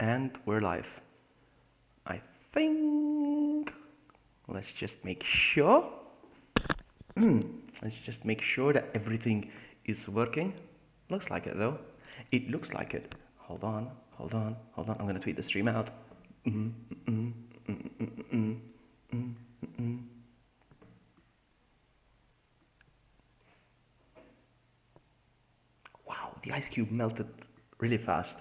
And we're live. I think. Let's just make sure. Let's just make sure that everything is working. Looks like it though. It looks like it. Hold on. I'm gonna tweet the stream out. Wow, the ice cube melted really fast.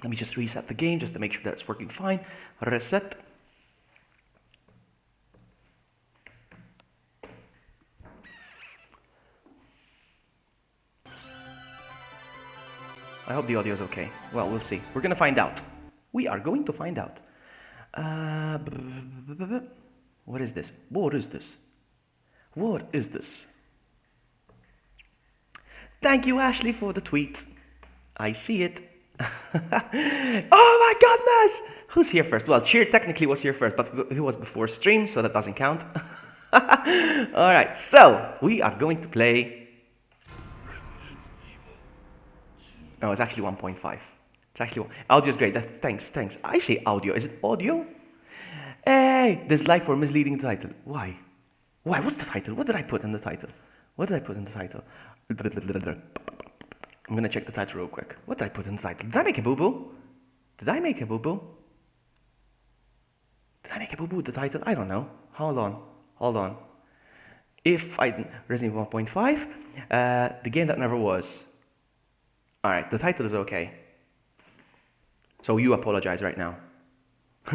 Let me just reset the game just to make sure that it's working fine. Reset. I hope the audio is okay. Well, we'll see. We're gonna find out. We are going to find out. What is this? What is this? What is this? Thank you, Ashley, for the tweet. I see it. Oh my goodness! Who's here first? Well, Cheer technically was here first, but he was before stream, so that doesn't count. Alright, so we are going to play. Oh, it's actually 1.5. It's actually audio is great. Thanks. I say audio. Is it audio? Hey, dislike for misleading the title. Why? What's the title? What did I put in the title? I'm gonna check the title real quick. What did I put in the title? Did I make a boo-boo? Did I make a boo-boo with the title? I don't know. Hold on. If I Resident Evil 1.5, the game that never was. Alright, the title is okay. So you apologize right now.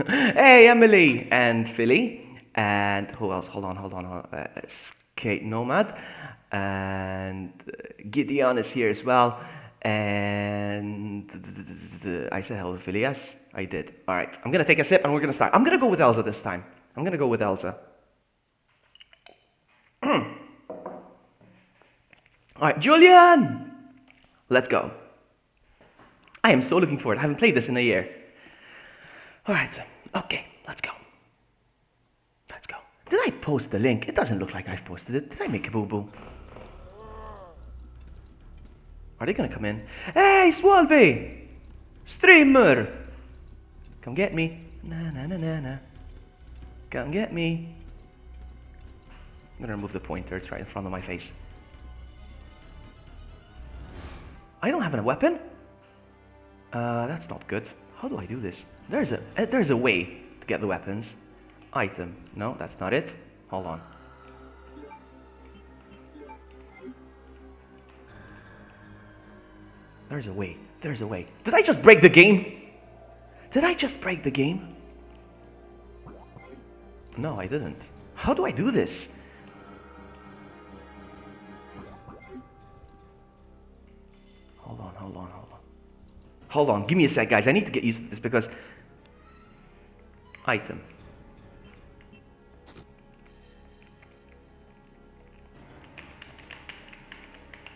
Hey, Emily and Philly. And who else? Hold on. Skate Nomad. And Gideon is here as well. And I said hello, Philly. Yes, I did. Alright, I'm going to take a sip and we're going to start. I'm going to go with Elsa this time. Alright, Julian! Let's go. I am so looking forward. I haven't played this in a year. Alright, okay, let's go. Did I post the link? It doesn't look like I've posted it. Did I make a boo-boo? Are they gonna come in? Hey, Swalby! Streamer! Come get me. Na. Come get me. I'm gonna remove the pointer. It's right in front of my face. I don't have a weapon? That's not good. How do I do this? There's a way to get the weapons. Item. No, that's not it. Hold on. There's a way. Did I just break the game? No, I didn't. How do I do this? Hold on. Give me a sec, guys. I need to get used to this because... Item.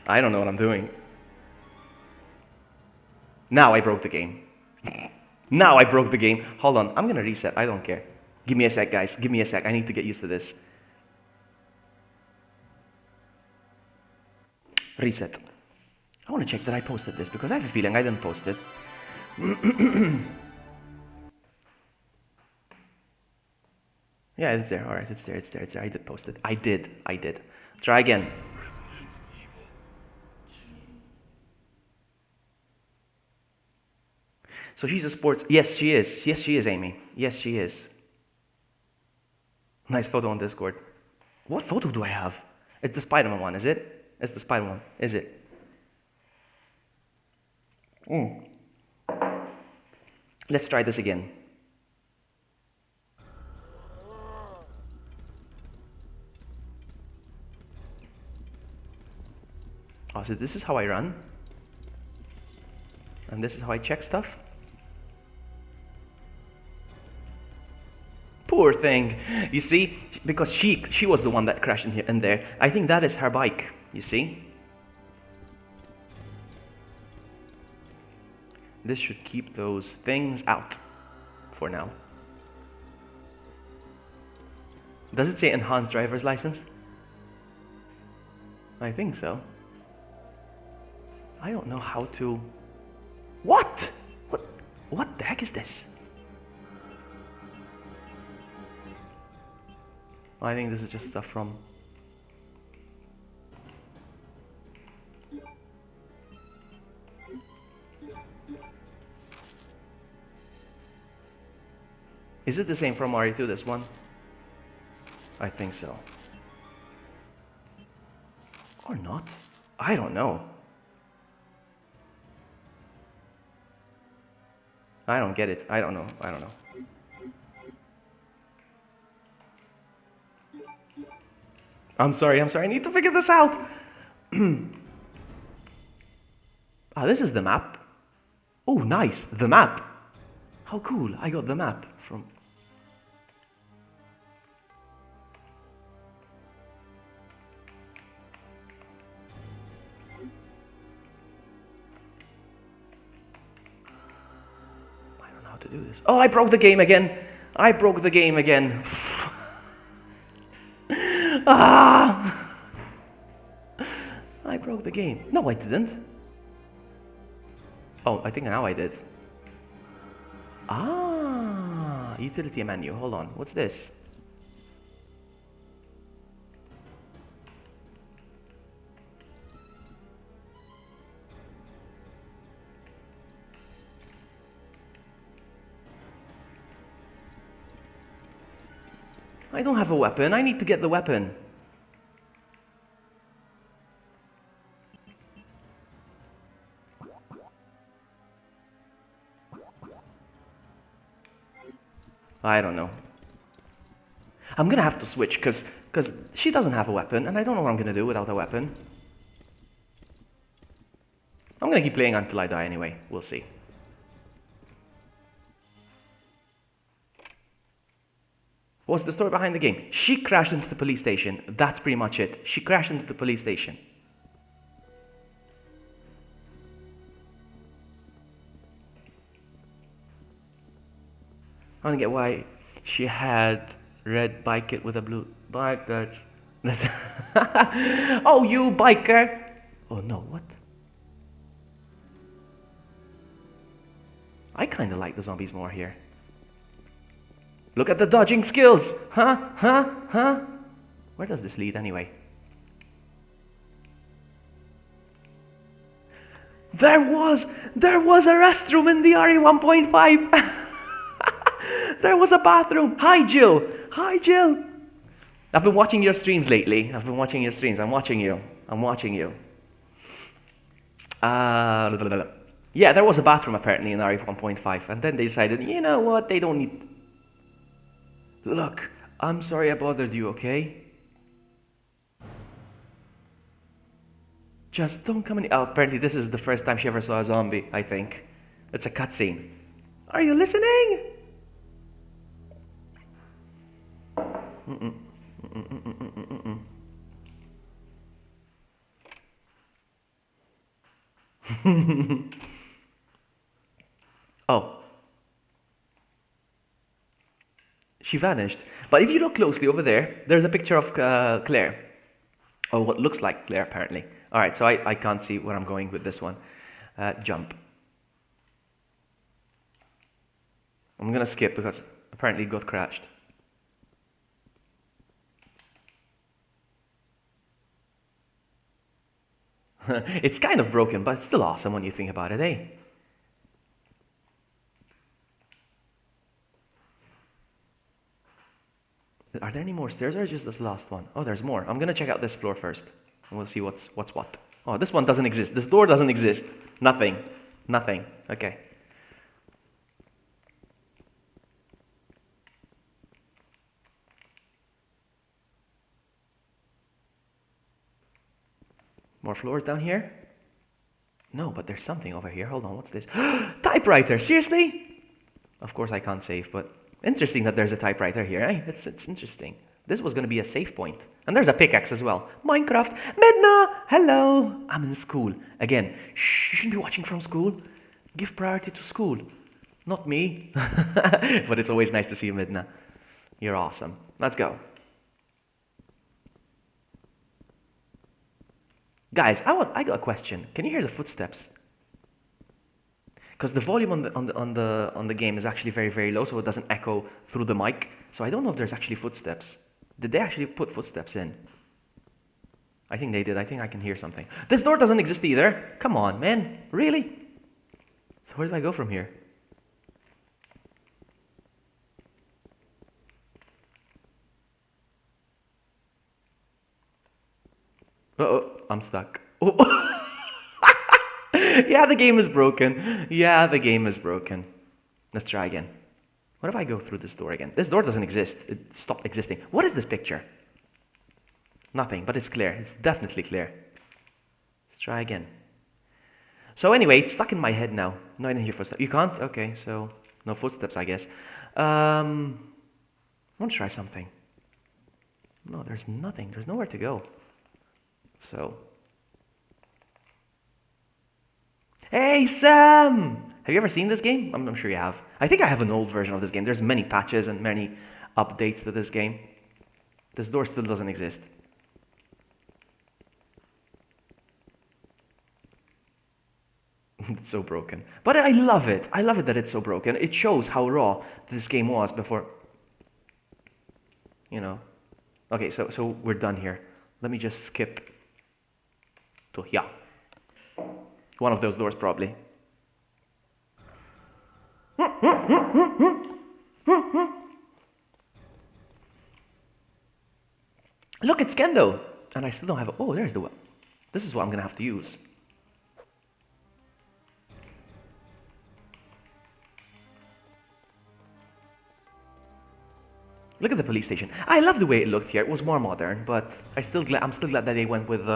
I don't know what I'm doing. Now I broke the game. Hold on. I'm gonna reset. I don't care. Give me a sec, guys. I need to get used to this. Reset. I want to check that I posted this because I have a feeling I didn't post it. Yeah, it's there. Alright, it's there. I did post it. I did. Try again. So she's a sports... Yes, she is, Amy. Yes, she is. Nice photo on Discord. What photo do I have? It's the Spider-Man one, is it? It's the Spider-Man one, is it? Let's try this again. Oh, so this is how I run. And this is how I check stuff. Poor thing. You see, because she was the one that crashed in there. I think that is her bike, you see? This should keep those things out for now. Does it say enhanced driver's license? I think so. I don't know how to... What? What the heck is this? I think this is just stuff from... Is it the same from Mario 2, this one? I think so. Or not? I don't know. I don't get it. I don't know. I don't know. I'm sorry. I need to figure this out. Ah, this is the map. Oh, nice. The map. How cool. I got the map from... I don't know how to do this. Oh, I broke the game again. I broke the game again. Ah! I broke the game. No, I didn't. Oh, I think now I did. Ah, utility menu. Hold on. What's this? I don't have a weapon. I need to get the weapon. I don't know. I'm gonna have to switch because she doesn't have a weapon and I don't know what I'm gonna do without a weapon. I'm gonna keep playing until I die anyway. We'll see. What's the story behind the game? She crashed into the police station. That's pretty much it. She crashed into the police station. I don't get why she had red bike kit with a blue bike. That's oh, you biker! Oh no, what? I kind of like the zombies more here. Look at the dodging skills! Huh? Where does this lead anyway? There was a restroom in the RE 1.5! There was a bathroom! Hi Jill! Hi Jill! I've been watching your streams lately. I'm watching you. Yeah, there was a bathroom apparently in RE 1.5 and then they decided, you know what, they don't need... Look, I'm sorry I bothered you, okay? Just don't come in... Oh, apparently this is the first time she ever saw a zombie, I think. It's a cutscene. Are you listening? Oh. She vanished. But if you look closely over there, there's a picture of Claire. Or what looks like Claire, apparently. Alright, so I can't see where I'm going with this one. Jump. I'm gonna skip because apparently it got crashed. It's kind of broken, but it's still awesome when you think about it, eh? Are there any more stairs or just this last one? Oh, there's more. I'm gonna check out this floor first. And we'll see what's what. Oh, this one doesn't exist. This door doesn't exist. Nothing. Okay. More floors down here? No, but there's something over here. Hold on, what's this? Typewriter, seriously? Of course I can't save, but interesting that there's a typewriter here, eh? It's interesting. This was going to be a save point. And there's a pickaxe as well. Minecraft. Midna! Hello! I'm in school. Again, shh, you shouldn't be watching from school. Give priority to school. Not me. But it's always nice to see you, Midna. You're awesome. Let's go. Guys, I got a question. Can you hear the footsteps? Because the volume on the game is actually very, very low, so it doesn't echo through the mic. So I don't know if there's actually footsteps. Did they actually put footsteps in? I think they did. I think I can hear something. This door doesn't exist either. Come on, man. Really? So where do I go from here? Uh-oh, I'm stuck. Oh. Yeah, the game is broken. Yeah, the game is broken. Let's try again. What if I go through this door again? This door doesn't exist. It stopped existing. What is this picture? Nothing, but it's clear. It's definitely clear. Let's try again. So anyway, it's stuck in my head now. No, I didn't hear footsteps. You can't? Okay, so no footsteps, I guess. I want to try something. No, there's nothing. There's nowhere to go. So. Hey, Sam! Have you ever seen this game? I'm sure you have. I think I have an old version of this game. There's many patches and many updates to this game. This door still doesn't exist. It's so broken. But I love it. I love it that it's so broken. It shows how raw this game was before. You know. Okay, so we're done here. Let me just skip to here. One of those doors, probably. Look, it's Kendo! And I still don't have a... Oh, there's the one. This is what I'm gonna have to use. Look at the police station. I love the way it looked here. It was more modern, but I'm still glad that they went with...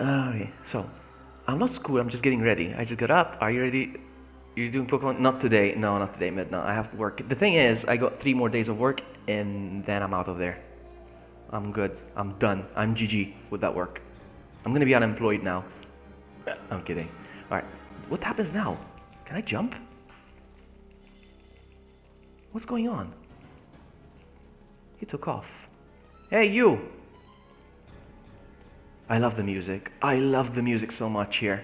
Okay, so... I'm not school, I'm just getting ready. I just got up. Are you ready? You're doing Pokemon? Not today. No, not today, Midna. I have work. The thing is, I got 3 more days of work, and then I'm out of there. I'm good. I'm done. I'm GG with that work. I'm gonna be unemployed now. I'm kidding. Alright. What happens now? Can I jump? What's going on? He took off. Hey, you! I love the music. I love the music so much here.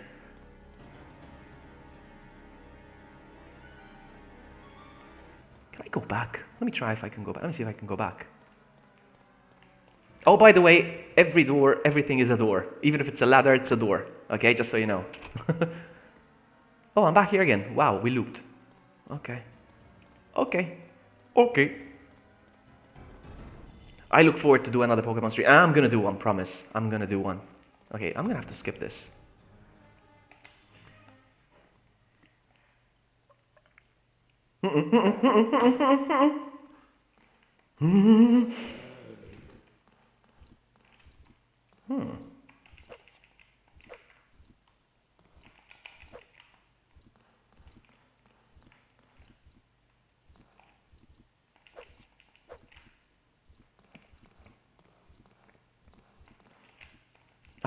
Can I go back? Let me try if I can go back. Let me see if I can go back. Oh, by the way, every door, everything is a door. Even if it's a ladder, it's a door. Okay, just so you know. Oh, I'm back here again. Wow, we looped. Okay. Okay. Okay. I look forward to do another Pokemon stream. I'm gonna do one, promise. I'm gonna do one. Okay, I'm gonna have to skip this.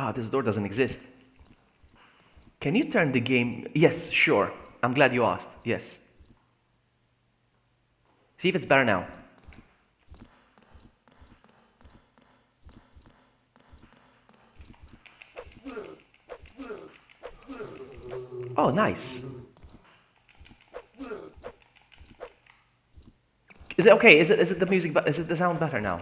Ah, this door doesn't exist. Can you turn the game... Yes, sure. I'm glad you asked. Yes. See if it's better now. Oh, nice. Is it okay? Is it the music? Is it the sound better now?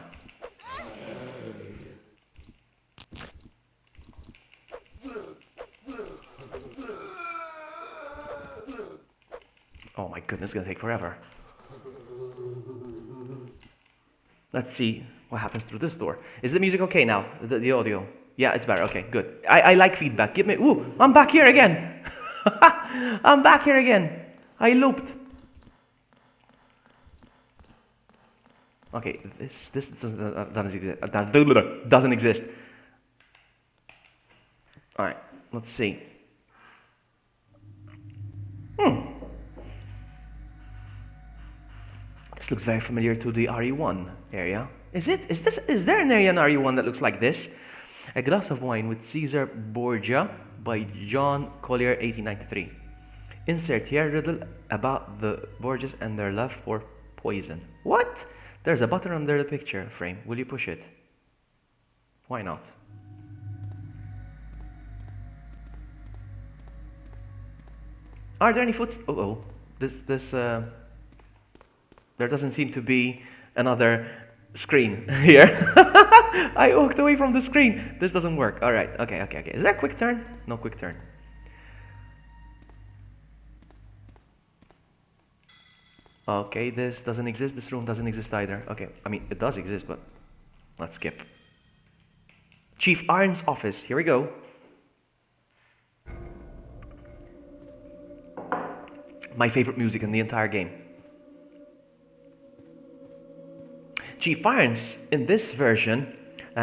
Oh my goodness, it's gonna take forever. Let's see what happens through this door. Is the music okay now? The audio? Yeah, it's better. Okay, good. I like feedback. Give me... Ooh, I'm back here again. I'm back here again. I looped. Okay, this doesn't exist. All right, let's see. This looks very familiar to the RE1 area. Is it? Is there an area in RE1 that looks like this? A glass of wine with Caesar Borgia by John Collier, 1893. Insert here riddle about the Borgias and their love for poison. What? There's a button under the picture frame. Will you push it? Why not? Are there any footsteps? Oh, there doesn't seem to be another screen here. I walked away from the screen. This doesn't work. All right. Okay. Is there a quick turn? No quick turn. Okay, this doesn't exist. This room doesn't exist either. Okay, I mean, it does exist, but let's skip. Chief Iron's office. Here we go. My favorite music in the entire game. Chief Irons, in this version,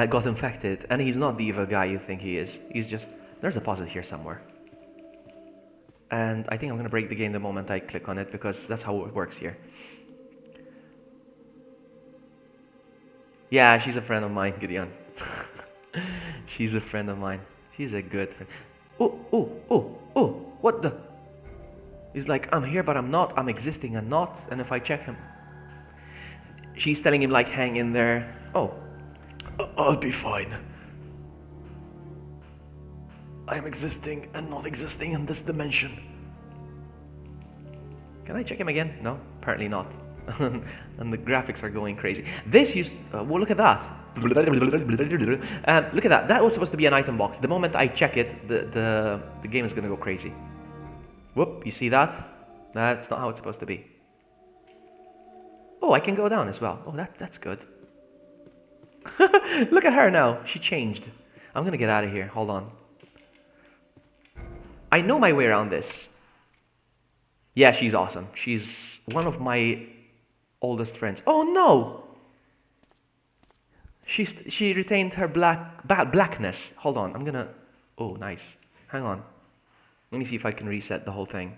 got infected, and he's not the evil guy you think he is. He's just... There's a puzzle here somewhere. And I think I'm going to break the game the moment I click on it, because that's how it works here. Yeah, she's a friend of mine, Gideon. She's a friend of mine. She's a good friend. Oh, what the... He's like, I'm here, but I'm not. I'm existing and not. And if I check him... She's telling him, like, hang in there. Oh, I'll be fine. I am existing and not existing in this dimension. Can I check him again? No, apparently not. And the graphics are going crazy. This used... well, look at that. Look at that. That was supposed to be an item box. The moment I check it, the game is going to go crazy. Whoop, you see that? That's not how it's supposed to be. Oh, I can go down as well. Oh, that's good. Look at her now. She changed. I'm going to get out of here. Hold on. I know my way around this. Yeah, she's awesome. She's one of my oldest friends. Oh, no! She retained her blackness. Hold on. I'm going to... Oh, nice. Hang on. Let me see if I can reset the whole thing.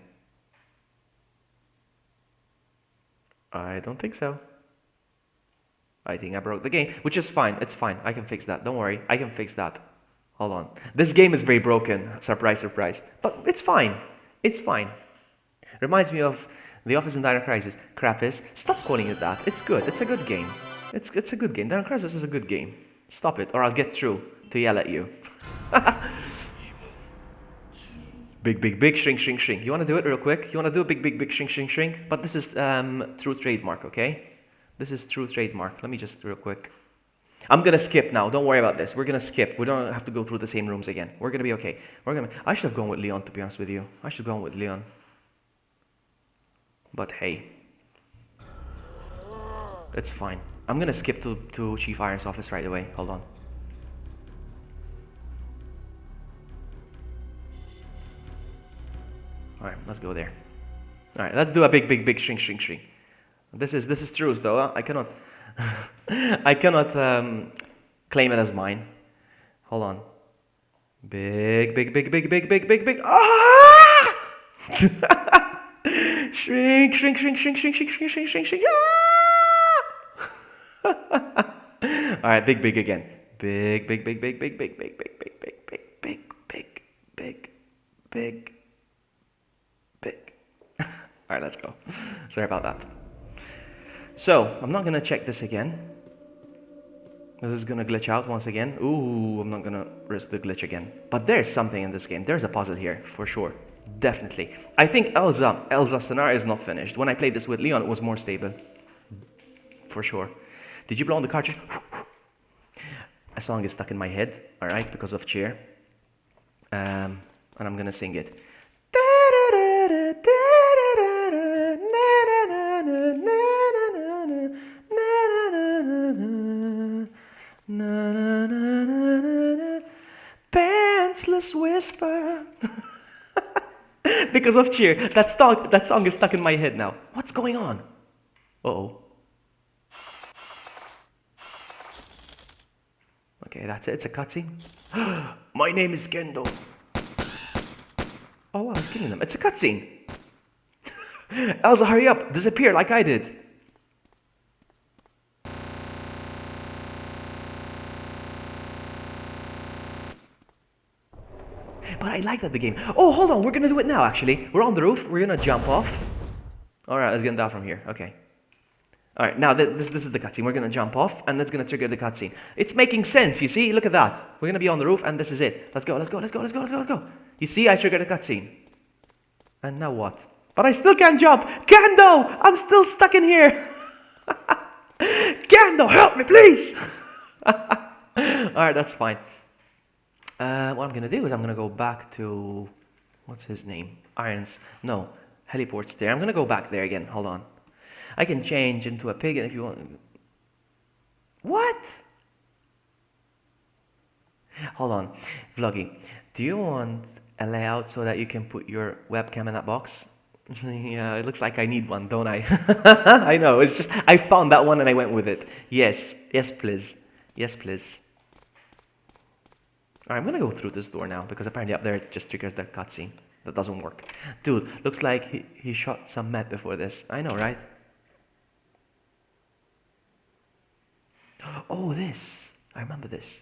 I don't think so. I think I broke the game, which is fine. It's fine. I can fix that. Don't worry. I can fix that. Hold on. This game is very broken. Surprise, surprise. But it's fine. It's fine. Reminds me of The Office and Dino Crisis. Crap is. Stop calling it that. It's good. It's a good game. It's a good game. Dino Crisis is a good game. Stop it, or I'll get through to yell at you. Big, shrink. You want to do it real quick? You want to do a big, shrink? But this is true trademark, okay? This is true trademark. Let me just real quick. I'm going to skip now. Don't worry about this. We're going to skip. We don't have to go through the same rooms again. We're going to be okay. I should have gone with Leon, to be honest with you. I should have gone with Leon. But hey. It's fine. I'm going to skip to Chief Iron's office right away. Hold on. Alright, let's go there. Alright, let's do a big shrink. This is truth though. Huh? I cannot claim it as mine. Hold on. Big. Ah! Shrink. Ah! Alright, big again. Big. Alright, let's go. Sorry about that. So, I'm not going to check this again. This is going to glitch out once again. Ooh, I'm not going to risk the glitch again. But there's something in this game. There's a puzzle here, for sure. Definitely. I think Elza's scenario is not finished. When I played this with Leon, it was more stable. For sure. Did you blow on the cartridge? A song is stuck in my head, alright, because of Cheer. And I'm going to sing it. Pantsless whisper. Because of Cheer. That song is stuck in my head now. What's going on? Uh-oh. Okay, that's it. It's a cutscene. My name is Kendo. Oh wow, I was killing them. It's a cutscene. Elza, hurry up. Disappear like I did. But I like that the game. Oh, hold on. We're going to do it now, actually. We're on the roof. We're going to jump off. All right, let's get down from here. Okay. All right, now this is the cutscene. We're going to jump off, and that's going to trigger the cutscene. It's making sense, you see? Look at that. We're going to be on the roof, and this is it. Let's go. You see, I triggered the cutscene. And now what? But I still can't jump! Gando! I'm still stuck in here! Gando, help me, please! Alright, that's fine. What I'm gonna do is I'm gonna go back to... What's his name? Irons. No, heliport's there. I'm gonna go back there again. Hold on. I can change into a pig if you want. What? Hold on. Vloggy, do you want a layout so that you can put your webcam in that box? Yeah, it looks like I need one, don't I? I know, it's just, I found that one and I went with it. Yes, yes please. Yes please. Alright, I'm gonna go through this door now because apparently up there it just triggers that cutscene. That doesn't work. Dude, looks like he shot some meth before this. I know, right? Oh, this. I remember this.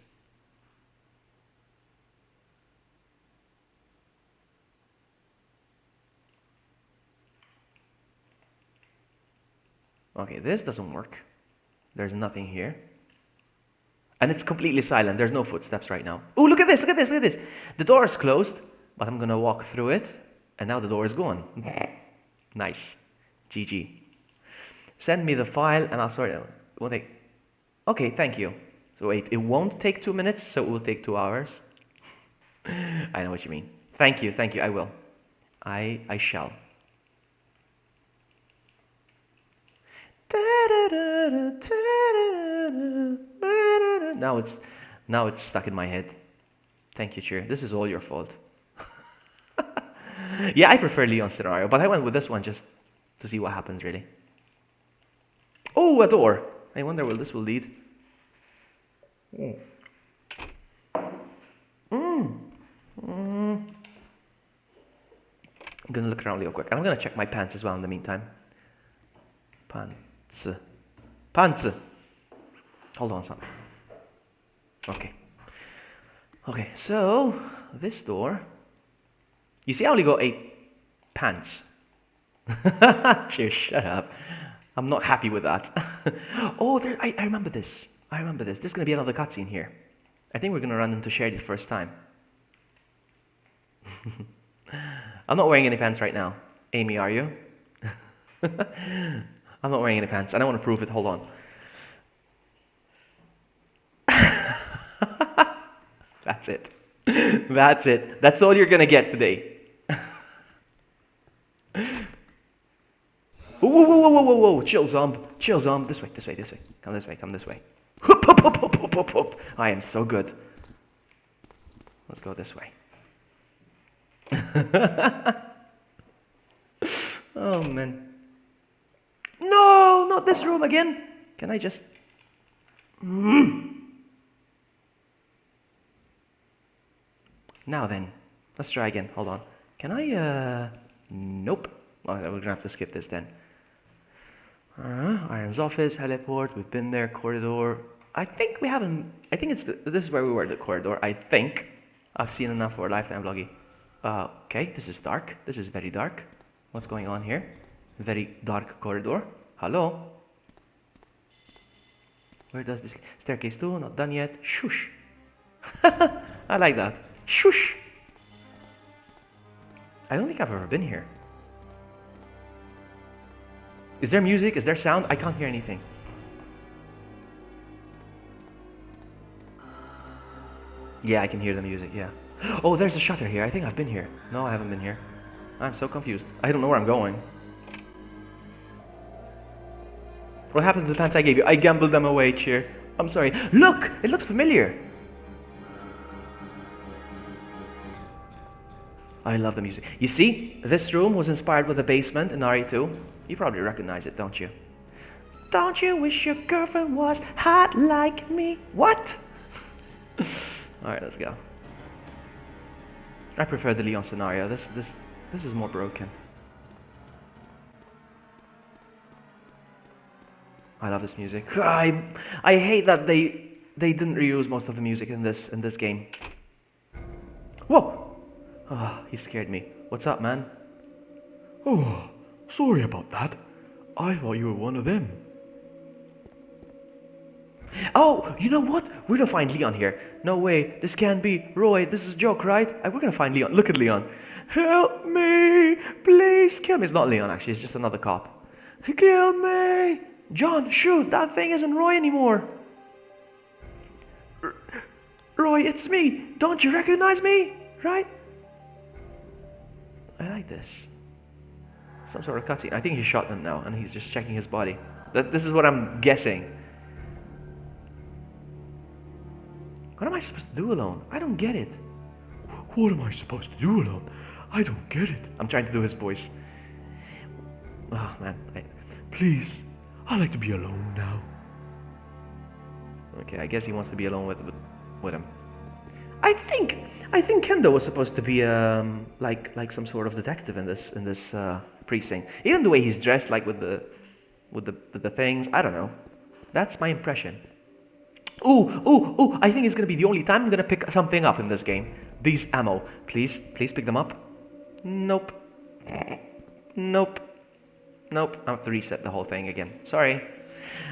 Okay, this doesn't work. There's nothing here. And it's completely silent. There's no footsteps right now. Oh, look at this, look at this, look at this. The door is closed, but I'm gonna walk through it, and now the door is gone. Nice. GG. Send me the file and I'll sort it out. It won't take... Okay, thank you. So wait, it won't take 2 minutes, so it will take 2 hours. I know what you mean. Thank you, I will. I shall. Now it's stuck in my head. Thank you, Cheer. This is all your fault. Yeah, I prefer Leon's scenario, but I went with this one just to see what happens, really. Oh, a door. I wonder where this will lead. I'm gonna look around real quick, and I'm gonna check my pants as well in the meantime. Pants. Pants. Hold on, son. Okay. Okay, so this door. You see, I only got 8 pants. Cheers, shut up. I'm not happy with that. Oh, I remember this. I remember this. There's going to be another cutscene here. I think we're going to run into Sherry the first time. I'm not wearing any pants right now. Amy, are you? I'm not wearing any pants. I don't want to prove it. Hold on. That's it. That's it. That's all you're going to get today. Whoa, whoa, whoa, whoa, whoa, whoa, chill, zomb. Chill, zomb. This way, this way, this way. Come this way, come this way. Hoop, hoop, hoop, hoop, hoop, hoop, hoop. I am so good. Let's go this way. Oh, man. No, not this room again. Can I just... Now then, let's try again. Hold on. Can I, Nope. Oh, we're gonna have to skip this then. Iron's office, heliport, we've been there, corridor. I think we haven't... I think it's... This is where we were, the corridor, I think. I've seen enough for Lifetime Vloggy. Okay, this is dark. This is very dark. What's going on here? Very dark corridor. Hello? Where does this... Staircase 2, not done yet. Shush. I like that. Shush. I don't think I've ever been here. Is there music? Is there sound? I can't hear anything. Yeah, I can hear the music, yeah. Oh, there's a shutter here. I think I've been here. No, I haven't been here. I'm so confused. I don't know where I'm going. What happened to the pants I gave you? I gambled them away, Cheer. I'm sorry. Look! It looks familiar. I love the music. You see, this room was inspired with the basement in RE2. You probably recognize it, don't you? Don't you wish your girlfriend was hot like me? What? Alright, let's go. I prefer the Leon scenario. This is more broken. I love this music. I hate that they didn't reuse most of the music in this game. Whoa! Oh, he scared me. What's up, man? Oh, sorry about that. I thought you were one of them. Oh, you know what? We're gonna find Leon here. No way. This can't be. Roy, this is a joke, right? We're gonna find Leon. Look at Leon. Help me. Please kill me. It's not Leon, actually. It's just another cop. Kill me. John, shoot. That thing isn't Roy anymore. Roy, it's me. Don't you recognize me? Right? I like this. Some sort of cutscene. I think he shot them now, and he's just checking his body. This is what I'm guessing. What am I supposed to do alone? I don't get it. What am I supposed to do alone? I don't get it. I'm trying to do his voice. Oh man. Please, I like to be alone now. Okay, I guess he wants to be alone with him. I think Kendo was supposed to be like some sort of detective in this precinct. Even the way he's dressed, like with the things. I don't know. That's my impression. Ooh! I think it's gonna be the only time I'm gonna pick something up in this game. These ammo, please pick them up. Nope. I have to reset the whole thing again. Sorry.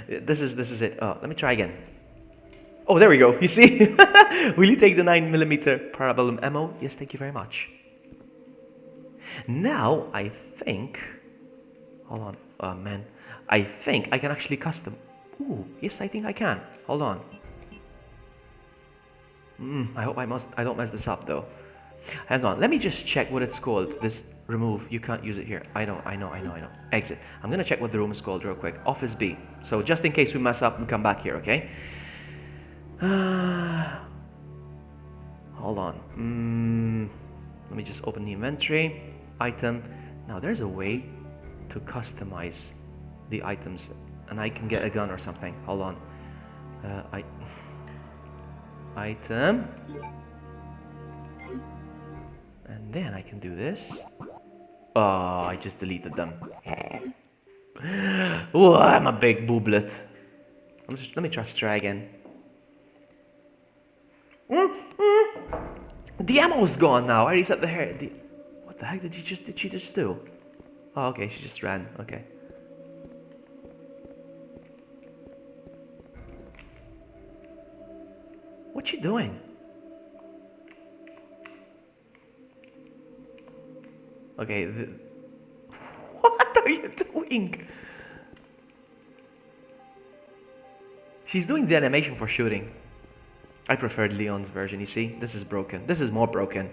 This is it. Oh, let me try again. Oh, there we go. You see? Will you take the 9mm parabellum ammo? Yes, thank you very much. Now, I think... Hold on. Oh, man. I think I can actually custom... Ooh, yes, I think I can. Hold on. I hope I don't mess this up, though. Hang on. Let me just check what it's called. This remove. You can't use it here. I know. Exit. I'm going to check what the room is called real quick. Office B. So just in case we mess up, we come back here, okay? Hold on. Let me just open the inventory. Item. Now there's a way to customize the items, and I can get a gun or something. Hold on. Item. And then I can do this. Oh, I just deleted them. Oh, I'm a big booblet. Let me try again. The ammo's gone now. I reset the hair. What the heck did she just do? Oh, okay, she just ran. Okay. What's she doing? Okay. What are you doing? She's doing the animation for shooting. I preferred Leon's version, you see? This is broken. This is more broken.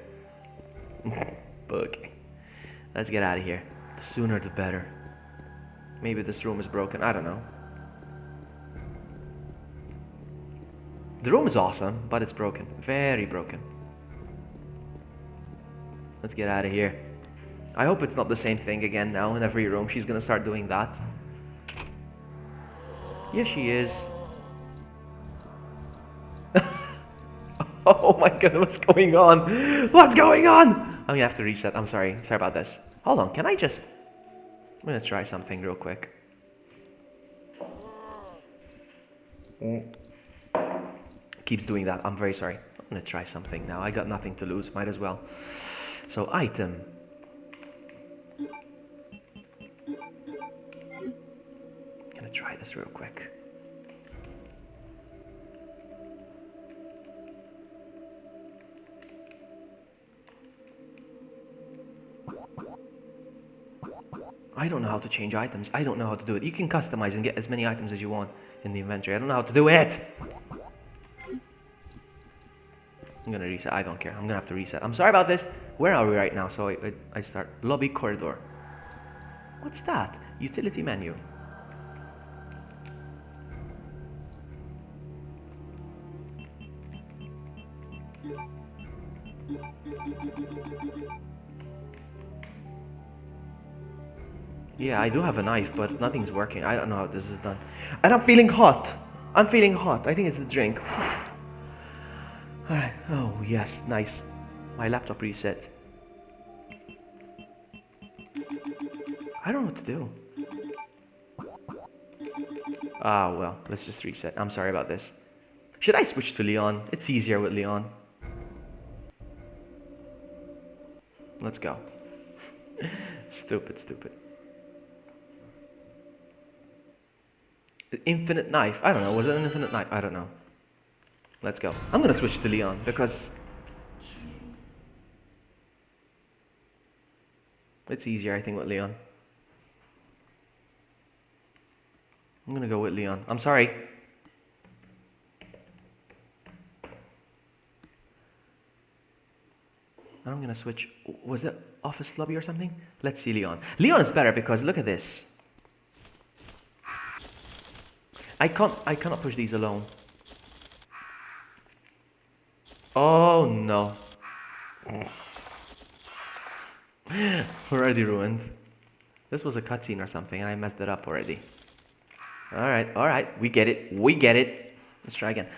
Okay. Let's get out of here. The sooner the better. Maybe this room is broken. I don't know. The room is awesome, but it's broken. Very broken. Let's get out of here. I hope it's not the same thing again now in every room. She's gonna start doing that. Yes, she is. Oh my god, what's going on? What's going on? I'm gonna have to reset. I'm sorry. Sorry about this. Hold on, can I just... I'm gonna try something real quick. Keeps doing that. I'm very sorry. I'm gonna try something now. I got nothing to lose. Might as well. So, item. Gonna try this real quick. I don't know how to change items. I don't know how to do it. You can customize and get as many items as you want in the inventory. I don't know how to do it. I'm gonna reset. I don't care. I'm gonna have to reset. I'm sorry about this. Where are we right now? So I start. Lobby corridor. What's that? Utility menu. Yeah, I do have a knife, but nothing's working. I don't know how this is done. And I'm feeling hot. I'm feeling hot. I think it's the drink. Alright. Oh, yes. Nice. My laptop reset. I don't know what to do. Ah, well. Let's just reset. I'm sorry about this. Should I switch to Leon? It's easier with Leon. Let's go. Stupid. Infinite knife. I don't know. Was it an infinite knife? I don't know. Let's go. I'm gonna switch to Leon because it's easier, I think, with Leon. I'm gonna go with Leon. I'm sorry. I'm gonna switch. Was it office lobby or something? Let's see Leon. Leon is better because look at this. I cannot push these alone. Oh no. Already ruined. This was a cutscene or something and I messed it up already. Alright, we get it. We get it. Let's try again.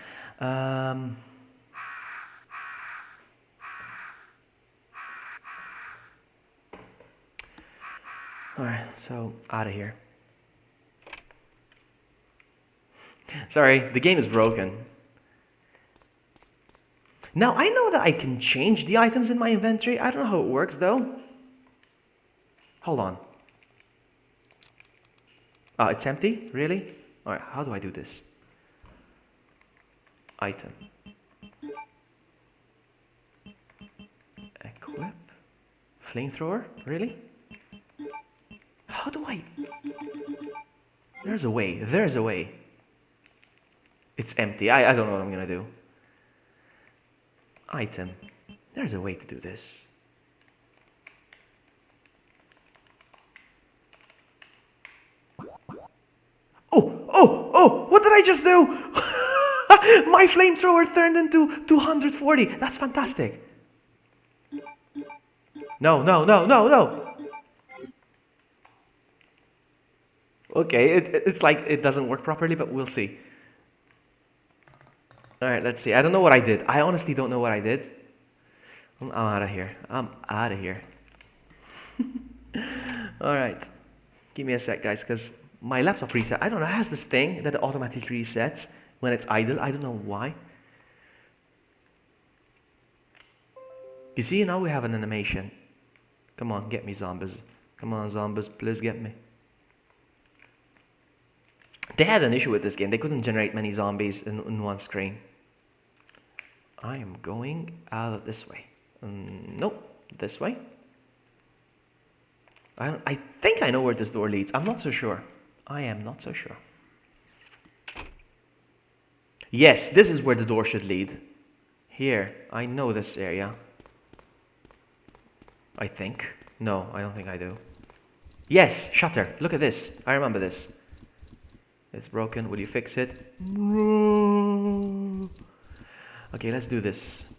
Alright, so out of here. Sorry, the game is broken. Now, I know that I can change the items in my inventory. I don't know how it works, though. Hold on. Oh, it's empty? Really? Alright, how do I do this? Item. Equip. Flamethrower? Really? How do I... There's a way. There's a way. It's empty. I don't know what I'm gonna do. Item. There's a way to do this. Oh! What did I just do? My flamethrower turned into 240. That's fantastic. No. Okay, it's like it doesn't work properly, but we'll see. Alright, let's see. I don't know what I did. I honestly don't know what I did. I'm out of here. I'm out of here. Alright. Give me a sec, guys, because my laptop reset. I don't know. It has this thing that automatically resets when it's idle. I don't know why. You see, now we have an animation. Come on, get me, zombies. Come on, zombies, please get me. They had an issue with this game. They couldn't generate many zombies in one screen. I am going out this way. Nope, this way. I think I know where this door leads. I'm not so sure. I am not so sure. Yes, this is where the door should lead. Here, I know this area. I think. No, I don't think I do. Yes, shutter. Look at this. I remember this. It's broken. Will you fix it? Okay, let's do this.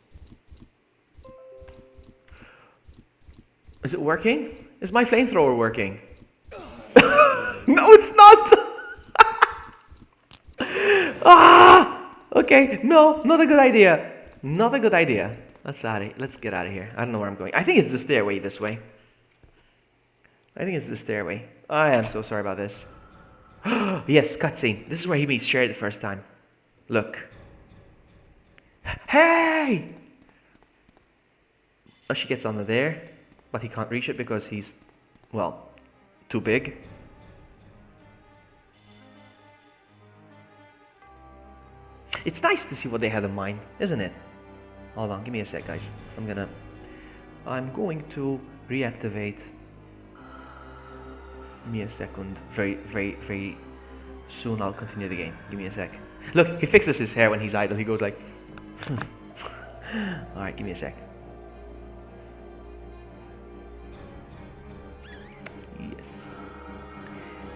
Is it working? Is my flamethrower working? No, it's not! Okay, no, not a good idea. Not a good idea. Let's get out of here. I don't know where I'm going. I think it's the stairway this way. I think it's the stairway. I am so sorry about this. Yes, cutscene. This is where he meets Sherry the first time. Look. Hey! Oh, she gets under there, but he can't reach it because he's, well, too big. It's nice to see what they had in mind, isn't it? Hold on, give me a sec, guys. I'm going to reactivate. Give me a second. Very soon I'll continue the game. Give me a sec. Look, he fixes his hair when he's idle. He goes like... Alright, give me a sec. Yes.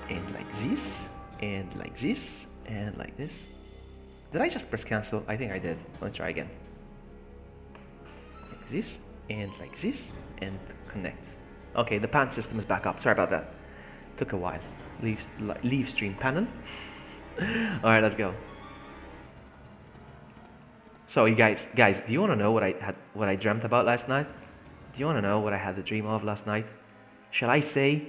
And like this. And like this. And like this. Did I just press cancel? I think I did. Let's try again. Like this. And like this. And connect. Okay, the pan system is back up. Sorry about that. Took a while. Leave stream panel. Alright, let's go. So you guys, do you want to know what I dreamt about last night? Do you want to know what I had the dream of last night? Shall I say?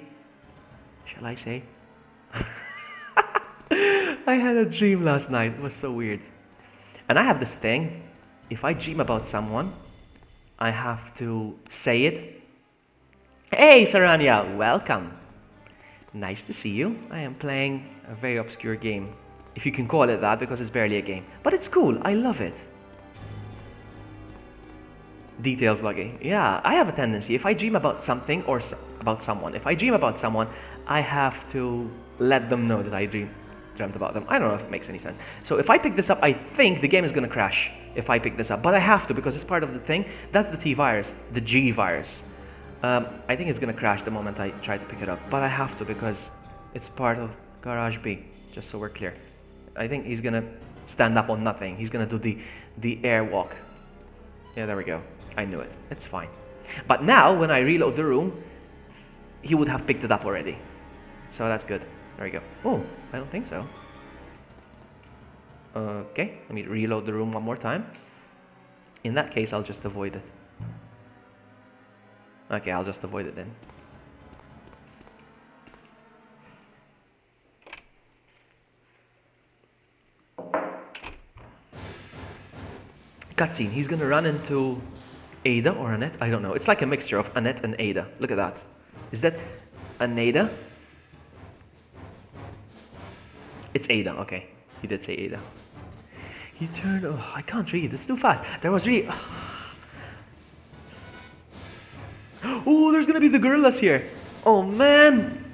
I had a dream last night. It was so weird. And I have this thing. If I dream about someone, I have to say it. Hey, Sarania, welcome. Nice to see you. I am playing a very obscure game. If you can call it that, because it's barely a game. But it's cool. I love it. Details logging. Yeah, I have a tendency. If I dream about something or about someone, if I dream about someone, I have to let them know that I dreamt about them. I don't know if it makes any sense. So if I pick this up, I think the game is going to crash if I pick this up. But I have to because it's part of the thing. That's the T virus, the G virus. I think it's going to crash the moment I try to pick it up. But I have to because it's part of Garage B, just so we're clear. I think he's going to stand up on nothing. He's going to do the airwalk. Yeah, there we go. I knew it. It's fine. But now, when I reload the room, he would have picked it up already. So that's good. There we go. Oh, I don't think so. Okay, let me reload the room one more time. In that case, I'll just avoid it. Okay, I'll just avoid it then. Cutscene. He's gonna run into Ada or Annette? I don't know. It's like a mixture of Annette and Ada. Look at that. Is that an Ada? It's Ada, okay. He did say Ada. He turned... Oh, I can't read. It's too fast. There was really... Oh, there's gonna be the gorillas here. Oh, man.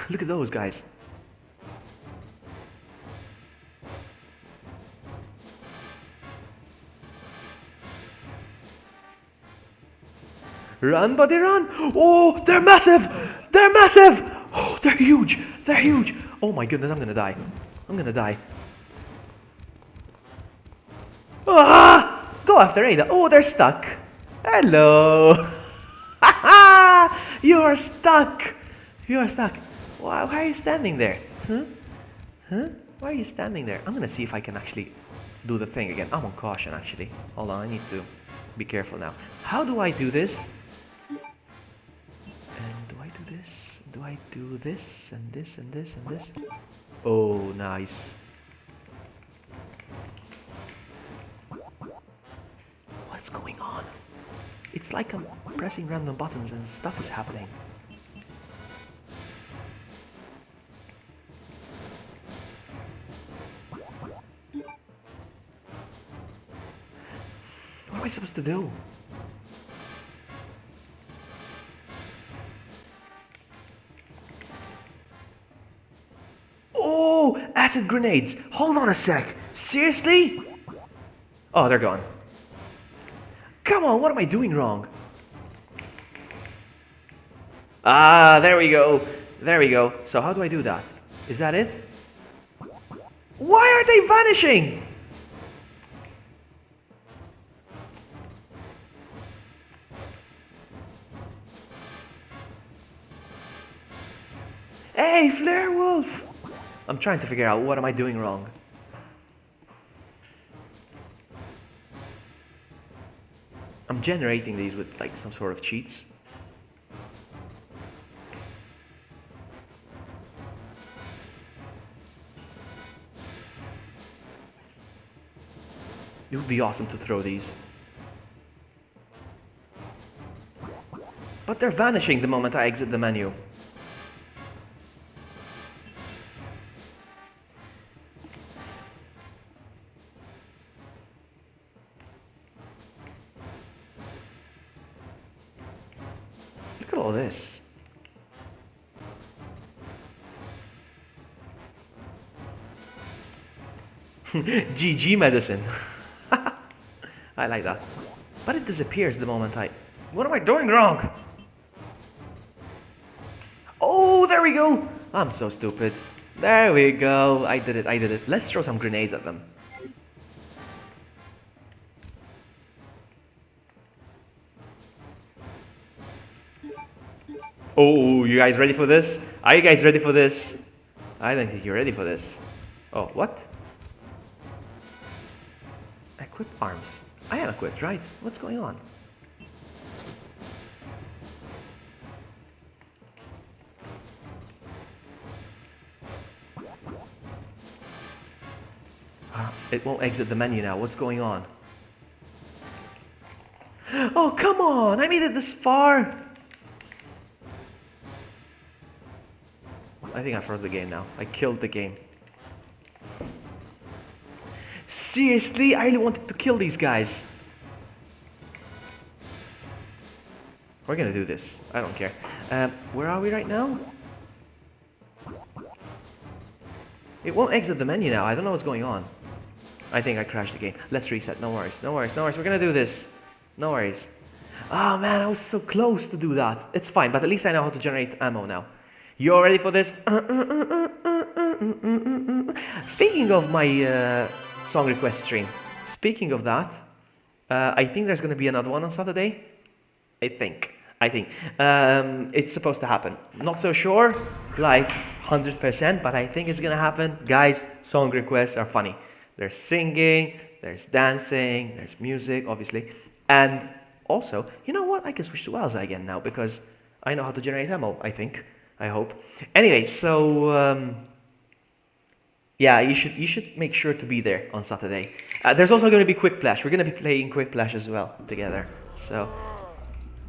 Look at those guys. Run, buddy, run! Oh, they're massive! They're massive! Oh, they're huge! They're huge! Oh my goodness, I'm gonna die. I'm gonna die. Ah! Go after Ada. Oh, they're stuck. Hello! You are stuck! You are stuck. Why are you standing there? Huh? Huh? Why are you standing there? I'm gonna see if I can actually do the thing again. I'm on caution, actually. Hold on, I need to be careful now. How do I do this? And do I do this? Do I do this and this and this and this? Oh, nice. What's going on? It's like I'm pressing random buttons and stuff is happening. What am I supposed to do? Oh, acid grenades. Hold on a sec. Seriously? Oh, they're gone. Come on, what am I doing wrong? Ah, there we go. There we go. So how do I do that? Is that it? Why are they vanishing? Hey, Flare Wolf! I'm trying to figure out what am I doing wrong. I'm generating these with like some sort of cheats. It would be awesome to throw these. But they're vanishing the moment I exit the menu. Look at all this. GG medicine. I like that. But it disappears the moment I... What am I doing wrong? Oh, there we go. I'm so stupid. There we go. I did it. I did it. Let's throw some grenades at them. Oh, you guys ready for this? Are you guys ready for this? I don't think you're ready for this. Oh, what? Equip arms. I am equipped, right? What's going on? It won't exit the menu now. What's going on? Oh, come on! I made it this far! I think I froze the game now. I killed the game. Seriously? I really wanted to kill these guys. We're gonna do this. I don't care. Where are we right now? It won't exit the menu now. I don't know what's going on. I think I crashed the game. Let's reset. No worries. No worries. No worries. We're gonna do this. No worries. Oh man, I was so close to do that. It's fine, but at least I know how to generate ammo now. You all ready for this? Speaking of my song request stream. Speaking of that, I think there's gonna be another one on Saturday. I think. It's supposed to happen. Not so sure, like 100%, but I think it's gonna happen. Guys, song requests are funny. There's singing, there's dancing, there's music, obviously. And also, you know what? I can switch to Elsa again now because I know how to generate ammo, I think. I hope. Anyway, so yeah, you should make sure to be there on Saturday. There's also going to be Quick Plash. We're going to be playing Quick Plash as well together. So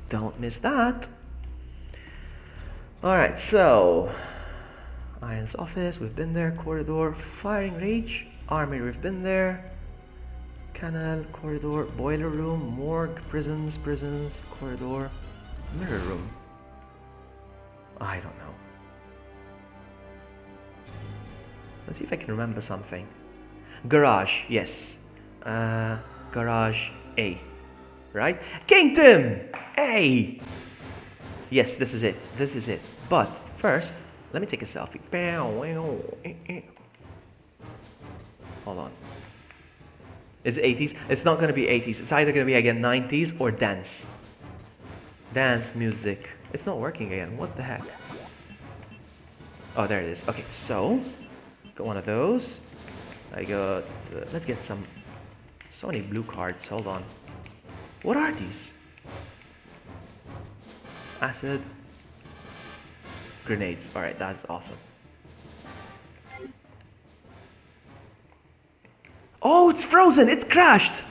don't miss that. Alright, so Iron's office, we've been there. Corridor, Firing Rage, Army, we've been there. Canal, corridor, boiler room, morgue, prisons, corridor, mirror room. I don't know. Let's see if I can remember something. Garage, yes. Garage A. Right? Kingdom! A! Yes, this is it. But first, let me take a selfie. Hold on. Is it 80s? It's not going to be 80s. It's either going to be again 90s or dance. Dance music. It's not working again. What the heck? Oh, there it is. Okay, so got one of those. I got. Let's get some. So many blue cards. Hold on. What are these? Acid. Grenades. All right, that's awesome. Oh, it's frozen! It's crashed!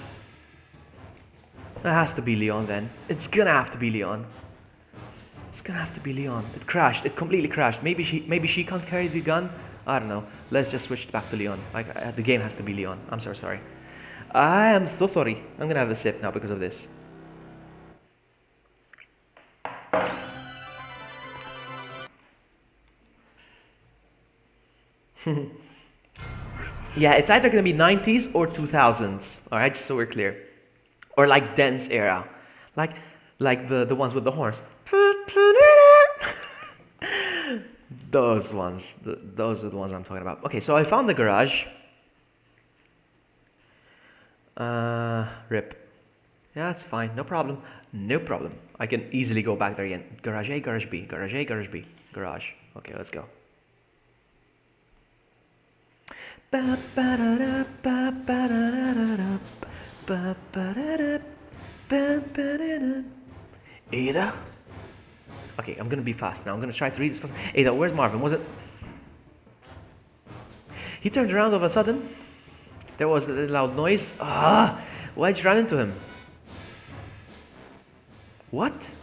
That has to be Leon then. It's gonna have to be Leon. It's gonna have to be Leon. It crashed. It completely crashed. Maybe she can't carry the gun. I don't know. Let's just switch back to Leon. The game has to be Leon. I'm so sorry. I am so sorry. I'm gonna have a sip now because of this. Yeah, it's either going to be 90s or 2000s, all right, just so we're clear. Or like dance era, like the ones with the horns. Those ones, those are the ones I'm talking about. Okay, so I found the garage. Rip. Yeah, that's fine, no problem. No problem. I can easily go back there again. Garage A, garage B, garage A, garage B, garage. Okay, let's go. Ada? Okay, I'm gonna be fast now. I'm gonna try to read this fast. Ada, where's Marvin? Was it? He turned around all of a sudden. There was a loud noise. Why'd you run into him? What?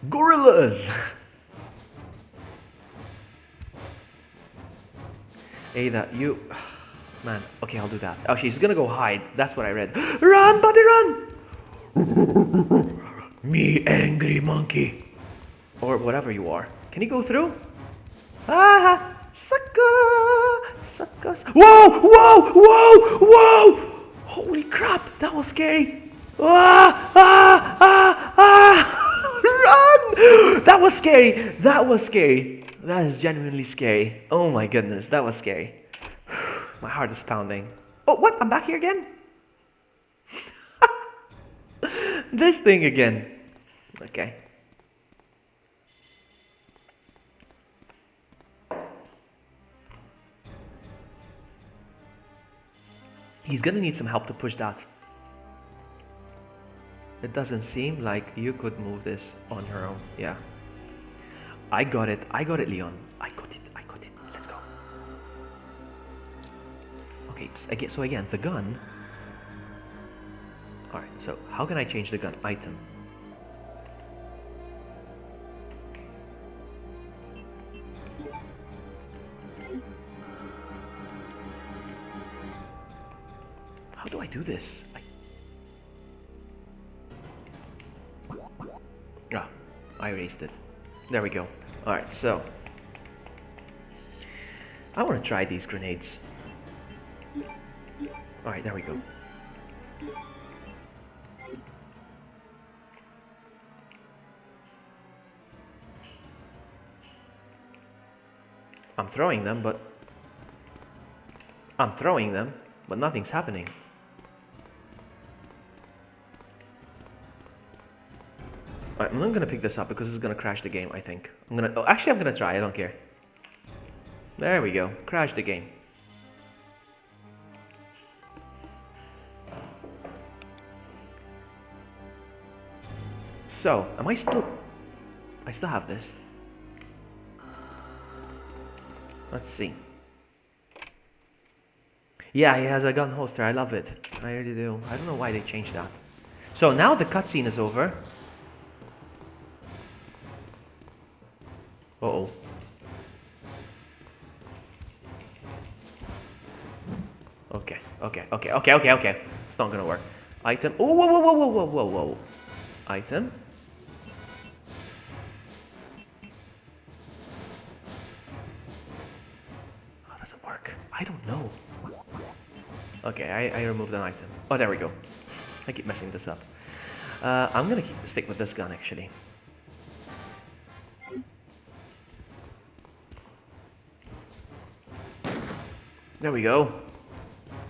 Gorillas! Ada, you... Man, okay, I'll do that. Oh, she's gonna go hide. That's what I read. Run, buddy, run! Me angry monkey. Or whatever you are. Can you go through? Ah! Sucker! Whoa! Holy crap, that was scary. Run! That was scary. That is genuinely scary. Oh my goodness, that was scary. My heart is pounding. Oh, what? I'm back here again? This thing again. Okay. He's gonna need some help to push that. It doesn't seem like you could move this on her own. Yeah. I got it, Leon. I got it. Let's go. Okay, so again, the gun. Alright, so how can I change the gun? Item. do this? Ah, I erased it. There we go. Alright, so I want to try these grenades. Alright, there we go. I'm throwing them, but nothing's happening. Alright, I'm not gonna pick this up because this is gonna crash the game, I think. I'm gonna try, I don't care. There we go, crash the game. So, I still have this. Let's see. Yeah, he has a gun holster, I love it. I really do. I don't know why they changed that. So now the cutscene is over. Uh-oh. Okay. It's not gonna work. Item. Oh, whoa. Item. Oh, does it work? I don't know. Okay, I removed an item. Oh, there we go. I keep messing this up. I'm gonna stick with this gun, actually. There we go.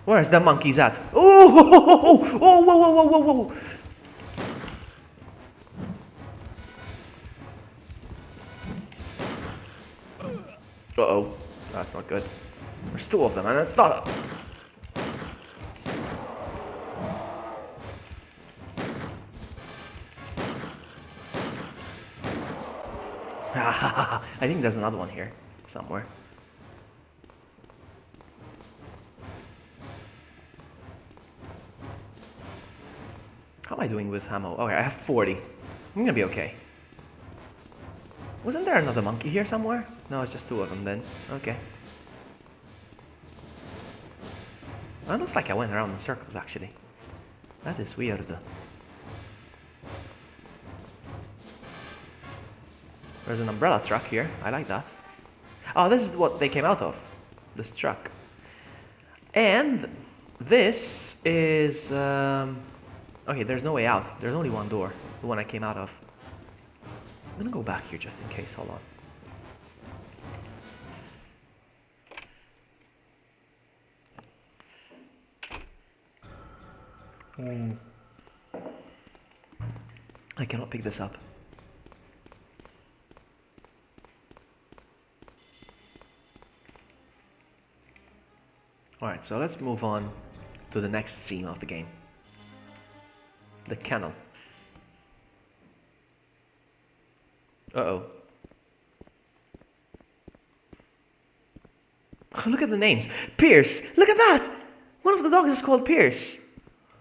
Where's the monkeys at? Oh, whoa. Uh-oh. That's not good. There's two of them, and it's not... I think there's another one here, somewhere. How am I doing with ammo? Okay, I have 40. I'm gonna be okay. Wasn't there another monkey here somewhere? No, it's just two of them then. Okay. Well, it looks like I went around in circles, actually. That is weird. There's an umbrella truck here. I like that. Oh, this is what they came out of. This truck. And this is... Okay, there's no way out. There's only one door. The one I came out of. I'm gonna go back here just in case. Hold on. I cannot pick this up. Alright, so let's move on to the next scene of the game. The kennel. Uh-oh. Oh, look at the names. Pierce! Look at that! One of the dogs is called Pierce.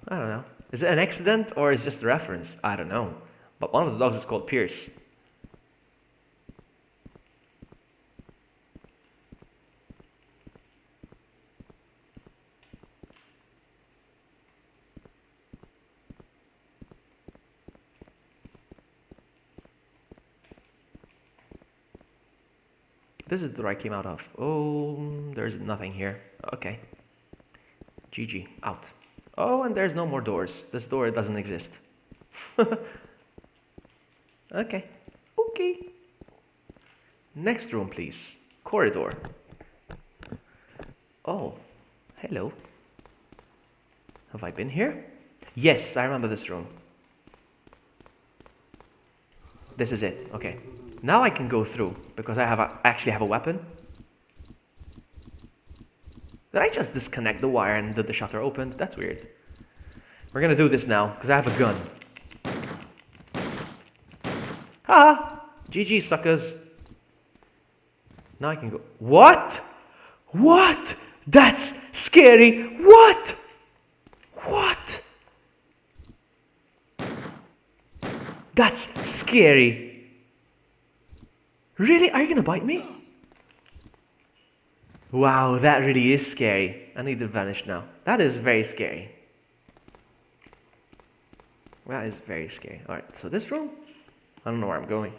I don't know. Is it an accident or is it just a reference? I don't know. But one of the dogs is called Pierce. This is the door I came out of. Oh, there's nothing here. Okay. GG. Out. Oh, and there's no more doors. This door doesn't exist. Okay. Okay. Next room, please. Corridor. Oh. Hello. Have I been here? Yes, I remember this room. This is it. Okay. Now I can go through, because I actually have a weapon. Did I just disconnect the wire and did the shutter open? That's weird. We're gonna do this now, because I have a gun. Ha! GG, suckers. Now I can go... What? What? That's scary. What? What? That's scary. Really? Are you gonna bite me? Wow, that really is scary. I need to vanish now. That is very scary. That is very scary. Alright, so this room, I don't know where I'm going.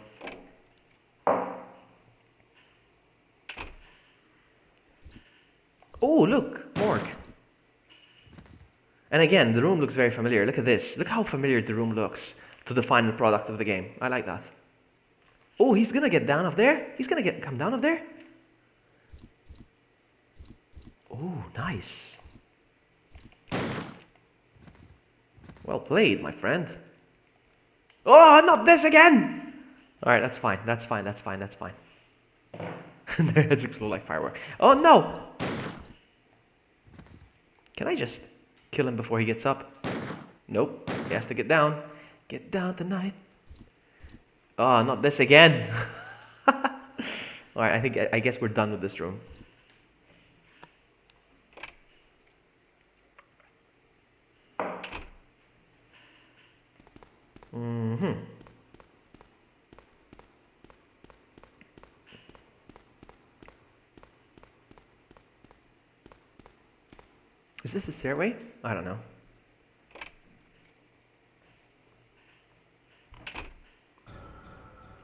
Oh, look, morgue. And again, the room looks very familiar. Look at this. Look how familiar the room looks to the final product of the game. I like that. Oh, he's gonna get down off there? He's gonna come down off there? Oh, nice. Well played, my friend. Oh, not this again! Alright, that's fine. That's fine. That's fine. That's fine. Their heads explode like fireworks. Oh, no! Can I just kill him before he gets up? Nope. He has to get down. Get down tonight. Oh, not this again. Alright, I guess we're done with this room. Is this a stairway? I don't know.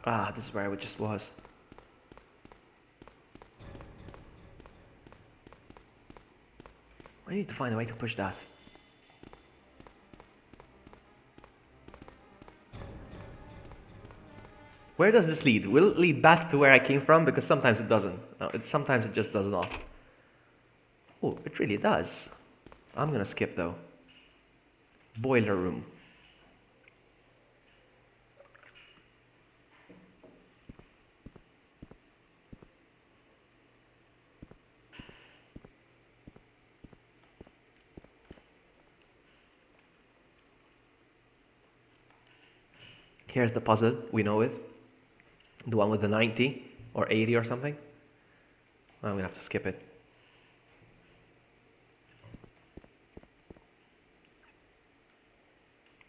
Ah, this is where I just was. I need to find a way to push that. Where does this lead? Will it lead back to where I came from? Because sometimes it doesn't. No, sometimes it just does not. Oh, it really does. I'm gonna skip though. Boiler room. Here's the puzzle, we know it. The one with the 90 or 80 or something. I'm gonna have to skip it.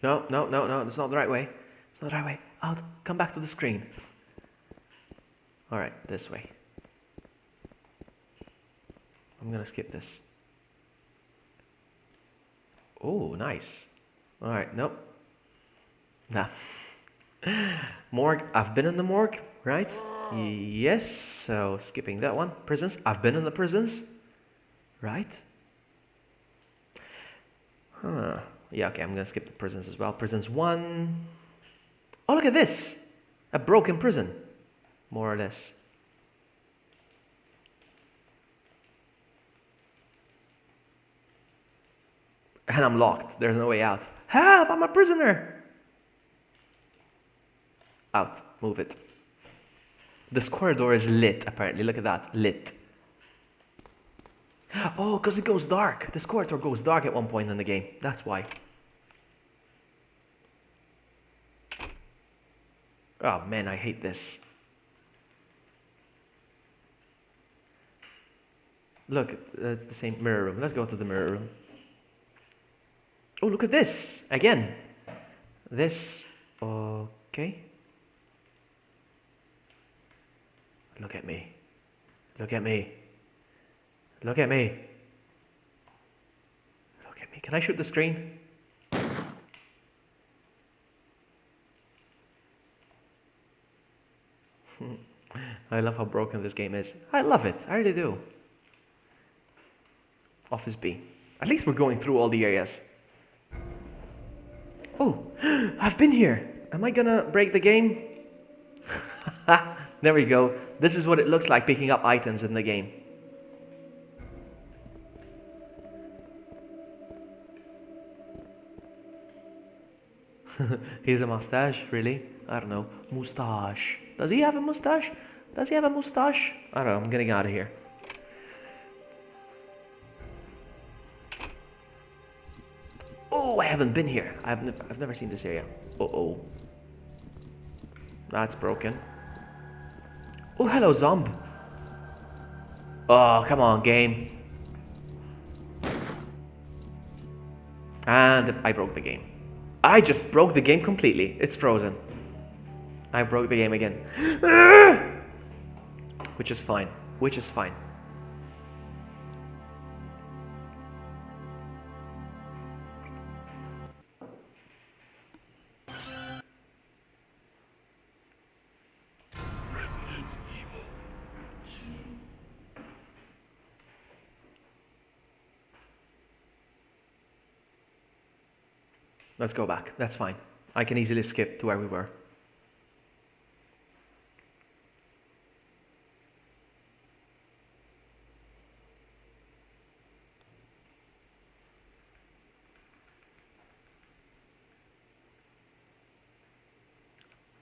No, no, no, no, it's not the right way. It's not the right way. Out, come back to the screen. Alright, this way. I'm gonna skip this. Oh, nice. Alright, nope. Nah. Morgue, I've been in the morgue, right? Yes, so skipping that one. Prisons, I've been in the prisons, right? Huh. Yeah, okay, I'm gonna skip the prisons as well. Prisons 1. Oh, look at this! A broken prison, more or less. And I'm locked, there's no way out. Help, I'm a prisoner! Out, move it. This corridor is lit, apparently, look at that, lit. Oh, because it goes dark. This corridor goes dark at one point in the game, that's why. Oh man, I hate this. Look, it's the same mirror room. Let's go to the mirror room. Oh, look at this! Again. This. Okay. Look at me. Look at me. Look at me. Look at me. Can I shoot the screen? I love how broken this game is. I love it. I really do. Office B. At least we're going through all the areas. Oh, I've been here. Am I gonna break the game? There we go. This is what it looks like picking up items in the game. He's a mustache, really? I don't know. Mustache. Does he have a mustache? Does he have a mustache? I don't know. I'm getting out of here. Oh, I haven't been here. I've never seen this area. Uh-oh. That's broken. Oh, hello, Zomb. Oh, come on, game. And I broke the game. I just broke the game completely. It's frozen. I broke the game again. Which is fine. Which is fine. Let's go back. That's fine. I can easily skip to where we were.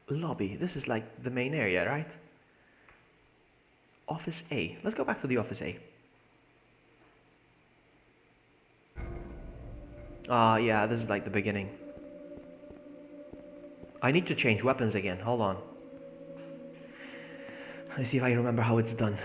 Lobby. This is like the main area, right? Office A. Let's go back to the Office A. Yeah, this is like the beginning. I need to change weapons again. Hold on. Let's see if I remember how it's done.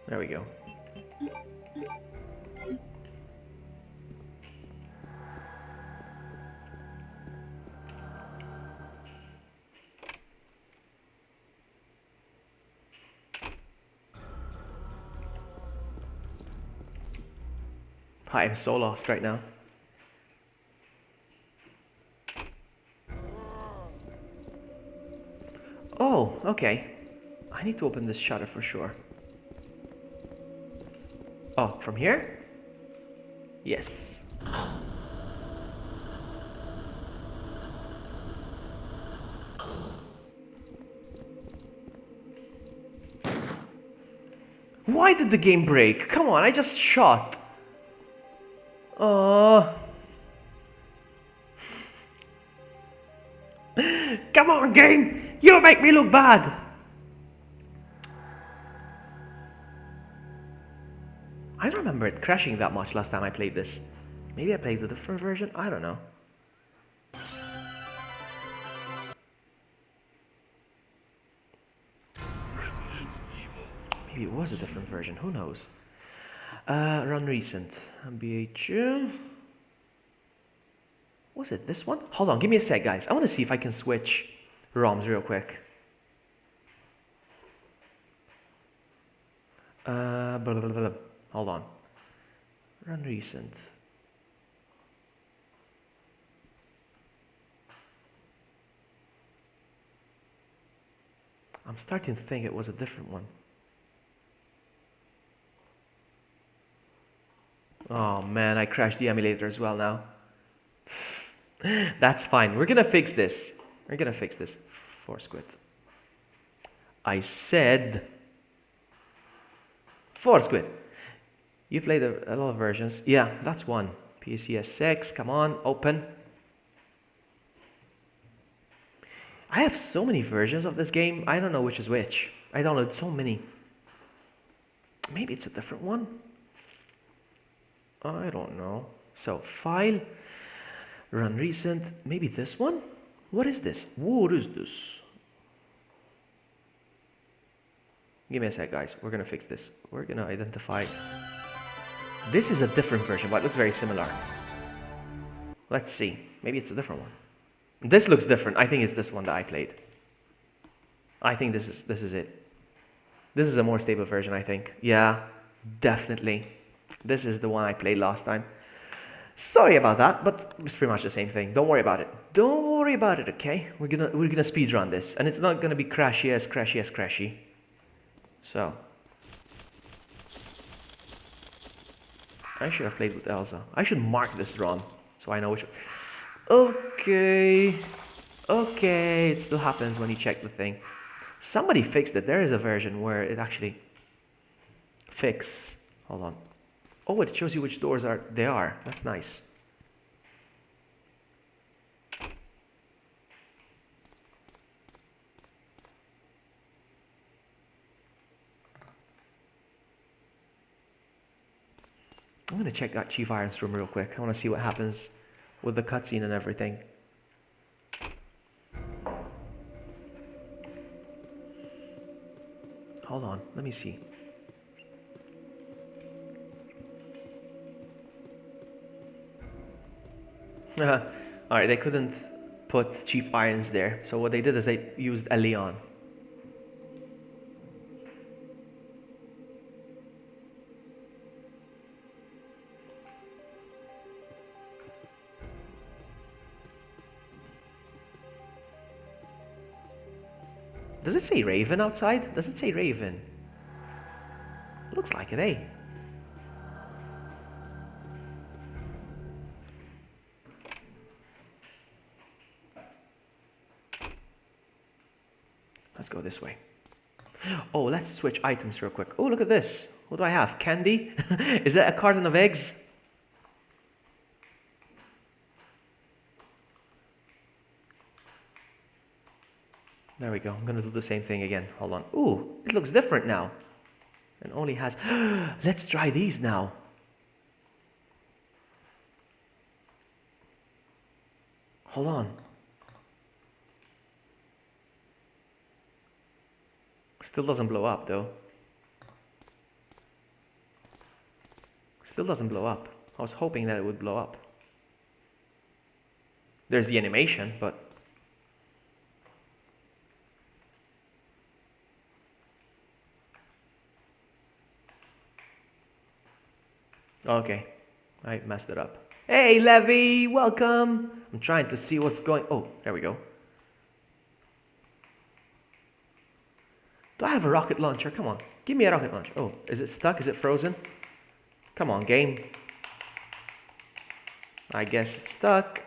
There we go. I am so lost right now. Oh, okay. I need to open this shutter for sure. Oh, from here? Yes. Why did the game break? Come on, I just shot. Oh. Come on, game! You make me look bad! I don't remember it crashing that much last time I played this. Maybe I played the different version? I don't know. Maybe it was a different version, who knows? Run recent. BH. Was it this one? Hold on, give me a sec, guys. I want to see if I can switch ROMs real quick. Blah, blah, blah, blah. Hold on. Run recent. I'm starting to think it was a different one. Oh man, I crashed the emulator as well now. That's fine. We're gonna fix this. We're gonna fix this. Foursquid. I said Foursquid. You played a lot of versions. Yeah, that's one. PCS 6, come on, open. I have so many versions of this game, I don't know which is which. I downloaded so many. Maybe it's a different one? I don't know. So, file, run recent, maybe this one? What is this? What is this? Give me a sec, guys. We're gonna fix this. We're gonna identify. This is a different version, but it looks very similar. Let's see. Maybe it's a different one. This looks different. I think it's this one that I played. I think this is it. This is a more stable version, I think. Yeah, definitely. This is the one I played last time. Sorry about that, but it's pretty much the same thing. Don't worry about it. Don't worry about it, okay? We're gonna speedrun this, and it's not gonna be crashy as crashy. So I should have played with Elsa. I should mark this ROM so I know which. Okay, it still happens when you check the thing. Somebody fixed it. There is a version where it actually fix. Hold on. Oh, it shows you which doors they are. That's nice. I'm gonna check out Chief Irons room real quick. I want to see what happens with the cutscene and everything. Hold on, let me see. Alright, they couldn't put Chief Irons there, so what they did is they used a Leon. Does it say Raven outside? Does it say Raven? Looks like it, eh? Let's go this way. Oh, let's switch items real quick. Oh, look at this. What do I have? Candy? Is that a carton of eggs? There we go. I'm gonna do the same thing again. Hold on. Ooh, it looks different now. It only has... Let's try these now. Hold on. Still doesn't blow up though. Still doesn't blow up. I was hoping that it would blow up. There's the animation, but... Okay, I messed it up. Hey, Levy, welcome. I'm trying to see what's going... Oh, there we go. Do I have a rocket launcher? Come on, give me a rocket launcher. Oh, is it stuck? Is it frozen? Come on, game. I guess it's stuck.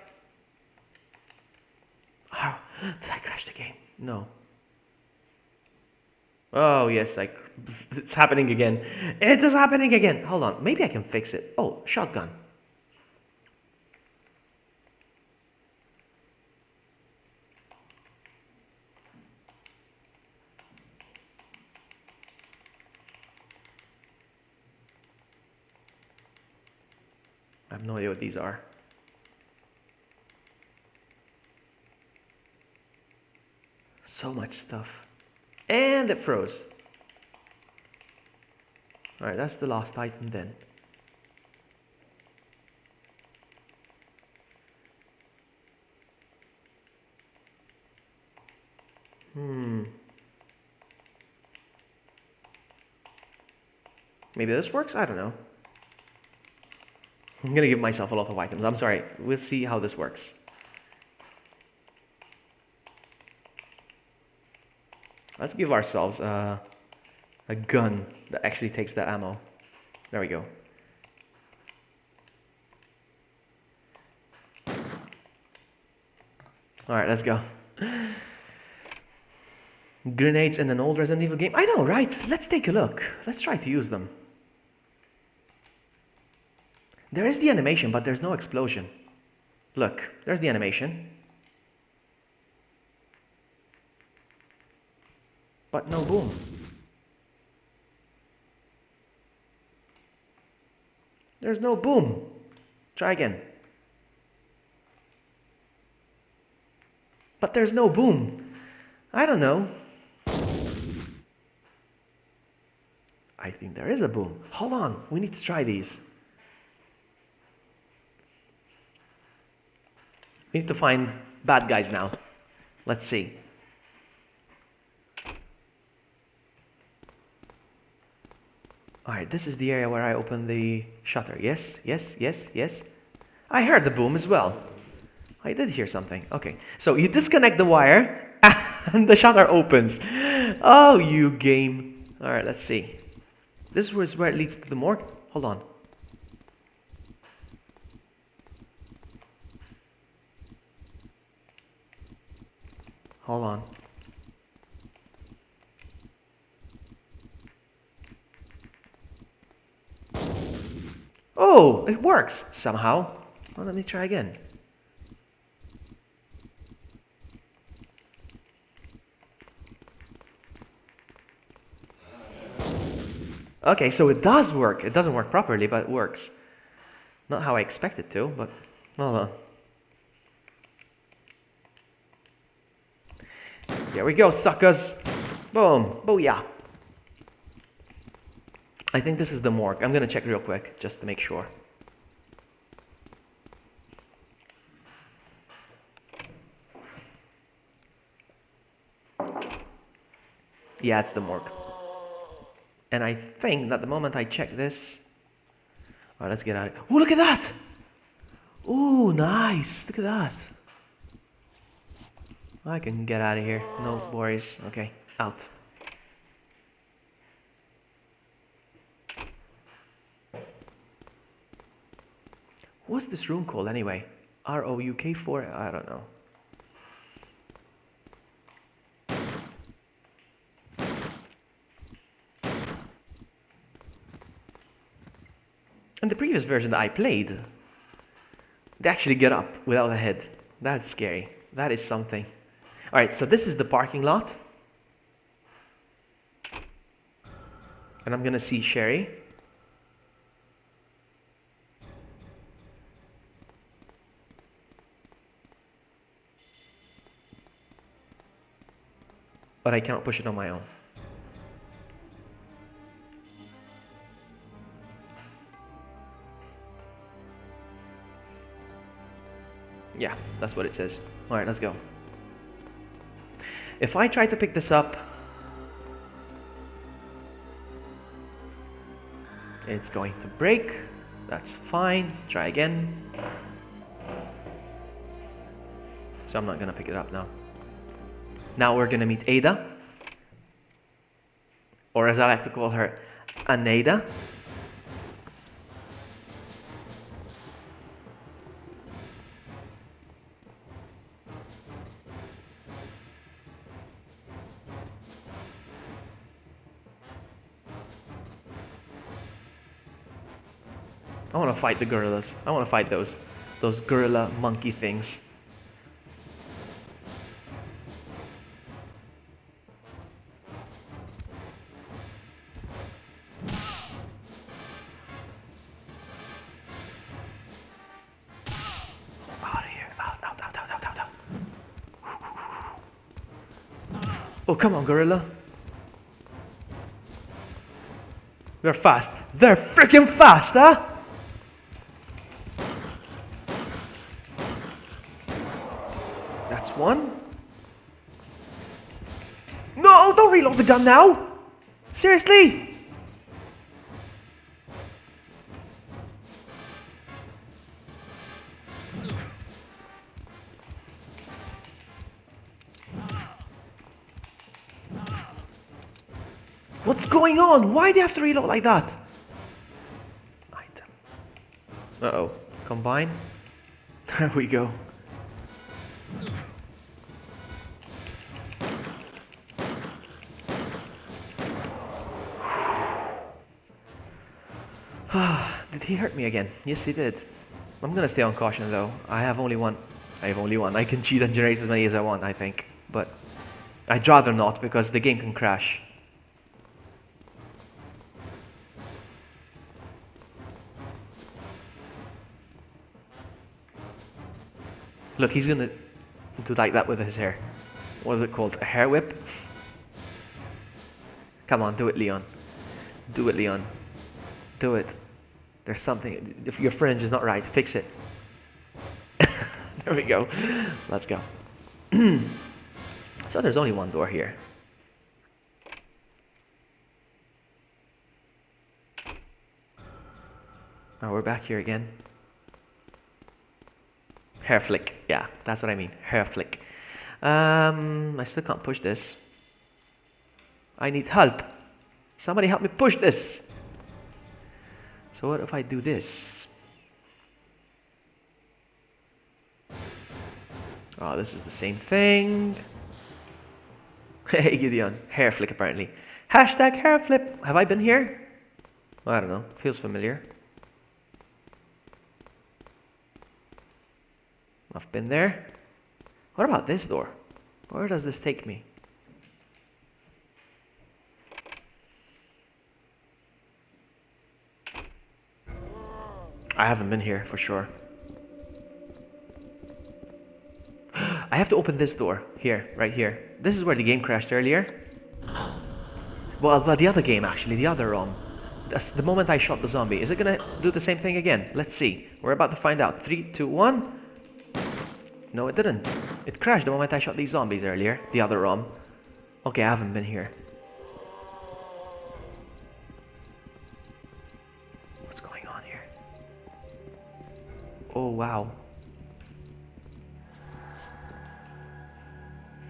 Oh, did I crash the game? No. Oh, yes, it's happening again. It is happening again. Hold on, maybe I can fix it. Oh, shotgun. I have no idea what these are. So much stuff. And it froze. Alright, that's the last item then. Maybe this works? I don't know. I'm gonna give myself a lot of items. I'm sorry. We'll see how this works. Let's give ourselves a gun that actually takes that ammo. There we go. Alright, let's go. Grenades in an old Resident Evil game. I know, right? Let's take a look. Let's try to use them. There is the animation, but there's no explosion. Look, there's the animation. But no boom. There's no boom. Try again. But there's no boom. I don't know. I think there is a boom. Hold on, we need to try these. We need to find bad guys now. Let's see. Alright, this is the area where I open the shutter. Yes, yes, yes, yes. I heard the boom as well. I did hear something. Okay, so you disconnect the wire and the shutter opens. Oh, you game. Alright, let's see. This was where it leads to the morgue. Hold on. Hold on. Oh, it works somehow. Well, let me try again. Okay, so it does work. It doesn't work properly, but it works. Not how I expect it to, but hold on. Here we go, suckers. Boom. Booyah. I think this is the morgue. I'm gonna check real quick, just to make sure. Yeah, it's the morgue. And I think that the moment I check this... Alright, let's get out of here. Oh, look at that! Oh, nice. Look at that. I can get out of here. No worries. Okay. Out. What's this room called anyway? ROUK4? I don't know. In the previous version that I played, they actually get up without a head. That's scary. That is something. Alright, so this is the parking lot. And I'm gonna see Sherry. But I cannot push it on my own. Yeah, that's what it says. Alright, let's go. If I try to pick this up, it's going to break. That's fine. Try again. So I'm not gonna pick it up now. Now we're gonna meet Ada. Or as I like to call her, Aneda. I want to fight the gorillas. I want to fight those gorilla monkey things. Out of here. Out. Oh, come on, gorilla. They're fast. They're freaking fast, huh? That's one. No, don't reload the gun now. Seriously. What's going on? Why do you have to reload like that? Item. Uh-oh. Combine. There we go. Did he hurt me again? Yes, he did. I'm gonna stay on caution though. I have only one. I can cheat and generate as many as I want, I think. But I'd rather not because the game can crash. Look, he's gonna do like that with his hair. What is it called? A hair whip? Come on, do it, Leon. Do it, Leon. Do it. There's something. If your fringe is not right, fix it. There we go. Let's go. So there's only one door here. Oh, we're back here again. Hair flick. Yeah, that's what I mean. Hair flick. I still can't push this. I need help. Somebody help me push this. So what if I do this? Oh, this is the same thing. Hey, Gideon. Hair flick, apparently. Hashtag hair flip. Have I been here? Well, I don't know. Feels familiar. I've been there. What about this door? Where does this take me? I haven't been here for sure. I have to open this door. Here, right here. This is where the game crashed earlier. Well, the other game actually, the other ROM. That's the moment I shot the zombie. Is it gonna do the same thing again? Let's see. We're about to find out. 3, 2, 1. No, it didn't. It crashed the moment I shot these zombies earlier. The other ROM. Okay, I haven't been here. What's going on here? Oh, wow.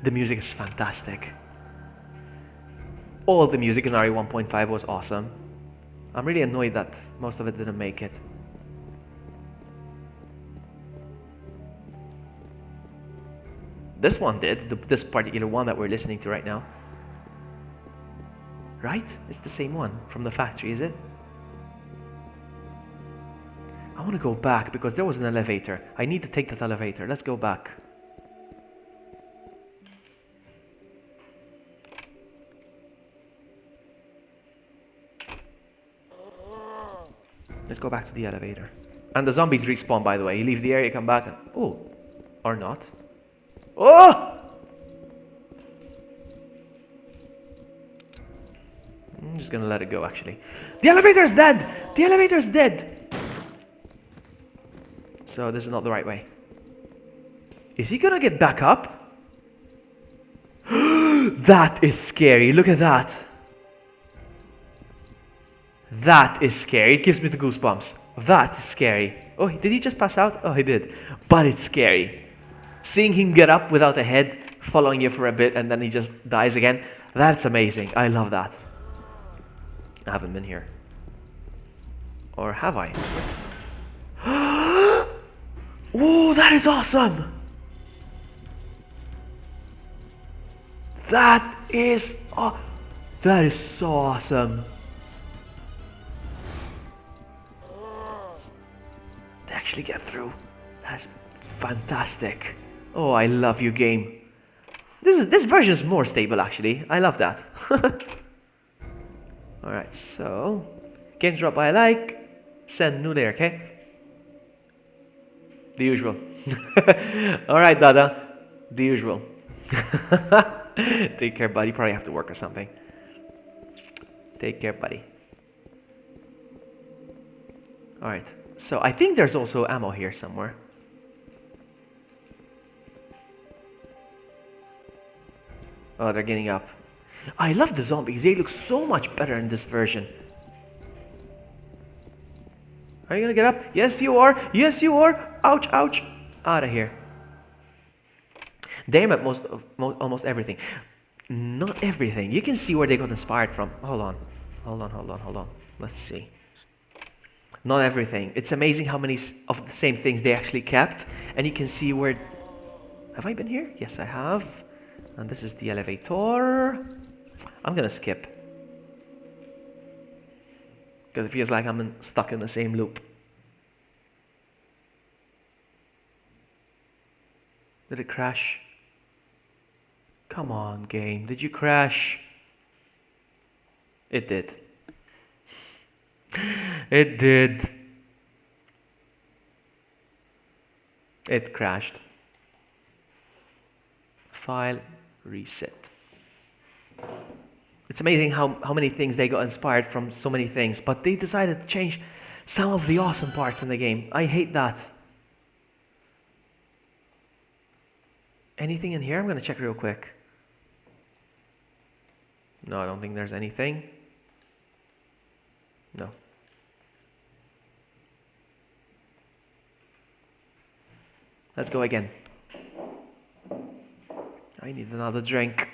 The music is fantastic. all the music in RE 1.5 was awesome. I'm really annoyed that most of it didn't make it. This one did, this particular one that we're listening to right now. Right? It's the same one from the factory, is it? I want to go back because there was an elevator. I need to take that elevator. Let's go back. Let's go back to the elevator. And the zombies respawn, by the way. You leave the area, come back, and... oh! Or not. Oh! I'm just gonna let it go, actually. The elevator's dead! The elevator's dead! So this is not the right way. Is he gonna get back up? That is scary. Look at that. That is scary. It gives me the goosebumps. That is scary. Oh, did he just pass out? Oh, he did. But it's scary. Seeing him get up without a head, following you for a bit, and then he just dies again. That's amazing. I love that. I haven't been here. Or have I? Oh, that is awesome! That is so awesome. They actually get through. That's fantastic. Oh, I love you, game. This version is more stable, actually. I love that. Alright, so games drop by a like, send new layer, okay? The usual. Alright, Dada. The usual. Take care, buddy. Probably have to work or something. Take care, buddy. Alright, so I think there's also ammo here somewhere. Oh, they're getting up. I love the zombies. They look so much better in this version. Are you gonna get up? Yes, you are. Yes, you are. Ouch, ouch. Out of here. They aim at almost everything. Not everything. You can see where they got inspired from. Hold on. Hold on, hold on, hold on. Let's see. Not everything. It's amazing how many of the same things they actually kept. And you can see where... Have I been here? Yes, I have. And this is the elevator. I'm gonna skip. Because it feels like I'm stuck in the same loop. Did it crash? Come on, game. Did you crash? It did. It did. It crashed. File, reset. It's amazing how many things they got inspired from so many things, but they decided to change some of the awesome parts in the game. I hate that. Anything in here? I'm gonna check real quick. No, I don't think there's anything. No. Let's go again. I need another drink.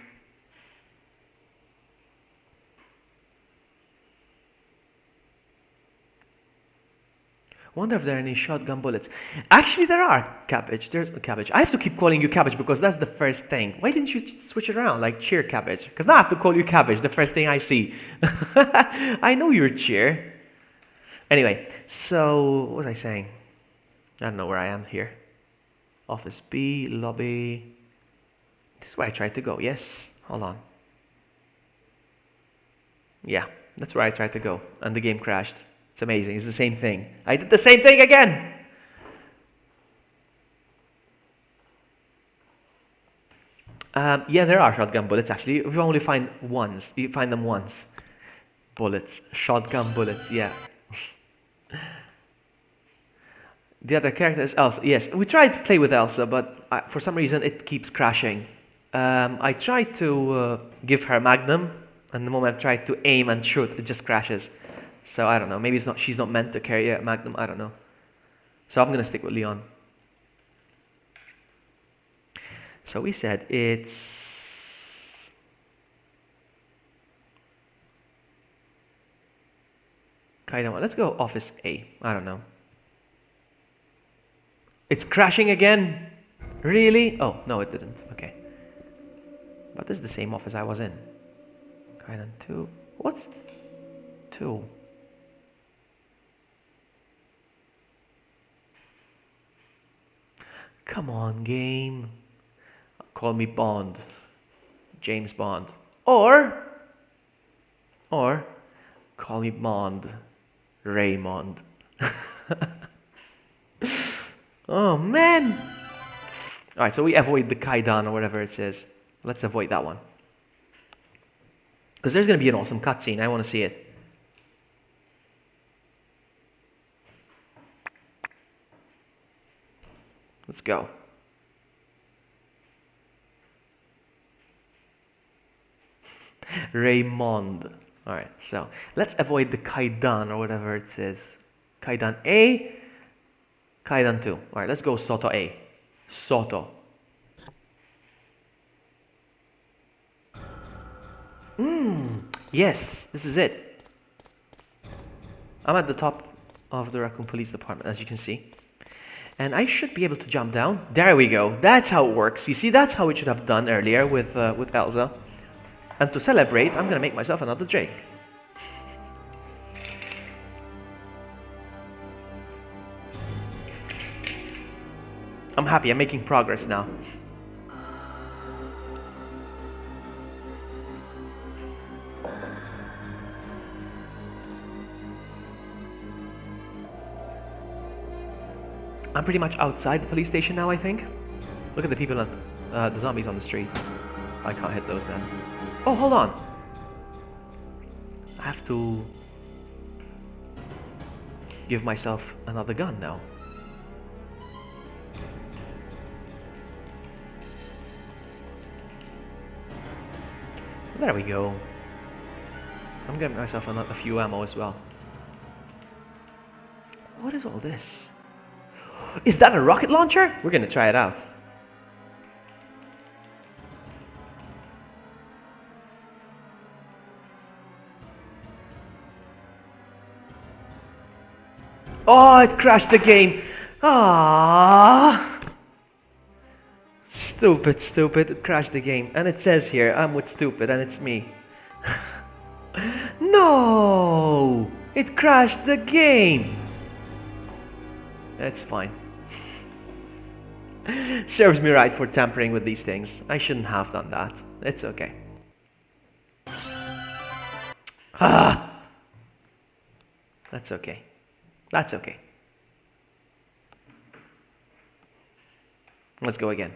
Wonder if there are any shotgun bullets. Actually, there are. Cabbage. There's a cabbage. I have to keep calling you cabbage because that's the first thing. Why didn't you switch it around like cheer cabbage? Because now I have to call you cabbage, the first thing I see. I know you're cheer. Anyway, so what was I saying? I don't know where I am here. Office B, lobby. This is where I tried to go. Yes. Hold on. Yeah, that's where I tried to go. And the game crashed. It's amazing. It's the same thing. I did the same thing again. Yeah, there are shotgun bullets, actually. If you only find ones, you find them once. Bullets. Shotgun bullets, yeah. The other character is Elsa. Yes, we tried to play with Elsa, but for some reason it keeps crashing. I tried to give her Magnum, and the moment I tried to aim and shoot, it just crashes. So I don't know. Maybe she's not meant to carry a Magnum. I don't know. So I'm gonna stick with Leon. So we said it's Kaidan 1. Let's go office A. I don't know. It's crashing again? Really? Oh, no, it didn't. Okay. But this is the same office I was in. Kaidan 2. What's 2? Come on, game. Call me Bond. James Bond. Or call me Bond. Raymond. Oh, man. Alright, so we avoid the Kaidan or whatever it says. Let's avoid that one. Because there's going to be an awesome cutscene. I want to see it. Let's go. Raymond. Alright, so let's avoid the Kaidan or whatever it says. Kaidan A, Kaidan 2. Alright, let's go Soto A. Soto. Yes, this is it. I'm at the top of the Raccoon Police Department, as you can see. And I should be able to jump down. There we go. That's how it works. You see, that's how it should have done earlier with Elsa. And to celebrate, I'm going to make myself another drink. I'm happy. I'm making progress now. I'm pretty much outside the police station now, I think. Look at the people, the zombies on the street. I can't hit those then. Oh, hold on. I have to give myself another gun now. There we go. I'm getting myself a few ammo as well. What is all this? Is that a rocket launcher? We're gonna try it out. Oh, it crashed the game. Ah, stupid, stupid. It crashed the game. And it says here, I'm with stupid, and it's me. No! It crashed the game. It's fine. Serves me right for tampering with these things. I shouldn't have done that. It's okay. Ah! That's okay. That's okay. Let's go again.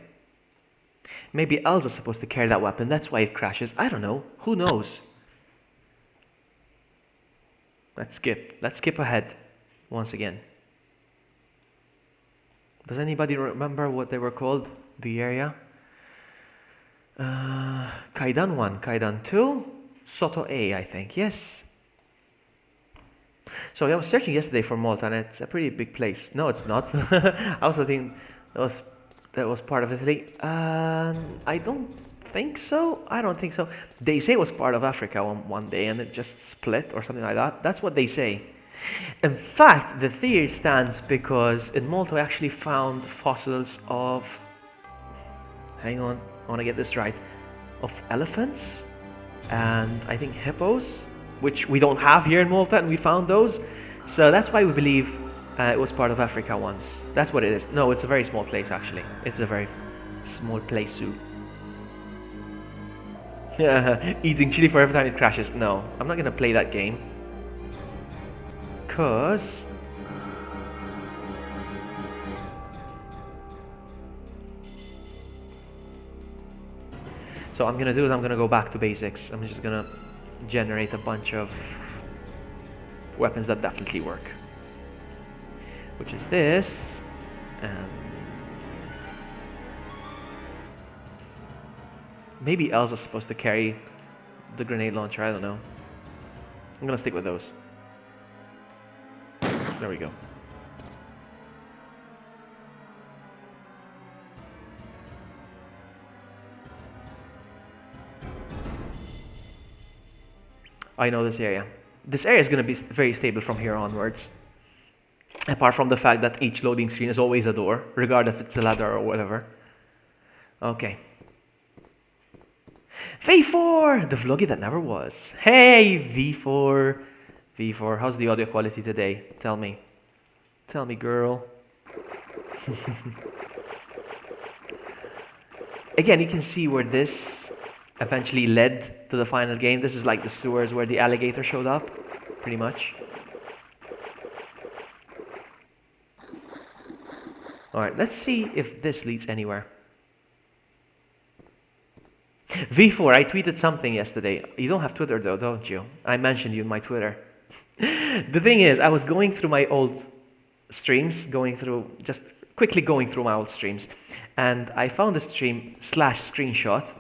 Maybe Elsa's supposed to carry that weapon. That's why it crashes. I don't know. Who knows? Let's skip. Let's skip ahead once again. Does anybody remember what they were called? The area? Kaidan 1, Kaidan 2, Soto A, I think. Yes. So I was searching yesterday for Malta, and it's a pretty big place. No, it's not. I also think that was part of Italy. I don't think so. I don't think so. They say it was part of Africa one day, and it just split or something like that. That's what they say. In fact, the theory stands because in Malta we actually found fossils of, hang on, I want to get this right, of elephants and I think hippos, which we don't have here in Malta, and we found those. So that's why we believe it was part of Africa once. That's what it is. No, it's a very small place actually. It's a very small place too. Eating chili for every time it crashes. No, I'm not going to play that game. Because so I'm gonna do is I'm gonna go back to basics. I'm just gonna generate a bunch of weapons that definitely work, which is this, and maybe Elsa's supposed to carry the grenade launcher. I don't know. I'm gonna stick with those. There we go. I know this area. this area is going to be very stable from here onwards. Apart from the fact that each loading screen is always a door, regardless if it's a ladder or whatever. Okay. V4! The vloggy that never was. Hey, V4. V4, how's the audio quality today? Tell me. Tell me, girl. Again, you can see where this eventually led to the final game. This is like the sewers where the alligator showed up, pretty much. Alright, let's see if this leads anywhere. V4, I tweeted something yesterday. You don't have Twitter though, don't you? I mentioned you in my Twitter. The thing is, I was going through my old streams, just quickly going through my old streams, and I found a stream / screenshot.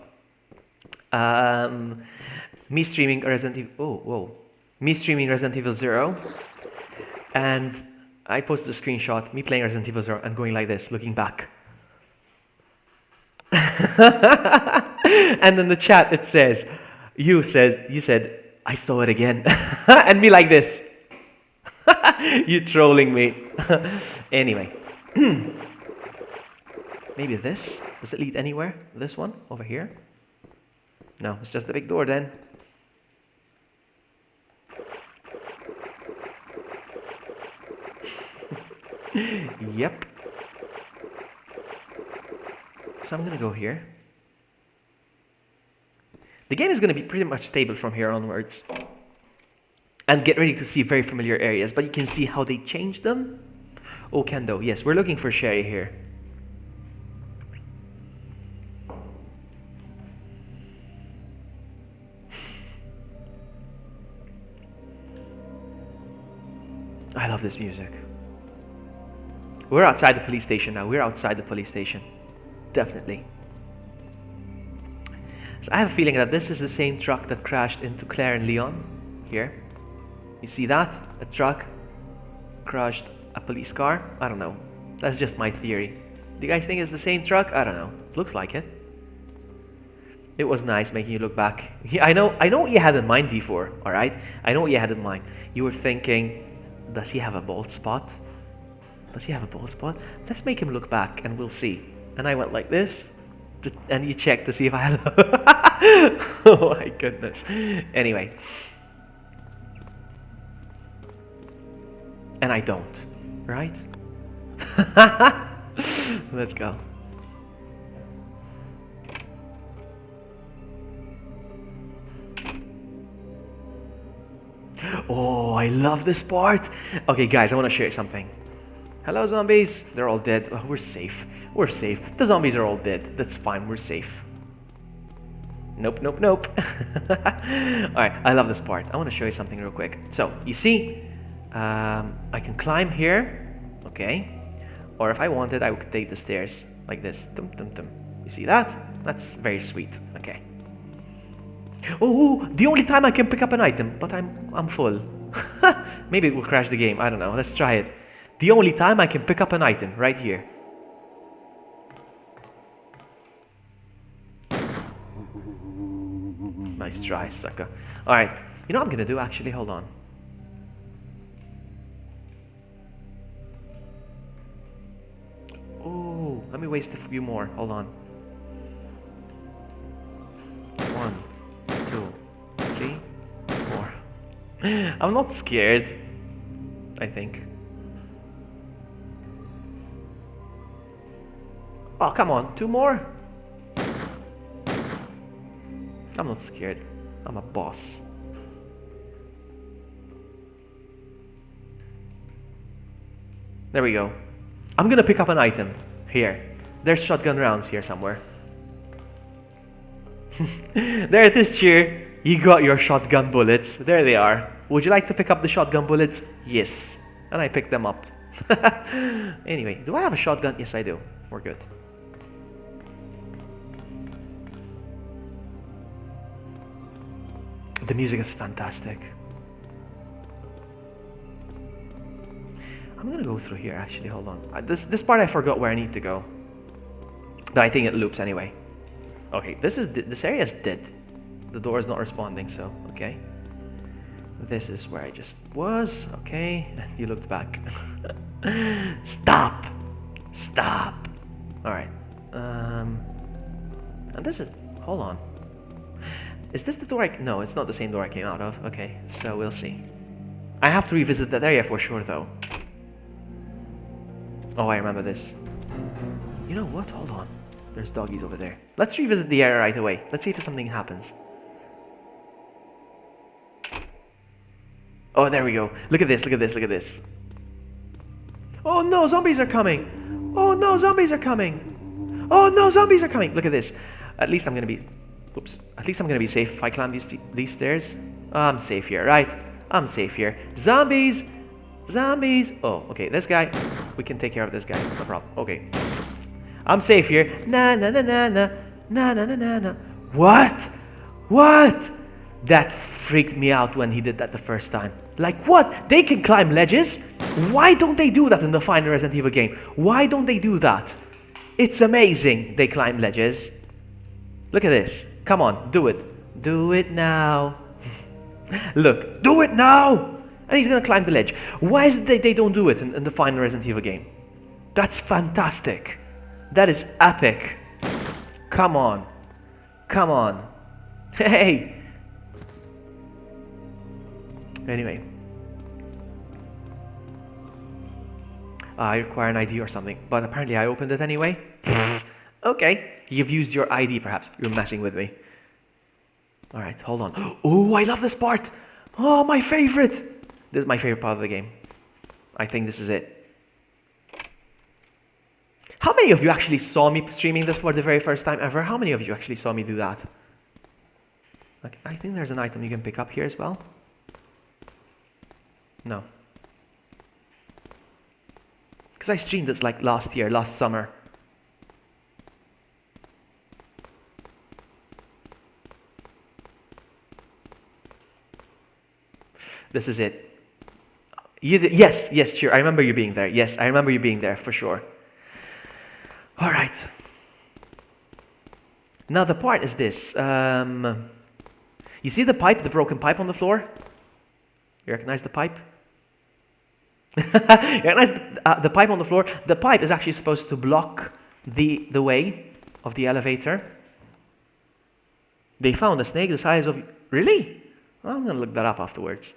Me streaming Resident Evil. Me streaming Resident Evil 0, and I posted a screenshot, me playing Resident Evil 0 and going like this, looking back. And in the chat it says, you said, I saw it again. And me like this. You trolling me. Anyway. Maybe this? Does it lead anywhere? This one? Over here? No, it's just the big door then. Yep. So I'm gonna go here. The game is gonna be pretty much stable from here onwards. And get ready to see very familiar areas, but you can see how they changed them. Oh, Kendo, yes, we're looking for Sherry here. I love this music. We're outside the police station now. We're outside the police station. Definitely. So I have a feeling that this is the same truck that crashed into Claire and Leon. Here. You see that? A truck crushed a police car? I don't know. That's just my theory. Do you guys think it's the same truck? I don't know. Looks like it. It was nice making you look back. Yeah, I know what you had in mind, V4, alright? I know what you had in mind. You were thinking, does he have a bald spot? Does he have a bald spot? Let's make him look back and we'll see. And I went like this, and you checked to see if I had a... Oh my goodness. Anyway. And I don't, right? Let's go. Oh, I love this part. Okay, guys, I want to show you something. Hello, zombies. They're all dead. Oh, we're safe. We're safe. The zombies are all dead. That's fine. We're safe. Nope, nope, nope. Alright, I love this part. I want to show you something real quick. So, you see, I can climb here. Okay. Or if I wanted, I could take the stairs like this. Dum, dum, dum. You see that? That's very sweet. Okay. Oh, the only time I can pick up an item, but I'm full. Maybe it will crash the game. I don't know. Let's try it. The only time I can pick up an item, right here. Nice try, sucker. Alright. You know what I'm gonna do, actually? Hold on. Oh, let me waste a few more. Hold on. 1, 2, 3, 4. I'm not scared, I think. Oh, come on. 2 more? I'm not scared. I'm a boss. There we go. I'm gonna pick up an item. Here. There's shotgun rounds here somewhere. There it is, Cheer. You got your shotgun bullets. There they are. Would you like to pick up the shotgun bullets? Yes. And I picked them up. Anyway, do I have a shotgun? Yes, I do. We're good. The music is fantastic. I'm gonna go through here, actually. Hold on. This part I forgot where I need to go. But I think it loops anyway. Okay, this area is dead. The door is not responding, so okay. This is where I just was. Okay, and you looked back. Stop! Stop! Alright. And this is... Hold on. Is this the door I... No, it's not the same door I came out of. Okay, so we'll see. I have to revisit that area for sure, though. Oh, I remember this. You know what? Hold on. There's doggies over there. Let's revisit the area right away. Let's see if something happens. Oh, there we go. Look at this, look at this, look at this. Oh no, zombies are coming! Oh no, zombies are coming! Oh no, zombies are coming! Look at this. At least I'm gonna be... Oops. At least I'm gonna be safe if I climb these stairs. I'm safe here, right? I'm safe here. Zombies! Zombies! Oh, okay, this guy. We can take care of this guy. No problem. Okay. I'm safe here. Na na na na na. Na na na na na. What? What? That freaked me out when he did that the first time. Like, what? They can climb ledges? Why don't they do that in the final Resident Evil game? Why don't they do that? It's amazing they climb ledges. Look at this. Come on, do it. Do it now. Look, do it now! And he's gonna climb the ledge. Why is it they don't do it in the final Resident Evil game? That's fantastic. That is epic. Come on. Come on. Hey! Anyway. I require an ID or something, but apparently I opened it anyway. Okay. You've used your ID perhaps. You're messing with me. Alright, hold on. Oh, I love this part! Oh, my favorite! This is my favorite part of the game. I think this is it. How many of you actually saw me streaming this for the very first time ever? How many of you actually saw me do that? Like, I think there's an item you can pick up here as well. No. Because I streamed this like last year, last summer. This is it. Yes, yes, sure. I remember you being there. Yes, I remember you being there for sure. All right. Now the part is this. You see the pipe, the broken pipe on the floor? You recognize the pipe? You recognize the pipe on the floor? The pipe is actually supposed to block the way of the elevator. They found a snake the size of... Really? Well, I'm going to look that up afterwards.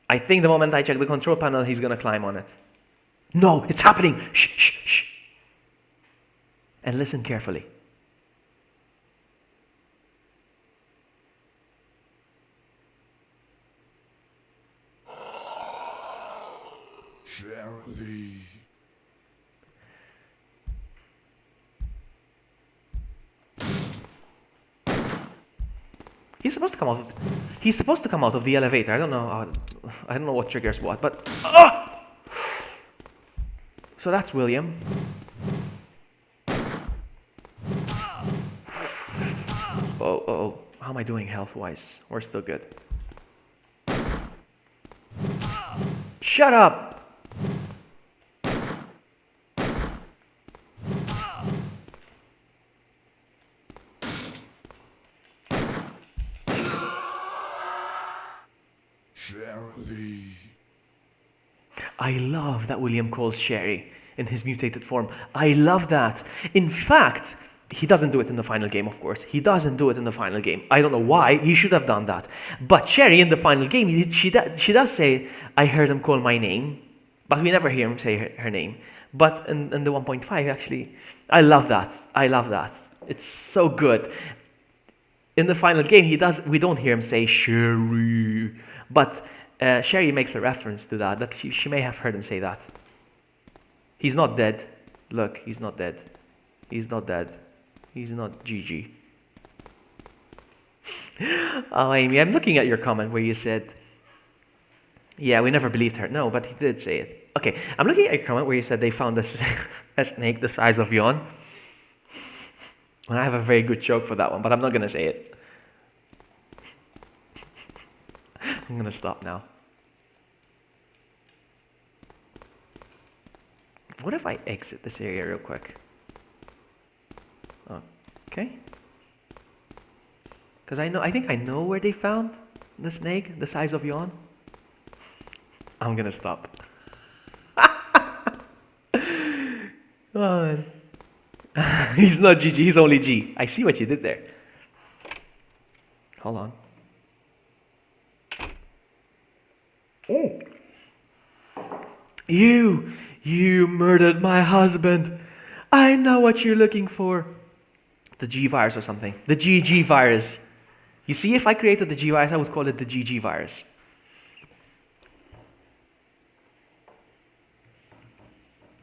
I think the moment I check the control panel, he's going to climb on it. No, it's happening! Shh, shh, shh. And listen carefully. Sherry. He's supposed to come out of he's supposed to come out of the elevator. I don't know what triggers what, but so that's William. Oh, how am I doing health-wise? We're still good. Shut up! Sherry. I love that William calls Sherry in his mutated form. I love that. In fact, he doesn't do it in the final game, of course. He doesn't do it in the final game. I don't know why. He should have done that. But Sherry in the final game, she does say, I heard him call my name. But we never hear him say her name. But in the 1.5, actually, I love that. I love that. It's so good. In the final game, we don't hear him say Sherry. But Sherry makes a reference to that she may have heard him say that. He's not dead. Look, he's not dead. He's not dead. He's not GG. Oh, Amy, I'm looking at your comment where you said, yeah, we never believed her. No, but he did say it. Okay, I'm looking at your comment where you said they found a snake the size of Yon. Well, I have a very good joke for that one, but I'm not going to say it. I'm going to stop now. What if I exit this area real quick? Okay. Because I think I know where they found The snake, the size of yawn. I'm gonna stop. Come on. He's not GG, he's only G. I see what you did there. Hold on. You murdered my husband. I know what you're looking for. The G virus or something. The GG virus. You see, if I created the G virus, I would call it the GG virus.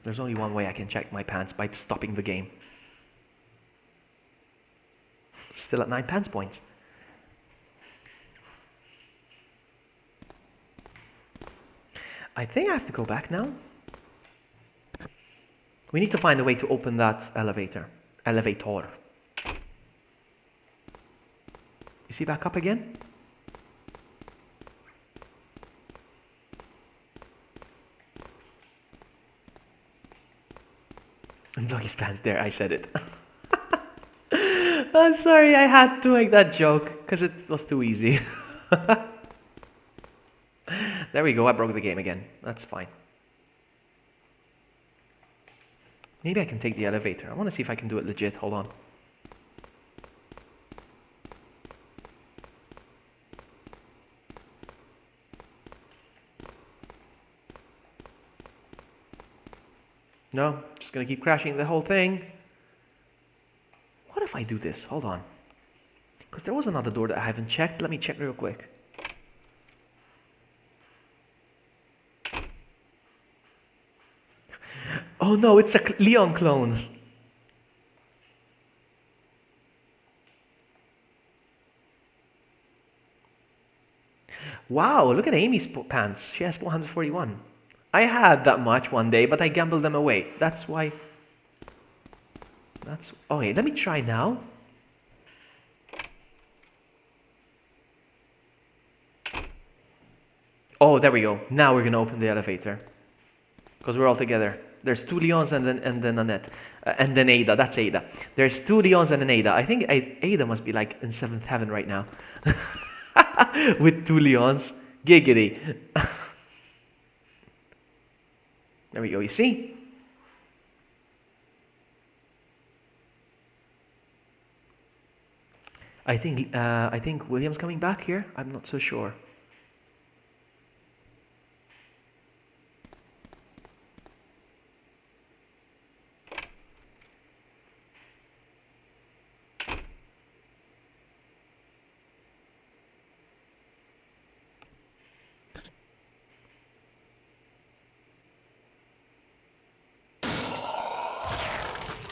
There's only one way I can check my pants, by stopping the game. Still at 9 pants points. I think I have to go back now. We need to find a way to open that elevator. Elevator. You see back up again? And doggy's pants there, I said it. I'm sorry, I had to make that joke, because it was too easy. There we go, I broke the game again. That's fine. Maybe I can take the elevator. I want to see if I can do it legit. Hold on. No, just gonna keep crashing the whole thing. What if I do this? Hold on. Because there was another door that I haven't checked. Let me check real quick. Oh no, it's a Leon clone. Wow, look at Amy's pants. She has 441. I had that much one day, but I gambled them away. That's why. That's okay. Let me try now. Oh, there we go. Now we're gonna open the elevator because we're all together. There's 2 Leons and then Annette, and then Ada. That's Ada. There's 2 Leons and an Ada. I think Ada must be like in 7th heaven right now, with 2 Leons. Giggity. There we go. You see? I think William's coming back here. I'm not so sure.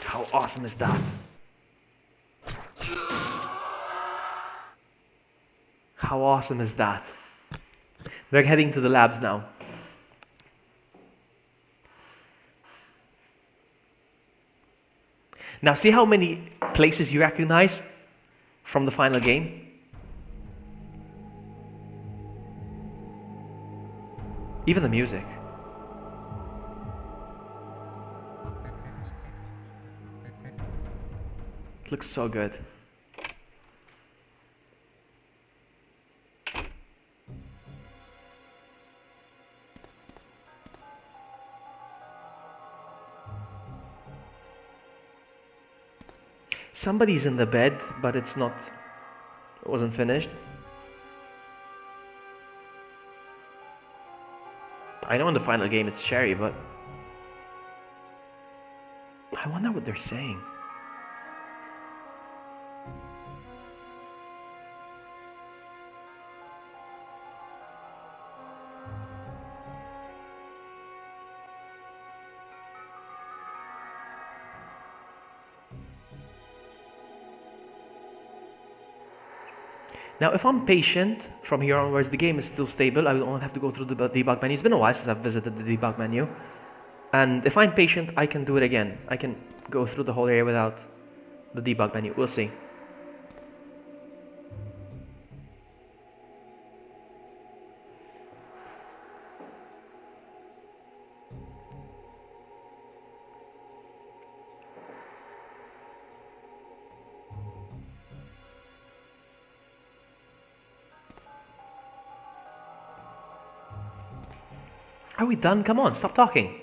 How awesome is that? How awesome is that? They're heading to the labs now. Now see how many places you recognize from the final game? Even the music. It looks so good. Somebody's in the bed, but it wasn't finished. I know in the final game it's Sherry, but I wonder what they're saying. Now, if I'm patient from here onwards, the game is still stable. I don't have to go through the debug menu. It's been a while since I've visited the debug menu. And if I'm patient, I can do it again. I can go through the whole area without the debug menu. We'll see. Are we done? Come on, stop talking.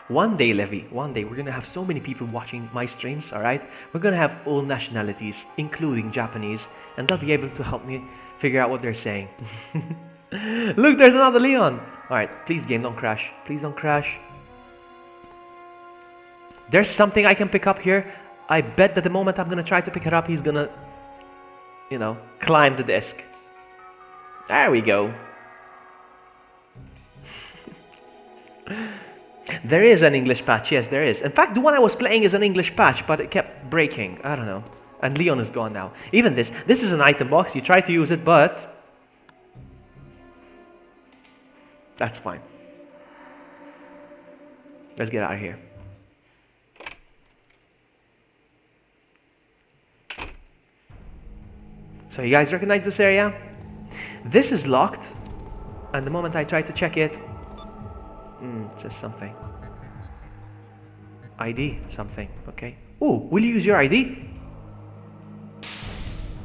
One day, Levy, one day, we're gonna have so many people watching my streams, alright? We're gonna have all nationalities, including Japanese, and they'll be able to help me figure out what they're saying. Look, there's another Leon! Alright, please game, don't crash. Please don't crash. There's something I can pick up here. I bet that the moment I'm gonna try to pick it up, he's gonna, you know, climb the desk. There we go. There is an English patch, yes, there is. In fact, the one I was playing is an English patch, but it kept breaking. I don't know. And Leon is gone now. Even this is an item box. You try to use it, but that's fine. Let's get out of here. So you guys recognize this area? This is locked, and the moment I try to check it, it says something. ID, something, okay. Oh, will you use your ID?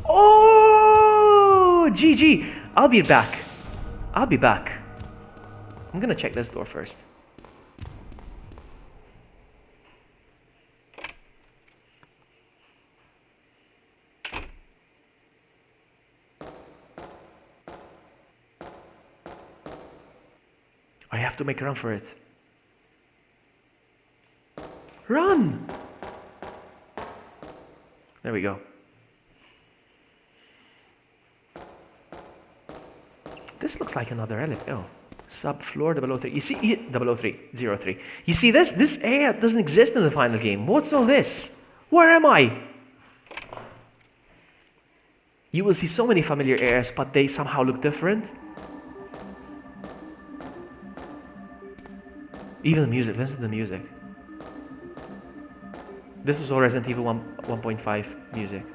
Oh, GG. I'll be back. I'll be back. I'm gonna check this door first. I have to make a run for it. Run! There we go. This looks like another elevator. Oh, subfloor 003. You see, 003. You see this? This area doesn't exist in the final game. What's all this? Where am I? You will see so many familiar areas, but they somehow look different. Even the music, listen to the music. This is all Resident Evil 1.5 music.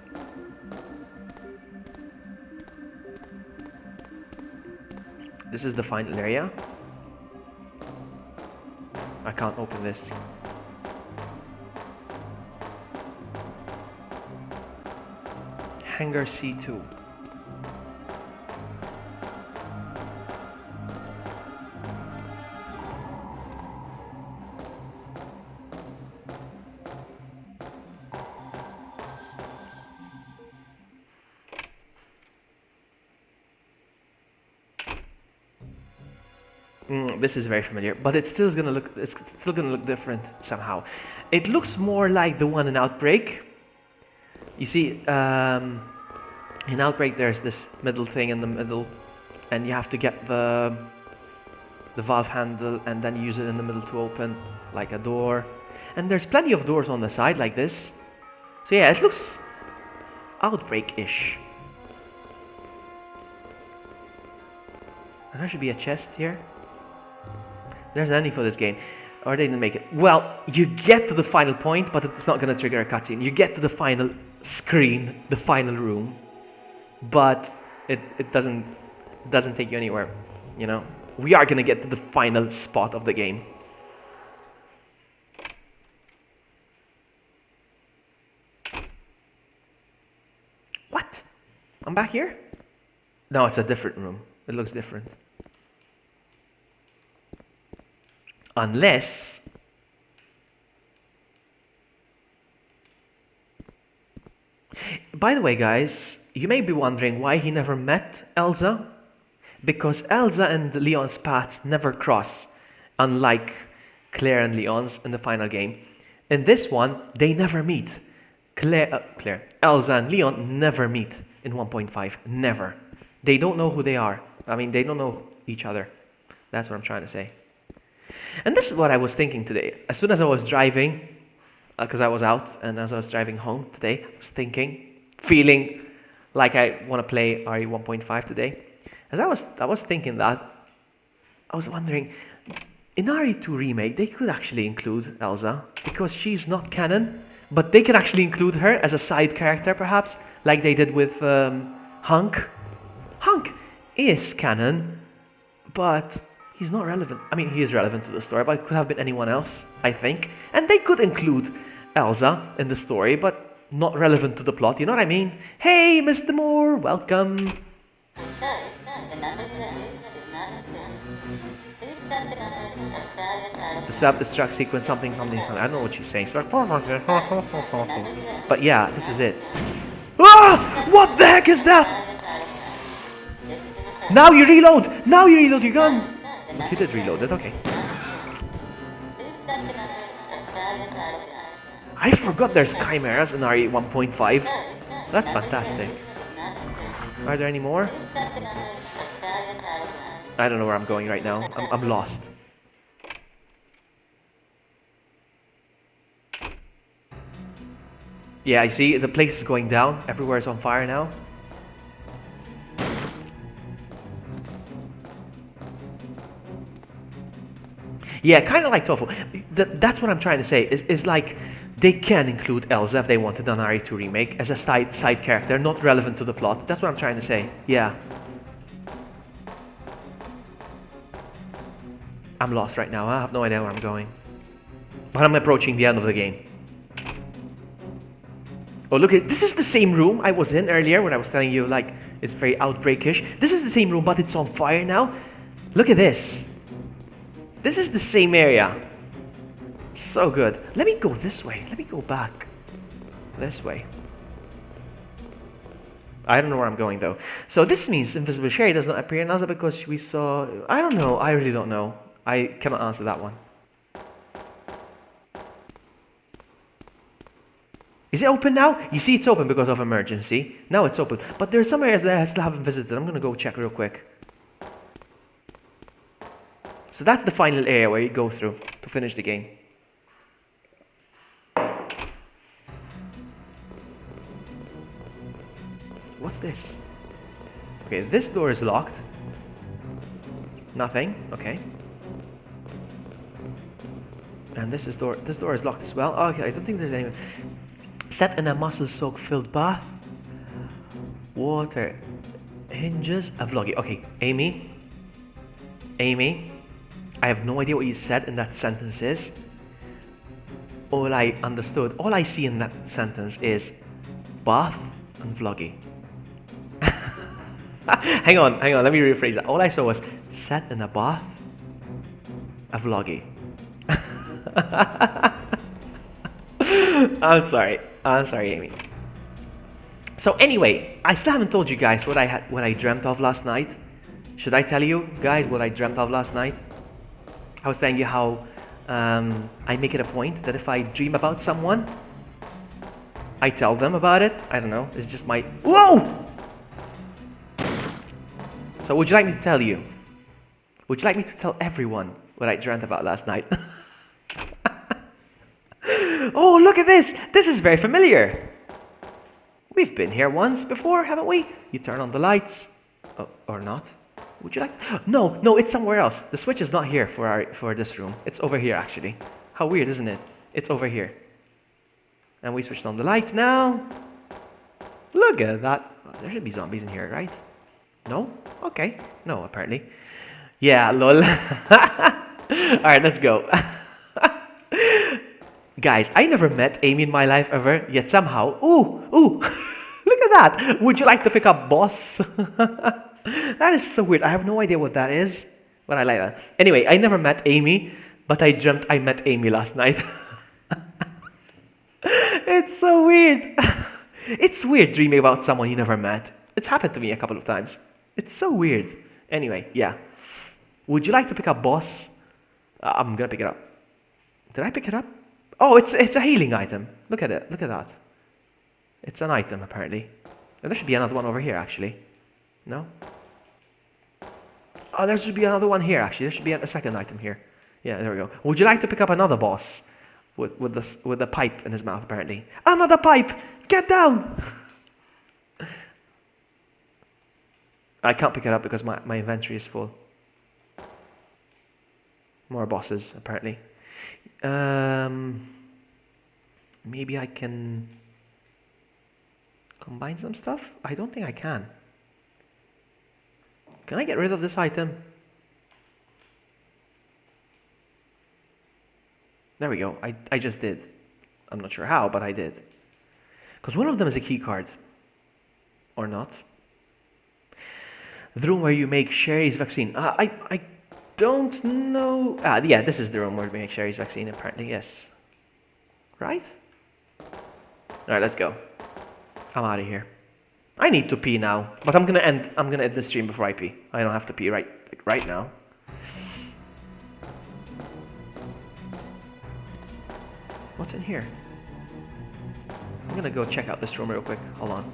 This is the final area. I can't open this. Hangar C2. This is very familiar, but it's still gonna look different somehow. It looks more like the one in Outbreak. You see, in Outbreak there's this middle thing in the middle, and you have to get the valve handle and then use it in the middle to open like a door. And there's plenty of doors on the side like this. So yeah, it looks Outbreak-ish. And there should be a chest here. There's an ending for this game. Or they didn't make it. Well, you get to the final point, but it's not going to trigger a cutscene. You get to the final screen, the final room, but it doesn't take you anywhere, you know? We are going to get to the final spot of the game. What? I'm back here? No, it's a different room. It looks different. Unless... By the way, guys, you may be wondering why he never met Elsa. Because Elsa and Leon's paths never cross, unlike Claire and Leon's in the final game. In this one, they never meet. Elsa and Leon never meet in 1.5. Never. They don't know who they are. I mean, they don't know each other. That's what I'm trying to say. And this is what I was thinking today. As soon as I was driving, because I was out, and as I was driving home today, I was thinking, feeling like I want to play RE 1.5 today. As I was thinking that, I was wondering, in RE2 Remake, they could actually include Elsa, because she's not canon, but they could actually include her as a side character, perhaps, like they did with Hunk. Hunk is canon, but he's not relevant. I mean, he is relevant to the story, but it could have been anyone else, I think. And they could include Elsa in the story, but not relevant to the plot, you know what I mean? Hey, Mr. Moore, welcome. The self-destruct sequence, something. I don't know what she's saying. So, but yeah, this is it. Ah! What the heck is that? Now you reload! Now you reload your gun! But you did reload it, okay. I forgot there's chimeras in RE 1.5. That's fantastic. Are there any more? I don't know where I'm going right now. I'm lost. Yeah, you see, the place is going down. Everywhere is on fire now. Yeah, kind of like Tofu. That's what I'm trying to say. Is like they can include Elsa if they wanted an RE2 remake as a side character, not relevant to the plot. That's what I'm trying to say. Yeah. I'm lost right now. I have no idea where I'm going. But I'm approaching the end of the game. Oh, look, this is the same room I was in earlier when I was telling you, like, it's very Outbreak-ish. This is the same room, but it's on fire now. Look at this. This is the same area. So good. Let me go this way. Let me go back. This way. I don't know where I'm going, though. So this means Invisible Sherry does not appear in Elsa because we saw... I don't know. I really don't know. I cannot answer that one. Is it open now? You see it's open because of emergency. Now it's open. But there are some areas that I still haven't visited. I'm going to go check real quick. So that's the final area where you go through to finish the game. What's this? Okay, this door is locked. Nothing. Okay. And this door is locked as well. Okay, I don't think there's any... Set in a muscle-soaked filled bath. Water. Hinges. A vloggy. Okay, Amy. I have no idea what you said in that sentence is. All I understood, all I see in that sentence is bath and vloggy. hang on, let me rephrase that. All I saw was set in a bath, a vloggy. I'm sorry, Amy. So anyway, I still haven't told you guys what I dreamt of last night. Should I tell you guys what I dreamt of last night? I was telling you how I make it a point that if I dream about someone, I tell them about it. I don't know. It's just my... Whoa! So would you like me to tell you? Would you like me to tell everyone what I dreamt about last night? Oh, look at this! This is very familiar. We've been here once before, haven't we? You turn on the lights. Oh, or not. Would you like to... No, it's somewhere else. The switch is not here for this room. It's over here, actually. How weird, isn't it? It's over here. And we switched on the lights now. Look at that. Oh, there should be zombies in here, right? No? Okay. No, apparently. Yeah, lol. Alright, let's go. Guys, I never met Amy in my life ever, yet somehow... Ooh! Look at that! Would you like to pick up boss? That is so weird. I have no idea what that is, but I like that. Anyway, I never met Amy, but I dreamt I met Amy last night. It's so weird. It's weird dreaming about someone you never met. It's happened to me a couple of times. It's so weird. Anyway, yeah. Would you like to pick up boss? I'm gonna pick it up. Did I pick it up? Oh, it's a healing item. Look at it. Look at that. It's an item, apparently. And there should be another one over here, actually. No? Oh, there should be another one here, actually. There should be a second item here. Yeah, there we go. Would you like to pick up another boss? With the pipe in his mouth, apparently. Another pipe! Get down! I can't pick it up because my inventory is full. More bosses, apparently. Maybe I can combine some stuff? I don't think I can. Can I get rid of this item? There we go. I just did. I'm not sure how, but I did. Because one of them is a key card. Or not. The room where you make Sherry's vaccine. I don't know. Yeah, this is the room where we make Sherry's vaccine, apparently, yes. Right? Alright, let's go. I'm out of here. I need to pee now, but I'm gonna end the stream before I pee. I don't have to pee right now. What's in here? I'm gonna go check out this room real quick. Hold on.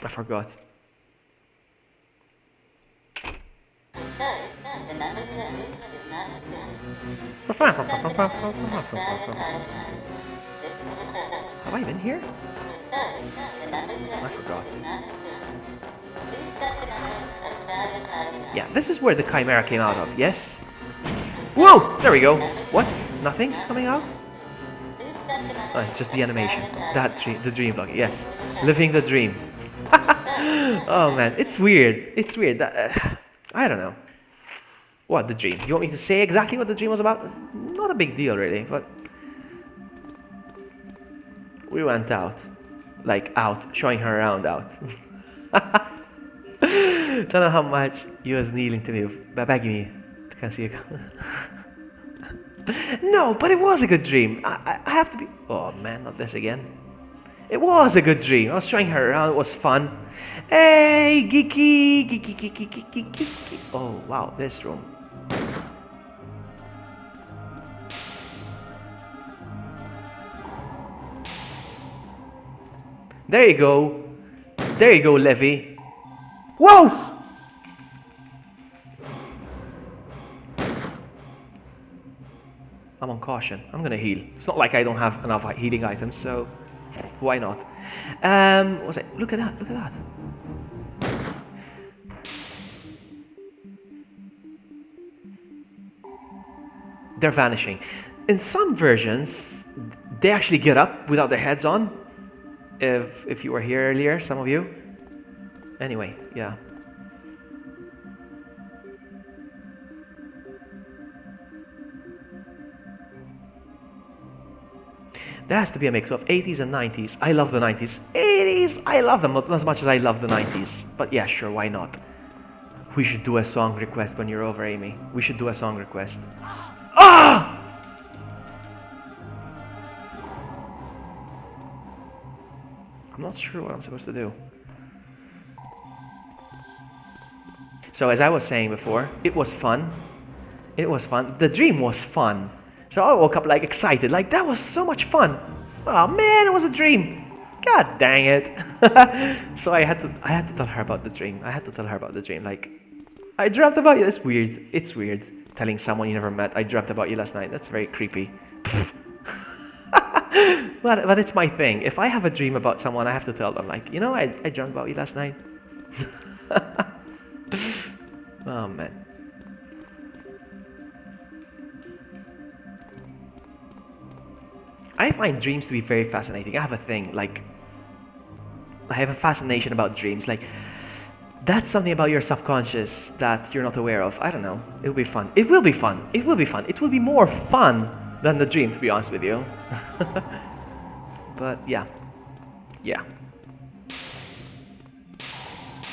I forgot. Have I been here? I forgot. Yeah, this is where the Chimera came out of, yes? Whoa! There we go. What? Nothing's coming out? Oh, it's just the animation. The dream vlog, yes. Living the dream. Oh man, it's weird. It's weird. I don't know. What, the dream? You want me to say exactly what the dream was about? Not a big deal, really, but... We went out. Like, out. Showing her around out. Don't know how much you was kneeling to me, begging me to come see you. No, but it was a good dream. I have to be... Oh, man, not this again. It was a good dream. I was showing her around. It was fun. Hey, geeky, geeky, geeky, geeky, geeky. Oh, wow, this room. There you go. There you go, Levy. Whoa! I'm on caution. I'm gonna heal. It's not like I don't have enough healing items, so why not? What's it? Look at that, look at that. They're vanishing. In some versions, they actually get up without their heads on. If you were here earlier, some of you. Anyway, yeah. There has to be a mix of 80s and 90s. I love the 90s. 80s, I love them not as much as I love the 90s. But yeah, sure, why not? We should do a song request when you're over, Amy. We should do a song request. Ah! I'm not sure what I'm supposed to do. So as I was saying before, it was fun. It was fun. The dream was fun. So I woke up like excited, like that was so much fun. Oh man, it was a dream. God dang it. So I had to tell her about the dream. I had to tell her about the dream. Like, I dreamt about you. It's weird. It's weird telling someone you never met. I dreamt about you last night. That's very creepy. But it's my thing. If I have a dream about someone, I have to tell them, like, you know, I dreamt about you last night. Oh man. I find dreams to be very fascinating. I have a thing, like, I have a fascination about dreams. Like, that's something about your subconscious that you're not aware of. I don't know. It'll be fun. It will be fun. It will be fun. It will be more fun than the dream, to be honest with you. But yeah. Yeah.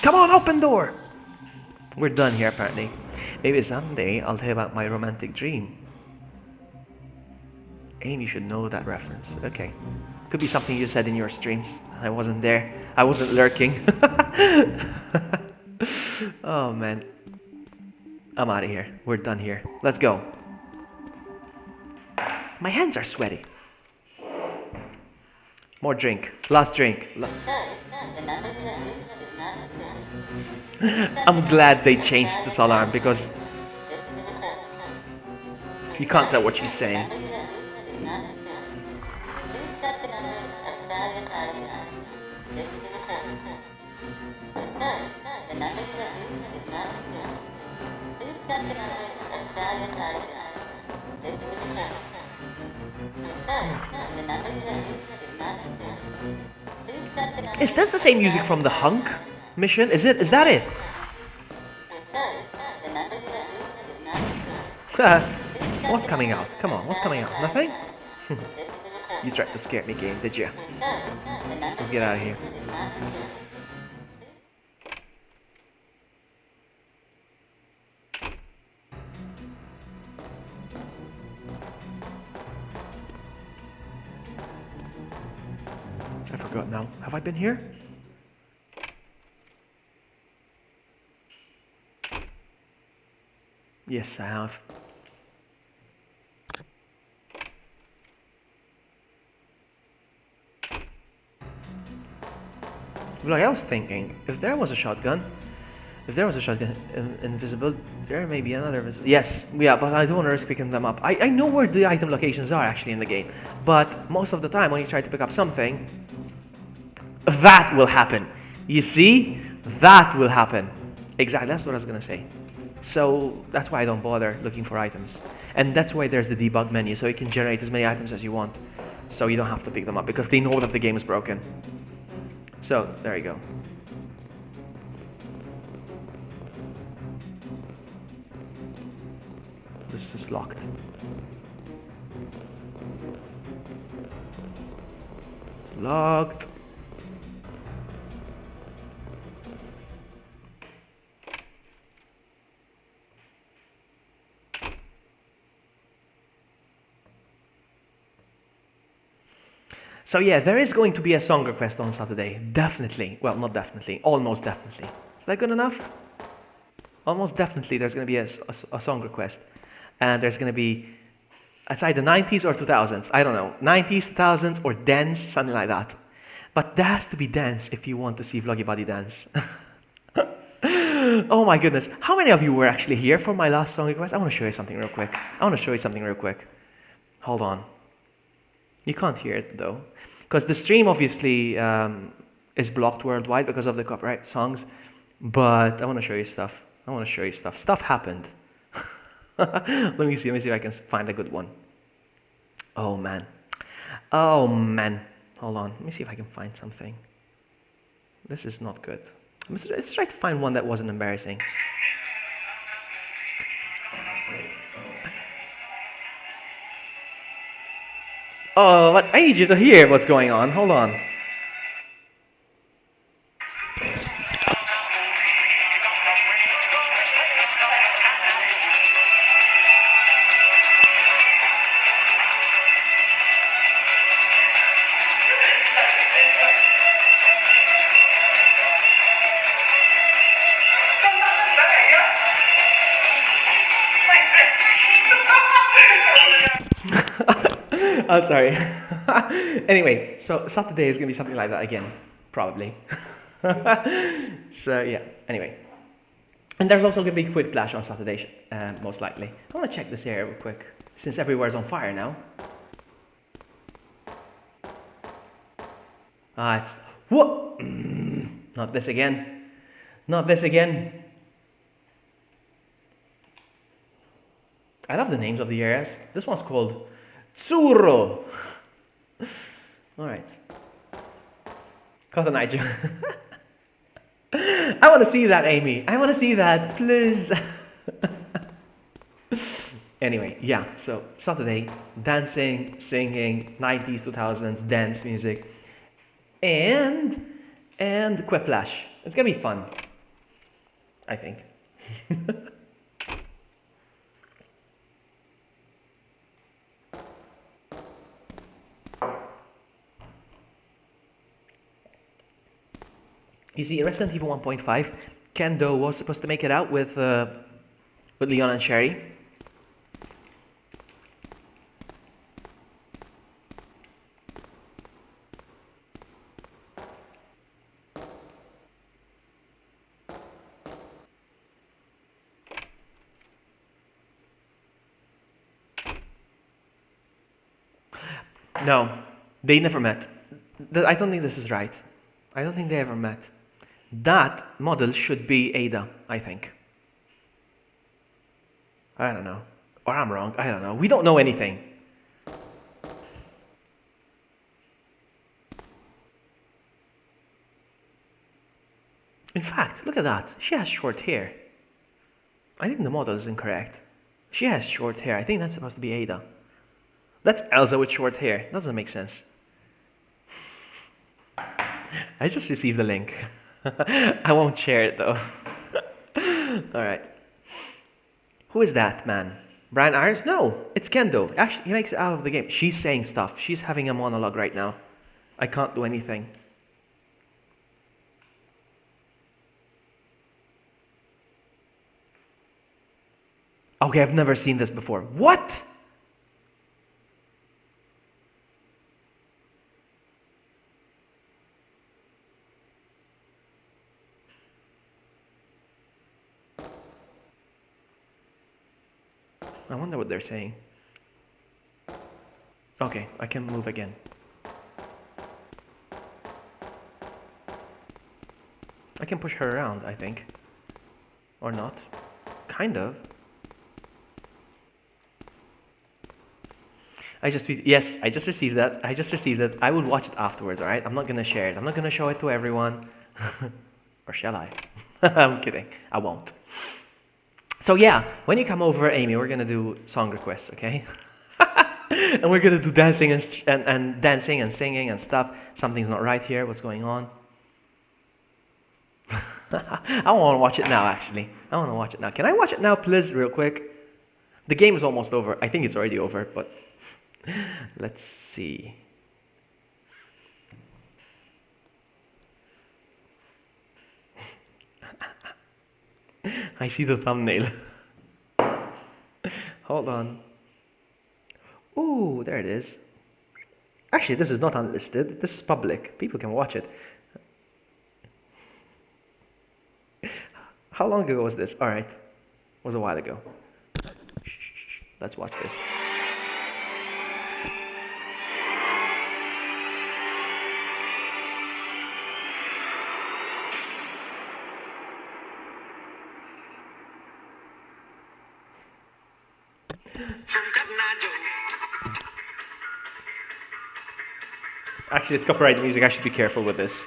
Come on, open door! We're done here, apparently. Maybe someday I'll tell you about my romantic dream. Amy should know that reference. Okay. Could be something you said in your streams. I wasn't there. I wasn't lurking. Oh, man. I'm out of here. We're done here. Let's go. My hands are sweaty. More drink. Last drink. I'm glad they changed this alarm because you can't tell what she's saying. Is this the same music from the Hunk mission? Is that it? What's coming out? Come on, what's coming out? Nothing? You tried to scare me, game, did you? Let's get out of here. forgot now. Have I been here? Yes, I have. Like I was thinking, if there was a shotgun invisible, there may be another invisible. Yes, yeah, but I don't want to risk picking them up. I know where the item locations are actually in the game, but most of the time when you try to pick up something, that will happen. You see? That will happen. Exactly, that's what I was gonna say. So that's why I don't bother looking for items. And that's why there's the debug menu, so you can generate as many items as you want. So you don't have to pick them up, because they know that the game is broken. So, there you go. This is locked. Locked. So yeah, there is going to be a song request on Saturday. Definitely. Well, not definitely. Almost definitely. Is that good enough? Almost definitely there's going to be a song request. And there's going to be, it's either 90s or 2000s. I don't know. 90s, 2000s, or dance, something like that. But there has to be dance if you want to see Vloggy Buddy dance. Oh my goodness. How many of you were actually here for my last song request? I want to show you something real quick. Hold on. You can't hear it though. Because the stream obviously is blocked worldwide because of the copyright songs. But I want to show you stuff. Stuff happened. Let me see if I can find a good one. Oh man. Hold on. Let me see if I can find something. This is not good. Let's try to find one that wasn't embarrassing. Oh, but I need you to hear what's going on. Hold on. Oh, sorry. Anyway, so Saturday is going to be something like that again, probably. So, yeah, anyway. And there's also going to be Quick Flash on Saturday, most likely. I want to check this area real quick, since everywhere's on fire now. It's... What? Not this again. I love the names of the areas. This one's called Tsuro. Alright. Cotton Eye Joe. I want to see that, Amy. I want to see that, please. Anyway, yeah, so Saturday, dancing, singing, 90s, 2000s, dance music, and Quiplash. It's gonna be fun, I think. You see, in Resident Evil 1.5, Kendo was supposed to make it out with Leon and Sherry. No, they never met. I don't think this is right. I don't think they ever met. That model should be Ada, I think. I don't know. Or I'm wrong. I don't know. We don't know anything. In fact, look at that. She has short hair. I think the model is incorrect. She has short hair. I think that's supposed to be Ada. That's Elsa with short hair. Doesn't make sense. I just received the link. I won't share it though. Alright. Who is that man? Brian Ayers? No, it's Kendo. Actually, he makes it out of the game. She's saying stuff. She's having a monologue right now. I can't do anything. Okay, I've never seen this before. What? I wonder what they're saying. Okay, I can move again. I can push her around, I think. Or not. Kind of. Yes, I just received that. I just received it. I will watch it afterwards, alright? I'm not gonna share it. I'm not gonna show it to everyone. Or shall I? I'm kidding. I won't. So yeah, when you come over, Amy, we're gonna do song requests, okay? And we're gonna do dancing and dancing and singing and stuff. Something's not right here. What's going on? I want to watch it now, actually. I want to watch it now. Can I watch it now, please, real quick? The game is almost over. I think it's already over, but let's see. I see the thumbnail. Hold on. Ooh, there it is. Actually, this is not unlisted. This is public. People can watch it. How long ago was this? All right. It was a while ago. Let's watch this. Actually, it's copyrighted music. I should be careful with this.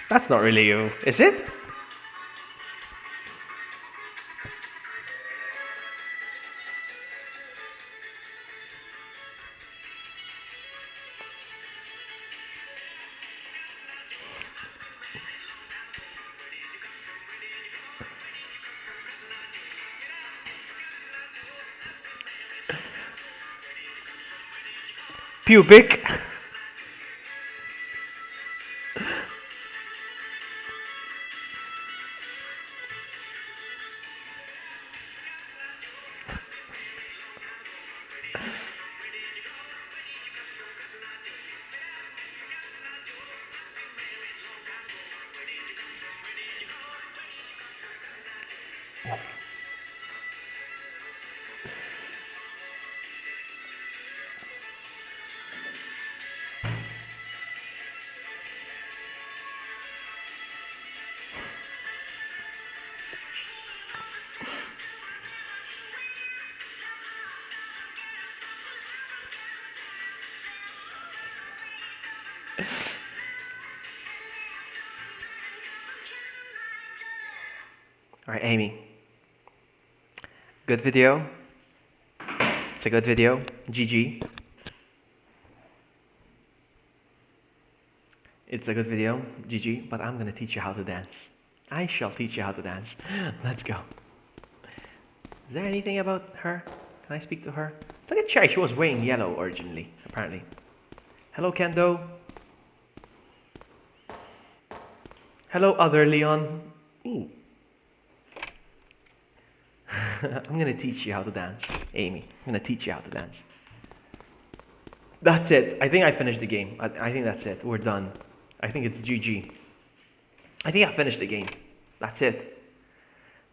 That's not really you, is it? Pubic. All right, Amy. Good video. It's a good video. GG. It's a good video. GG. But I'm gonna teach you how to dance. I shall teach you how to dance. Let's go. Is there anything about her? Can I speak to her? Look at Chai. She was wearing yellow originally, apparently. Hello, Kendo. Hello, other Leon. Ooh. I'm gonna teach you how to dance, Amy. I'm gonna teach you how to dance. That's it. I think I finished the game. I think that's it. We're done. I think it's GG. I think I finished the game. That's it.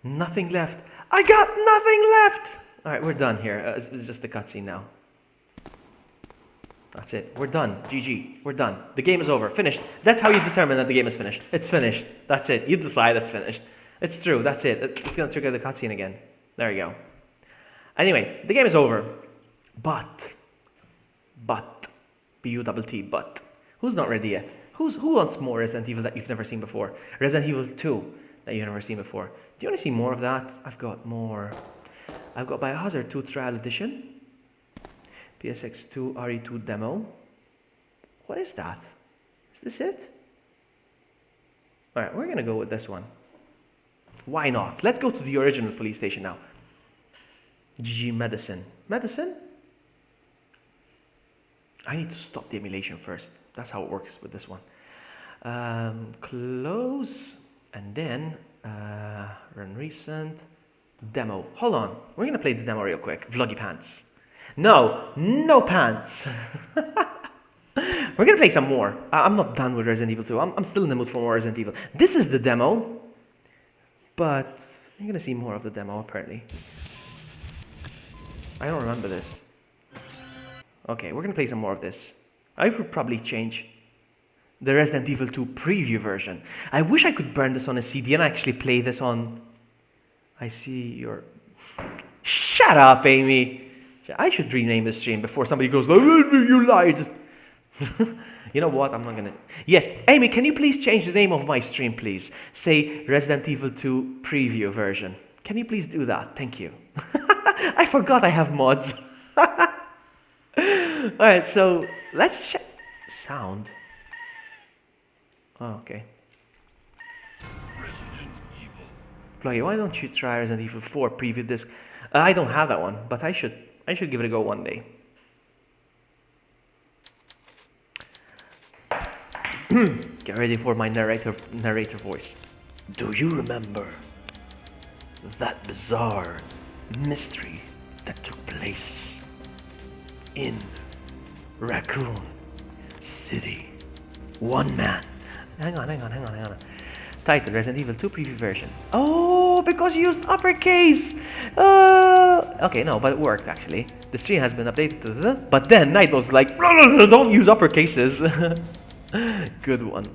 Nothing left. I got nothing left! Alright, we're done here. It's just the cutscene now. That's it. We're done. GG. We're done. The game is over. Finished. That's how you determine that the game is finished. It's finished. That's it. You decide it's finished. It's true. That's it. It's going to trigger the cutscene again. There you go. Anyway, the game is over. But, B-U-T-T, but, who's not ready yet? Who wants more Resident Evil that you've never seen before? Resident Evil 2 that you've never seen before. Do you want to see more of that? I've got more. I've got Biohazard 2 Trial Edition. PSX 2 RE2 demo. What is that? Is this it? Alright, we're gonna go with this one. Why not? Let's go to the original police station now. GG Medicine. Medicine? I need to stop the emulation first. That's how it works with this one. Close. And then Run recent. Demo. Hold on. We're gonna play the demo real quick. Vloggy pants. No, no pants. We're gonna play some more. I'm not done with Resident Evil 2. I'm still in the mood for more Resident Evil. This is the demo, but you're gonna see more of the demo apparently. I don't remember this. Okay, we're gonna play some more of this. I would probably change the Resident Evil 2 preview version. I wish I could burn this on a CD and actually play this on... I see your... Shut up, Amy! I should rename the stream before somebody goes, you lied! You know what? I'm not gonna... Yes, Amy, can you please change the name of my stream, please? Say Resident Evil 2 preview version. Can you please do that? Thank you. I forgot I have mods. Alright, so let's check... Sound. Oh, okay. Pluggy, why don't you try Resident Evil 4 preview disc? I don't have that one, but I should give it a go one day. Get ready for my narrator voice. Do you remember that bizarre mystery that took place in Raccoon City? One man. Hang on. Title, Resident Evil 2 preview version. Oh, because you used uppercase! Okay, no, but it worked actually. The stream has been updated to... But then Nightboat's like, don't use uppercases. Good one.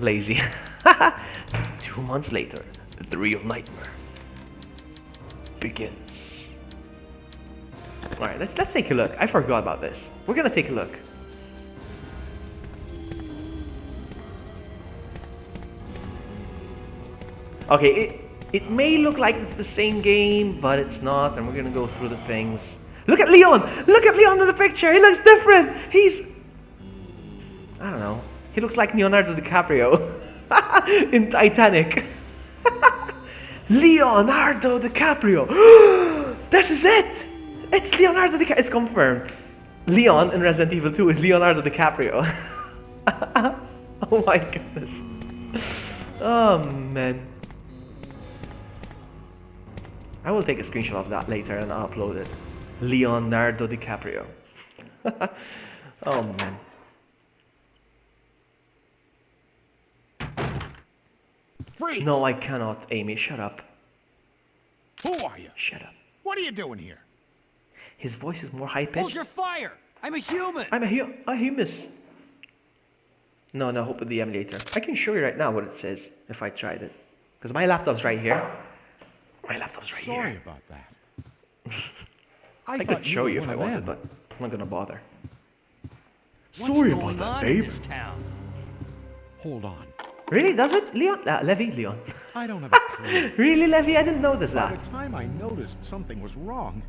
Lazy. 2 months later, the real nightmare begins. Alright, let's take a look. I forgot about this. We're gonna take a look. Okay, it may look like it's the same game, but it's not, and we're gonna go through the things. Look at Leon! Look at Leon in the picture! He looks different! He's... I don't know. He looks like Leonardo DiCaprio in Titanic. Leonardo DiCaprio! This is it! It's Leonardo DiCaprio! It's confirmed. Leon in Resident Evil 2 is Leonardo DiCaprio. Oh my goodness. Oh man. I will take a screenshot of that later and I'll upload it. Leonardo DiCaprio. Oh man. Freeze! No, I cannot, Amy. Shut up. Who are you? Shut up. What are you doing here? His voice is more Hold high-pitched. your fire! I'm a human! I'm a humus. No, hope with the emulator. I can show you right now what it says if I tried it. Because my laptop's right here. My laptop's right Sorry here. about that. I could show you if I wanted, but I'm not gonna bother. Sorry about that, babe. This town? Hold on. Really? Does it? Leon? Leon. I don't have a clue. Really, Levy? I didn't notice By that. the time I noticed something was wrong,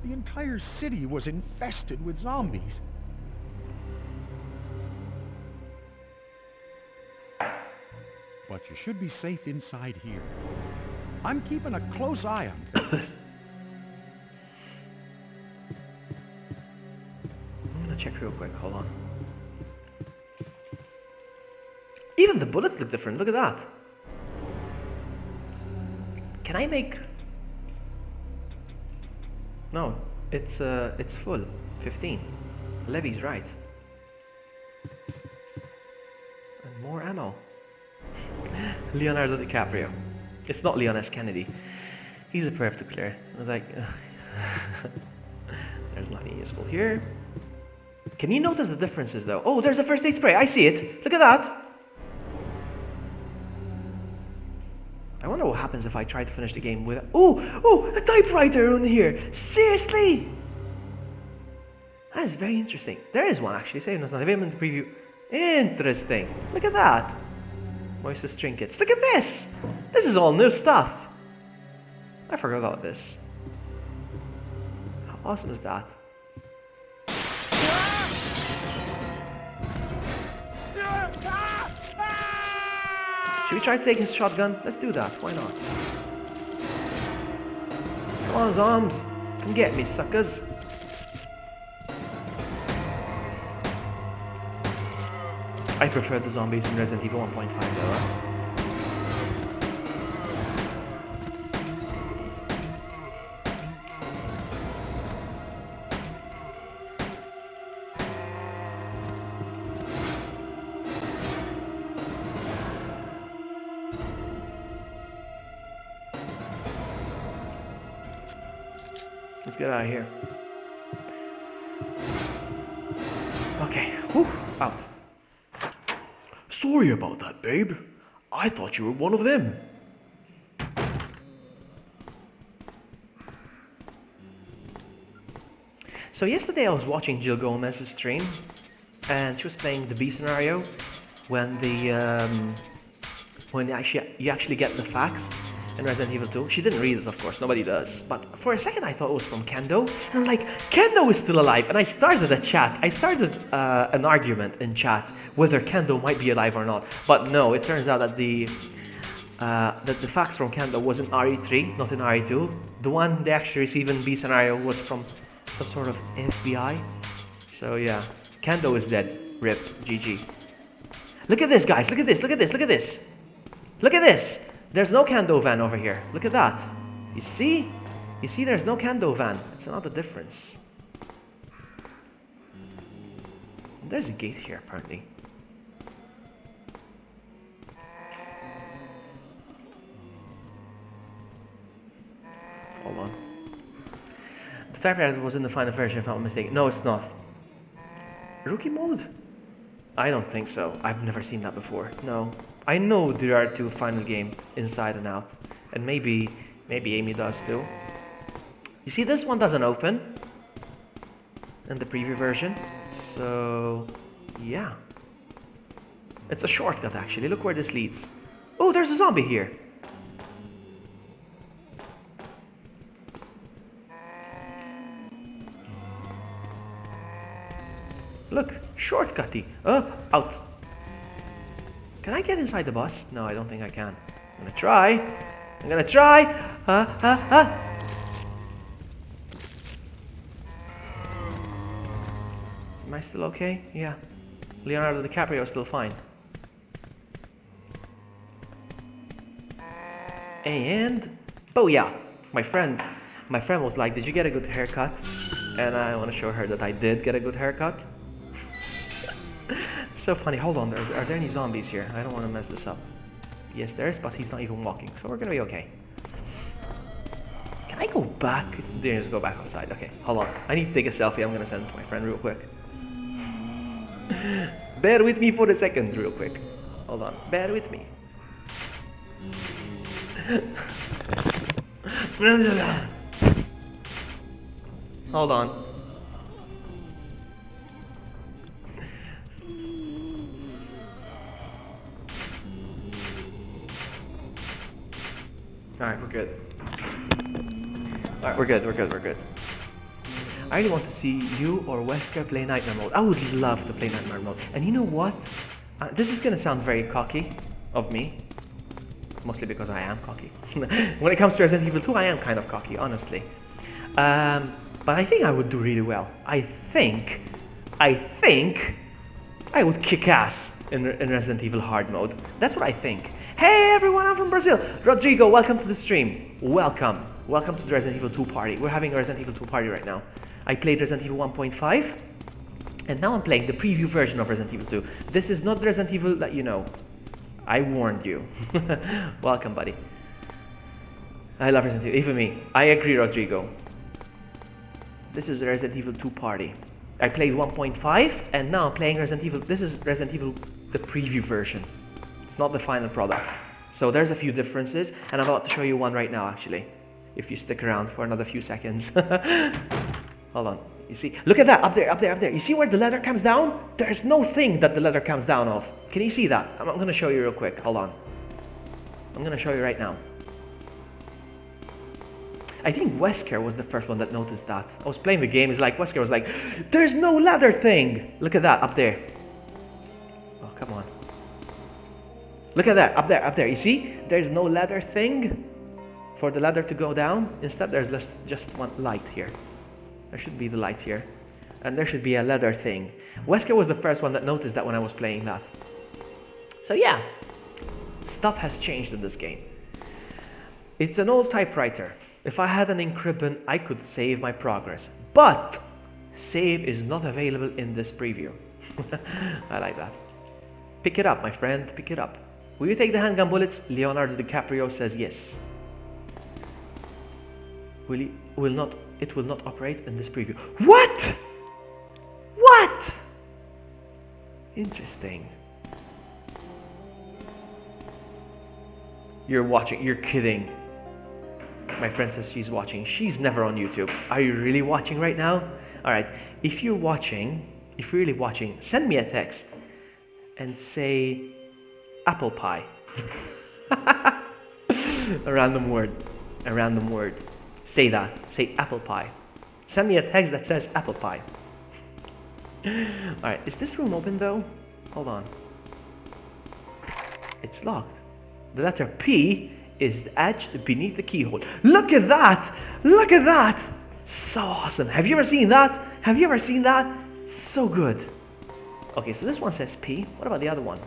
the entire city was infested with zombies. But you should be safe inside here. I'm keeping a close eye on things. I'm gonna check real quick. Hold on. Even the bullets look different. Look at that. Can I make... No, it's full. 15. Levy's right. And more ammo. Leonardo DiCaprio. It's not Leon S. Kennedy. He's a perf to clear. I was like... There's nothing useful here. Can you notice the differences though? Oh, there's a first aid spray. I see it. Look at that. I wonder what happens if I try to finish the game with... Oh, a typewriter in here. Seriously? That is very interesting. There is one actually. Save not available in the preview. Interesting. Look at that. Moises trinkets. Look at this. This is all new stuff. I forgot about this. How awesome is that? Should we try to take his shotgun? Let's do that. Why not? Come on, zombs. Come get me, suckers. I prefer the zombies in Resident Evil 1.5 though. Let's get out of here. Okay, whew, out. Sorry about that, babe. I thought you were one of them. So yesterday I was watching Jill Gomez's stream, and she was playing the B scenario when you actually get the facts in Resident Evil 2. She didn't read it, of course, nobody does. But for a second I thought it was from Kendo, and I'm like, Kendo is still alive. And I started a chat. I started an argument in chat whether Kendo might be alive or not. But no, it turns out that the facts from Kendo was in RE3, not in RE2. The one they actually received in B scenario was from some sort of FBI. So yeah, Kendo is dead. RIP. GG. Look at this, guys. Look at this. Look at this. Look at this. Look at this. There's no Kendo van over here. Look at that. You see? You see there's no Kendo van. It's another difference. There's a gate here, apparently. Hold on. The typewriter was in the final version, if I'm not mistaken. No, it's not. Rookie mode? I don't think so. I've never seen that before. No. I know there are two final game inside and out. And maybe Amy does too. You see, this one doesn't open in the preview version. So, yeah. It's a shortcut, actually. Look where this leads. Oh, there's a zombie here. Look, shortcutty. Out. Can I get inside the bus? No, I don't think I can. I'm gonna try. I'm gonna try. Am I still okay? Yeah. Leonardo DiCaprio is still fine. And booyah! My friend was like, "Did you get a good haircut?" And I want to show her that I did get a good haircut. So funny. Hold on, are there any zombies here? I don't want to mess this up. Yes, there is, but he's not even walking, so we're gonna be okay. Can I go back? Just go back outside. Okay, hold on. I need to take a selfie. I'm gonna send it to my friend real quick. Bear with me for a second, real quick. Hold on. Bear with me. Hold on. Alright, we're good. Alright, we're good. I really want to see you or Wesker play Nightmare Mode. I would love to play Nightmare Mode. And you know what? This is gonna sound very cocky of me. Mostly because I am cocky. When it comes to Resident Evil 2, I am kind of cocky, honestly. But I think I would do really well. I think I would kick ass in Resident Evil hard mode. That's what I think. Hey everyone, I'm from Brazil. Rodrigo, welcome to the stream. Welcome to the Resident Evil 2 party. We're having a Resident Evil 2 party right now. I played Resident Evil 1.5, and now I'm playing the preview version of Resident Evil 2. This is not the Resident Evil that you know. I warned you. Welcome, buddy. I love Resident Evil, even me. I agree, Rodrigo. This is a Resident Evil 2 party. I played 1.5, and now I'm playing Resident Evil. This is Resident Evil, the preview version. It's not the final product. So there's a few differences, and I'm about to show you one right now, actually. If you stick around for another few seconds. Hold on. You see? Look at that. Up there. You see where the letter comes down? There's no thing that the letter comes down of. Can you see that? I'm going to show you real quick. Hold on. I'm going to show you right now. I think Wesker was the first one that noticed that. I was playing the game. It's like, Wesker was like, there's no leather thing. Look at that up there. Oh, come on. Look at that, up there. You see? There's no leather thing for the ladder to go down. Instead, there's just one light here. There should be the light here. And there should be a leather thing. Wesker was the first one that noticed that when I was playing that. So yeah, stuff has changed in this game. It's an old typewriter. If I had an ink ribbon, I could save my progress. But save is not available in this preview. I like that. Pick it up, my friend, pick it up. Will you take the handgun bullets? Leonardo DiCaprio says yes. Will not it will not operate in this preview. What? What? Interesting. You're watching, you're kidding. My friend says she's watching. She's never on YouTube. Are you really watching right now? All right, if you're watching, if you're really watching, send me a text and say apple pie. A random word. Say that. Say apple pie. Send me a text that says apple pie. Alright, is this room open though? Hold on. It's locked. The letter P is etched beneath the keyhole. Look at that! Look at that! So awesome. Have you ever seen that? Have you ever seen that? It's so good. Okay, so this one says P. What about the other one?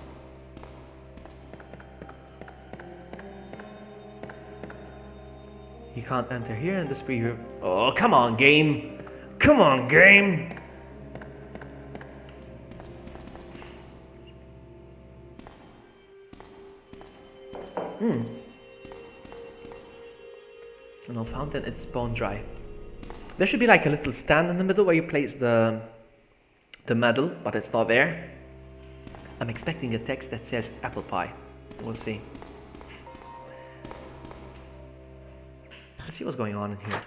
You can't enter here in this preview. Oh, come on, game. Come on, game. An old fountain, it's bone dry. There should be like a little stand in the middle where you place the medal, but it's not there. I'm expecting a text that says apple pie. We'll see. Let's see what's going on in here.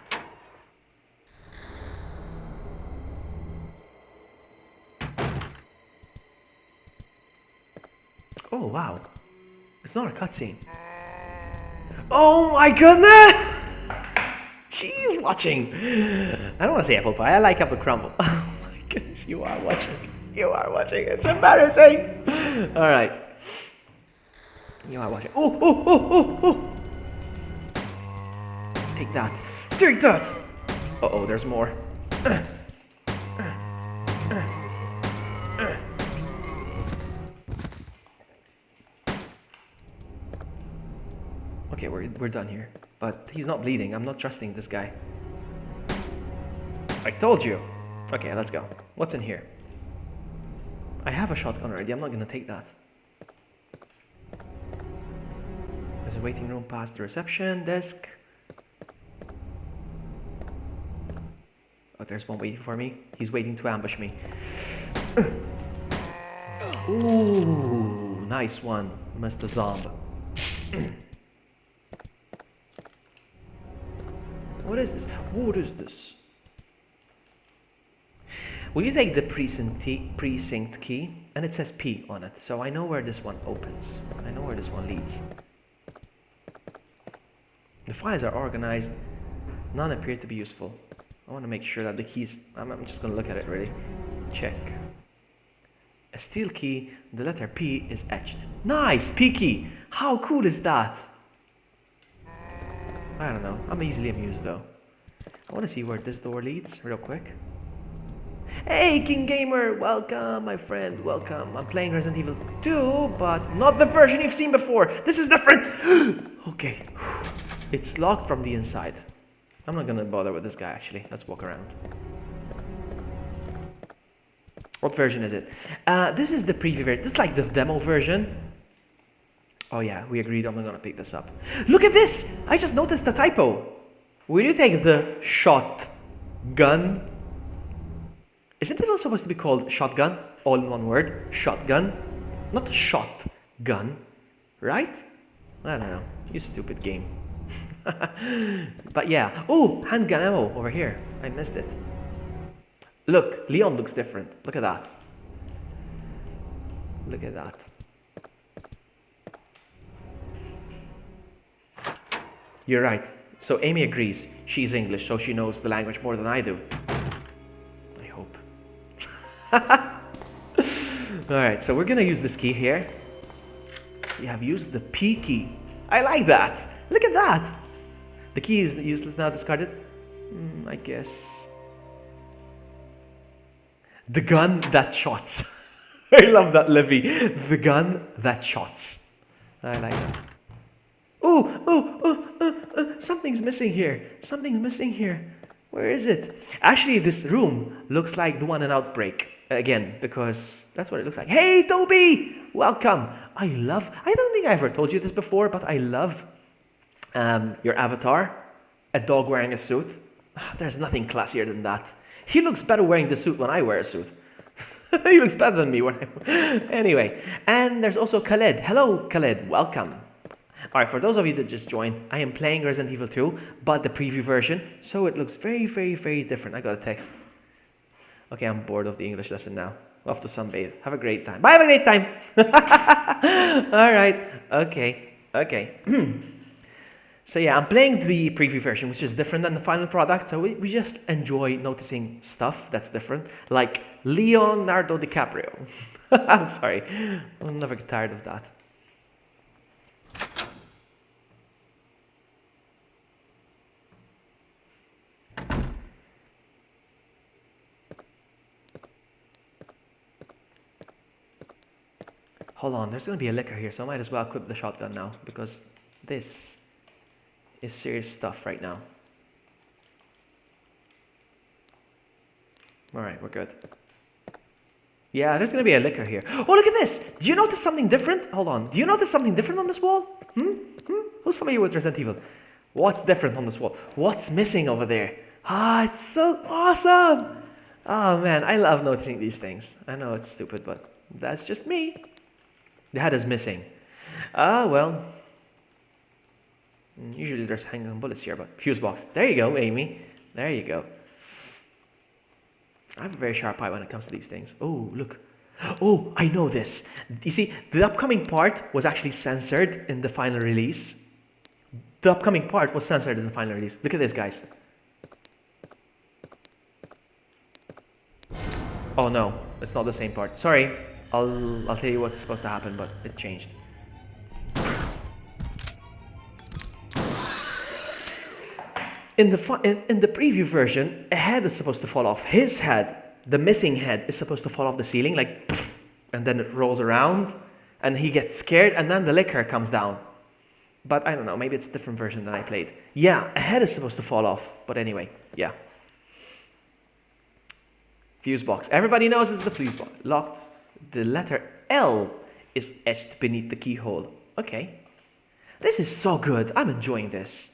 Oh wow. It's not a cutscene. Oh my goodness! She's watching. I don't want to say apple pie. I like apple crumble. Oh my goodness, you are watching. You are watching. It's embarrassing. All right. You are watching. Oh. Take that. Take that. Uh-oh, there's more. Okay, we're done here. But he's not bleeding. I'm not trusting this guy. I told you. Okay, let's go. What's in here? I have a shotgun already. I'm not gonna take that. There's a waiting room past the reception desk. Oh, there's one waiting for me. He's waiting to ambush me. Ooh, nice one, Mr. Zomb. What is this? What is this? Will you take the precinct key? And it says P on it, so I know where this one opens. I know where this one leads. The files are organized. None appear to be useful. I want to make sure that the keys... I'm just going to look at it really. Check. A steel key, the letter P is etched. Nice! P key! How cool is that? I don't know. I'm easily amused though. I want to see where this door leads real quick. Hey, King Gamer! Welcome, my friend. Welcome. I'm playing Resident Evil 2, but not the version you've seen before. This is different. Okay. It's locked from the inside. I'm not gonna bother with this guy actually. Let's walk around. What version is it? This is the preview version. This is like the demo version. Oh yeah, we agreed I'm not gonna pick this up. Look at this! I just noticed the typo. Will you take the shotgun? Isn't it all supposed to be called shotgun? All in one word. Shotgun. Not shotgun. Right? I don't know. You stupid game. But yeah. Oh, handgun ammo over here. I missed it. Look, Leon looks different. Look at that. Look at that. You're right. So Amy agrees. She's English, so she knows the language more than I do. I hope. Alright, so we're gonna use this key here. We have used the P key. I like that. Look at that. The key is useless now, discarded. I guess. The gun that shots. I love that, Livy. The gun that shots. I like that. Something's missing here. Something's missing here. Where is it? Actually, this room looks like the one in Outbreak. Again, because that's what it looks like. Hey, Toby! Welcome. I don't think I ever told you this before, but I love your avatar. A dog wearing a suit. There's nothing classier than that. He looks better wearing the suit when I wear a suit. He looks better than me when I... Anyway, and there's also Khaled. Hello, Khaled. Welcome. Alright, for those of you that just joined, I am playing Resident Evil 2, but the preview version, so it looks very, very, very different. I got a text. Okay, I'm bored of the English lesson now. Off to sunbathe. Have a great time. Bye, have a great time! Alright, okay. So yeah, I'm playing the preview version, which is different than the final product, so we just enjoy noticing stuff that's different, like Leonardo DiCaprio. I'm sorry, I'll never get tired of that. Hold on, there's gonna be a liquor here, so I might as well equip the shotgun now, because this is serious stuff right now. Alright, we're good. Yeah, there's gonna be a liquor here. Oh, look at this! Do you notice something different? Hold on. Do you notice something different on this wall? Who's familiar with Resident Evil? What's different on this wall? What's missing over there? Ah, it's so awesome! Oh man, I love noticing these things. I know it's stupid, but that's just me. The head is missing. Ah, well. Usually there's hanging bullets here, but fuse box. There you go, Amy. There you go. I have a very sharp eye when it comes to these things. Oh, look. Oh, I know this. You see, the upcoming part was actually censored in the final release. The upcoming part was censored in the final release. Look at this, guys. Oh no, it's not the same part. Sorry. I'll tell you what's supposed to happen, but it changed. In the preview version, a head is supposed to fall off. His head, the missing head, is supposed to fall off the ceiling, like, poof, and then it rolls around, and he gets scared, and then the liquor comes down. But I don't know, maybe it's a different version than I played. Yeah, a head is supposed to fall off, but anyway, yeah. Fuse box. Everybody knows it's the fuse box. Locked. The letter L is etched beneath the keyhole. Okay. This is so good. I'm enjoying this.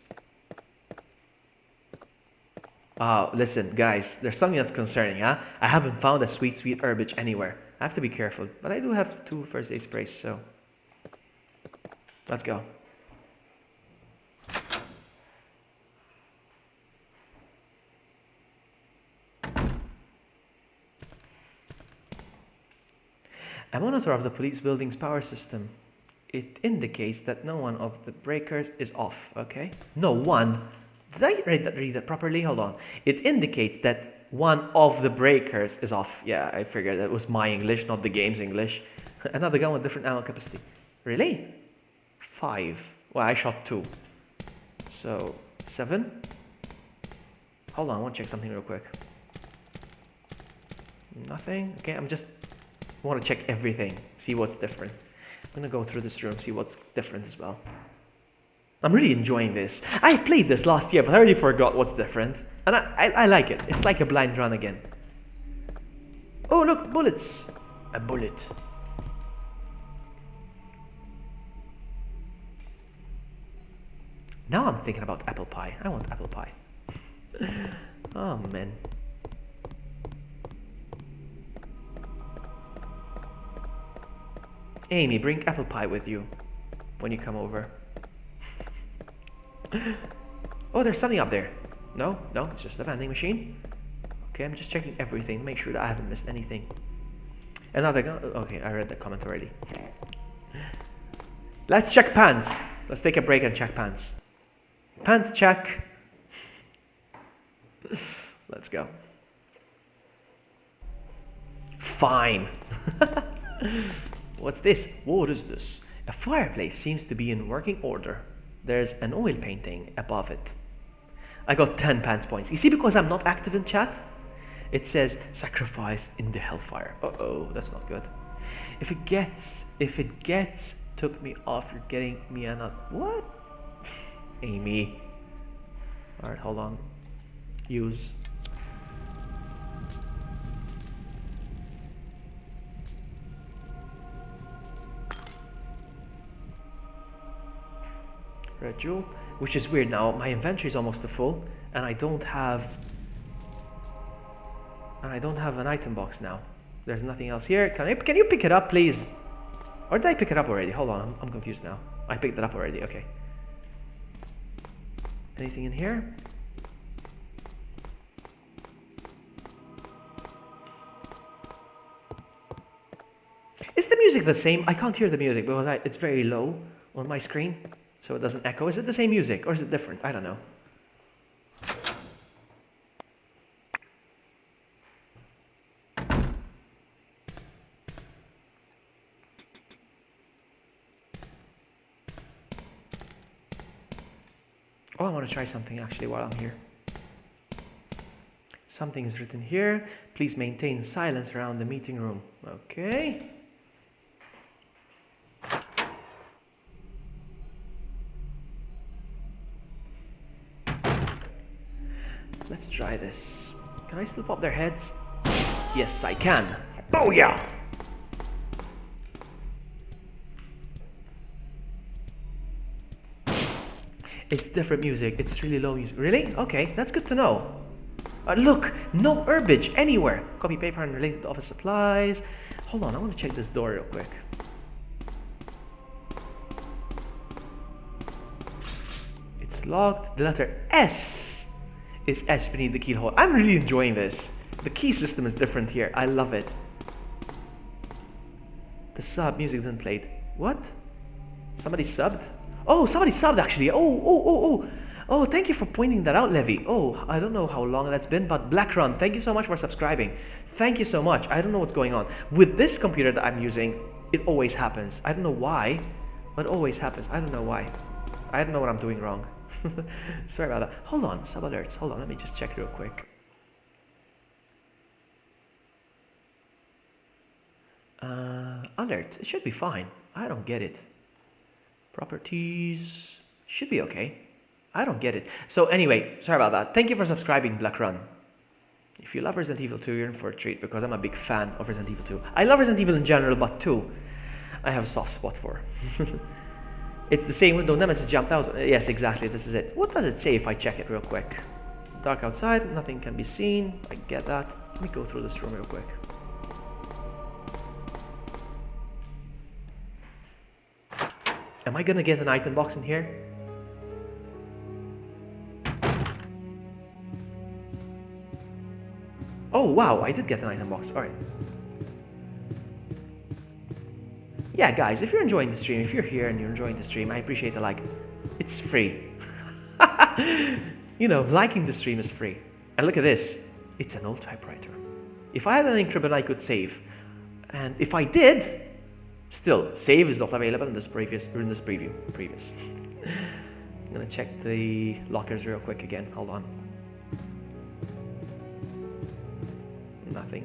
Listen, guys, there's something that's concerning, huh? I haven't found a sweet, sweet herbage anywhere. I have to be careful, but I do have 2 first aid sprays, so let's go. A monitor of the police building's power system. It indicates that no one of the breakers is off, okay? No one. Did I read that properly? Hold on. It indicates that one of the breakers is off. Yeah, I figured that was my English, not the game's English. Another gun with different ammo capacity. Really? 5. Well, I shot 2. So, 7? Hold on, I want to check something real quick. Nothing? Okay, I want to check everything, see what's different. I'm going to go through this room, see what's different as well. I'm really enjoying this. I played this last year, but I already forgot what's different. And I like it. It's like a blind run again. Oh, look, bullets. A bullet. Now I'm thinking about apple pie. I want apple pie. Oh, man. Amy, bring apple pie with you when you come over. Oh, there's something up there. No, it's just a vending machine. Okay, I'm just checking everything to make sure that I haven't missed anything. Another gun. Okay, I read that comment already. Let's check pants. Let's take a break and check pants. Pant check. Let's go. Fine. What's this? What is this? A fireplace seems to be in working order. There's an oil painting above it. I got 10 pants points. You see, because I'm not active in chat, it says sacrifice in the hellfire. Uh-oh, that's not good. If it gets took me off, you're getting me another. What? Amy. Alright, hold on. Use. Red jewel, which is weird now. My inventory is almost full, and I don't have an item box now. There's nothing else here. Can you pick it up, please? Or did I pick it up already? Hold on, I'm confused now. I picked it up already. Okay. Anything in here? Is the music the same? I can't hear the music because it's very low on my screen, so it doesn't echo. Is it the same music or is it different? I don't know. Oh, I want to try something actually while I'm here. Something is written here. Please maintain silence around the meeting room. Okay. Let's try this. Can I still pop their heads? Yes, I can. Booyah! It's different music. It's really low music. Really? Okay, that's good to know. Look, no herbage anywhere. Copy paper and related office supplies. Hold on, I want to check this door real quick. It's locked. The letter S is etched beneath the keyhole. I'm really enjoying this. The key system is different here. I love it. The sub music isn't played. What? Somebody subbed? Oh, somebody subbed actually. Oh, thank you for pointing that out, Levy. Oh, I don't know how long that's been, but Blackrun, thank you so much for subscribing. Thank you so much. I don't know what's going on. With this computer that I'm using, it always happens. I don't know why, but it always happens. I don't know why. I don't know what I'm doing wrong. Sorry about that. Hold on, sub alerts. Hold on, let me just check real quick. Alerts, it should be fine. I don't get it. Properties, should be okay. I don't get it. So anyway, sorry about that. Thank you for subscribing, Blackrun. If you love Resident Evil 2, you're in for a treat because I'm a big fan of Resident Evil 2. I love Resident Evil in general, but 2, I have a soft spot for. It's the same window Nemesis jumped out. Yes, exactly, this is it. What does it say if I check it real quick? Dark outside, nothing can be seen. I get that. Let me go through this room real quick. Am I gonna get an item box in here? Oh wow, I did get an item box. Alright. Yeah, guys, if you're enjoying the stream, if you're here and you're enjoying the stream, I appreciate a like. It's free. You know, liking the stream is free. And look at this. It's an old typewriter. If I had an ink ribbon, I could save. And if I did, still, save is not available in this preview. I'm gonna check the lockers real quick again. Hold on.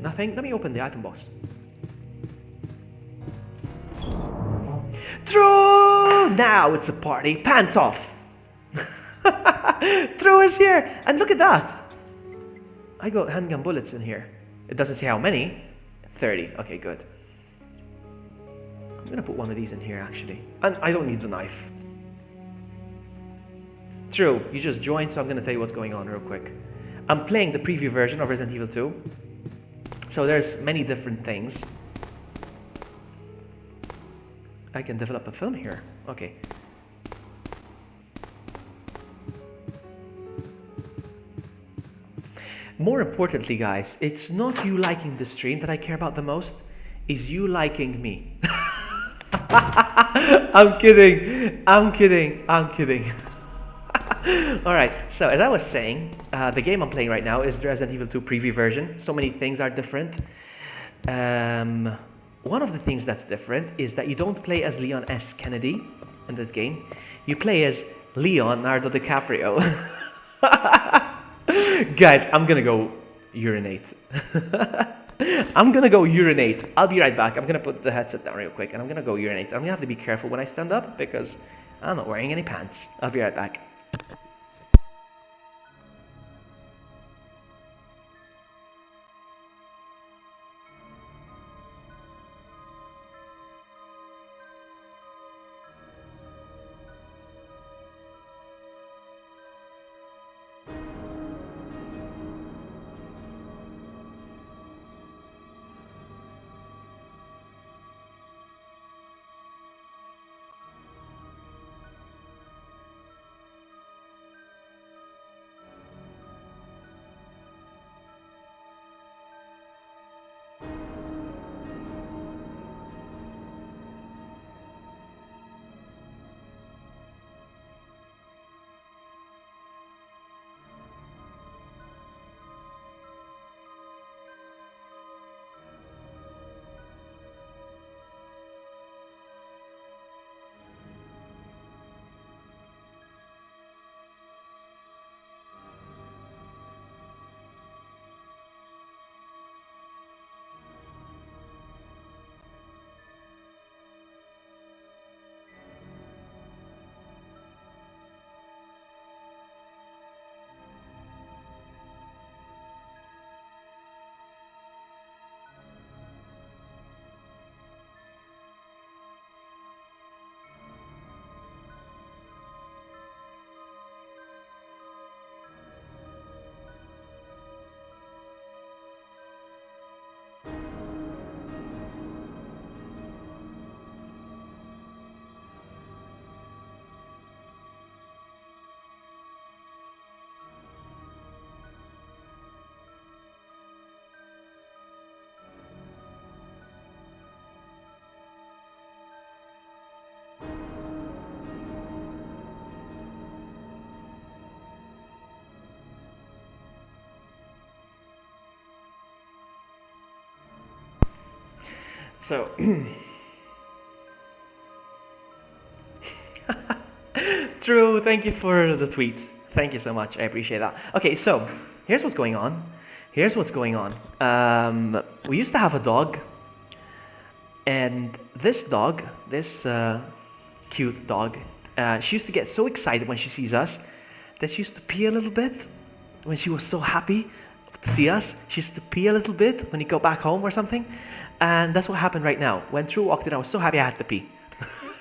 Nothing. Let me open the item box. True! Now it's a party. Pants off. True is here. And look at that. I got handgun bullets in here. It doesn't say how many. 30. Okay, good. I'm gonna put one of these in here actually. And I don't need the knife. True, you just joined, so I'm gonna tell you what's going on real quick. I'm playing the preview version of Resident Evil 2. So there's many different things. I can develop a film here. Okay. More importantly, guys, it's not you liking the stream that I care about the most. Is you liking me. I'm kidding. Alright, so as I was saying, the game I'm playing right now is the Resident Evil 2 preview version. So many things are different. One of the things that's different is that you don't play as Leon S. Kennedy in this game. You play as Leonardo DiCaprio. Guys, I'm gonna go urinate. I'll be right back. I'm gonna put the headset down real quick and I'm gonna go urinate. I'm gonna have to be careful when I stand up because I'm not wearing any pants. I'll be right back. So, True, thank you for the tweet. Thank you so much. I appreciate that. Okay, so here's what's going on. Here's what's going on. We used to have a dog, and this dog, this cute dog, she used to get so excited when she sees us that she used to pee a little bit when she was so happy to see us. She used to pee a little bit when you go back home or something. And that's what happened right now. When True walked in, I was so happy I had to pee.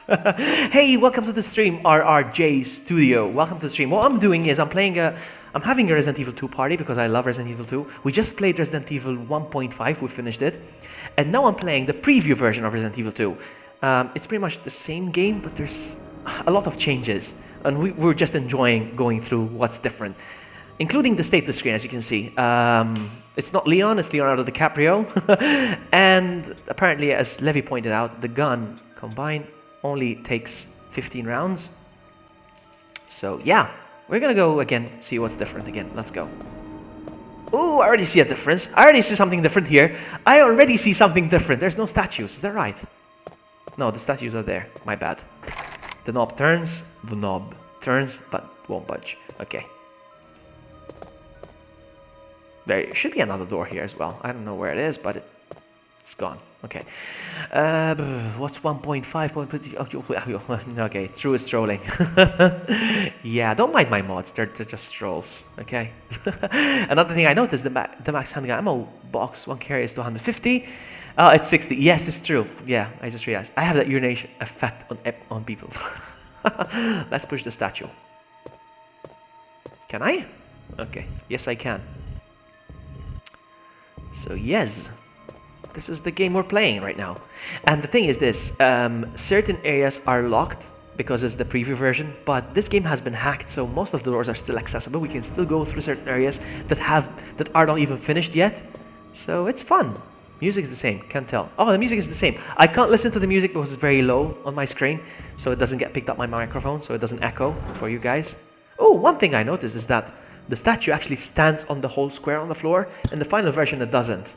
Hey, welcome to the stream, RRJ Studio. Welcome to the stream. What I'm doing is I'm having a Resident Evil 2 party because I love Resident Evil 2. We just played Resident Evil 1.5, we finished it. And now I'm playing the preview version of Resident Evil 2. It's pretty much the same game, but there's a lot of changes. And we're just enjoying going through what's different, including the status screen, as you can see. It's not Leon, it's Leonardo DiCaprio. And apparently, as Levi pointed out, the gun combined only takes 15 rounds. So yeah, we're gonna go again, see what's different again. Let's go. Oh, I already see a difference. I already see something different here. I already see something different. There's no statues, is that right? No, the statues are there. My bad. The knob turns, but won't budge. Okay. There should be another door here as well. I don't know where it is, but it's gone. Okay. What's 1.5? Okay, True is trolling. Yeah, don't mind my mods. They're just trolls. Okay. Another thing I noticed, the max handgun ammo box, one carry is 250. It's 60. Yes, it's true. Yeah, I just realized. I have that urination effect on people. Let's push the statue. Can I? Okay. Yes, I can. So yes, this is the game we're playing right now. And the thing is this, certain areas are locked because it's the preview version, but this game has been hacked, so most of the doors are still accessible. We can still go through certain areas that are not even finished yet. So it's fun. Music is the same, can't tell. Oh, the music is the same. I can't listen to the music because it's very low on my screen, so it doesn't get picked up by my microphone, so it doesn't echo for you guys. Oh, one thing I noticed is that the statue actually stands on the whole square on the floor. In the final version, it doesn't.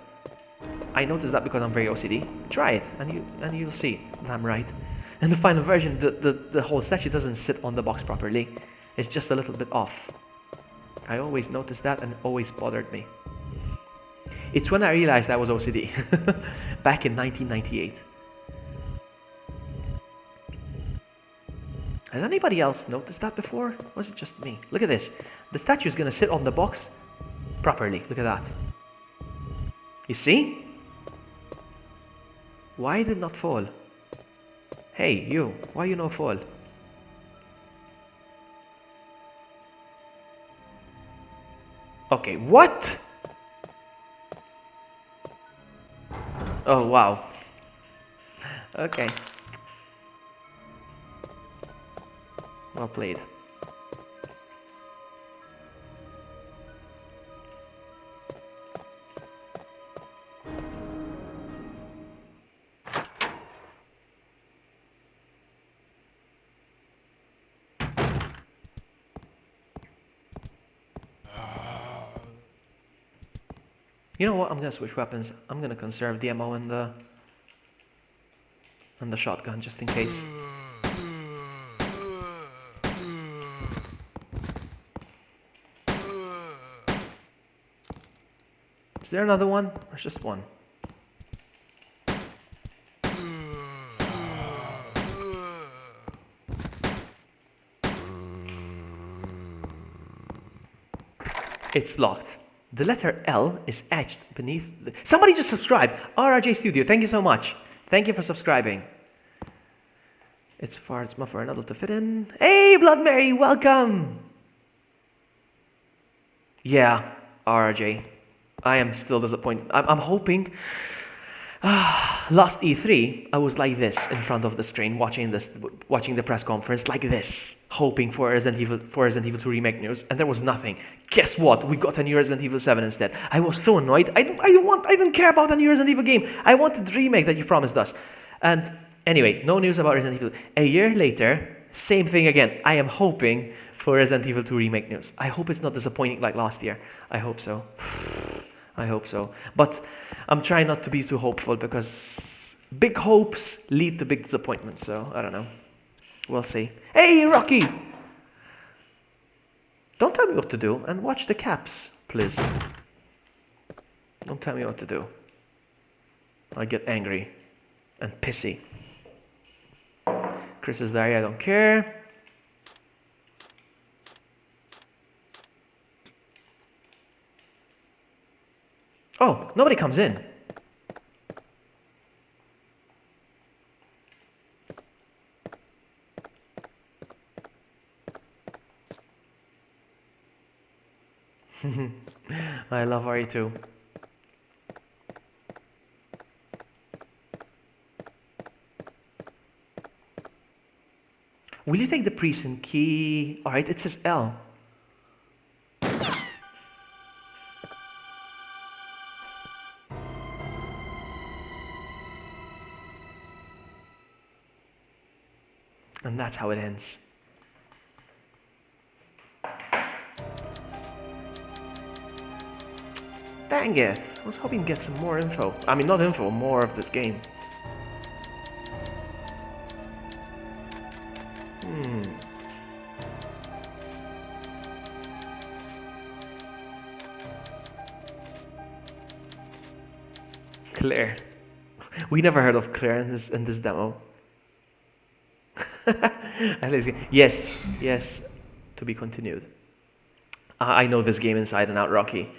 I noticed that because I'm very OCD. Try it, and you'll see that I'm right. In the final version, the whole statue doesn't sit on the box properly. It's just a little bit off. I always noticed that, and it always bothered me. It's when I realized I was OCD, back in 1998. Has anybody else noticed that before? Or was it just me? Look at this. The statue is going to sit on the box properly. Look at that. You see? Why did it not fall? Hey, you. Why you not fall? Okay, what? Oh, wow. Okay. Well played. You know what? I'm gonna switch weapons. I'm gonna conserve the ammo and the shotgun just in case. Is there another one, or just one? It's locked. The letter L is etched beneath the... Somebody just subscribed! RRJ Studio, thank you so much. Thank you for subscribing. It's far small for an adult to fit in. Hey, Blood Mary, welcome! Yeah, RRJ. I am still disappointed. I'm hoping... Last E3, I was like this in front of the screen, watching the press conference, like this, hoping for Resident Evil 2 remake news, and there was nothing. Guess what? We got a new Resident Evil 7 instead. I was so annoyed. I didn't care about a new Resident Evil game. I wanted the remake that you promised us. And anyway, no news about Resident Evil. A year later, same thing again. I am hoping for Resident Evil 2 remake news. I hope it's not disappointing like last year. I hope so. I hope so. But I'm trying not to be too hopeful because big hopes lead to big disappointments, so I don't know. We'll see. Hey, Rocky! Don't tell me what to do, and watch the caps, please. Don't tell me what to do. I get angry and pissy. Chris is there, I don't care. Oh, nobody comes in. I love RE2. Will you take the precinct key? Alright, it says L. And that's how it ends. Dang it! I was hoping to get some more info. I mean, not info, more of this game. Claire. We never heard of Claire in this demo. Yes, to be continued. I know this game inside and out, Rocky.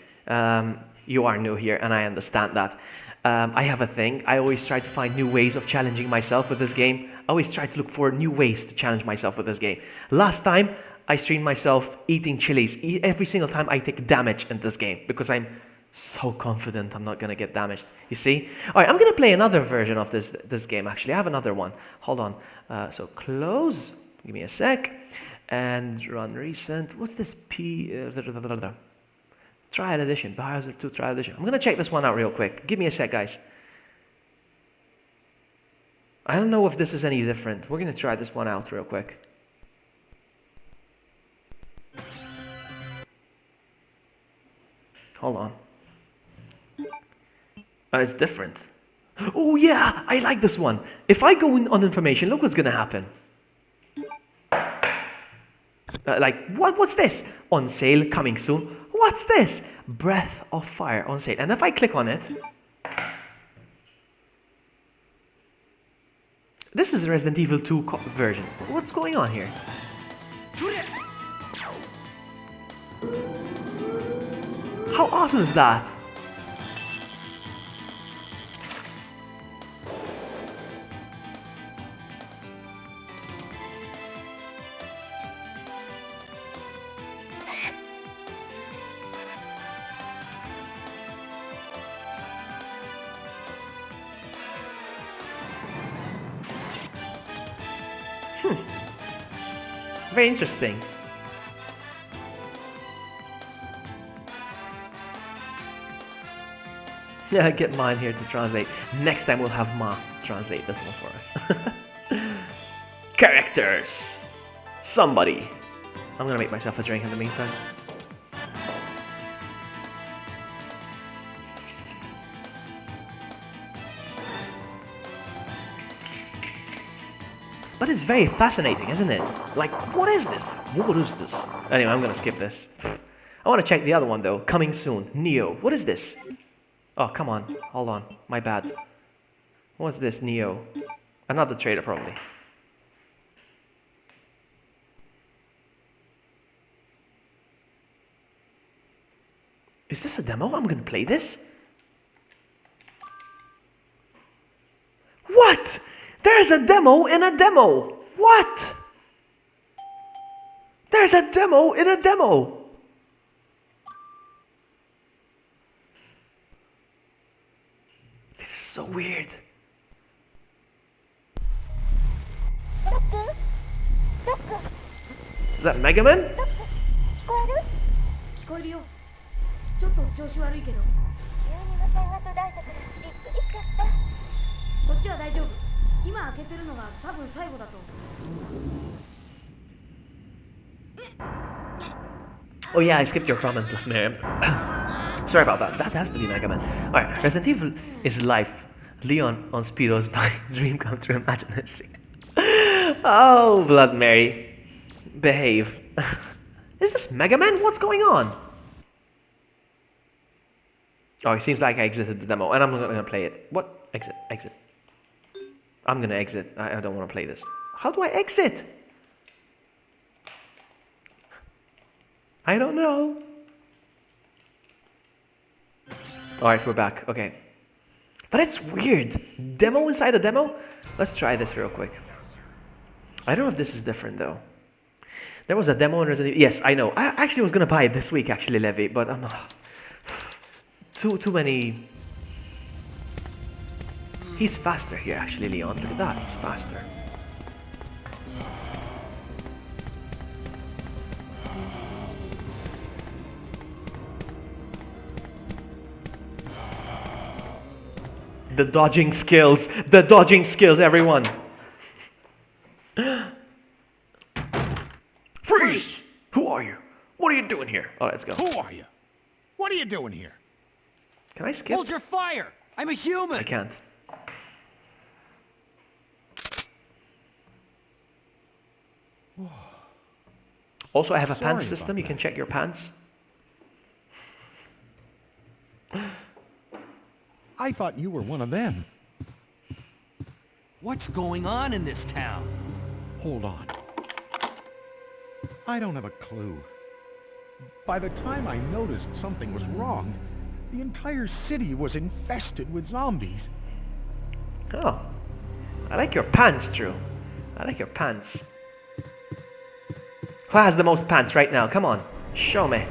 You are new here, and I understand that. I have a thing. I always try to find new ways of challenging myself with this game. I always try to look for new ways to challenge myself with this game. Last time, I streamed myself eating chilies. Every single time I take damage in this game because I'm so confident I'm not going to get damaged. You see? All right, I'm going to play another version of this game, actually. I have another one. Hold on. So close. Give me a sec. And run recent. What's this Trial Edition. Biohazard 2 Trial Edition. I'm going to check this one out real quick. Give me a sec, guys. I don't know if this is any different. We're going to try this one out real quick. Hold on. It's different. Oh yeah, I like this one. If I go in on information, look what's gonna happen. What's this? On sale, coming soon. What's this? Breath of Fire on sale. And if I click on it, this is Resident Evil 2 version. What's going on here? How awesome is that? Very interesting. Yeah, get mine here to translate. Next time we'll have Ma translate this one for us. Characters. Somebody. I'm gonna make myself a drink in the meantime. But it's very fascinating, isn't it? Like, what is this? What is this? Anyway, I'm gonna skip this. I want to check the other one though. Coming soon. Neo. What is this? Oh, come on. Hold on. My bad. What's this, Neo? Another trailer, probably. Is this a demo? I'm gonna play this? What? There's a demo in a demo! What? There's a demo in a demo! This is so weird. Is that Mega Man? 聞こえるよ。ちょっと調子悪いけど。12の線が途絶えたからびっくりしちゃった。こっちは大丈夫。今開けてるのが多分最後だと。Oh yeah, I skipped your comment, Miriam. Sorry about that. That has to be Mega Man. Alright, Resident Evil is life. Leon on Speedos by Dream Come True Imaginary. Oh, Blood Mary. Behave. Is this Mega Man? What's going on? Oh, it seems like I exited the demo, and I'm not gonna play it. What? Exit, exit. I'm gonna exit. I don't want to play this. How do I exit? I don't know. Alright, we're back. Okay. But it's weird. Demo inside a demo? Let's try this real quick. I don't know if this is different though. There was a demo in Resident Evil. Yes, I know. I actually was gonna buy it this week, actually, Levi, but I'm too many. He's faster here, actually, Leon. Look at that. He's faster. The dodging skills. The dodging skills, everyone. Freeze! Who are you? What are you doing here? Oh, let's go. Who are you? What are you doing here? Can I skip? Hold your fire! I'm a human! I can't. Also, I have a Sorry pants system. about You can check your pants. I thought you were one of them. What's going on in this town? Hold on. I don't have a clue. By the time I noticed something was wrong, the entire city was infested with zombies. Oh. I like your pants, Drew. I like your pants. Who has the most pants right now? Come on. Show me.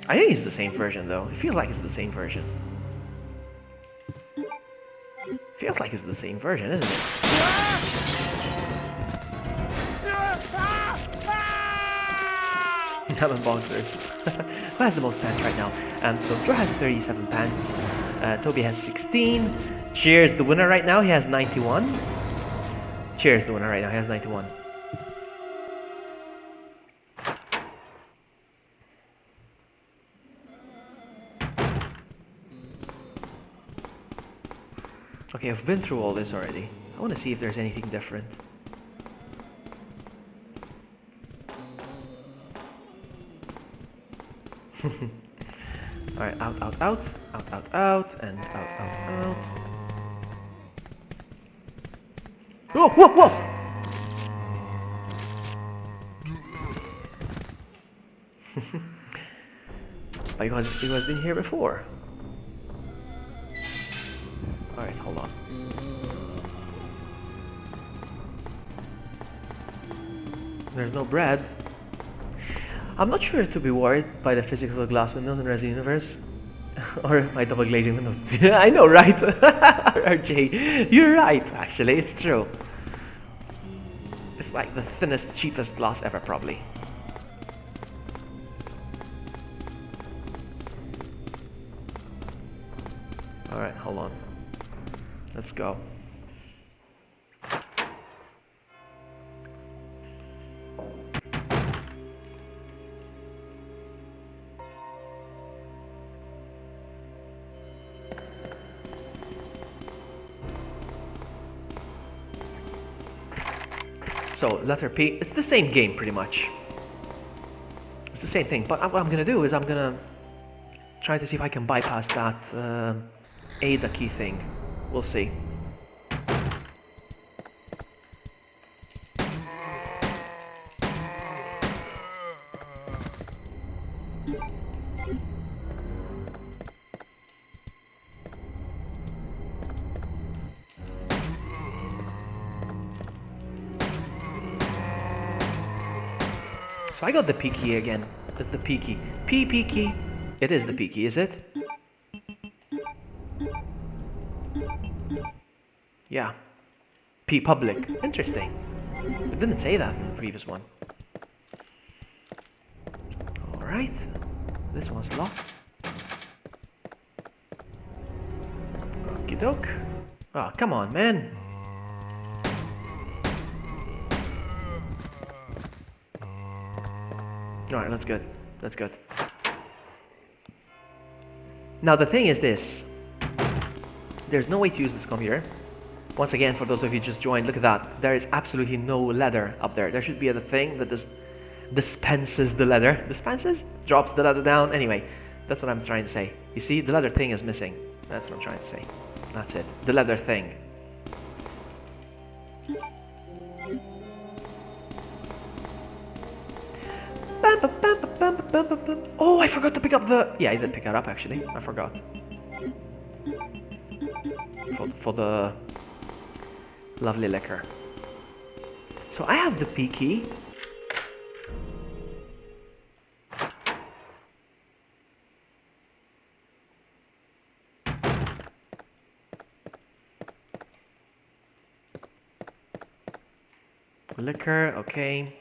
I think it's the same version, though. It feels like it's the same version. Feels like it's the same version, isn't it? Helen Boxers. Who has the most pants right now? So Drew has 37 pants. Toby has 16. Cheers, the winner right now. He has 91. Cheers, the winner right now. He has 91. Okay, I've been through all this already. I want to see if there's anything different. Alright, out, out, out, out, out, out, and out, out, out. Oh, whoa, whoa! Because he has been here before. Alright, hold on. There's no bread. I'm not sure to be worried by the physical glass windows in Resident Universe. Or by double glazing windows. I know, right? RJ, you're right, actually, it's true. It's like the thinnest, cheapest glass ever, probably. Alright, hold on. Let's go. So, letter P, it's the same game pretty much. It's the same thing, but what I'm gonna do is I'm gonna try to see if I can bypass that Ada key thing. We'll see. So I got the P key again. It's the P key. P key. It is the P key, is it? Yeah. P public. Interesting. It didn't say that in the previous one. Alright. This one's locked. Okie doke. Oh, come on, man. Alright, that's good. That's good. Now the thing is this. There's no way to use this computer. Once again, for those of you just joined, look at that. There is absolutely no leather up there. There should be a thing that dispenses the leather. Dispenses? Drops the leather down. Anyway, that's what I'm trying to say. You see, the leather thing is missing. That's what I'm trying to say. That's it. The leather thing. Oh, I forgot to pick up the... Yeah, I did pick that up, actually. I forgot. For the lovely liquor. So I have the P key. Liquor, okay.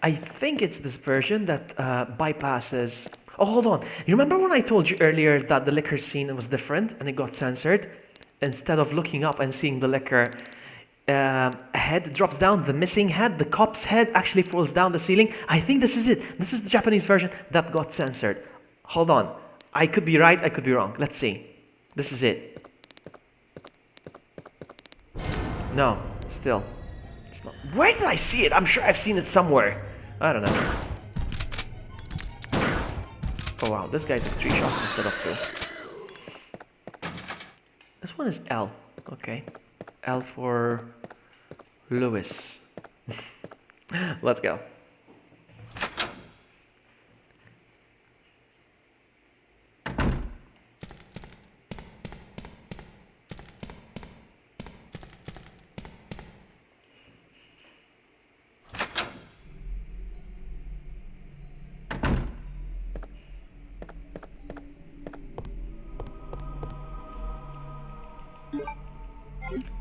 I think it's this version that bypasses... Oh, hold on. You remember when I told you earlier that the liquor scene was different and it got censored? Instead of looking up and seeing the liquor head drops down, the missing head, the cop's head actually falls down the ceiling. I think this is it. This is the Japanese version that got censored. Hold on. I could be right, I could be wrong. Let's see. This is it. No, still. It's not. Where did I see it? I'm sure I've seen it somewhere. I don't know. Oh wow, this guy took 3 shots instead of 2. This one is L. Okay. L for Lewis. Let's go.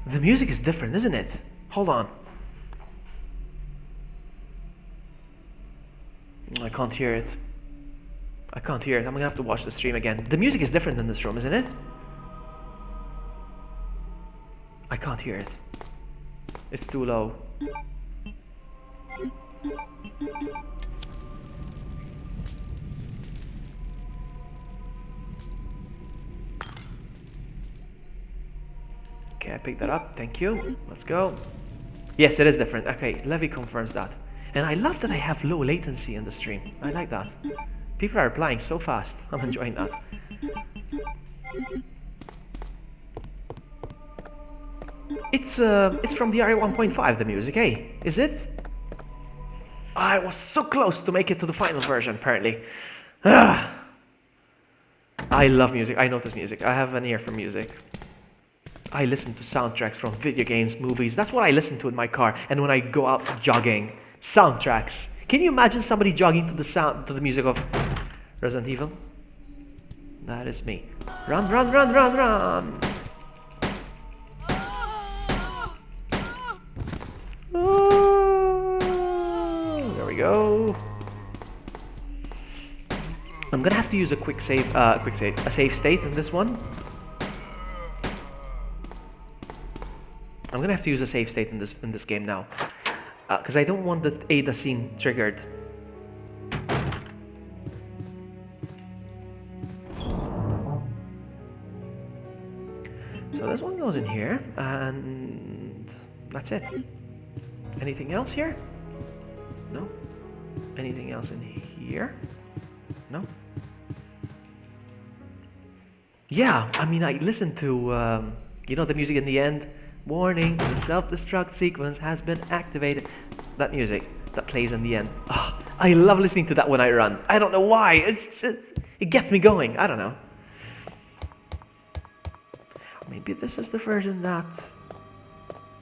The music is different, isn't it? Hold on. I can't hear it. I can't hear it. I'm gonna have to watch the stream again. The music is different in this room, isn't it? I can't hear it. It's too low. Okay, I picked that up. Thank you. Let's go. Yes, it is different. Okay, Levy confirms that. And I love that I have low latency in the stream. I like that. People are replying so fast. I'm enjoying that. It's from the RE 1.5, the music, eh? Is it? I was so close to make it to the final version, apparently. I love music. I notice music. I have an ear for music. I listen to soundtracks from video games, movies. That's what I listen to in my car. And when I go out jogging, soundtracks. Can you imagine somebody jogging to the music of Resident Evil? That is me. Run, run, run, run, run! Oh, there we go. I'm gonna have to use a a save state in this one. I'm gonna have to use a save state in this game now, because I don't want the Ada scene triggered. So this one goes in here, and that's it. Anything else here? No. Anything else in here? No. Yeah, I mean, I listened to you know, the music in the end. Warning, the self-destruct sequence has been activated. That music that plays in the end. Oh, I love listening to that when I run. I don't know why. It gets me going. I don't know. Maybe this is the version that...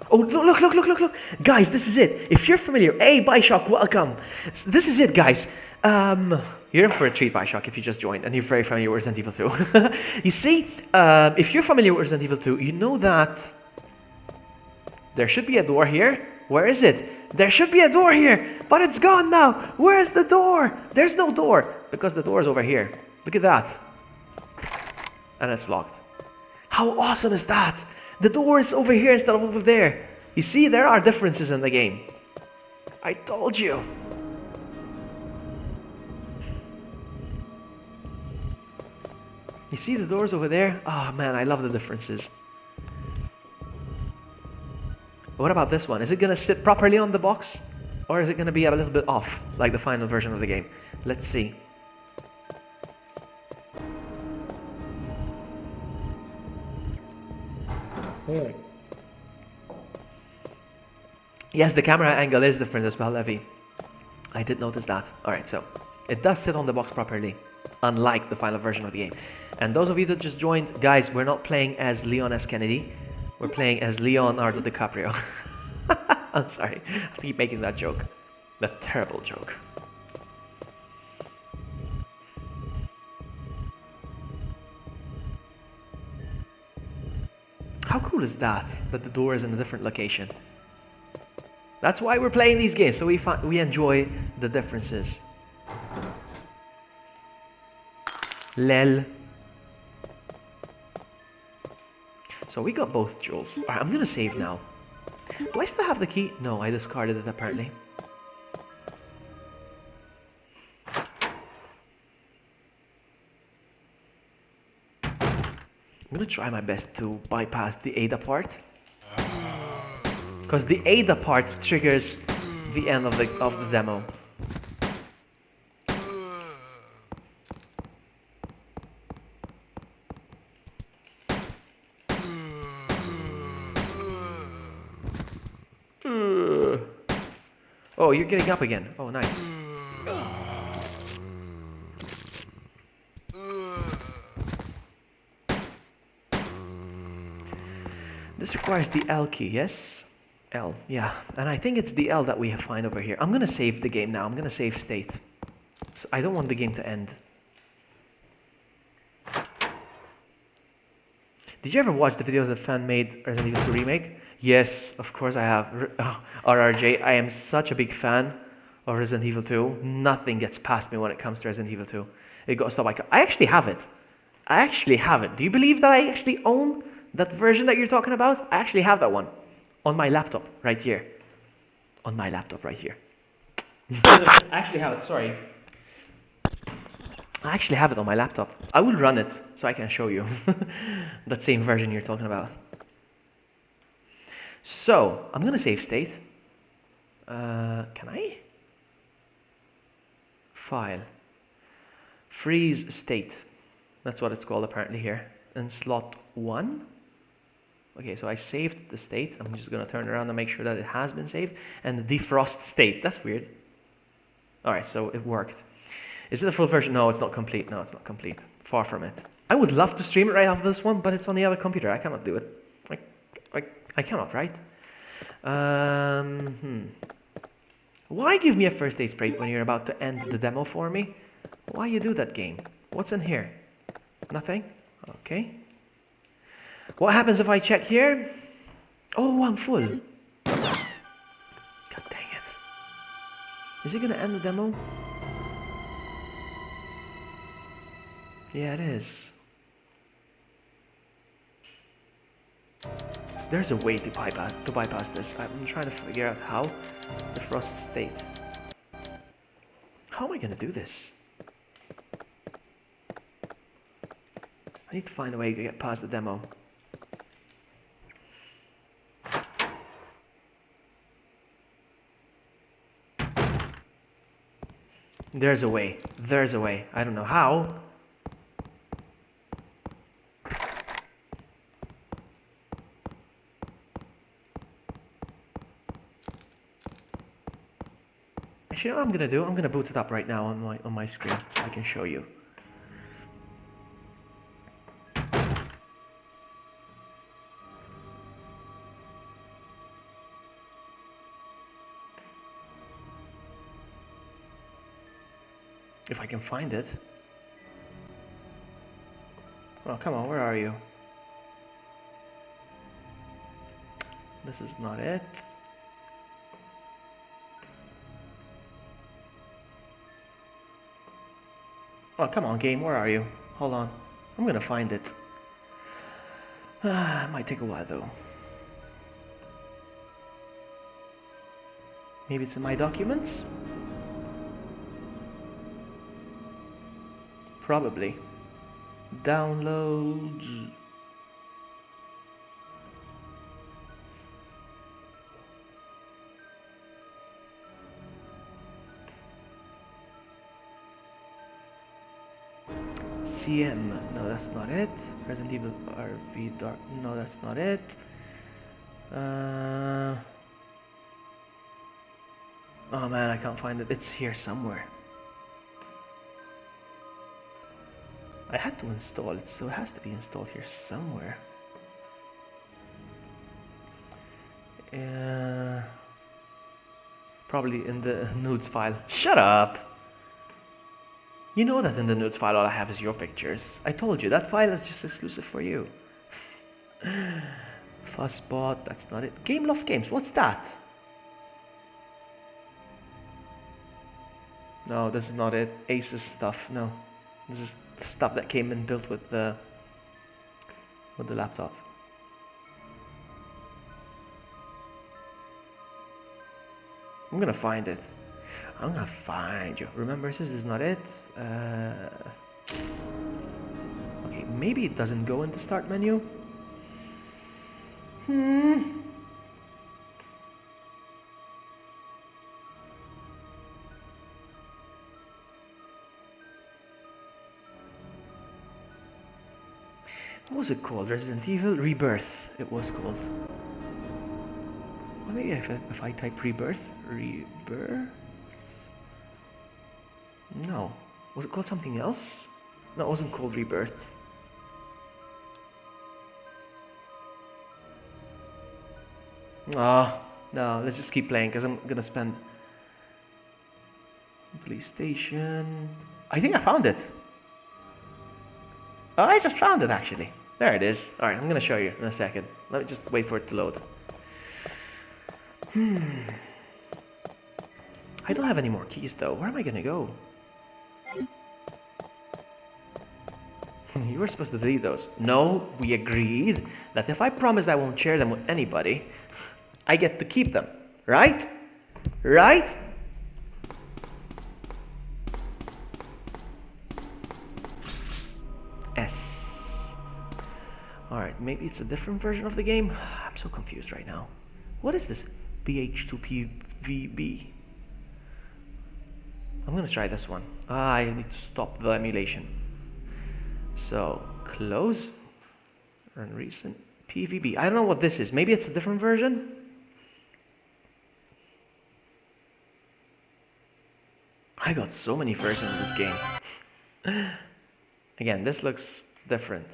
Oh, look. Guys, this is it. If you're familiar... Hey, Bioshock, welcome. This is it, guys. You're in for a treat, Bioshock, if you just joined and you're very familiar with Resident Evil 2. You see, if you're familiar with Resident Evil 2, you know that... There should be a door here. Where is it? There should be a door here, but it's gone now. Where's the door? There's no door because the door is over here. Look at that. And it's locked. How awesome is that? The door is over here instead of over there. You see, there are differences in the game. I told you. You see the doors over there? Oh man, I love the differences. What about this one? Is it gonna sit properly on the box? Or is it gonna be a little bit off, like the final version of the game? Let's see. Yes, the camera angle is different as well, Levy. I did notice that. Alright, so it does sit on the box properly, unlike the final version of the game. And those of you that just joined, guys, we're not playing as Leon S. Kennedy. We're playing as Leonardo DiCaprio. I'm sorry, I have to keep making that joke. That terrible joke. How cool is that the door is in a different location? That's why we're playing these games, so we enjoy the differences. Lel. So we got both jewels. Alright, I'm gonna save now. Do I still have the key? No, I discarded it apparently. I'm gonna try my best to bypass the Ada part. Because the Ada part triggers the end of the demo. Oh, you're getting up again. Oh, nice. This requires the L key, yes? L, yeah. And I think it's the L that we find over here. I'm gonna save the game now. I'm gonna save state. So I don't want the game to end. Did you ever watch the videos that fan made Resident Evil 2 Remake? Yes, of course I have. RRJ, I am such a big fan of Resident Evil 2. Nothing gets past me when it comes to Resident Evil 2. It got stopped. I actually have it. I actually have it. Do you believe that I actually own that version that you're talking about? I actually have that one. On my laptop, right here. On my laptop, right here. I actually have it, sorry. I actually have it on my laptop. I will run it so I can show you that same version you're talking about. So, I'm gonna save state. Can I? File. Freeze state. That's what it's called apparently here. In slot 1. Okay, so I saved the state. I'm just gonna turn around and make sure that it has been saved. And the defrost state. That's weird. Alright, so it worked. Is it a full version? No, it's not complete. No, it's not complete. Far from it. I would love to stream it right after this one, but it's on the other computer. I cannot do it. I cannot, right? Why give me a first aid spray when you're about to end the demo for me? Why you do that, game? What's in here? Nothing? Okay. What happens if I check here? Oh, I'm full. God dang it. Is it gonna end the demo? Yeah, it is. There's a way to bypass this. I'm trying to figure out how. The frost state. How am I gonna do this? I need to find a way to get past the demo. There's a way. There's a way. I don't know how. Actually, you know what I'm gonna do? I'm gonna boot it up right now on my screen so I can show you. If I can find it. Oh, come on, where are you? This is not it. Oh, come on, game, where are you? Hold on. I'm gonna find it. It might take a while, though. Maybe it's in my documents? Probably. Downloads. CM, no, that's not it. Resident Evil RV Dark, no, that's not it. Oh man, I can't find it. It's here somewhere. I had to install it, so it has to be installed here somewhere. Probably in the nudes file. Shut up! You know that in the nudes file all I have is your pictures. I told you, that file is just exclusive for you. Fuzzbot, that's not it. Gameloft Games, what's that? No, this is not it. Asus stuff, no. This is the stuff that came in built with the laptop. I'm gonna find it. I'm gonna find you. Remember, this is not it. Okay, maybe it doesn't go in the start menu. What was it called? Resident Evil Rebirth, it was called. Well, maybe if I type Rebirth? No. Was it called something else? No, it wasn't called Rebirth. Ah, no, let's just keep playing because I'm gonna spend... Police station... I think I found it. Oh, I just found it actually. There it is. Alright, I'm gonna show you in a second. Let me just wait for it to load. I don't have any more keys though. Where am I gonna go? You were supposed to delete those. No, we agreed that if I promise I won't share them with anybody, I get to keep them. Right? Right? S. Alright, maybe it's a different version of the game. I'm so confused right now. What is this? BH2PVB. I'm gonna try this one. I need to stop the emulation. So, close. Run recent. PVB. I don't know what this is. Maybe it's a different version? I got so many versions of this game. Again, this looks different.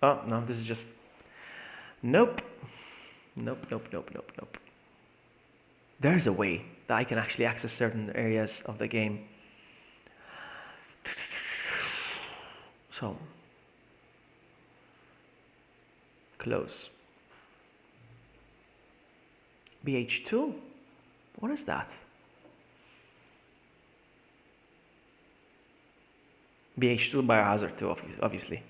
Oh, no, this is just... Nope. Nope, nope, nope, nope, nope. There's a way that I can actually access certain areas of the game. So, close. BH2? What is that? BH2 Biohazard 2, obviously.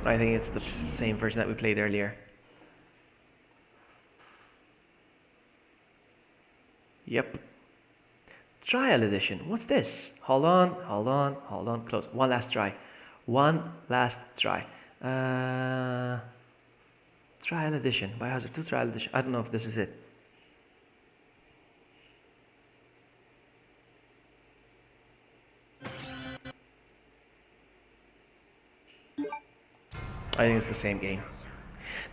I think it's the same version that we played earlier. Yep. Trial edition. What's this? Hold on, hold on, hold on. Close. One last try. One last try. Trial edition. Biohazard 2 trial edition. I don't know if this is it. I think it's the same game.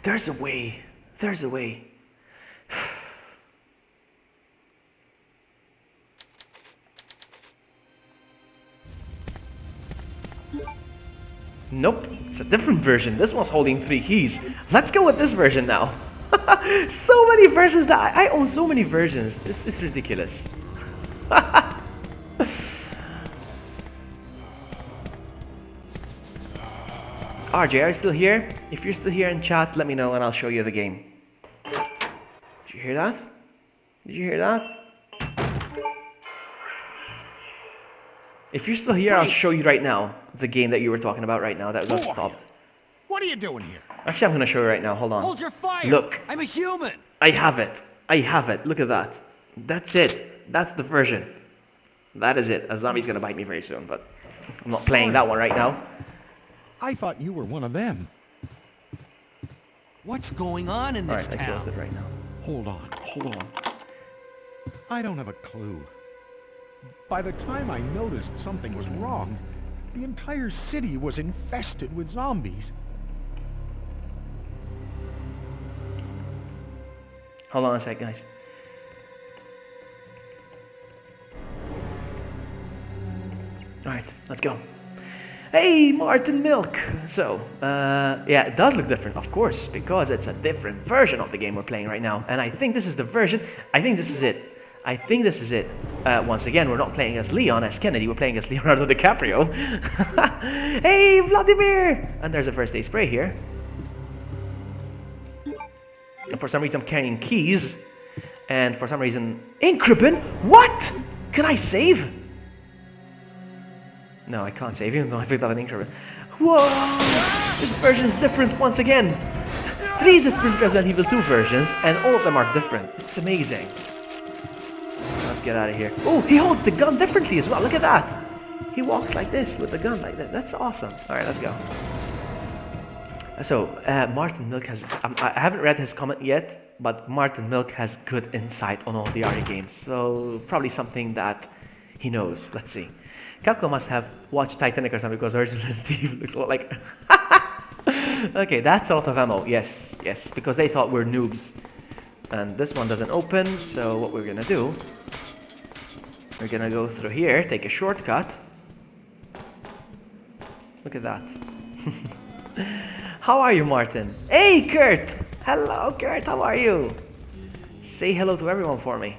There's a way. There's a way. Nope, it's a different version. This one's holding 3 keys. Let's go with this version now. So many versions that I own so many versions. It's ridiculous. RJ, are you still here? If you're still here in chat, let me know and I'll show you the game. Did you hear that? Did you hear that? If you're still here, I'll Great. show you right now the game that you were talking about right now that got Who are stopped. you? What are you doing here? Actually, I'm gonna show you right now. Hold on. Hold your fire! Look. I'm a human! I have it. I have it. Look at that. That's it. That's the version. That is it. A zombie's gonna bite me very soon, but I'm not playing that one right now. I thought you were one of them. What's going on in this Alright, I closed town? it right now. Hold on. Hold on. I don't have a clue. By the time I noticed something was wrong, the entire city was infested with zombies. Hold on a sec, guys. Alright, let's go. Hey, Martin Milk! So, yeah, it does look different, of course, because it's a different version of the game we're playing right now. And I think this is the version, I think this is it. I think this is it. Once again, we're not playing as Leon, as Kennedy, we're playing as Leonardo DiCaprio. Hey, Vladimir! And there's a first aid spray here. And for some reason I'm carrying keys. And for some reason, Increpin? What? Can I save? No, I can't save, even though I picked up an Increpin. Whoa! This version is different once again. 3 different Resident Evil 2 versions, and all of them are different. It's amazing. Let's get out of here. Oh, he holds the gun differently as well. Look at that. He walks like this with the gun like that. That's awesome. All right, let's go. So, Martin Milk has... I haven't read his comment yet, but Martin Milk has good insight on all the RE games. So, probably something that he knows. Let's see. Capcom must have watched Titanic or something because original Steve looks a lot like... Okay, that's a lot of ammo. Yes, yes, because they thought we're noobs. And this one doesn't open, so what we're gonna do... We're gonna go through here, take a shortcut. Look at that. How are you, Martin? Hey, Kurt! Hello, Kurt, how are you? Say hello to everyone for me.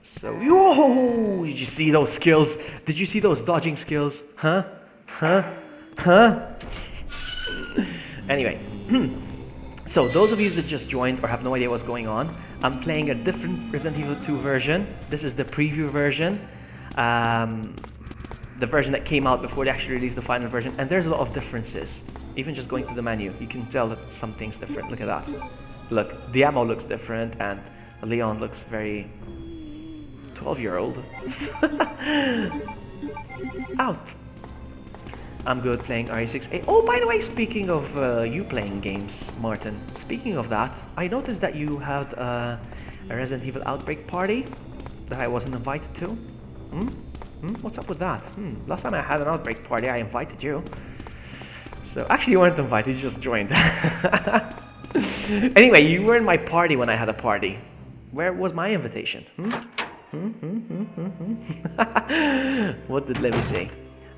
So, whoa! Did you see those skills? Did you see those dodging skills? Huh? Huh? Huh? Anyway. So, those of you that just joined or have no idea what's going on, I'm playing a different Resident Evil 2 version. This is the preview version. The version that came out before they actually released the final version. And there's a lot of differences. Even just going to the menu, you can tell that something's different. Look at that. Look, the ammo looks different and Leon looks very... 12-year-old. Out. I'm good playing RE6A. Oh, by the way, speaking of you playing games, Martin, speaking of that, I noticed that you had a Resident Evil Outbreak party that I wasn't invited to. What's up with that? Last time I had an Outbreak party, I invited you. So, actually you weren't invited, you just joined. Anyway, you were in my party when I had a party. Where was my invitation? What did Levy say?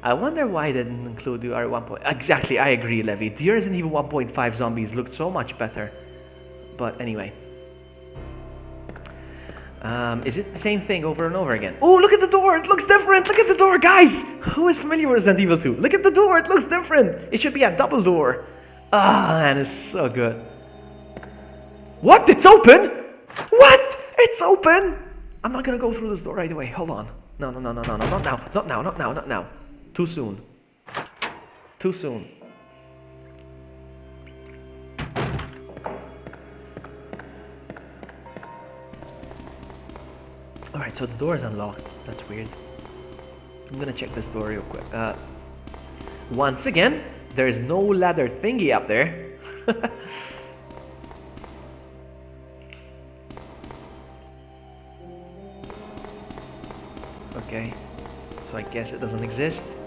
I wonder why they didn't include the R1. Exactly, I agree, Levy. The Resident Evil 1.5 zombies looked so much better. But anyway. Is it the same thing over and over again? Oh, look at the door! It looks different! Look at the door, guys! Who is familiar with Resident Evil 2? Look at the door! It looks different! It should be a double door. Ah, man, it's so good. What? It's open? What? It's open? I'm not gonna go through this door right away. Hold on. No, not now. Not now. Too soon. Too soon. Alright, so the door is unlocked. That's weird. I'm gonna check this door real quick. Once again, there is no ladder thingy up there. Okay, so I guess it doesn't exist.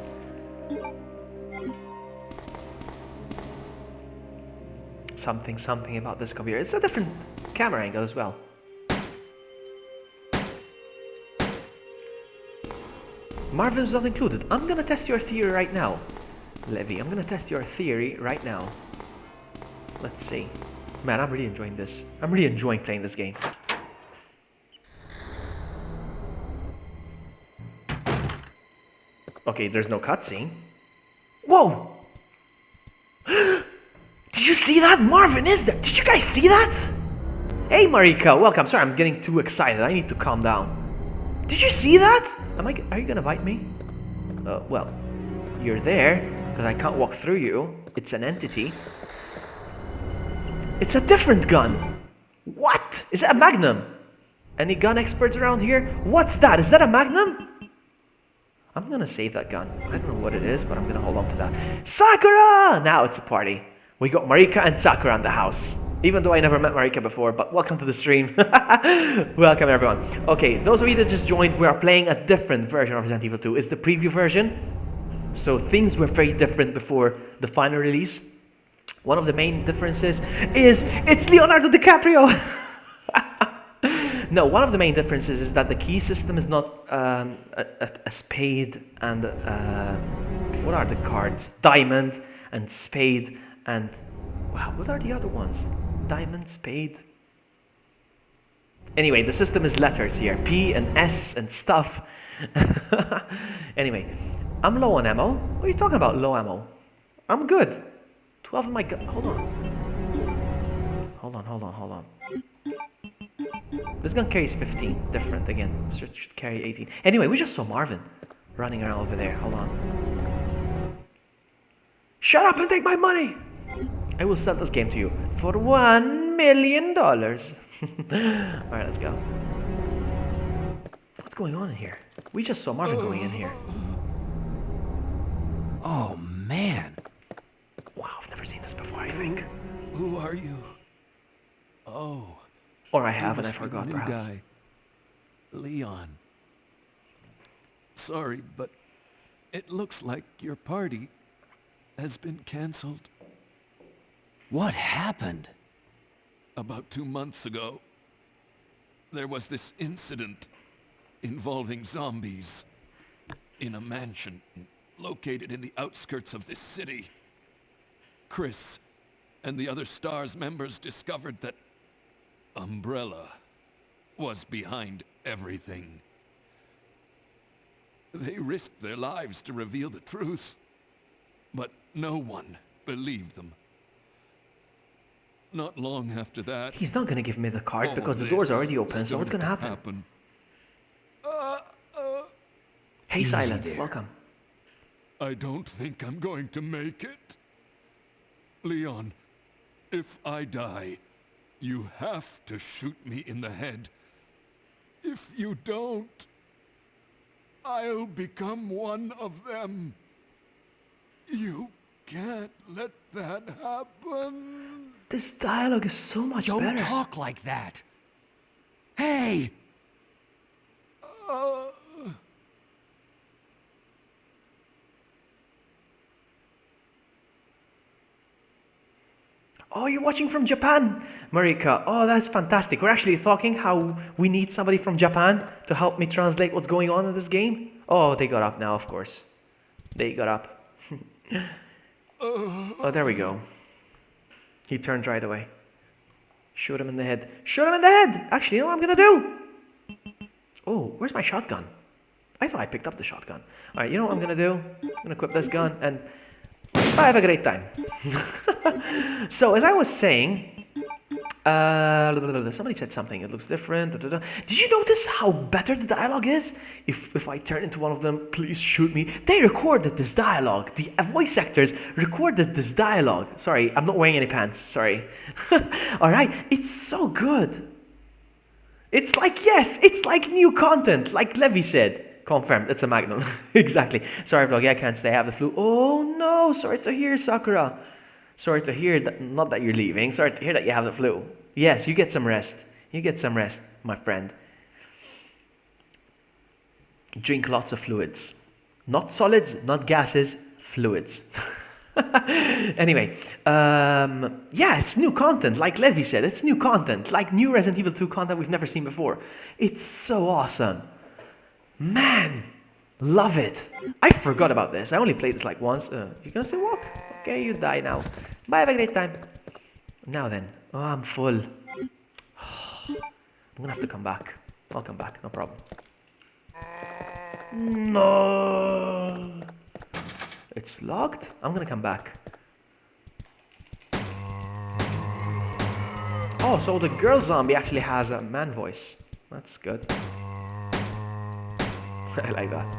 Something about this computer. It's a different camera angle as well. Marvin's not included. I'm gonna test your theory right now, Levy. I'm gonna test your theory right now. Let's see. Man, I'm really enjoying this. I'm really enjoying playing this game. Okay, there's no cutscene. Whoa! Did you see that? Marvin is there! Did you guys see that? Hey Marika, welcome. Sorry, I'm getting too excited. I need to calm down. Did you see that? Are you gonna bite me? Well, you're there, because I can't walk through you. It's an entity. It's a different gun. What? Is it a Magnum? Any gun experts around here? What's that? Is that a Magnum? I'm gonna save that gun. I don't know what it is, but I'm gonna hold on to that. Sakura! Now it's a party. We got Marika and Sakura in the house. Even though I never met Marika before, but welcome to the stream. Welcome everyone. Okay, those of you that just joined, we are playing a different version of Resident Evil 2. It's the preview version. So things were very different before the final release. One of the main differences is it's Leonardo DiCaprio. No, one of the main differences is that the key system is not a spade and what are the cards? Diamond and spade and wow, what are the other ones? Diamond, spade. Anyway, the system is letters here, P and S and stuff. Anyway, I'm low on ammo. What are you talking about, low ammo? I'm good. 12 of my gun. Hold on. This gun carries 15. Different again. This should carry 18. Anyway, we just saw Marvin running around over there. Hold on. Shut up and take my money! I will sell this game to you for $1 million. Alright, let's go. What's going on in here? We just saw Marvin going in here. Oh, man. Wow, I've never seen this before, I think. Who are you? Oh. Or I have you and I must be the forgot, new perhaps. guy. Leon. Sorry, but it looks like your party has been cancelled. What happened? About 2 months ago, there was this incident involving zombies in a mansion located in the outskirts of this city. Chris and the other STARS members discovered that Umbrella was behind everything. They risked their lives to reveal the truth, but no one believed them. Not long after that, He's not gonna give me the card all because the this door's already open, so what's started gonna to happen? Hey Easy Silent, there. welcome. I don't think I'm going to make it. Leon, if I die, you have to shoot me in the head. If you don't, I'll become one of them. You can't let that happen. This dialogue is so much Don't better. talk like that. Hey! Oh, you're watching from Japan, Marika. Oh, that's fantastic. We're actually talking how we need somebody from Japan to help me translate what's going on in this game. Oh, they got up now, of course. They got up. Oh, there we go. He turned right away. Shoot him in the head. Shoot him in the head! Actually, you know what I'm gonna do? Oh, where's my shotgun? I thought I picked up the shotgun. Alright, you know what I'm gonna do? I'm gonna equip this gun and I have a great time. So, as I was saying, somebody said something, it looks different. Did you notice how better the dialogue is? If I turn into one of them, please shoot me. They recorded this dialogue. The voice actors recorded this dialogue. Sorry, I'm not wearing any pants. Sorry. Alright, it's so good. It's like, yes, it's like new content, like Levi said. Confirmed, it's a Magnum. Exactly. Sorry, Vloggy, I can't stay. I have the flu. Oh no, sorry to hear, Sakura. Sorry to hear that, not that you're leaving. Sorry to hear that you have the flu. Yes, you get some rest. You get some rest, my friend. Drink lots of fluids. Not solids, not gases, fluids. Anyway, yeah, it's new content. Like Levi said, it's new content. Like new Resident Evil 2 content we've never seen before. It's so awesome. Man, love it. I forgot about this. I only played this like once. You're gonna say walk? Okay, you die now. Bye, have a great time. Now then. Oh, I'm full. I'm gonna have to come back. I'll come back, no problem. No. It's locked? I'm gonna come back. Oh, so the girl zombie actually has a man voice. That's good. I like that.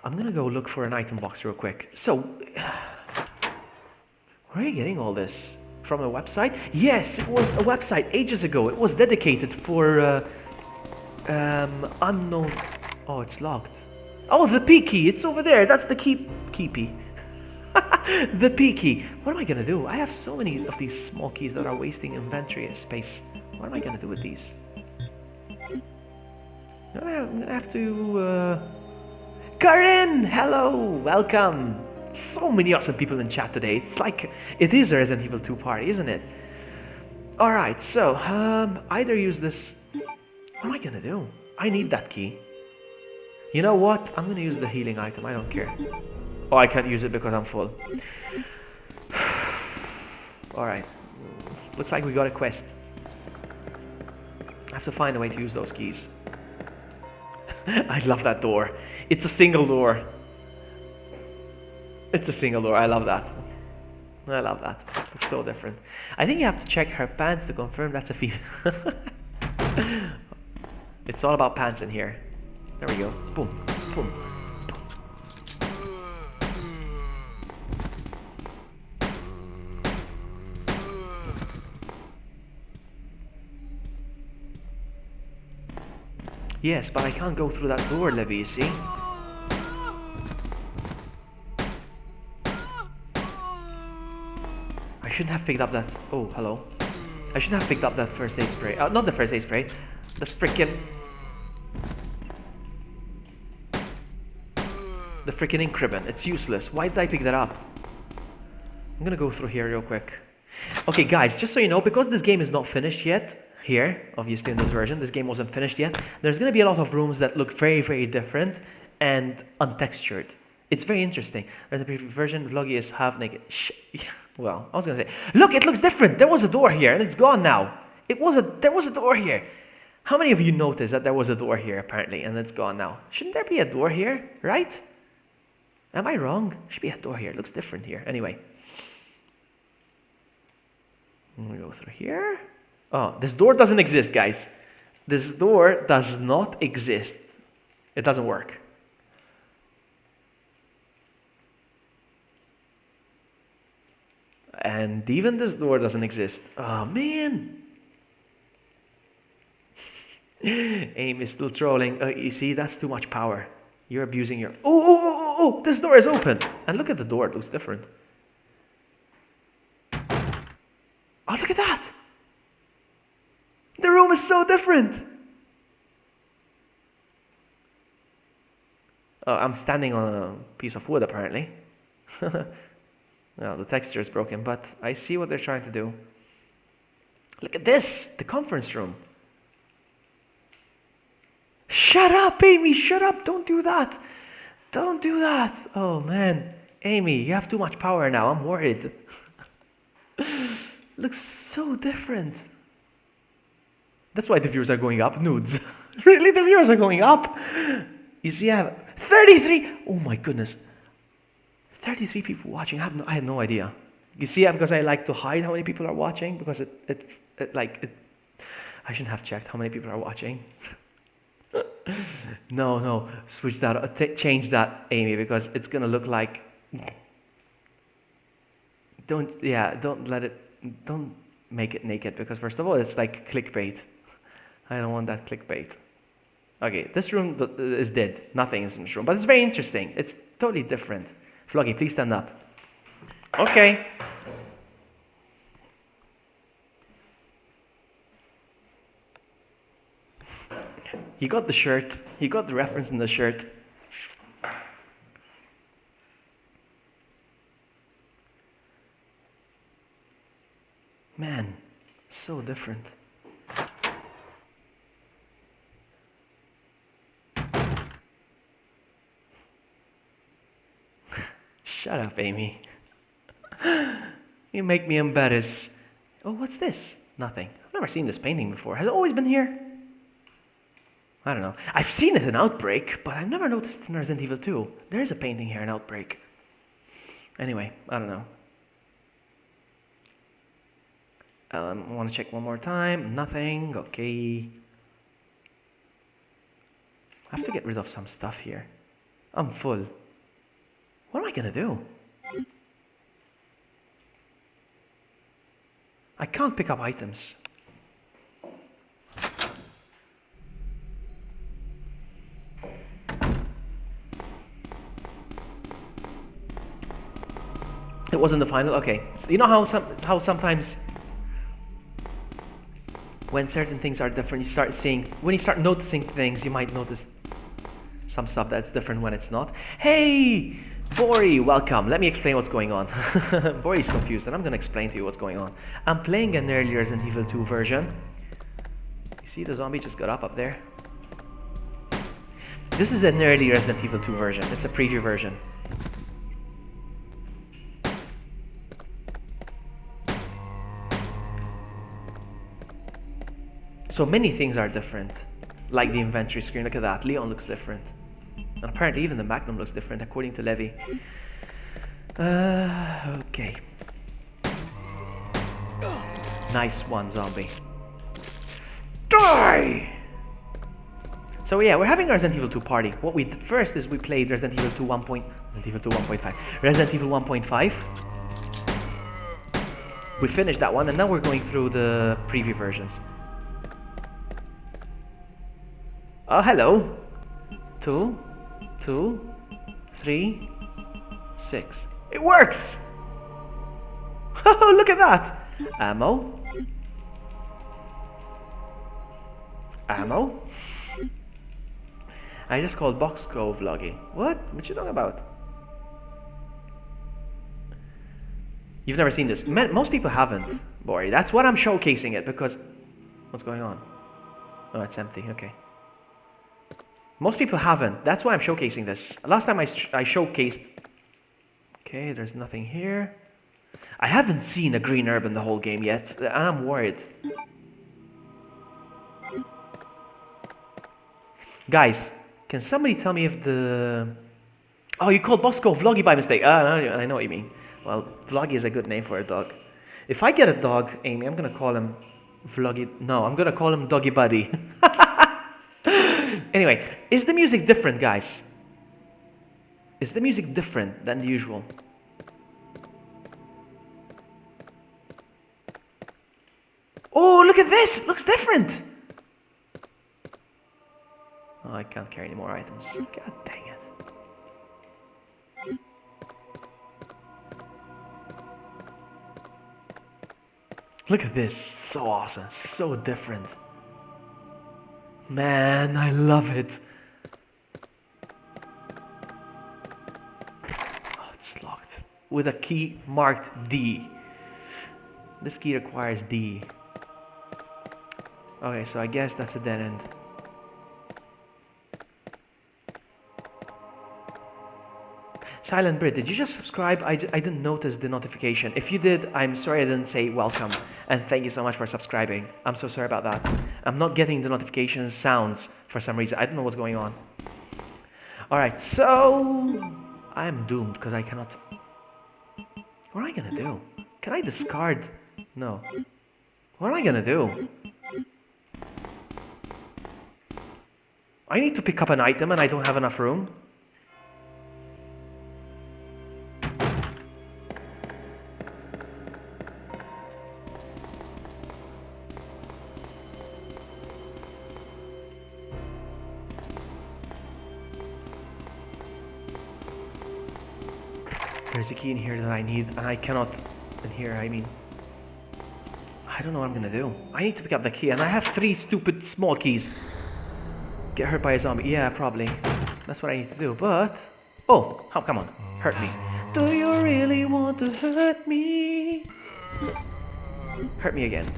I'm gonna go look for an item box real quick. So, where are you getting all this? From a website? Yes, it was a website ages ago. It was dedicated for unknown. Oh, it's locked. Oh, the P key. It's over there. That's the key key. The P key. What am I gonna do? I have so many of these small keys that are wasting inventory space. What am I gonna do with these? I'm gonna have to. Karin, hello, welcome. So many awesome people in chat today. It's like it is a Resident Evil 2 party, isn't it? All right, so either use this. What am I gonna do? I need that key. You know what? I'm gonna use the healing item. I don't care. Oh, I can't use it because I'm full. All right. Looks like we got a quest. I have to find a way to use those keys. I love that door. It's a single door. It's a single door. I love that. I love that. It looks so different. I think you have to check her pants to confirm that's a female. It's all about pants in here. There we go. Boom. Boom. Yes, but I can't go through that door, Levy, you see? I shouldn't have picked up that... Oh, hello. I shouldn't have picked up that first aid spray. Not the first aid spray. The freaking... The freaking ink ribbon. It's useless. Why did I pick that up? I'm gonna go through here real quick. Okay, guys, just so you know, because this game is not finished yet, here, obviously in this version, this game wasn't finished yet, there's going to be a lot of rooms that look very, very different and untextured. It's very interesting. There's a previous version, Vloggy is half naked. Well, I was going to say, look, it looks different. There was a door here and it's gone now. There was a door here. How many of you noticed that there was a door here apparently and it's gone now? Shouldn't there be a door here, right? Am I wrong? There should be a door here. It looks different here. Anyway. I'm going to go through here. Oh, this door doesn't exist, guys. This door does not exist. It doesn't work. And even this door doesn't exist. Oh, man. Aim is still trolling. You see, that's too much power. You're abusing your... Oh, this door is open. And look at the door. It looks different. Oh, look at that. The room is so different. Oh, I'm standing on a piece of wood, apparently. Well, the texture is broken, but I see what they're trying to do. Look at this, the conference room. Shut up, Amy, shut up. Don't do that. Don't do that. Oh, man. Amy, you have too much power now. I'm worried. Looks so different. That's why the views are going up. Nudes. Really, the views are going up? You see, I have 33. Oh my goodness. 33 people watching. I had no idea. You see, because I like to hide how many people are watching, because I shouldn't have checked how many people are watching. No. Switch that. Change that, Amy, because it's gonna look like. Don't make it naked, because first of all, it's like clickbait. I don't want that clickbait. Okay, this room is dead. Nothing is in this room, but it's very interesting. It's totally different. Floggy, please stand up. Okay. You got the shirt. You got the reference in the shirt. Man, so different. Shut up, Amy. You make me embarrassed. Oh, what's this? Nothing. I've never seen this painting before. Has it always been here? I don't know. I've seen it in Outbreak, but I've never noticed it in Resident Evil 2. There is a painting here in Outbreak. Anyway, I don't know. I want to check one more time. Nothing. Okay. I have to get rid of some stuff here. I'm full. What am I gonna do? I can't pick up items. It wasn't the final. Okay, so you know how sometimes when certain things are different, you start seeing, when you start noticing things, you might notice some stuff that's different when it's not. Hey, Bori, welcome. Let me explain what's going on. Bori's confused, and I'm gonna explain to you what's going on. I'm playing an earlier Resident Evil 2 version. You see the zombie just got up there? This is an early Resident Evil 2 version. It's a preview version. So many things are different, like the inventory screen. Look at that. Leon looks different. And apparently even the Magnum looks different, according to Levi. Okay. Nice one, zombie. Die! So yeah, we're having a Resident Evil 2 party. What we did first is we played Resident Evil 2 1.5. Resident Evil 1.5. We finished that one, and now we're going through the preview versions. Oh, hello. 2, 2, 3, 6. It works! Oh, look at that! Ammo. Ammo. I just called Boxco Vloggy. What? What you talking about? You've never seen this. Most people haven't, Bori. That's what I'm showcasing it because... What's going on? Oh, it's empty. Okay. Most people haven't. That's why I'm showcasing this. Last time I showcased... Okay, there's nothing here. I haven't seen a green herb in the whole game yet, and I'm worried. Guys, can somebody tell me if the... Oh, you called Bosco Vloggy by mistake. Ah, no, I know what you mean. Well, Vloggy is a good name for a dog. If I get a dog, Amy, I'm gonna call him Vloggy... No, I'm gonna call him Doggy Buddy. Anyway, is the music different, guys? Is the music different than the usual? Oh, look at this! It looks different! Oh, I can't carry any more items. God dang it. Look at this. So awesome. So different. Man, I love it. Oh, it's locked. With a key marked D. This key requires D. Okay, so I guess that's a dead end. Silent Brit, did you just subscribe? I didn't notice the notification. If you did, I'm sorry I didn't say welcome. And thank you so much for subscribing. I'm so sorry about that. I'm not getting the notification sounds for some reason. I don't know what's going on. Alright, so... I'm doomed because I cannot... What am I gonna do? Can I discard? No. What am I gonna do? I need to pick up an item and I don't have enough room. There's a key in here that I need, and I cannot... In here, I mean... I don't know what I'm gonna do. I need to pick up the key, and I have 3 stupid small keys. Get hurt by a zombie. Yeah, probably. That's what I need to do, but... Oh, come on. Hurt me. Do you really want to hurt me? Hurt me again.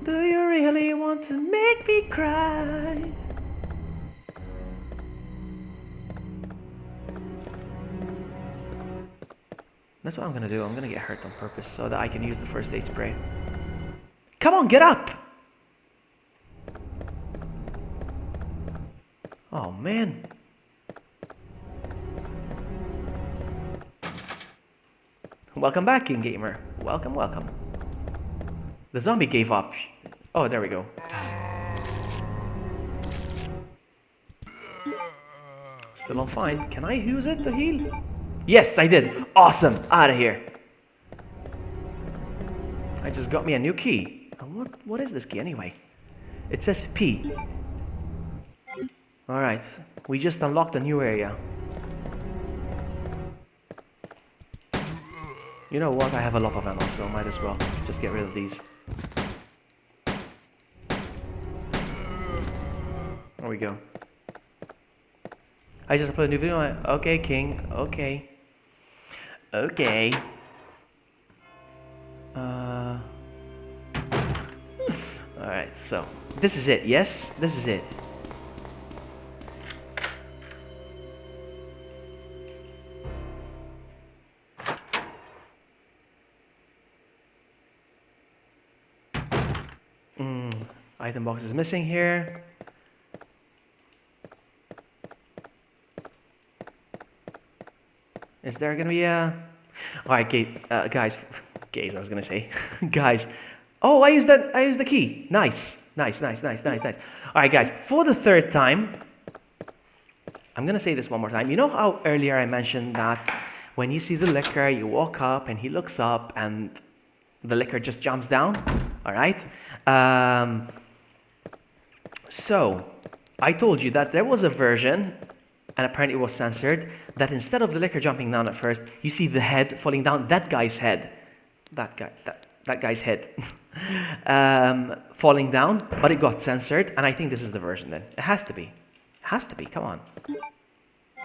Do you really want to make me cry? That's what I'm gonna do. I'm gonna get hurt on purpose so that I can use the first aid spray. Come on, get up! Oh, man. Welcome back, King Gamer. Welcome, welcome. The zombie gave up. Oh, there we go. Still on fine. Can I use it to heal? Yes, I did. Awesome. Out of here. I just got me a new key. And what is this key anyway? It says P. Alright. We just unlocked a new area. You know what? I have a lot of ammo, so might as well just get rid of these. There we go. I just uploaded a new video. Okay, King. Okay. Okay. Alright, so this is it, yes? This is it. Item box is missing here. Is there gonna be a... Alright, guys, I was gonna say. Guys. Oh, I used the key. Nice. Alright, guys, for the third time, I'm gonna say this one more time. You know how earlier I mentioned that when you see the licker, you walk up and he looks up and the licker just jumps down? Alright? So, I told you that there was a version, and apparently it was censored, that instead of the licker jumping down at first, you see the head falling down, that guy's head. That guy's head. Falling down, but it got censored, and I think this is the version then. It has to be. It has to be, come on.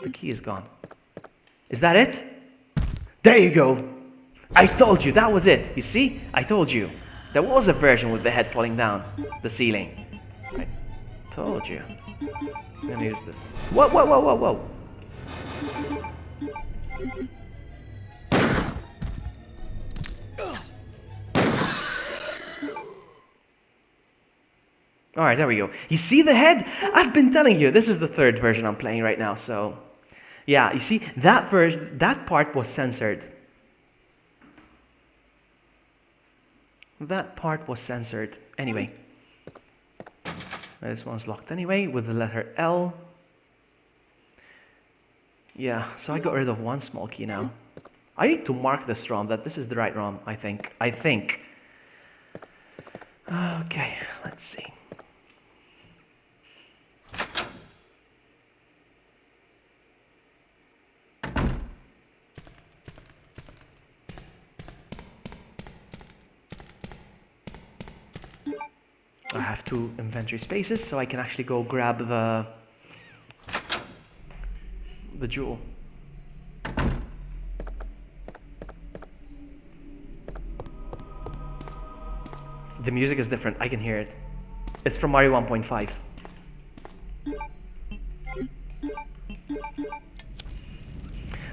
The key is gone. Is that it? There you go. I told you, that was it. You see? I told you. There was a version with the head falling down the ceiling. I told you. I'm gonna use the... Whoa. Alright, there we go. You see the head? I've been telling you, this is the third version I'm playing right now, so... Yeah, you see, that part was censored. That part was censored. Anyway. This one's locked anyway, with the letter L. Yeah, so I got rid of one small key now. I need to mark this ROM, that this is the right ROM, I think. Okay, let's see. I have 2 inventory spaces, so I can actually go grab the jewel. The music is different, I can hear it. It's from Mario 1.5.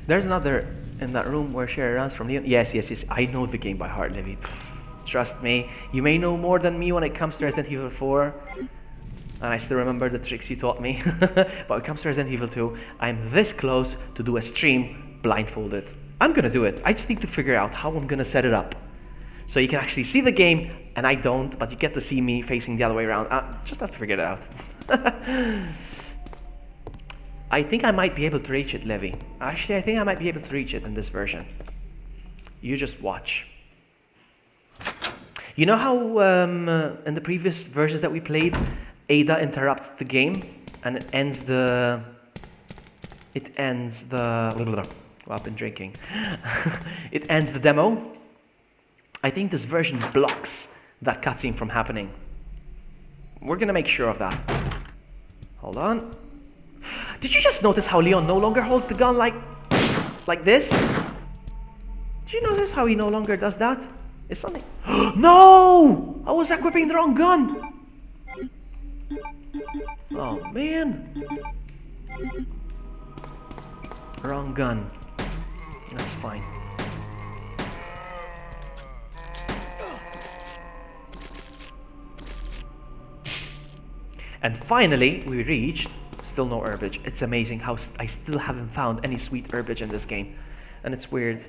There's another in that room where Sherry runs from Leon. Yes. I know the game by heart, Livy. Trust me. You may know more than me when it comes to Resident Evil 4. And I still remember the tricks you taught me. But when it comes to Resident Evil 2, I'm this close to do a stream blindfolded. I'm gonna do it. I just need to figure out how I'm gonna set it up. So you can actually see the game, and I don't, but you get to see me facing the other way around. Just have to figure it out. I think I might be able to reach it, Levy. Actually, I think I might be able to reach it in this version. You just watch. You know how in the previous versions that we played, Ada interrupts the game and it ends the... Well, I've been drinking. It ends the demo. I think this version blocks that cutscene from happening. We're gonna make sure of that. Hold on. Did you just notice how Leon no longer holds the gun like this? Did you notice how he no longer does that? It's something... No! I was equipping the wrong gun! Oh, man. Wrong gun. That's fine. And finally, we reached... Still no herbage. It's amazing how I still haven't found any sweet herbage in this game. And it's weird.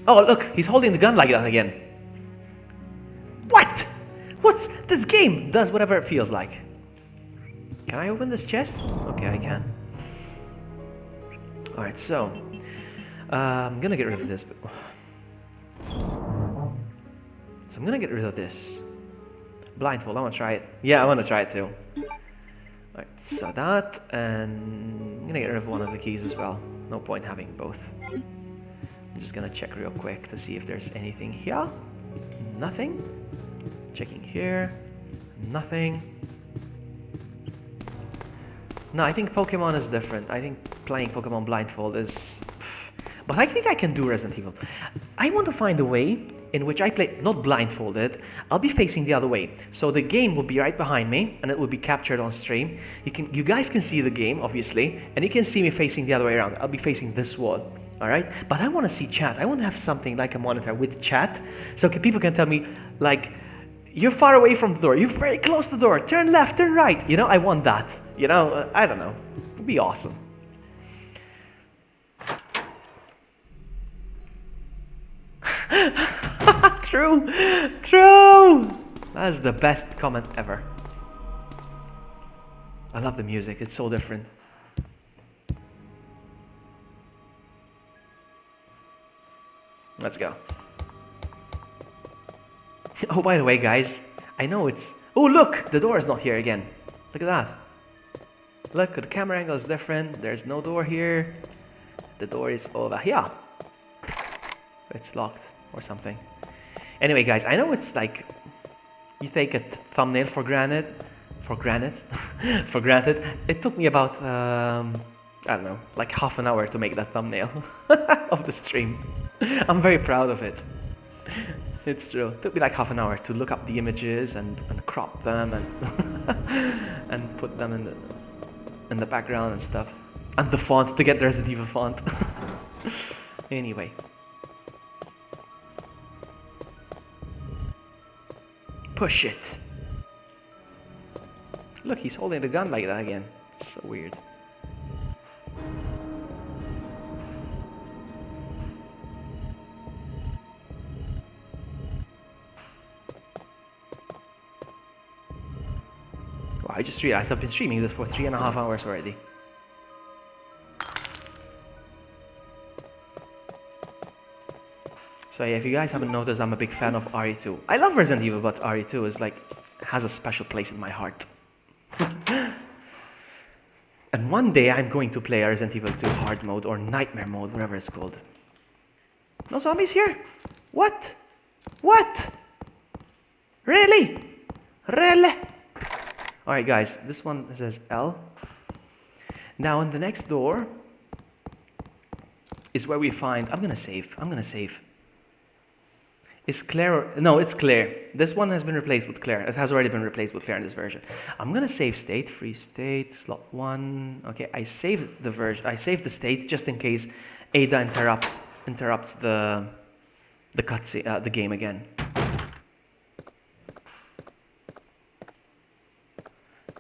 Oh, look, he's holding the gun like that again. What? What's this game? Does whatever it feels like. Can I open this chest? Okay, I can. Alright, so I'm gonna get rid of this. So I'm gonna get rid of this. Blindfold, I wanna try it. Yeah, I wanna try it too. Alright, so that, and I'm gonna get rid of one of the keys as well. No point having both. I'm just gonna check real quick to see if there's anything here. Nothing. Checking here. Nothing. No, I think Pokemon is different. I think playing Pokemon blindfold is... But I think I can do Resident Evil. I want to find a way in which I play, not blindfolded, I'll be facing the other way. So the game will be right behind me, and it will be captured on stream. You guys can see the game, obviously, and you can see me facing the other way around. I'll be facing this wall, alright? But I want to see chat. I want to have something like a monitor with chat, so people can tell me, like, you're far away from the door, you're very close to the door, turn left, turn right. You know, I want that. You know, I don't know. It'd be awesome. True! True! That is the best comment ever. I love the music, it's so different. Let's go. Oh, by the way, guys, I know it's... Oh, look! The door is not here again. Look at that. Look, the camera angle is different. There's no door here. The door is over here. It's locked or something. Anyway, guys, I know it's like... You take a thumbnail for granted. For granted. It took me about, I don't know, like half an hour to make that thumbnail of the stream. I'm very proud of it. It's true. It took me like half an hour to look up the images and crop them and and put them in the background and stuff. And the font, to get the Resident Evil font. Anyway. Push it. Look, he's holding the gun like that again. It's so weird. Wow, I just realized I've been streaming this for 3.5 hours already. So yeah, if you guys haven't noticed, I'm a big fan of RE2. I love Resident Evil, but RE2 is like, has a special place in my heart. And one day I'm going to play Resident Evil 2 hard mode or nightmare mode, whatever it's called. No zombies here? What? What? Really? Really? Alright guys, this one says L. Now in the next door is where we find... I'm gonna save. Is Claire... No, it's Claire. This one has been replaced with Claire. It has already been replaced with Claire in this version. I'm gonna save state, free state, slot 1. Okay, I saved the version. I saved the state just in case Ada interrupts the cutscene, the game again.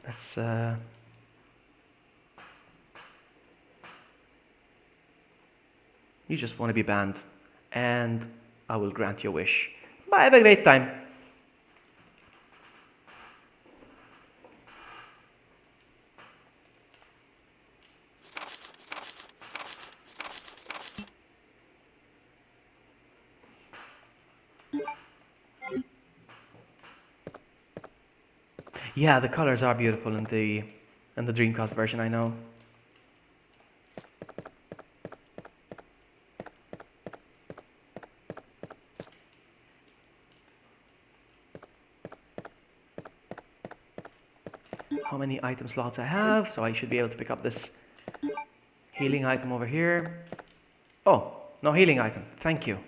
Let's You just want to be banned, and I will grant your wish. Bye, have a great time. Yeah, the colors are beautiful in the Dreamcast version, I know. How many item slots I have, so I should be able to pick up this healing item over here. Oh, no healing item, thank you.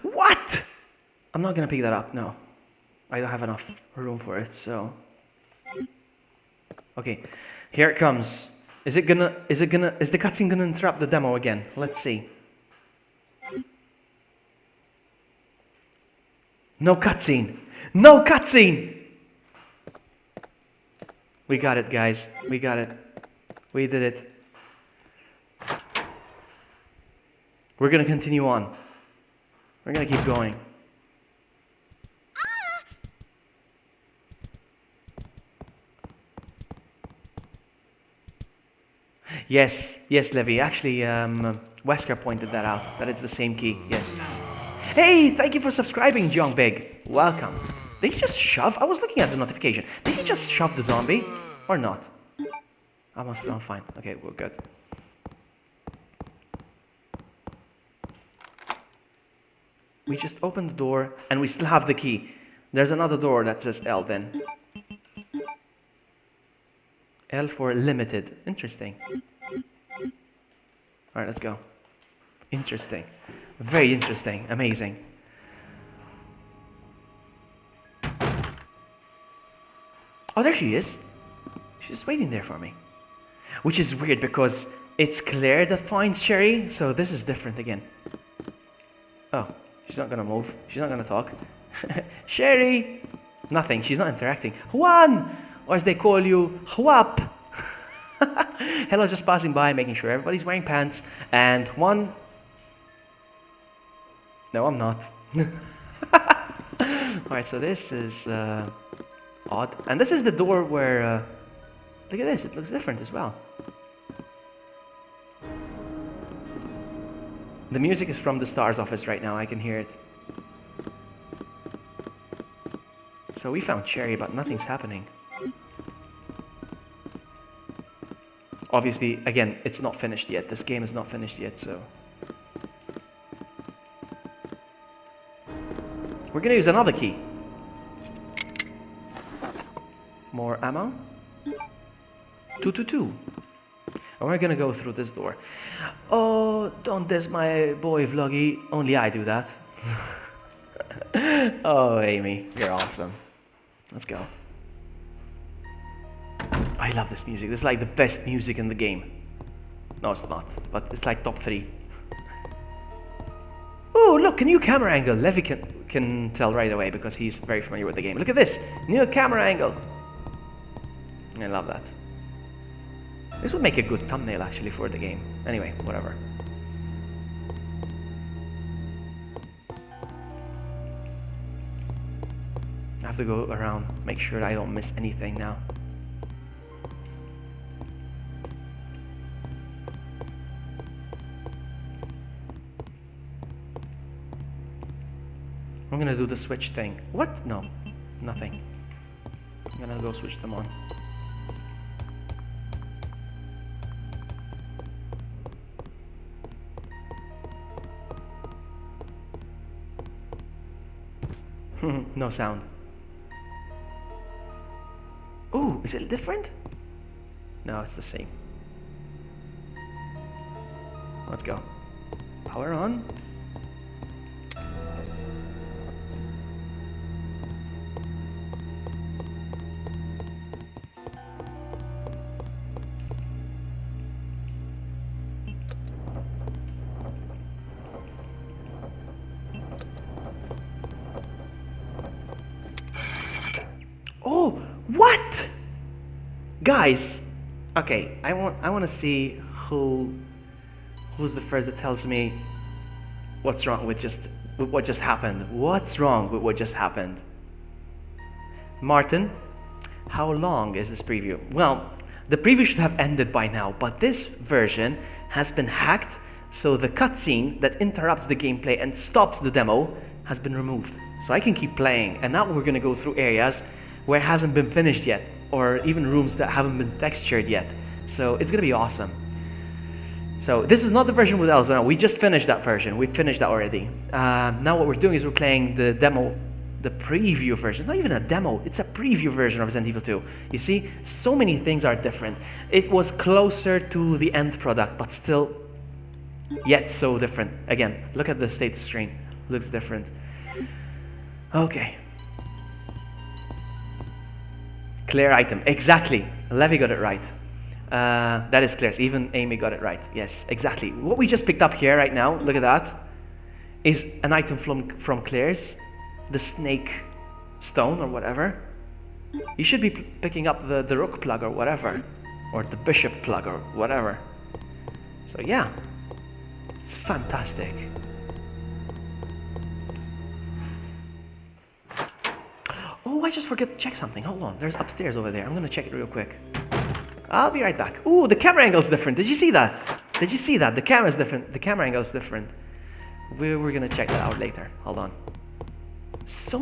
What? I'm not gonna pick that up, no. I don't have enough room for it, so. Okay, here it comes. Is the cutscene gonna interrupt the demo again? Let's see. No cutscene! No cutscene! We got it, guys. We got it. We did it. We're gonna continue on. We're gonna keep going. Yes, yes, Levy. Actually, Wesker pointed that out, that it's the same key, yes. Hey, thank you for subscribing, John Big. Welcome. Did he just shove? I was looking at the notification. Did he just shove the zombie? Or not? I must, oh, fine. Okay, we're good. We just opened the door, and we still have the key. There's another door that says L then. L for limited. Interesting. Alright, let's go. Interesting. Very interesting. Amazing. Oh, there she is. She's just waiting there for me. Which is weird because it's Claire that finds Sherry, so this is different again. Oh, she's not gonna move. She's not gonna talk. Sherry! Nothing. She's not interacting. Juan! Or as they call you, Huap! Hello, just passing by, making sure everybody's wearing pants. And Juan... No, I'm not. Alright, so this is odd. And this is the door where... look at this, it looks different as well. The music is from the STARS office right now, I can hear it. So we found Cherry, but nothing's happening. Obviously, again, it's not finished yet. This game is not finished yet, so... We're gonna use another key. More ammo. 222. And we're gonna go through this door. Oh, don't diss my boy Vloggy. Only I do that. Oh, Amy, you're awesome. Let's go. I love this music. This is like the best music in the game. No, it's not, but it's like top 3. Oh, look, a new camera angle. Levy can tell right away because he's very familiar with the game. Look at this, new camera angle. I love that. This would make a good thumbnail actually for the game. Anyway, whatever. I have to go around, make sure I don't miss anything now. I'm gonna do the switch thing. What? No, nothing. I'm gonna go switch them on. No sound. Oh, is it different? No, it's the same. Let's go. Power on. Oh, what? Guys, okay, I want to see who's the first that tells me what's wrong with what just happened. What's wrong with what just happened? Martin, how long is this preview? Well, the preview should have ended by now, but this version has been hacked, so the cutscene that interrupts the gameplay and stops the demo has been removed. So I can keep playing, and now we're gonna go through areas where it hasn't been finished yet, or even rooms that haven't been textured yet. So it's gonna be awesome. So this is not the version with Elsa. No, we just finished that version. We finished that already. Now what we're doing is we're playing the demo, the preview version. Not even a demo, it's a preview version of Resident Evil 2. You see, so many things are different. It was closer to the end product, but still yet so different. Again, look at the status screen. Looks different. Okay. Claire item, exactly. Levy got it right. That is Claire's, even Amy got it right. Yes, exactly. What we just picked up here right now, look at that, is an item from Claire's, the snake stone or whatever. You should be picking up the rook plug or whatever, or the bishop plug or whatever. So yeah, It's fantastic. Oh, I just forgot to check something. Hold on. There's upstairs over there. I'm gonna check it real quick. I'll be right back. Ooh, the camera angle's different. Did you see that? Did you see that? The camera's different. The camera angle's different. We're gonna check that out later. Hold on. So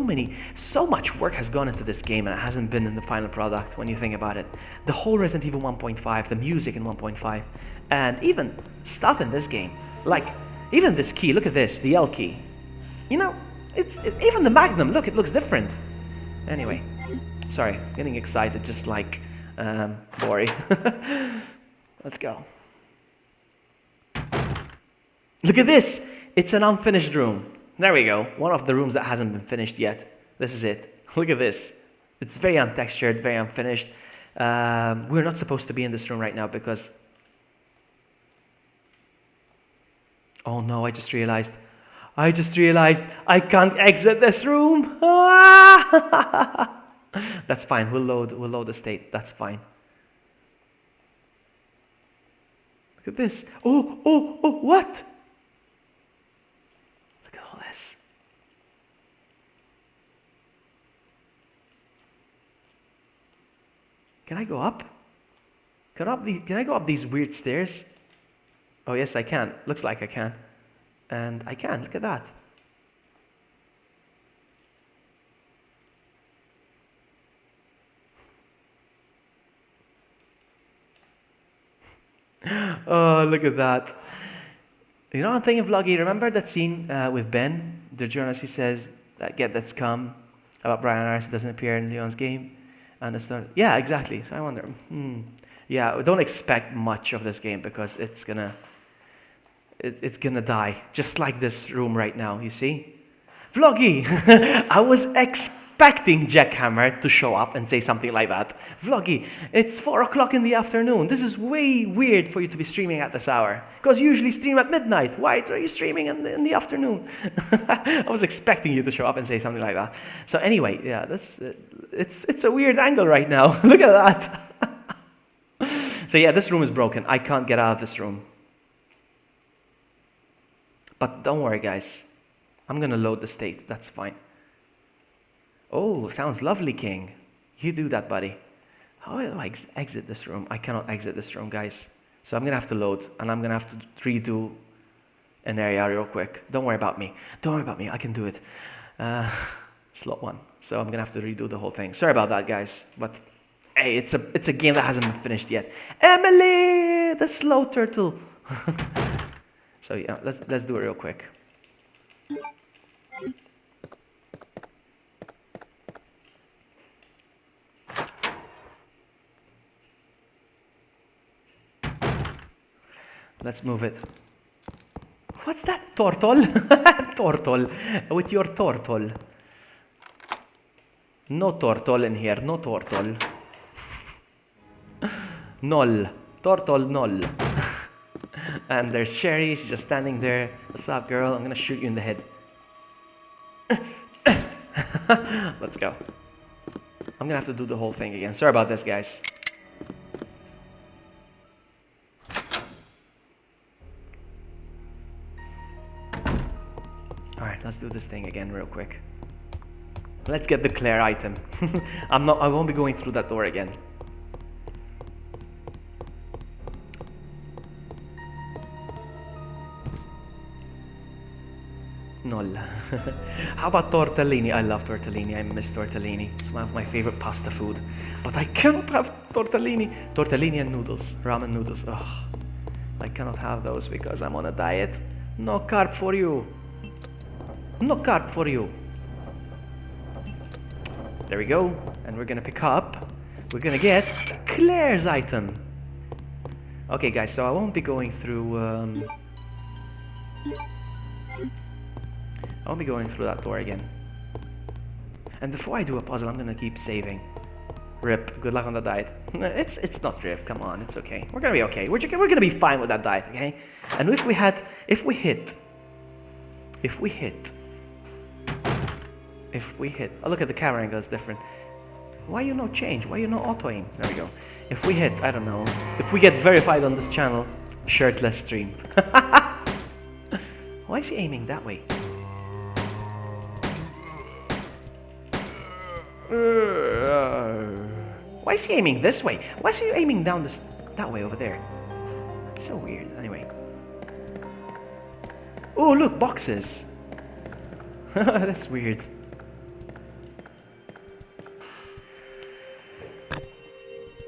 much work has gone into this game and it hasn't been in the final product when you think about it. The whole Resident Evil 1.5, the music in 1.5, and even stuff in this game. Like, even this key, look at this, the L key. You know, even the Magnum, look, it looks different. Anyway, sorry, getting excited just like Bori. Let's go. Look at this! It's an unfinished room. There we go. One of the rooms that hasn't been finished yet. This is it. Look at this. It's very untextured, very unfinished. We're not supposed to be in this room right now because... Oh no, I just realized I can't exit this room. That's fine. We'll load the state. That's fine. Look at this. Oh, what? Look at all this. Can I go up? Can I go up these weird stairs? Oh, yes, I can. Looks like I can. And I can. Look at that. Oh, look at that. You know, I'm thinking, Vloggy, remember that scene with Ben? The journalist, he says, that get that scum about Brian Harris doesn't appear in Leon's game. And it's not, yeah, exactly. So I wonder, yeah, don't expect much of this game because it's gonna die. Just like this room right now, you see? Vloggy! I was expecting Jackhammer to show up and say something like that. Vloggy, it's 4 o'clock in the afternoon. This is way weird for you to be streaming at this hour. Because you usually stream at midnight. Why are you streaming in the afternoon? I was expecting you to show up and say something like that. So anyway, yeah, it's a weird angle right now. Look at that. So yeah, this room is broken. I can't get out of this room. But don't worry, guys. I'm going to load the state. That's fine. Oh, sounds lovely, King. You do that, buddy. How do I exit this room? I cannot exit this room, guys. So I'm going to have to load, and I'm going to have to redo an area real quick. Don't worry about me. Don't worry about me. I can do it. Slot 1. So I'm going to have to redo the whole thing. Sorry about that, guys. But, hey, it's a game that hasn't been finished yet. Emily! The slow turtle. So, yeah, let's do it real quick. Let's move it. What's that? Turtle? Turtle. With your turtle. No turtle in here. No turtle. Null. Turtle null. And there's Sherry. She's just standing there. What's up, girl? I'm gonna shoot you in the head. Let's go. I'm gonna have to do the whole thing again. Sorry about this, guys. Alright, let's do this thing again real quick. Let's get the Claire item. I won't be going through that door again. Null. How about tortellini? I love tortellini. I miss tortellini. It's one of my favorite pasta food. But I cannot have tortellini. Tortellini and noodles. Ramen noodles. Ugh. I cannot have those because I'm on a diet. No carb for you. No carb for you. There we go. And we're gonna pick up. We're gonna get Claire's item. Okay, guys. So I won't be going through... I won't be going through that door again. And before I do a puzzle, I'm gonna keep saving. Rip. Good luck on the diet. It's not Rip. Come on, it's okay. We're gonna be okay. We're gonna be fine with that diet, okay? And if we hit. Oh, look at the camera angle. It's different. Why you no change? Why you no auto aim? There we go. If we hit, I don't know. If we get verified on this channel, shirtless stream. Why is he aiming that way? Why is he aiming this way? Why is he aiming down that way over there? That's so weird. Anyway. Oh, look, boxes. That's weird.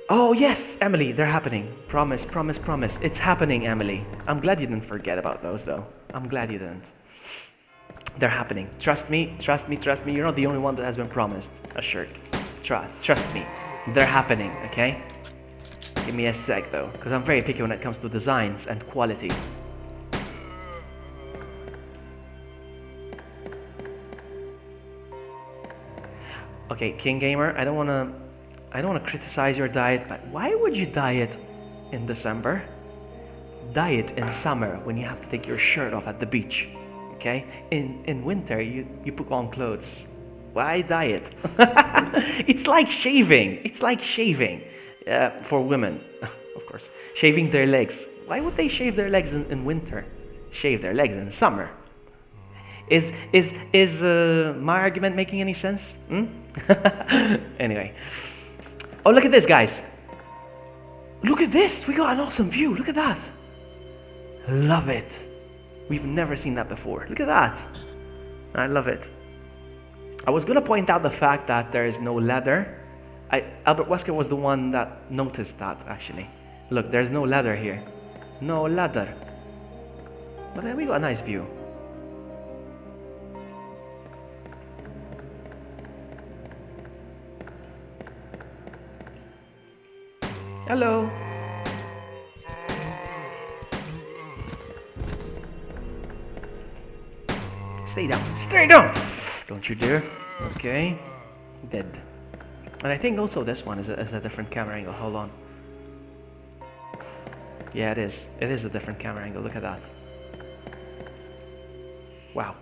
Oh, yes, Emily, they're happening. Promise, promise, promise. It's happening, Emily. I'm glad you didn't forget about those, though. I'm glad you didn't. They're happening. Trust me, trust me, trust me. You're not the only one that has been promised a shirt. Trust me. They're happening, okay? Give me a sec, though, because I'm very picky when it comes to designs and quality. Okay, King Gamer, I don't wanna criticize your diet, but why would you diet in December? Diet in summer when you have to take your shirt off at the beach. Okay? In winter you put on clothes. Why diet? It's like shaving. It's like shaving for women, of course. Shaving their legs. Why would they shave their legs in winter? Shave their legs in summer. Is my argument making any sense? Anyway. Oh, look at this, guys. Look at this. We got an awesome view. Look at that. Love it. We've never seen that before. Look at that. I love it. I was going to point out the fact that there is no ladder. Albert Wesker was the one that noticed that, actually. Look, there's no ladder here. No ladder. But then we got a nice view. Hello. Stay down. Stay down! Don't you dare. Okay. Dead. And I think also this one is a different camera angle. Hold on. Yeah, it is. It is a different camera angle. Look at that. Wow.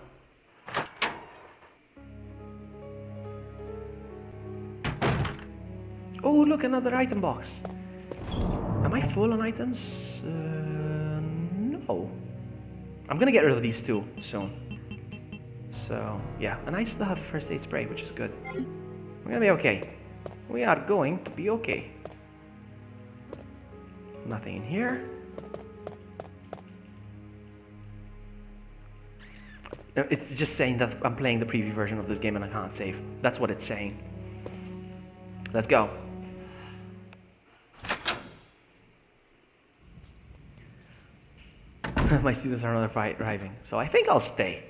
Oh, look, another item box. Am I full on items? No. I'm gonna get rid of these two soon. So, yeah. And I still have a first aid spray, which is good. We're gonna be okay. We are going to be okay. Nothing in here. No, it's just saying that I'm playing the preview version of this game and I can't save. That's what it's saying. Let's go. My students are not arriving, so I think I'll stay.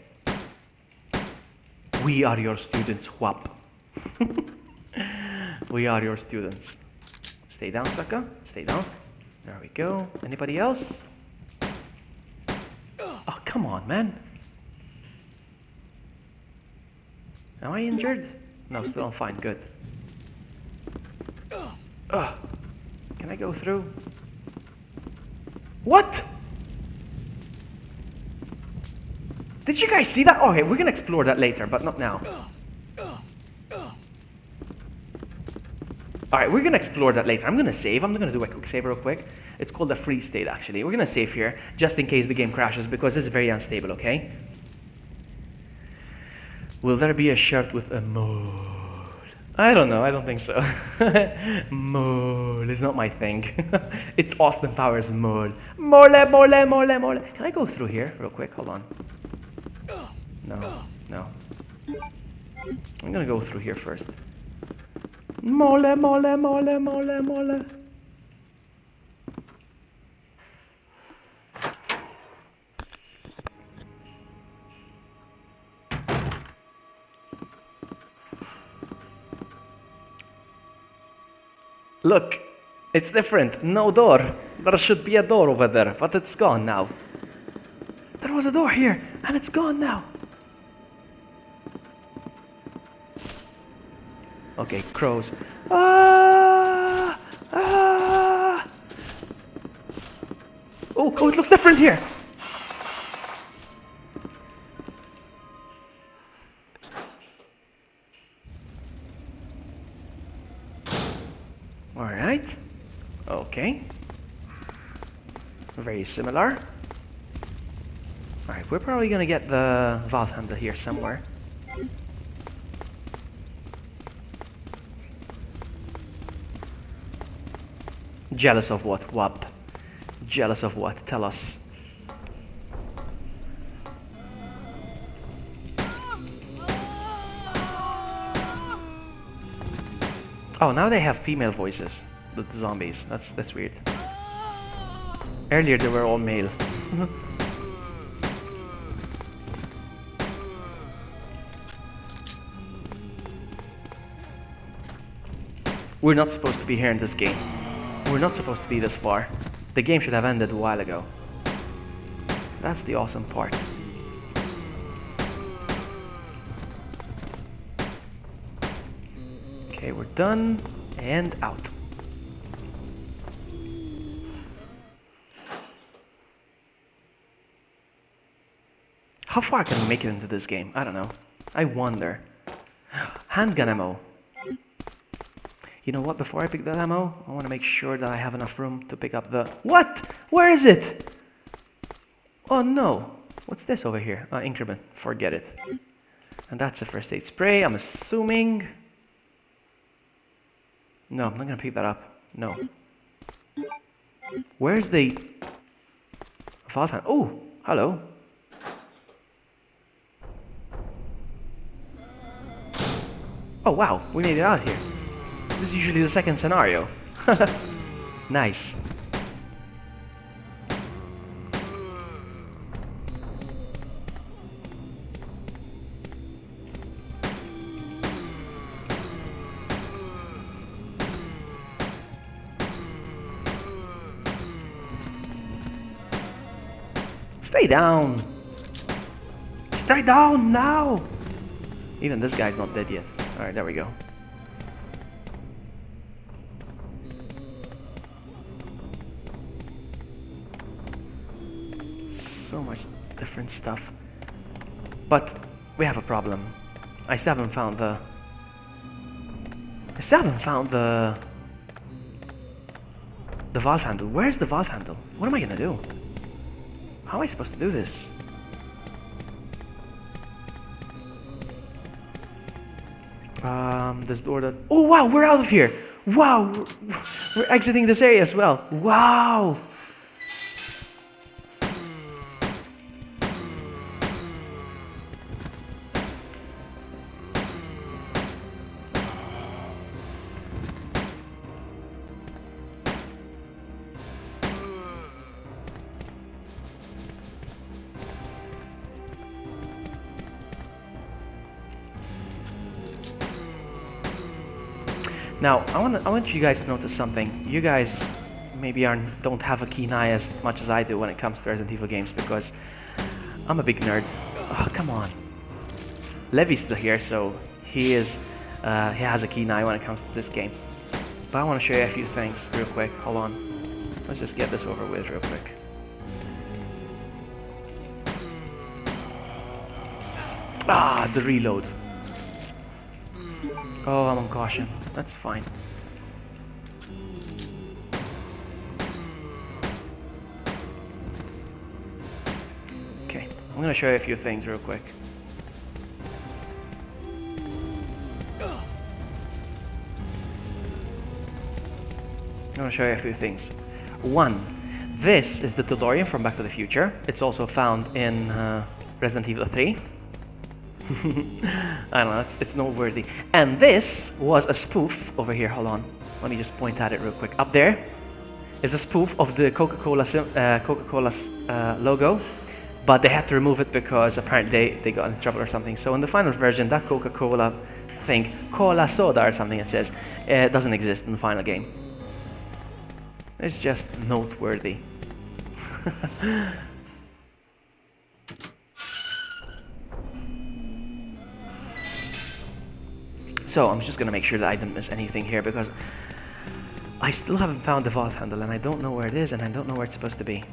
We are your students, Whap. We are your students. Stay down, sucker. Stay down. There we go. Anybody else? Oh, come on, man. Am I injured? No, still I'm fine. Good. Can I go through? What? Did you guys see that? Okay, we're gonna explore that later, but not now. Alright, we're gonna explore that later. I'm gonna save. I'm gonna do a quick save real quick. It's called a freeze state, actually. We're gonna save here, just in case the game crashes, because it's very unstable, okay? Will there be a shirt with a mole? I don't know, I don't think so. Mole is not my thing. It's Austin Powers mole. Mole, mole, mole, mole. Can I go through here real quick? Hold on. No. I'm gonna go through here first. Mole, mole, mole, mole, mole. Look, it's different. No door. There should be a door over there, but it's gone now. There was a door here, and it's gone now. Okay, crows. Ah! Ah! Oh, it looks different here. All right. Okay. Very similar. Alright, we're probably gonna get the valve handle here somewhere. Jealous of what, Wap? Jealous of what? Tell us. Oh, now they have female voices, the zombies. That's weird. Earlier they were all male. We're not supposed to be here in this game. We're not supposed to be this far. The game should have ended a while ago. That's the awesome part. Okay, we're done and out. How far can we make it into this game? I don't know. I wonder. Handgun ammo. You know what? Before I pick that ammo, I want to make sure that I have enough room to pick up the... What? Where is it? Oh no. What's this over here? Increment. Forget it. And that's a first aid spray, I'm assuming. No, I'm not going to pick that up. No. Where's the... valve hand? Oh, hello. Oh wow, we made it out here. This is usually the second scenario. Nice. Stay down. Stay down now. Even this guy's not dead yet. Alright, there we go. So much different stuff. But we have a problem. I still haven't found the... the valve handle. Where's the valve handle? What am I gonna do? How am I supposed to do this? This door that... Oh wow, we're out of here! Wow! We're exiting this area as well. Wow! Now, I want you guys to notice something. You guys maybe don't have a keen eye as much as I do when it comes to Resident Evil games because I'm a big nerd. Oh, come on. Levy's still here, so he has a keen eye when it comes to this game. But I want to show you a few things real quick. Hold on. Let's just get this over with real quick. Ah, the reload. Oh, I'm on caution. That's fine. Okay, I'm gonna show you a few things real quick. I'm gonna show you a few things. One, this is the DeLorean from Back to the Future. It's also found in Resident Evil 3. I don't know, it's noteworthy. And this was a spoof over here. Hold on, let me just point at it real quick. Up there is a spoof of the Coca-Cola's logo, but they had to remove it because apparently they got in trouble or something. So in the final version, that Coca-Cola thing, Cola Soda or something it says, doesn't exist in the final game. It's just noteworthy. So I'm just gonna make sure that I didn't miss anything here because I still haven't found the valve handle and I don't know where it is and I don't know where it's supposed to be.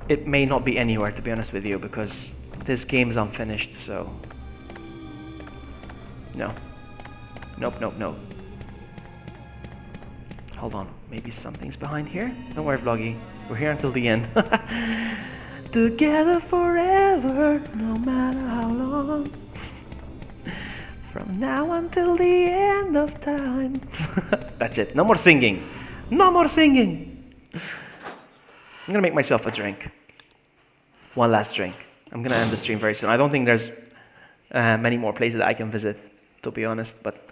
It may not be anywhere, to be honest with you, because this game's unfinished, so... No. Nope, nope, nope. Hold on, maybe something's behind here? Don't worry, Vloggy. We're here until the end. Together forever, no matter how long. From now until the end of time. That's it. No more singing. No more singing. I'm gonna make myself a drink. One last drink. I'm gonna end the stream very soon. I don't think there's many more places that I can visit, to be honest, but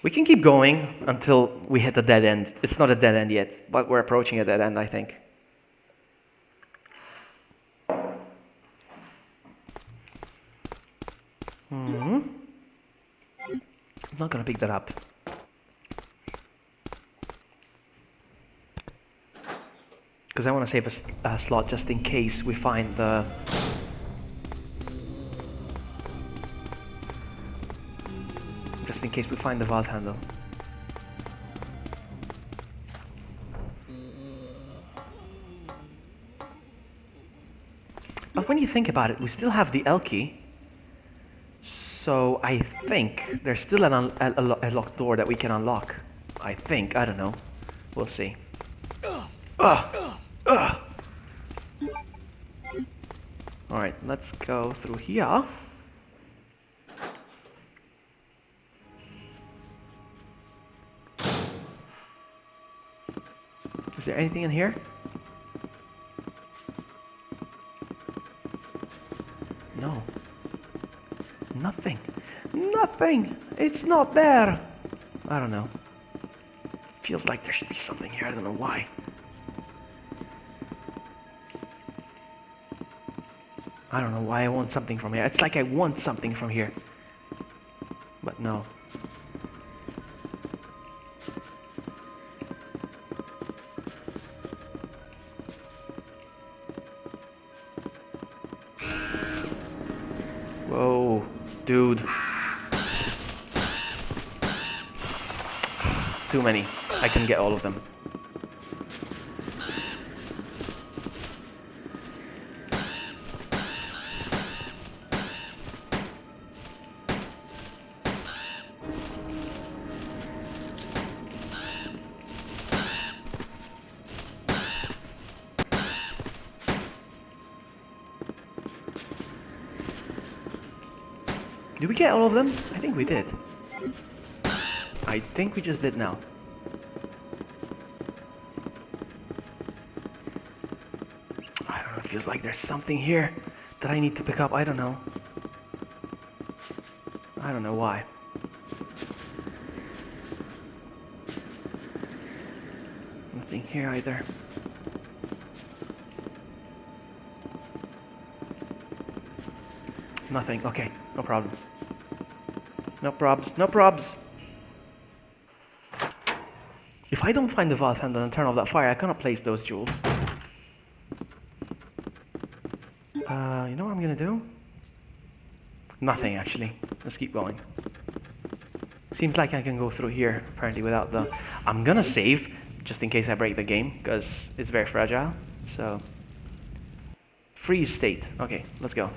we can keep going until we hit a dead end. It's not a dead end yet, but we're approaching a dead end, I think. I'm not gonna pick that up. Because I want to save a slot just in case we find the... Just in case we find the vault handle. But when you think about it, we still have the L key. So I think there's still a locked door that we can unlock. I think. I don't know. We'll see. Alright, let's go through here. Is there anything in here? No. Nothing. Nothing! It's not there! I don't know. Feels like there should be something here, I don't know why. I don't know why I want something from here. It's like I want something from here. But no. Whoa, dude. Too many. I can get all of them. Did we get all of them? I think we did. I think we just did now. I don't know, it feels like there's something here that I need to pick up. I don't know. I don't know why. Nothing here either. Nothing. Okay, no problem. No probs, no probs. If I don't find the vault handle and turn off that fire, I cannot place those jewels. You know what I'm gonna do? Nothing, actually. Let's keep going. Seems like I can go through here, apparently, without the... I'm gonna save, just in case I break the game, because it's very fragile, so... Freeze state. Okay, let's go.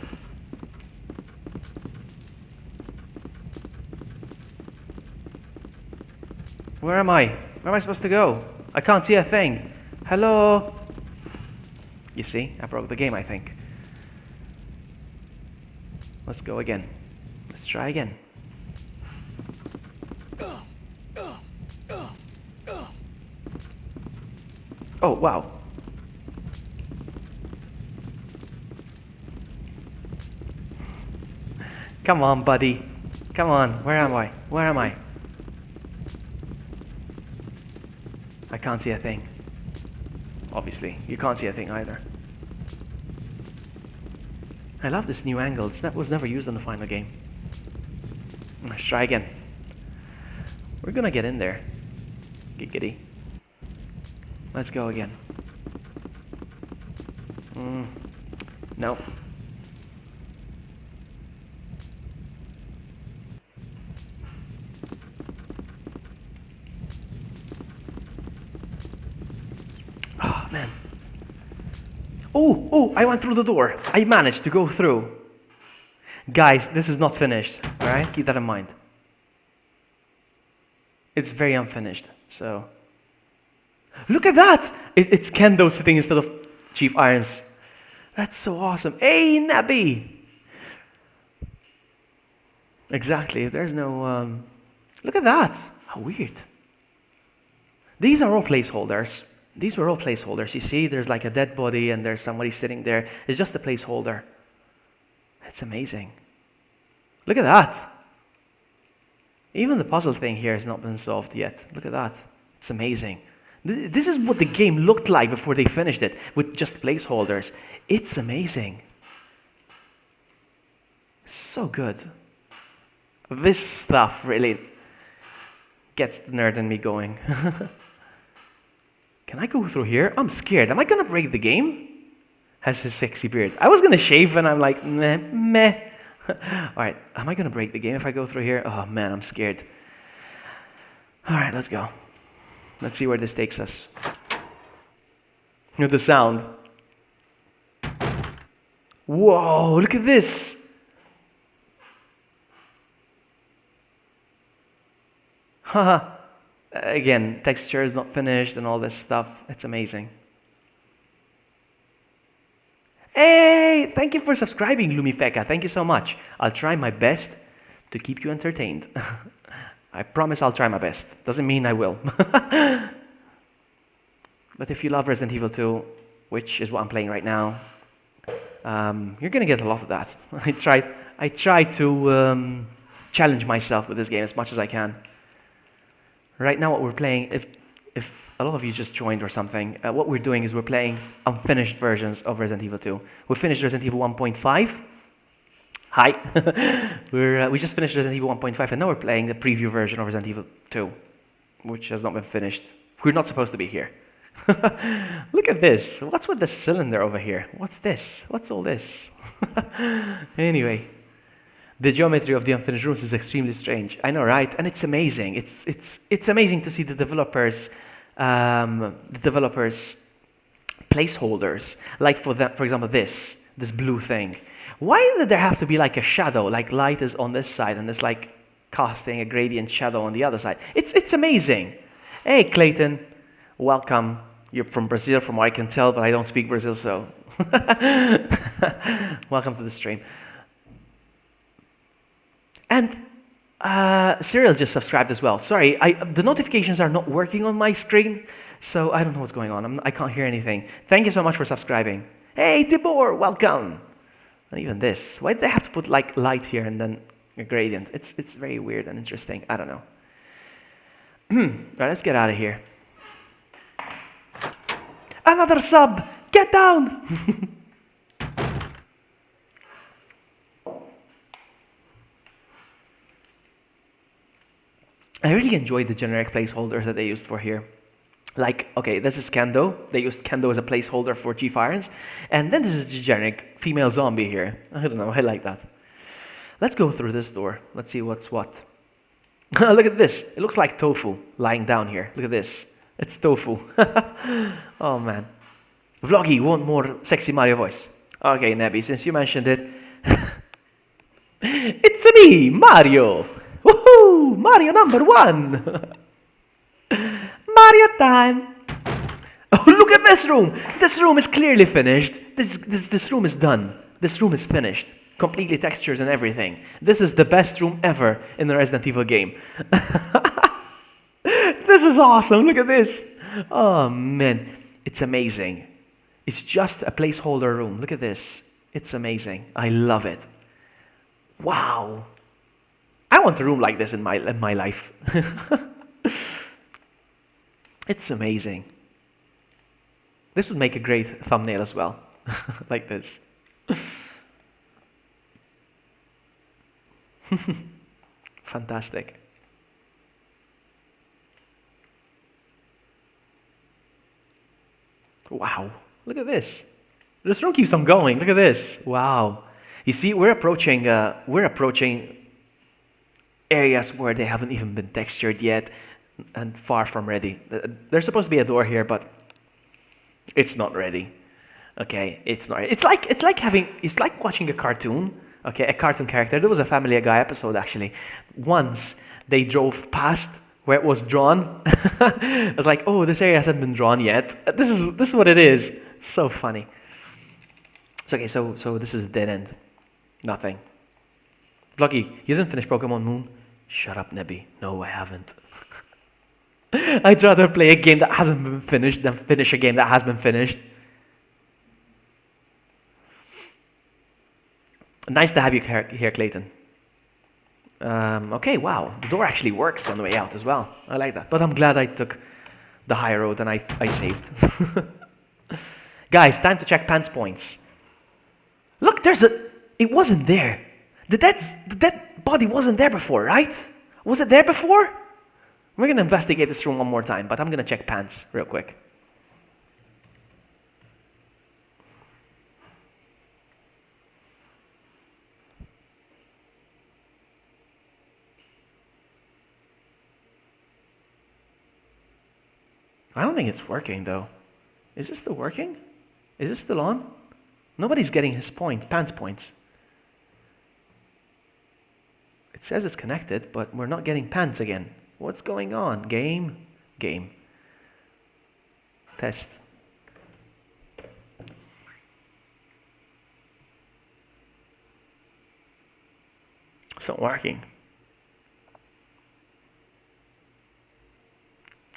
Where am I? Where am I supposed to go? I can't see a thing. Hello? You see? I broke the game, I think. Let's go again. Let's try again. Oh, wow. Come on, buddy. Come on. Where am I? Where am I? I can't see a thing. Obviously, you can't see a thing either. I love this new angle. That was never used in the final game. Let's try again. We're gonna get in there. Giggity. Let's go again. No. Oh, man. Oh, I went through the door. I managed to go through. Guys, this is not finished, alright? Keep that in mind. It's very unfinished, so... Look at that! It's Kendo sitting instead of Chief Irons. That's so awesome. Hey, Nabby! Exactly. There's no... Look at that. How weird. These are all placeholders. These were all placeholders. You see, there's like a dead body and there's somebody sitting there. It's just a placeholder. It's amazing. Look at that. Even the puzzle thing here has not been solved yet. Look at that. It's amazing. This is what the game looked like before they finished it, with just placeholders. It's amazing. So good. This stuff really gets the nerd in me going. Can I go through here? I'm scared. Am I going to break the game? Has his sexy beard. I was going to shave and I'm like, meh, meh. All right, am I going to break the game if I go through here? Oh man, I'm scared. All right, let's go. Let's see where this takes us. With the sound. Whoa, look at this. Haha. Again, texture is not finished and all this stuff. It's amazing. Hey, thank you for subscribing, Lumifeka. Thank you so much. I'll try my best to keep you entertained. I promise I'll try my best. Doesn't mean I will. But if you love Resident Evil 2, which is what I'm playing right now, you're going to get a lot of that. I try to challenge myself with this game as much as I can. Right now what we're playing, if a lot of you just joined or something, what we're doing is we're playing unfinished versions of Resident Evil 2. We finished Resident Evil 1.5. Hi. We just finished Resident Evil 1.5 and now we're playing the preview version of Resident Evil 2, which has not been finished. We're not supposed to be here. Look at this. What's with the cylinder over here? What's this? What's all this? Anyway. The geometry of the unfinished rooms is extremely strange. I know, right? And it's amazing. It's amazing to see the developers placeholders. Like for example, this blue thing. Why did there have to be like a shadow? Like light is on this side and it's like casting a gradient shadow on the other side. It's amazing. Hey, Clayton, welcome. You're from Brazil, from what I can tell, but I don't speak Brazil, so welcome to the stream. And Cyril just subscribed as well. Sorry, the notifications are not working on my screen, so I don't know what's going on. I can't hear anything. Thank you so much for subscribing. Hey, Tibor, welcome. And even this. Why did they have to put like light here and then a gradient? It's very weird and interesting. I don't know. All right, let's get out of here. Another sub! Get down! I really enjoyed the generic placeholders that they used for here. Like, okay, this is Kendo. They used Kendo as a placeholder for Chief Irons. And then this is the generic female zombie here. I don't know, I like that. Let's go through this door. Let's see what's what. Look at this. It looks like tofu lying down here. Look at this. It's tofu. Oh, man. Vloggy, you want more sexy Mario voice? Okay, Nebby, since you mentioned it. It's me, Mario. Woohoo! Mario number 1! Mario time! Oh, look at this room! This room is clearly finished. This room is done. This room is finished. Completely textures and everything. This is the best room ever in the Resident Evil game. This is awesome. Look at this. Oh, man. It's amazing. It's just a placeholder room. Look at this. It's amazing. I love it. Wow. I want a room like this in my life. It's amazing. This would make a great thumbnail as well. Like this. Fantastic. Wow. Look at this. This room keeps on going. Look at this. Wow. You see, we're approaching areas where they haven't even been textured yet and far from ready. There's supposed to be a door here, but it's not ready. Okay, it's not. It's like watching a cartoon. Okay, a cartoon character. There was a Family Guy episode actually. Once they drove past where it was drawn. I was like, oh, this area hasn't been drawn yet. This is what it is. So funny. It's okay, so this is a dead end. Nothing. Lucky, you didn't finish Pokemon Moon? Shut up, Nebby. No, I haven't. I'd rather play a game that hasn't been finished than finish a game that has been finished. Nice to have you here, Clayton. Okay, wow. The door actually works on the way out as well. I like that. But I'm glad I took the high road and I saved. Guys, time to check Pants points. Look, it wasn't there. The dead body wasn't there before, right? Was it there before? We're going to investigate this room one more time, but I'm going to check Pants real quick. I don't think it's working, though. Is this still working? Is this still on? Nobody's getting his points, Pants points. It says it's connected, but we're not getting Pants again. What's going on? Game. Test. It's not working.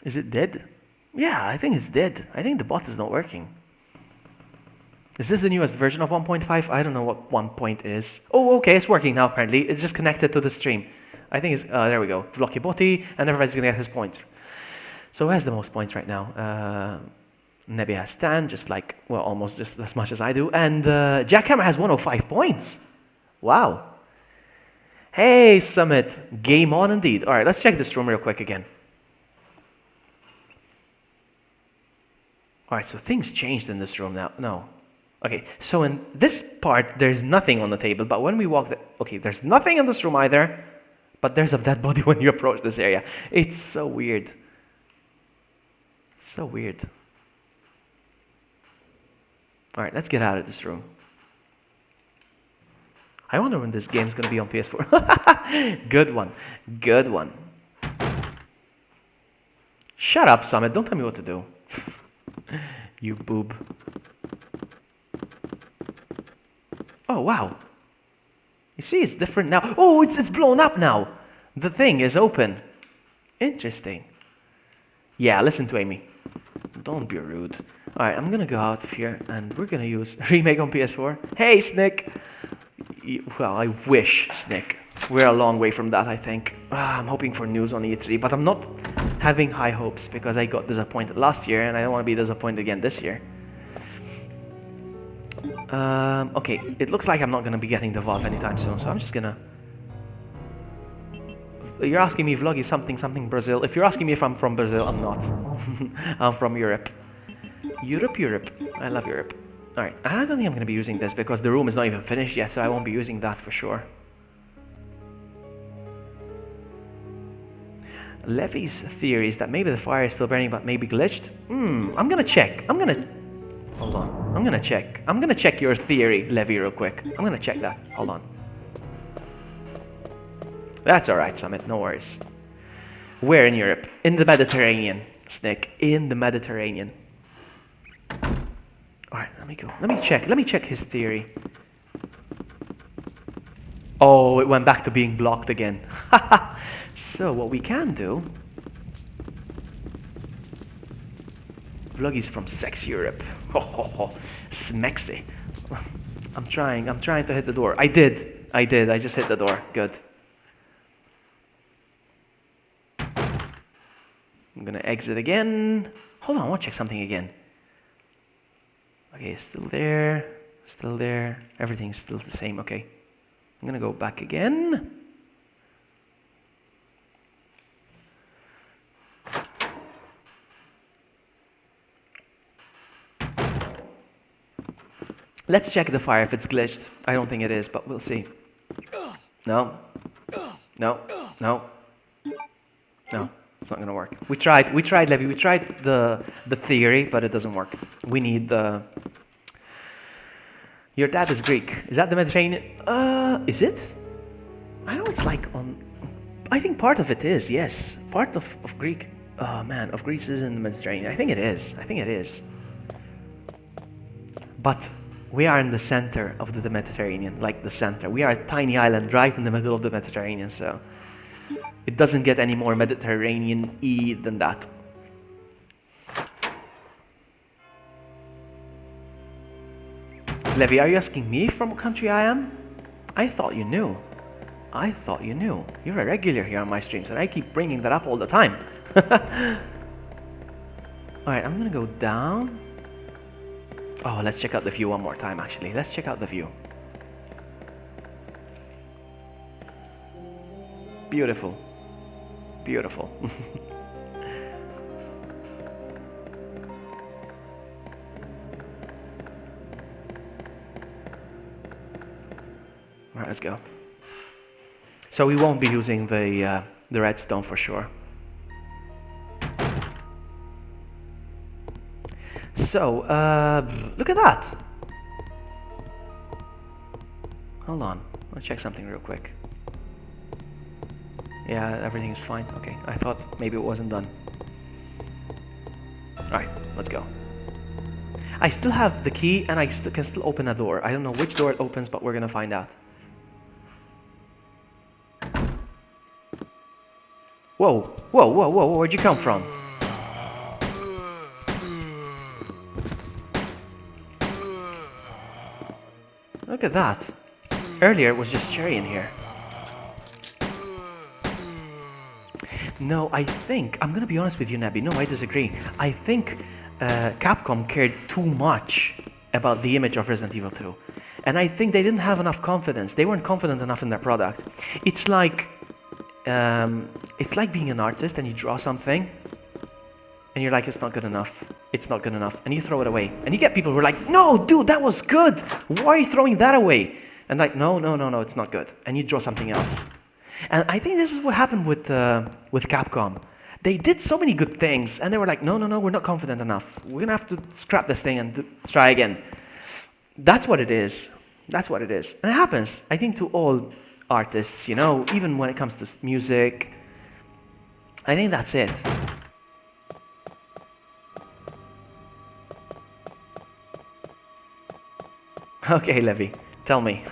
Is it dead? Yeah, I think it's dead. I think the bot is not working. Is this the newest version of 1.5? I don't know what 1 point is. Oh, okay, it's working now apparently. It's just connected to the stream. I think it's, there we go. Vlocky Botti, and everybody's gonna get his points. So who has the most points right now? Nebby has 10, just like, well, almost just as much as I do. And Jackhammer has 105 points. Wow. Hey, Summit. Game on indeed. All right, let's check this room real quick again. All right, so things changed in this room now. No. Okay, so in this part, there's nothing on the table, but when we walk, okay, there's nothing in this room either, but there's a dead body when you approach this area. It's so weird. So weird. All right, let's get out of this room. I wonder when this game's going to be on PS4. Good one. Good one. Shut up, Summit. Don't tell me what to do. You boob. Oh, wow. You see, it's different now. Oh, it's blown up now. The thing is open. Interesting. Yeah, listen to Amy. Don't be rude. All right, I'm going to go out of here, and we're going to use Remake on PS4. Hey, Snick. Well, I wish, Snick. We're a long way from that, I think. I'm hoping for news on E3, but I'm not having high hopes because I got disappointed last year, and I don't want to be disappointed again this year. Okay, it looks like I'm not going to be getting the Valve anytime soon, so I'm just going to... You're asking me, Vloggy, something Brazil. If you're asking me if I'm from Brazil, I'm not. I'm from Europe. Europe. I love Europe. Alright, and I don't think I'm going to be using this because the room is not even finished yet, so I won't be using that for sure. Levy's theory is that maybe the fire is still burning but maybe glitched. I'm going to check. Hold on. I'm going to check. I'm going to check your theory, Levy, real quick. I'm going to check that. Hold on. That's alright, Summit. No worries. Where in Europe? In the Mediterranean, Snick. In the Mediterranean. Alright, let me go. Let me check his theory. Oh, it went back to being blocked again. So, what we can do... Vloggy's from Sex Europe. Smexy. I'm trying to hit the door. I did. I just hit the door. Good. I'm gonna exit again. Hold on, I want to check something again. Okay, it's still there. Still there. Everything's still the same. Okay. I'm gonna go back again. Let's check the fire if it's glitched. I don't think it is, but we'll see. No. No. It's not gonna work. We tried, Levy. We tried the theory, but it doesn't work. We need the... Your dad is Greek. Is that the Mediterranean? Is it? I know it's like on... I think part of it is, yes. Part of Greek... of Greece is in the Mediterranean. I think it is. But We are in the center of the Mediterranean, like the center. We are a tiny island right in the middle of the Mediterranean, so it doesn't get any more Mediterranean-y than that. Levi, are you asking me from what country I am? I thought you knew. I thought you knew. You're a regular here on my streams, and I keep bringing that up all the time. Alright, I'm gonna go down. Oh, let's check out the view one more time, actually. Let's check out the view. Beautiful. Beautiful. Alright, let's go. So we won't be using the redstone for sure. So, look at that! Hold on, I'll check something real quick. Yeah, everything is fine. Okay, I thought maybe it wasn't done. Alright, let's go. I still have the key and I can still open a door. I don't know which door it opens, but we're gonna find out. Whoa, whoa, whoa, whoa, where'd you come from? Look at that. Earlier it was just Cherry in here. No, I think, I'm gonna be honest with you, Nebby. No, I disagree. I think Capcom cared too much about the image of Resident Evil 2. And I think they didn't have enough confidence. They weren't confident enough in their product. It's like being an artist and you draw something and you're like, it's not good enough. It's not good enough. And you throw it away. And you get people who are like, no, dude, that was good. Why are you throwing that away? And like, no, it's not good. And you draw something else. And I think this is what happened with Capcom. They did so many good things, and they were like, no, we're not confident enough. We're gonna have to scrap this thing and try again. That's what it is. That's what it is. And it happens, I think, to all artists, you know, even when it comes to music. I think that's it. Okay, Levi, tell me.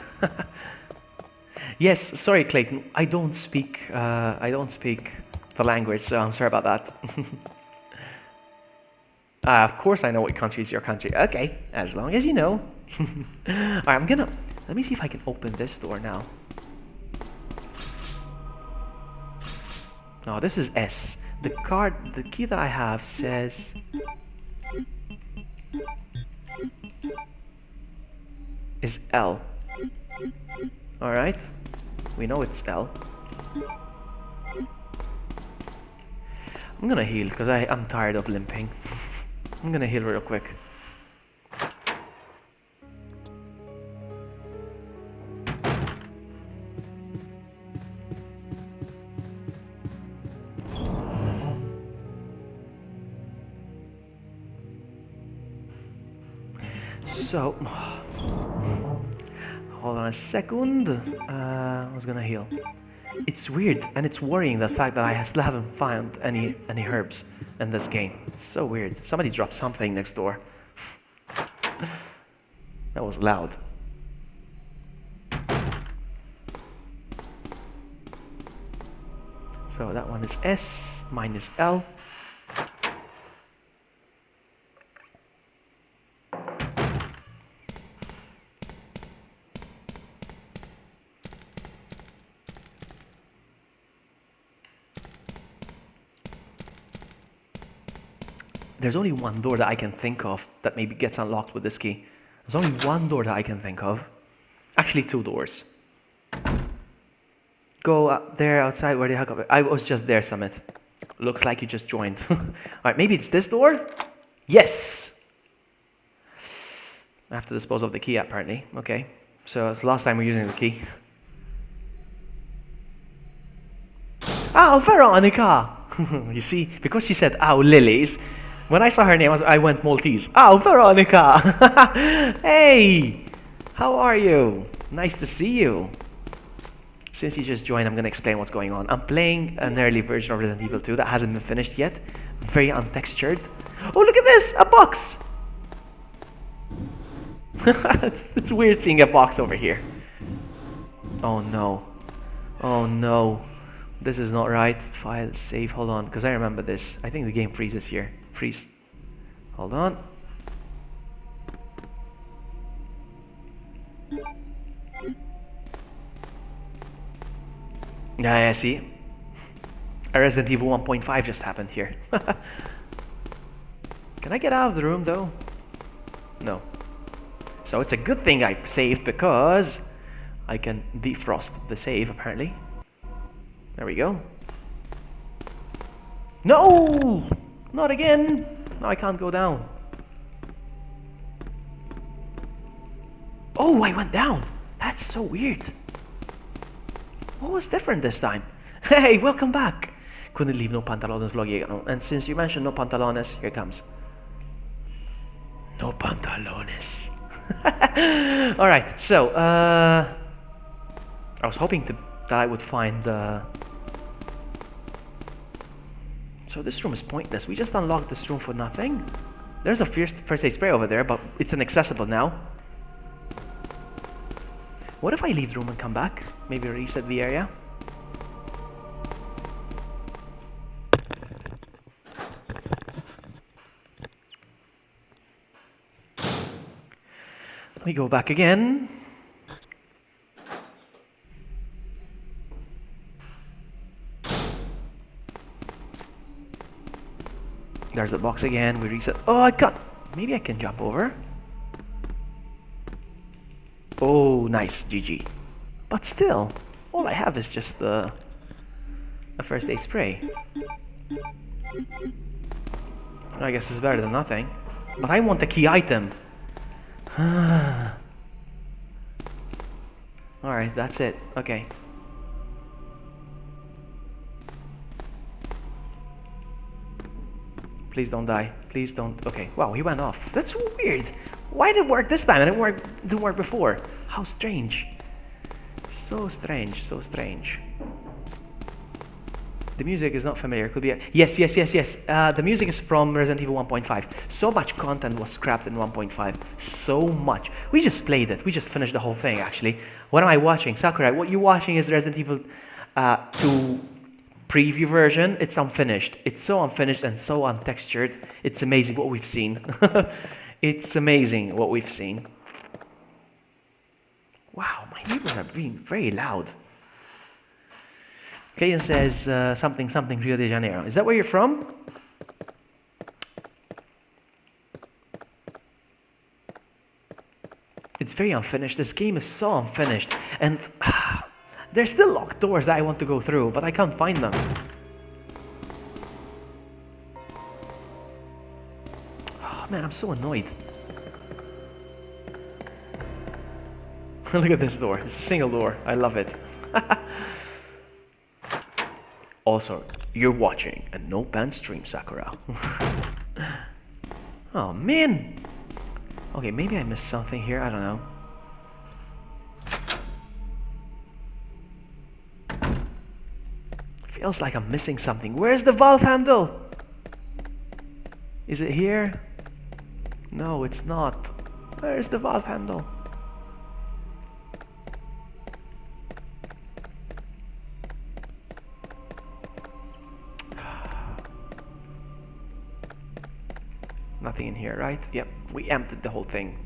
Yes, sorry, Clayton. I don't speak the language, so I'm sorry about that. Of course I know what country is your country. Okay, as long as you know. Alright, let me see if I can open this door now. Oh, this is S. The key that I have says... is L. Alright, we know it's L. I'm gonna heal, because I'm tired of limping. I'm gonna heal real quick. So... hold on a second. I was gonna heal. It's weird and it's worrying, the fact that I still haven't found any herbs in this game. It's so weird. Somebody dropped something next door. That was loud. So that one is S, mine is L. There's only one door that I can think of that maybe gets unlocked with this key. There's only one door that I can think of. Actually, two doors. Go up there outside where the heck up. I was just there, Summit. Looks like you just joined. Alright, maybe it's this door? Yes! I have to dispose of the key, apparently. Okay, so it's the last time we're using the key. Oh, Veronica! You see, because she said, "Ow, Lilies," when I saw her name, I went Maltese. Oh, Veronica! Hey! How are you? Nice to see you. Since you just joined, I'm going to explain what's going on. I'm playing an early version of Resident Evil 2 that hasn't been finished yet. Very untextured. Oh, look at this! A box! it's weird seeing a box over here. Oh no. Oh no. This is not right. File, save, hold on, because I remember this. I think the game freezes here. Freeze. Hold on. Yeah, I see. A Resident Evil 1.5 just happened here. Can I get out of the room though? No. So it's a good thing I saved because I can defrost the save apparently. There we go. No! Not again! No, I can't go down. Oh, I went down! That's so weird. What was different this time? Hey, welcome back! Couldn't leave no pantalones vlog. And since you mentioned no pantalones, here it comes. No pantalones. Alright, so, I was hoping that I would find So this room is pointless. We just unlocked this room for nothing. There's a first aid spray over there, but it's inaccessible now. What if I leave the room and come back? Maybe reset the area? Let me go back again. There's the box again. We reset. Oh, I can't. Maybe I can jump over. Oh, nice. GG. But still, all I have is just a first aid spray. I guess it's better than nothing. But I want the key item. Alright, that's it. Okay. Please don't die. Please don't. Okay. Wow, he went off. That's weird. Why did it work this time and it didn't work before? How strange. So strange. So strange. The music is not familiar. Could be a... Yes. The music is from Resident Evil 1.5. So much content was scrapped in 1.5. So much. We just played it. We just finished the whole thing, actually. What am I watching? Sakurai, what you're watching is Resident Evil 2 preview version. It's unfinished. It's so unfinished and so untextured. It's amazing what we've seen. It's amazing what we've seen. Wow, my neighbors are being very loud. Kayan says something Rio de Janeiro. Is that where you're from? It's very unfinished. This game is so unfinished. And there's still locked doors that I want to go through, but I can't find them. Oh man, I'm so annoyed. Look at this door. It's a single door. I love it. Also, you're watching a no ban stream, Sakura. Oh man. Okay, maybe I missed something here. I don't know. Feels like I'm missing something. Where's the valve handle? Is it here? No, it's not. Where's the valve handle? Nothing in here, right? Yep, we emptied the whole thing.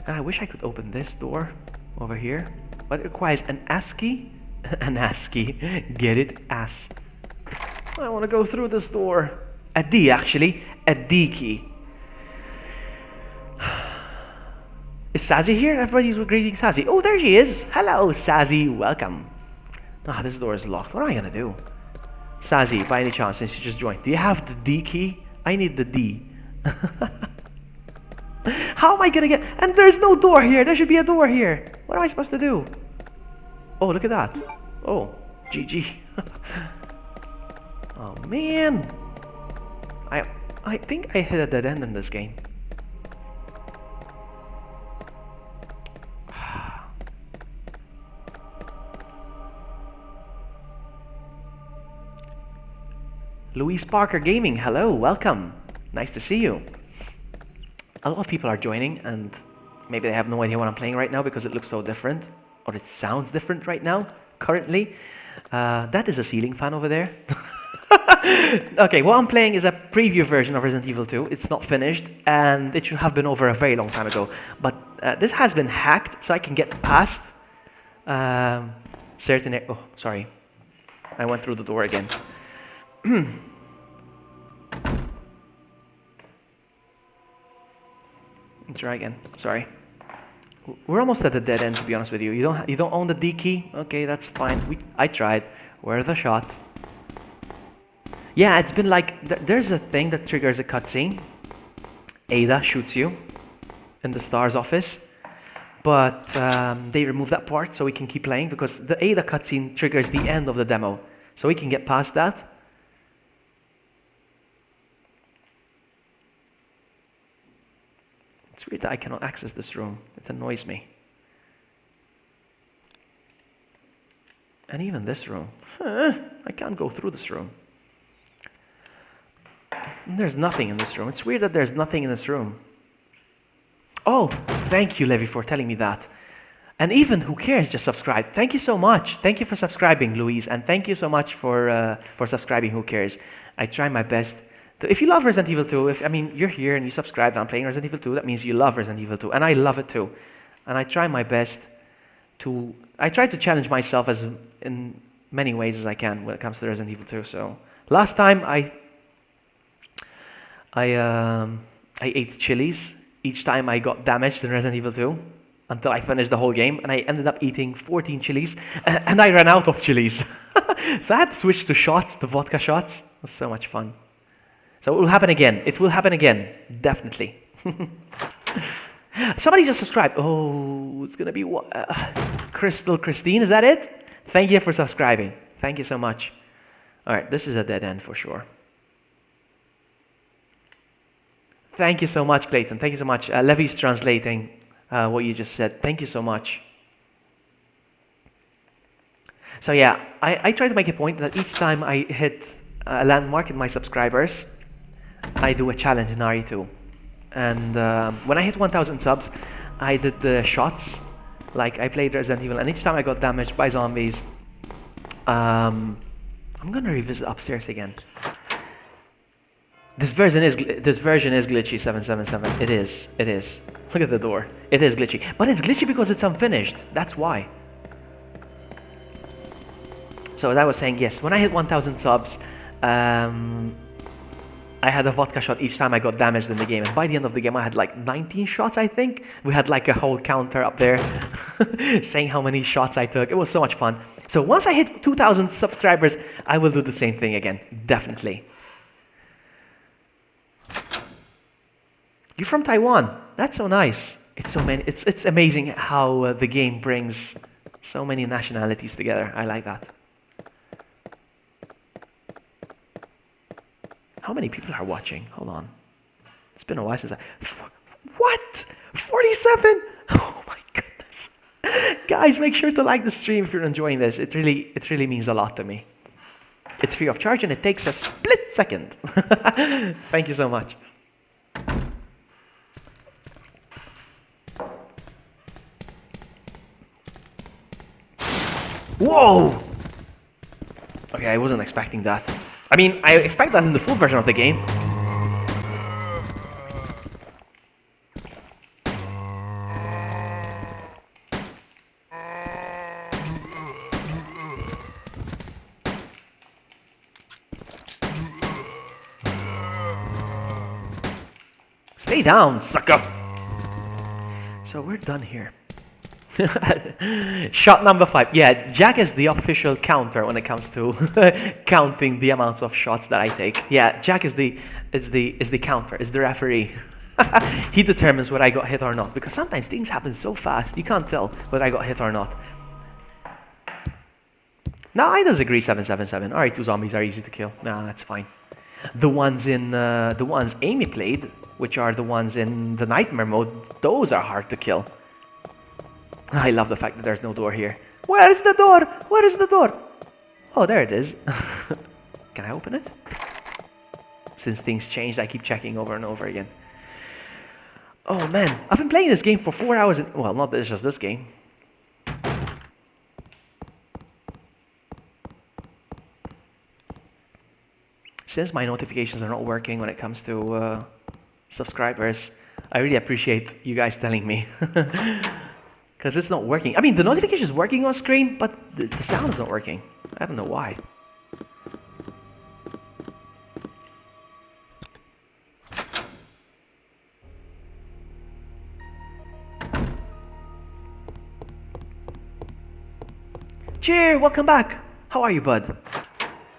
And I wish I could open this door over here, but it requires an ASCII. An ASCII. Get it? Ass. I want to go through this door. A D, actually. A D key. Is Sazi here? Everybody's greeting Sazi. Oh, there she is. Hello, Sazi. Welcome. Ah, this door is locked. What am I gonna do? Sazi, by any chance, since you just joined, do you have the D key? I need the D. How am I gonna get... And there's no door here. There should be a door here. What am I supposed to do? Oh, look at that. Oh, GG. Oh, man. I think I hit a dead end in this game. Louise Parker Gaming, hello, welcome. Nice to see you. A lot of people are joining and maybe they have no idea what I'm playing right now because it looks so different, or it sounds different right now, currently. That is a ceiling fan over there. Okay, what I'm playing is a preview version of Resident Evil 2. It's not finished, and it should have been over a very long time ago. But this has been hacked, so I can get past certain... Oh, sorry. I went through the door again. Try again. Sorry. We're almost at the dead end, to be honest with you. You don't own the D key? Okay, that's fine. I tried. Where's the shot? Yeah, it's been like there's a thing that triggers a cutscene. Ada shoots you in the STARS office, but they removed that part so we can keep playing because the Ada cutscene triggers the end of the demo, so we can get past that. It's weird that I cannot access this room. It annoys me. And even this room. I can't go through this room. And there's nothing in this room. It's weird that there's nothing in this room. Oh, thank you, Levi, for telling me that. And even Who Cares just subscribed. Thank you so much. Thank you for subscribing, Louise. And thank you so much for subscribing, Who Cares. I try my best. If you love Resident Evil 2, you're here and you subscribed and I'm playing Resident Evil 2, that means you love Resident Evil 2. And I love it too. And I try my best I try to challenge myself in many ways as I can when it comes to Resident Evil 2. So last time I ate chilies each time I got damaged in Resident Evil 2 until I finished the whole game, and I ended up eating 14 chilies and I ran out of chilies. So I had to switch to shots, the vodka shots. It was so much fun. So it will happen again. It will happen again, definitely. Somebody just subscribed. Oh, it's gonna be Crystal Christine, is that it? Thank you for subscribing. Thank you so much. All right, this is a dead end for sure. Thank you so much, Clayton. Thank you so much. Levy's translating what you just said. Thank you so much. So yeah, I try to make a point that each time I hit a landmark in my subscribers, I do a challenge in RE2. And when I hit 1,000 subs, I did the shots. Like I played Resident Evil, and each time I got damaged by zombies, I'm gonna revisit upstairs again. This version is glitchy, 777. It is. Look at the door. It is glitchy. But it's glitchy because it's unfinished. That's why. So as I was saying, yes, when I hit 1,000 subs, I had a vodka shot each time I got damaged in the game. And by the end of the game, I had like 19 shots, I think. We had like a whole counter up there saying how many shots I took. It was so much fun. So once I hit 2,000 subscribers, I will do the same thing again. Definitely. You're from Taiwan. That's so nice. It's amazing how the game brings so many nationalities together. I like that. How many people are watching? Hold on. It's been a while since What? 47? Oh my goodness. Guys, make sure to like the stream if you're enjoying this. It really means a lot to me. It's free of charge and it takes a split second. Thank you so much. Whoa! Okay, I wasn't expecting that. I mean, I expect that in the full version of the game. Stay down, sucker! So we're done here. Shot number 5. Yeah, Jack is the official counter when it comes to counting the amounts of shots that I take. Yeah, Jack is the counter, is the referee. He determines whether I got hit or not, because sometimes things happen so fast you can't tell whether I got hit or not. No, I disagree. 777. RE2 zombies are easy to kill. Nah, that's fine. The ones Amy played, which are the ones in the nightmare mode, those are hard to kill. I love the fact that there's no door here. Where is the door? Where is the door? Oh, there it is. Can I open it? since things changed, I keep checking over and over again. Oh man, I've been playing this game for 4 hours. Well, not just this game. Since my notifications are not working when it comes to subscribers, I really appreciate you guys telling me. Because it's not working. I mean, the notification is working on screen, but the sound is not working. I don't know why. Cheer, welcome back. How are you, bud?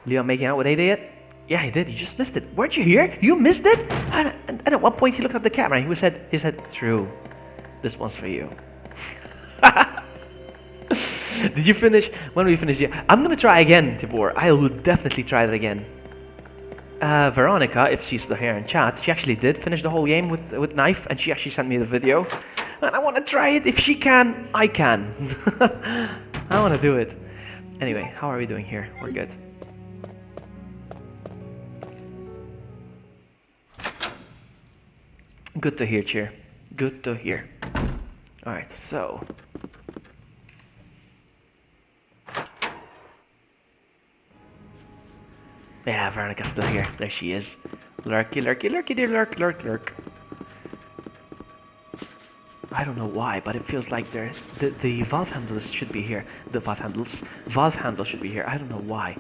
Leon making out with Ada yet? Yeah, he did. You just missed it. Weren't you here? You missed it? And at one point, he looked at the camera. He said, "True, this one's for you." Did you finish? When will you finish? Yeah, I'm gonna try again, Tibor. I will definitely try it again. Veronica, if she's still here in chat, she actually did finish the whole game with Knife, and she actually sent me the video. And I want to try it. If she can, I can. I want to do it. Anyway, how are we doing here? We're good. Good to hear, Cheer. Good to hear. Alright, so... Yeah, Veronica's still here. There she is. Lurky, lurky, lurky, dear lurk, lurk, lurk. I don't know why, but it feels like the valve handles should be here. The valve handle should be here. I don't know why.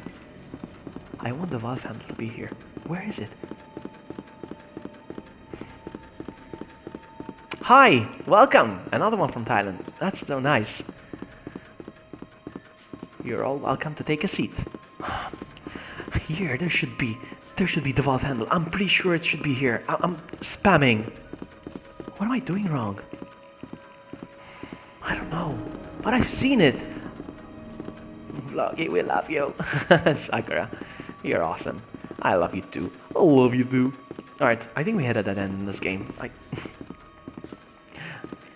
I want the valve handle to be here. Where is it? Hi, welcome. Another one from Thailand. That's so nice. You're all welcome to take a seat. Here, there should be the valve handle. I'm pretty sure it should be here. I'm spamming. What am I doing wrong? I don't know, but I've seen it. Vloggy, we love you. Sakura, you're awesome. I love you too. I love you too. Alright, I think we had a dead end in this game.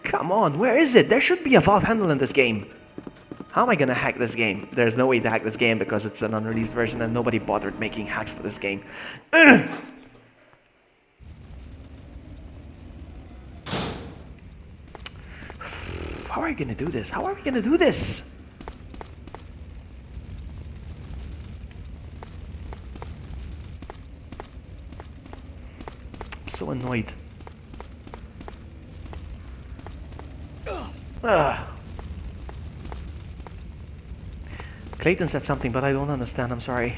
Come on, where is it? There should be a valve handle in this game. How am I gonna hack this game? There's no way to hack this game because it's an unreleased version and nobody bothered making hacks for this game. How are you gonna do this? How are we gonna do this? I'm so annoyed. Clayton said something, but I don't understand. I'm sorry.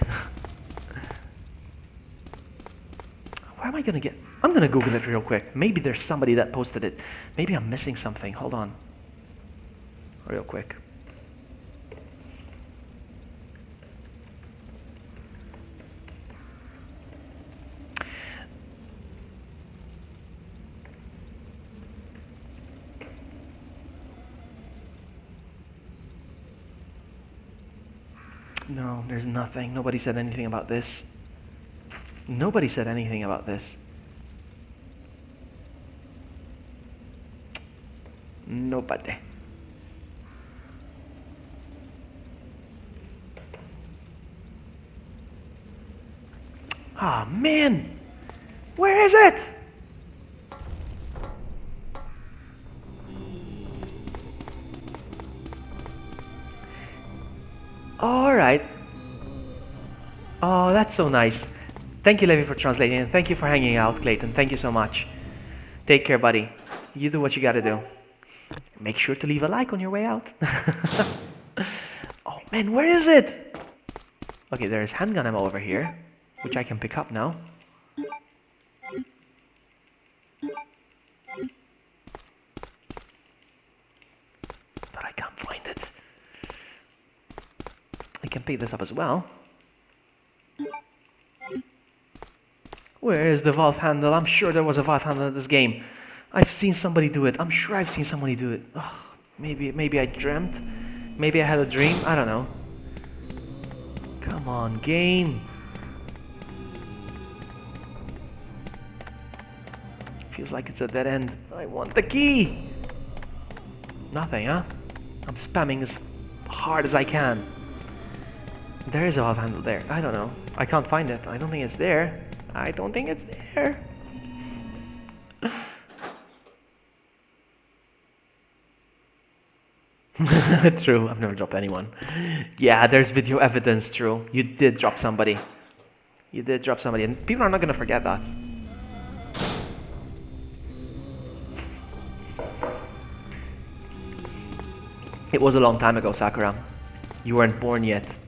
Where am I gonna get? I'm gonna Google it real quick. Maybe there's somebody that posted it. Maybe I'm missing something. Hold on. Real quick. No, there's nothing. Nobody said anything about this. Nobody said anything about this. Nobody. Ah, man! Where is it? Alright. Oh, that's so nice. Thank you, Levi, for translating, and thank you for hanging out, Clayton. Thank you so much. Take care, buddy. You do what you gotta do. Make sure to leave a like on your way out. Oh, man, where is it? Okay, there's handgun ammo over here, which I can pick up now. But I can't find it. I can pick this up as well. Where is the valve handle? I'm sure there was a valve handle in this game. I've seen somebody do it. I'm sure I've seen somebody do it. Oh, maybe I dreamt. Maybe I had a dream. I don't know. Come on, game. Feels like it's a dead end. I want the key. Nothing, huh? I'm spamming as hard as I can. There is a valve handle there. I don't know. I can't find it. I don't think it's there. I don't think it's there. True, I've never dropped anyone. Yeah, there's video evidence, true. You did drop somebody. You did drop somebody, and people are not gonna forget that. It was a long time ago, Sakura. You weren't born yet.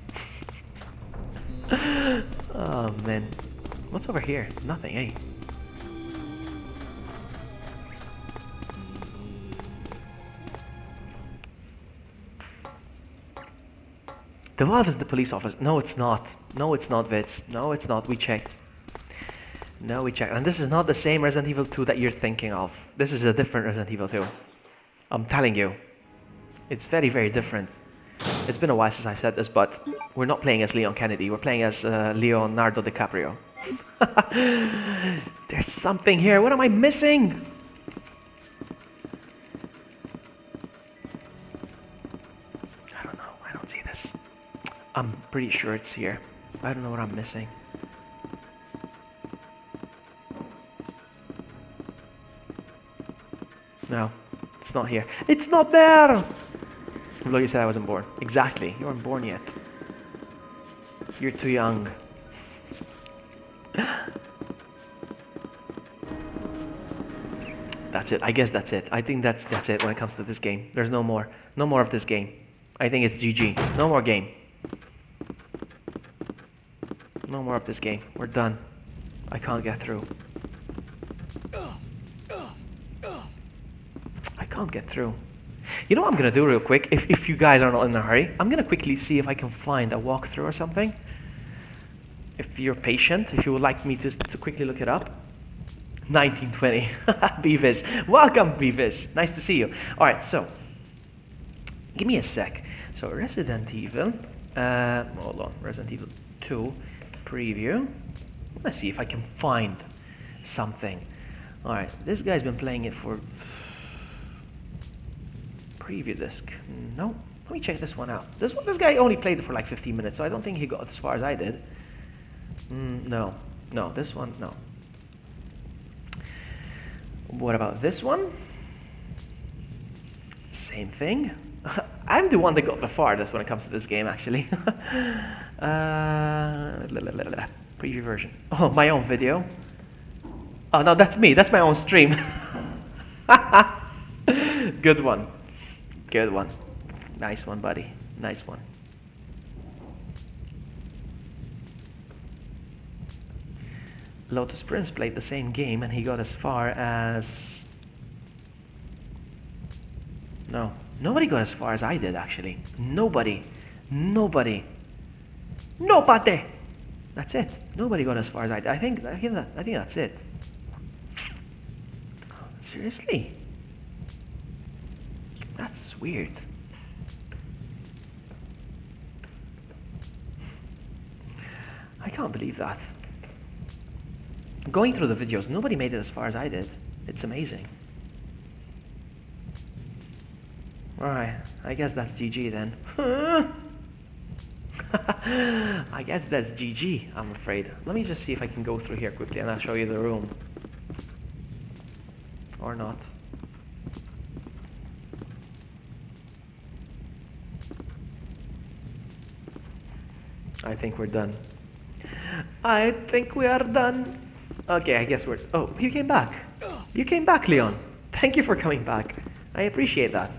Oh, man. What's over here? Nothing, eh? The valve is the police office. No, it's not. No, it's not, Vits. No, it's not. We checked. No, we checked. And this is not the same Resident Evil 2 that you're thinking of. This is a different Resident Evil 2. I'm telling you. It's very, very different. It's been a while since I've said this, but we're not playing as Leon Kennedy. We're playing as Leonardo DiCaprio. There's something here. What am I missing? I don't know. I don't see this. I'm pretty sure it's here. I don't know what I'm missing. No, it's not here. It's not there! Look, you said I wasn't born. Exactly. You weren't born yet. You're too young. That's it. I guess that's it. I think that's it when it comes to this game. There's no more. No more of this game. I think it's GG. No more game. No more of this game. We're done. I can't get through. I can't get through. You know what I'm gonna do real quick? If you guys are not in a hurry, I'm gonna quickly see if I can find a walkthrough or something. If you're patient, if you would like me to quickly look it up. 1920. Beavis. Welcome, Beavis. Nice to see you. Alright, so. Give me a sec. So, Resident Evil. Hold on. Resident Evil 2 preview. Let's see if I can find something. Alright, this guy's been playing it for... Preview disc. No. Let me check this one out. This guy only played it for like 15 minutes, so I don't think he got as far as I did. No. No, this one, no. What about this one? Same thing. I'm the one that got the farthest when it comes to this game, actually. Preview version. Oh, my own video. Oh, no, that's me. That's my own stream. Good one. Good one. Nice one, buddy. Nice one. Lotus Prince played the same game and he got as far as... No. Nobody got as far as I did, actually. Nobody. Nobody. Nobody! That's it. Nobody got as far as I did. I think that's it. Seriously? That's weird. I can't believe that. Going through the videos, nobody made it as far as I did. It's amazing. Alright, I guess that's GG then. I guess that's GG, I'm afraid. Let me just see if I can go through here quickly and I'll show you the room. Or not. I think we're done. I think we are done. Okay, I guess we're... Oh, you came back. You came back, Leon. Thank you for coming back. I appreciate that.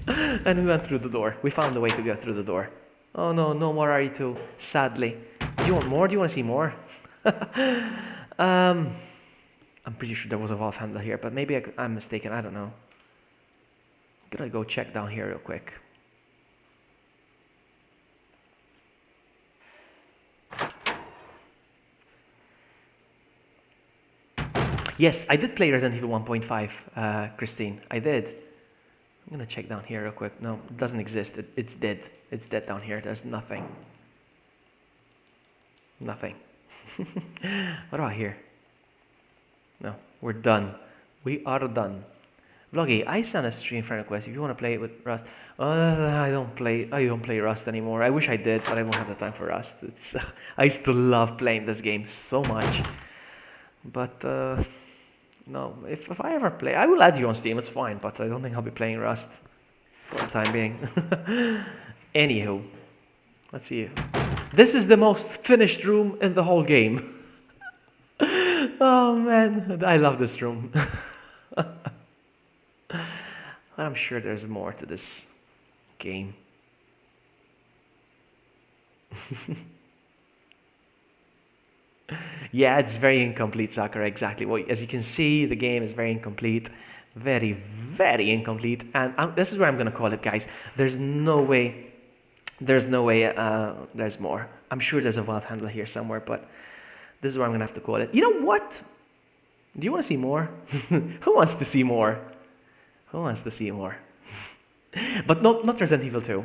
And we went through the door. We found a way to get through the door. Oh no, no more RE2. Sadly. Do you want more? Do you want to see more? I'm pretty sure there was a valve handle here, but maybe I'm mistaken. I don't know. I'm gonna go check down here real quick. Yes, I did play Resident Evil 1.5, Christine. I did. I'm gonna check down here real quick. No, it doesn't exist. It's dead. It's dead down here. There's nothing. Nothing. What about here? No, we're done. We are done. Vloggy, I sent a stream friend request if you want to play it with Rust. I don't play Rust anymore. I wish I did, but I don't have the time for Rust. It's I still love playing this game so much. But no, if I ever play, I will add you on Steam, it's fine, but I don't think I'll be playing Rust for the time being. Anywho, let's see. This is the most finished room in the whole game. Oh man, I love this room. I'm sure there's more to this game. Yeah, it's very incomplete, Sakura, exactly. Well, as you can see, the game is very incomplete. Very, very incomplete. And this is where I'm going to call it, guys. There's no way there's more. I'm sure there's a valve handle here somewhere, but this is where I'm going to have to call it. You know what? Do you want to see more? Who wants to see more? Who wants to see more? But not Resident Evil 2.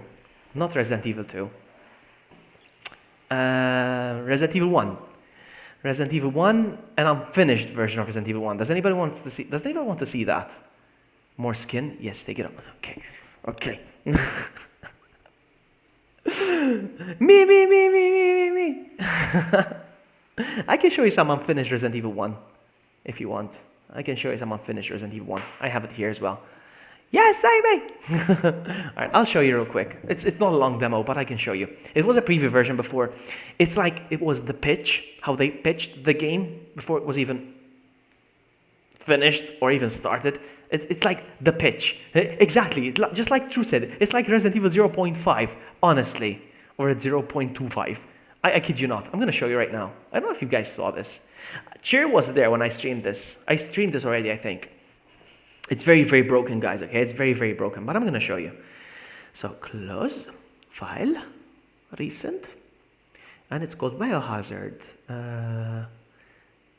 Not Resident Evil 2. Resident Evil 1. Resident Evil 1, an unfinished version of Resident Evil 1. Does anybody want to see that? More skin? Yes, take it up. Okay. Okay. Me. I can show you some unfinished Resident Evil 1 if you want. I can show you some unfinished Resident Evil 1. I have it here as well. Yes, Amy! Alright, I'll show you real quick. It's not a long demo, but I can show you. It was a preview version before. It's like it was the pitch, how they pitched the game before it was even finished or even started. It's like the pitch. Exactly, just like True said, it's like Resident Evil 0.5, honestly. Or at 0.25. I kid you not. I'm going to show you right now. I don't know if you guys saw this. Cheer was there when I streamed this. I streamed this already, I think. It's very, very broken, guys, okay? It's very, very broken, but I'm going to show you. So, close, file, recent, and it's called Biohazard.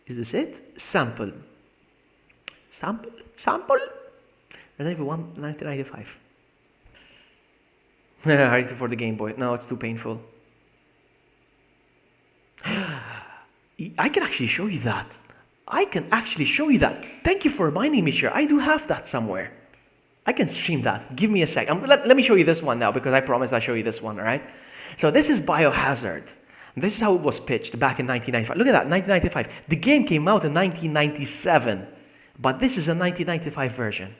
Is this it? Sample. Resident Evil 1, 1995. Ready for the Game Boy. No, it's too painful. I can actually show you that. Thank you for reminding me, sure. I do have that somewhere. I can stream that. Give me a sec. Let me show you this one now because I promised I'll show you this one, all right? So this is Biohazard. This is how it was pitched back in 1995. Look at that, 1995. The game came out in 1997, but this is a 1995 version.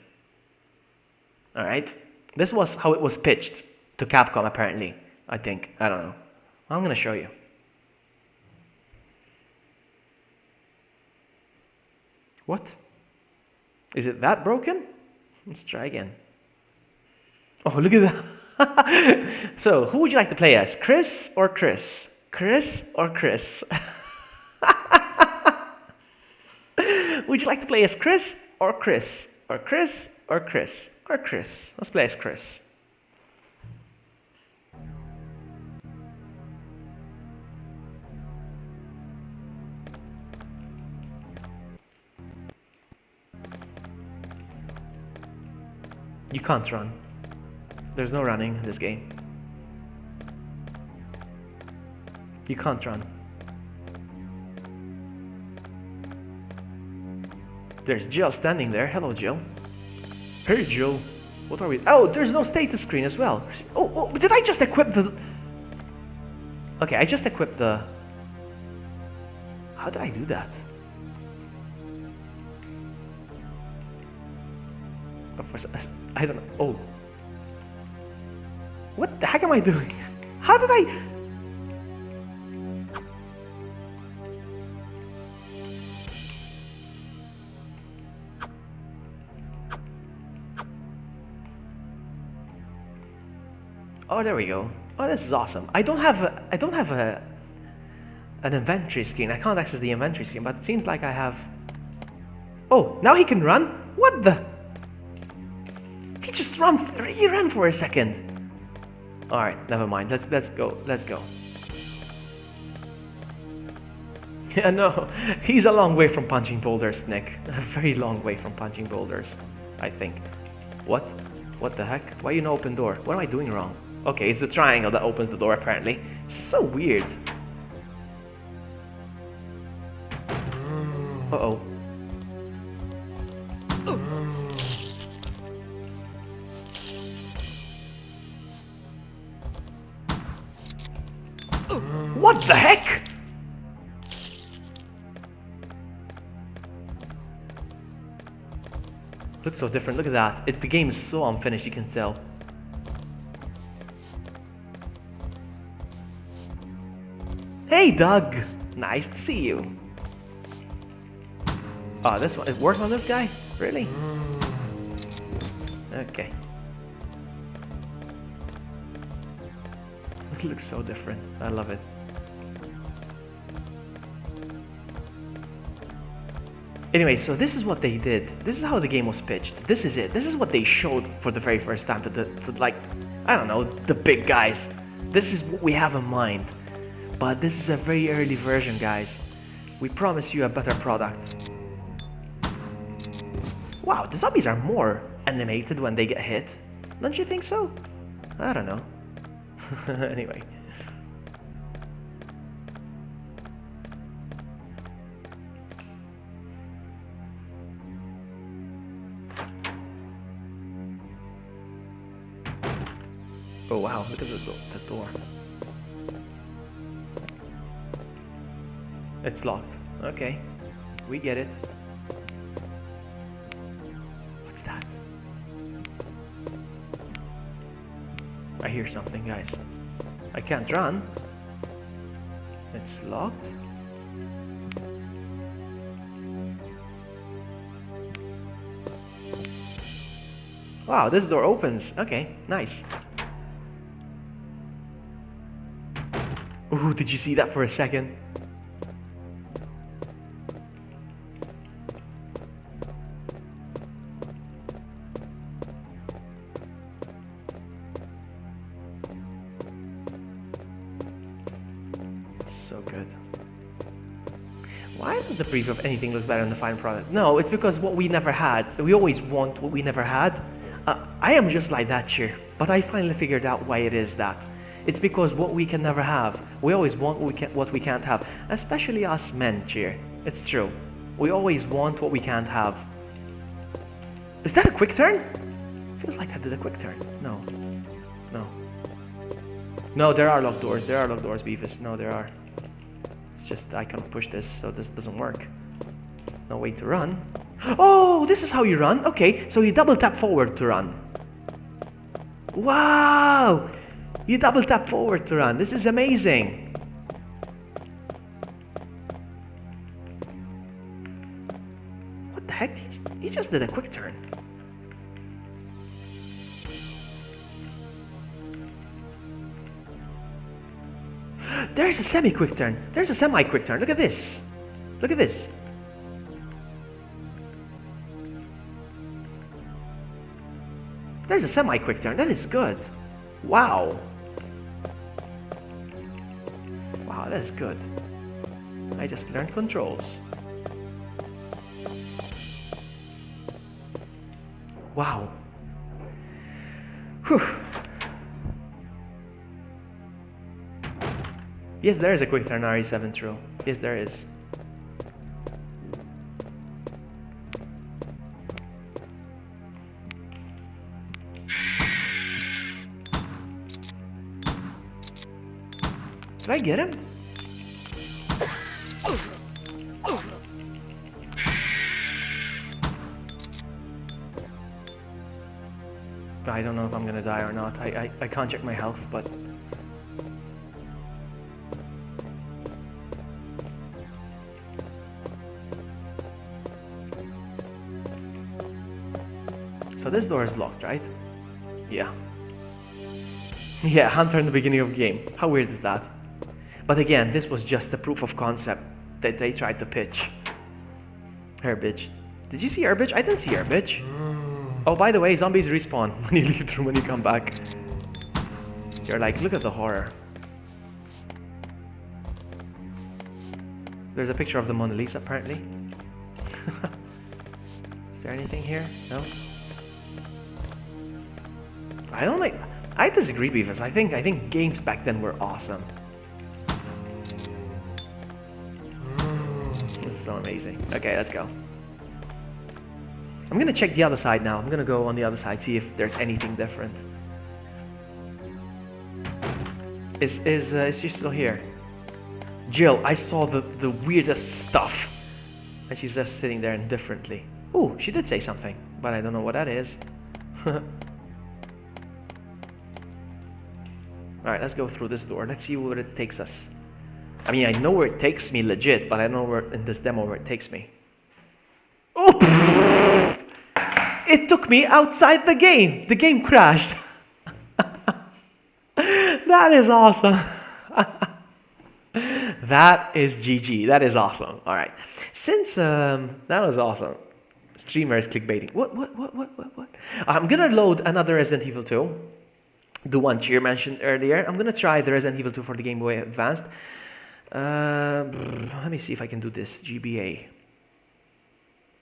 All right? This was how it was pitched to Capcom, apparently, I think. I don't know. I'm going to show you. What? Is it that broken? Let's try again. Oh, look at that. So, who would you like to play as? Chris or Chris? Chris or Chris? Would you like to play as Chris or Chris? Or Chris or Chris? Or Chris? Let's play as Chris. You can't run. There's no running in this game. You can't run. There's Jill standing there. Hello, Jill. Hey, Jill. What are we... Oh, there's no status screen as well. Oh, did I just equip the... Okay, I just equipped the... How did I do that? I don't know. Oh. What the heck am I doing? How did I... Oh, there we go. Oh, this is awesome. I don't have an inventory screen. I can't access the inventory screen, but it seems like I have... Oh, now he can run? What the... He ran for a second. All right, never mind. Let's go. Yeah, no, he's a long way from punching boulders, Nick. A very long way from punching boulders, I think. What? What the heck? Why you no open door? What am I doing wrong? Okay, it's the triangle that opens the door, apparently. So weird. Uh-oh. the heck? Looks so different. Look at that. The game is so unfinished, you can tell. Hey, Doug! Nice to see you. Oh, this one. It worked on this guy? Really? Okay. It looks so different. I love it. Anyway, so this is what they did. This is how the game was pitched. This is it. This is what they showed for the very first time to like, I don't know, the big guys. This is what we have in mind. But this is a very early version, guys. We promise you a better product. Wow, the zombies are more animated when they get hit. Don't you think so? I don't know. Anyway. Oh wow, look at the door. It's locked. Okay. We get it. What's that? I hear something, guys. I can't run. It's locked. Wow, this door opens. Okay, nice. Ooh, did you see that for a second? So good. Why does the preview of anything looks better than the final product? No, it's because what we never had. We always want what we never had. I am just like that, Cheer. But I finally figured out why it is that. It's because what we can never have. We always want what we can't have. Especially us men, Cheer. It's true. We always want what we can't have. Is that a quick turn? Feels like I did a quick turn. No. No. No, there are locked doors. There are locked doors, Beavis. No, there are. It's just I can't push this, so this doesn't work. No way to run. Oh, this is how you run. Okay, so you double tap forward to run. Wow! You double tap forward to run. This is amazing. What the heck? He just did a quick turn. There's a semi-quick turn. There's a semi-quick turn. Look at this. Look at this. There's a semi-quick turn. That is good. Wow. Wow, that's good. I just learned controls. Wow. Whew. Yes, there is a quick turn RE7, true. Yes, there is. Did I get him? I don't know if I'm gonna die or not. I can't check my health, but... So this door is locked, right? Yeah. Yeah, Hunter in the beginning of the game. How weird is that? But again, this was just the proof of concept that they tried to pitch. Herbage. Did you see Herbage? I didn't see Herbage. Oh, by the way, zombies respawn when you leave the room, when you come back. You're like, look at the horror. There's a picture of the Mona Lisa, apparently. Is there anything here? No? I disagree, Beavis. I think games back then were awesome. It's so amazing. Okay, let's go. I'm gonna check the other side now. I'm gonna go on the other side, see if there's anything different. Is she still here? Jill, I saw the weirdest stuff. And she's just sitting there indifferently. Ooh, she did say something, but I don't know what that is. Alright, let's go through this door. Let's see where it takes us. I mean, I know where it takes me legit, but I don't know where in this demo where it takes me. Oh! It took me outside the game. The game crashed. That is awesome. That is GG. That is awesome. All right. Since that was awesome. Streamers clickbaiting. What? I'm gonna load another Resident Evil 2. The one Cheer mentioned earlier. I'm gonna try the Resident Evil 2 for the Game Boy Advanced. Let me see if I can do this. GBA.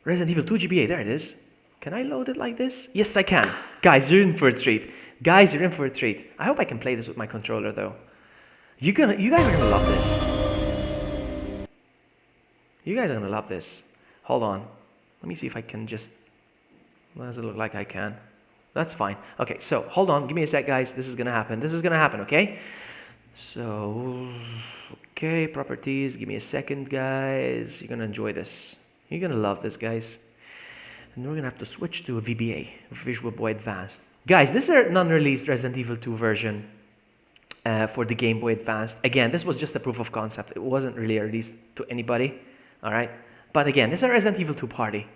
Resident Evil 2 GBA. There it is. Can I load it like this? Yes, I can. Guys, you're in for a treat. Guys, you're in for a treat. I hope I can play this with my controller though. You guys are gonna love this. You guys are gonna love this. Hold on. Let me see if I can just... Does it look like I can? That's fine. Okay, so hold on. Give me a sec, guys. This is gonna happen. This is gonna happen, okay? So... Okay, properties. Give me a second, guys. You're gonna enjoy this. You're gonna love this, guys. And we're gonna have to switch to a VBA, Visual Boy Advanced. Guys, this is a non-released Resident Evil 2 version for the Game Boy Advanced. Again, this was just a proof of concept. It wasn't really released to anybody, all right? But again, this is a Resident Evil 2 party.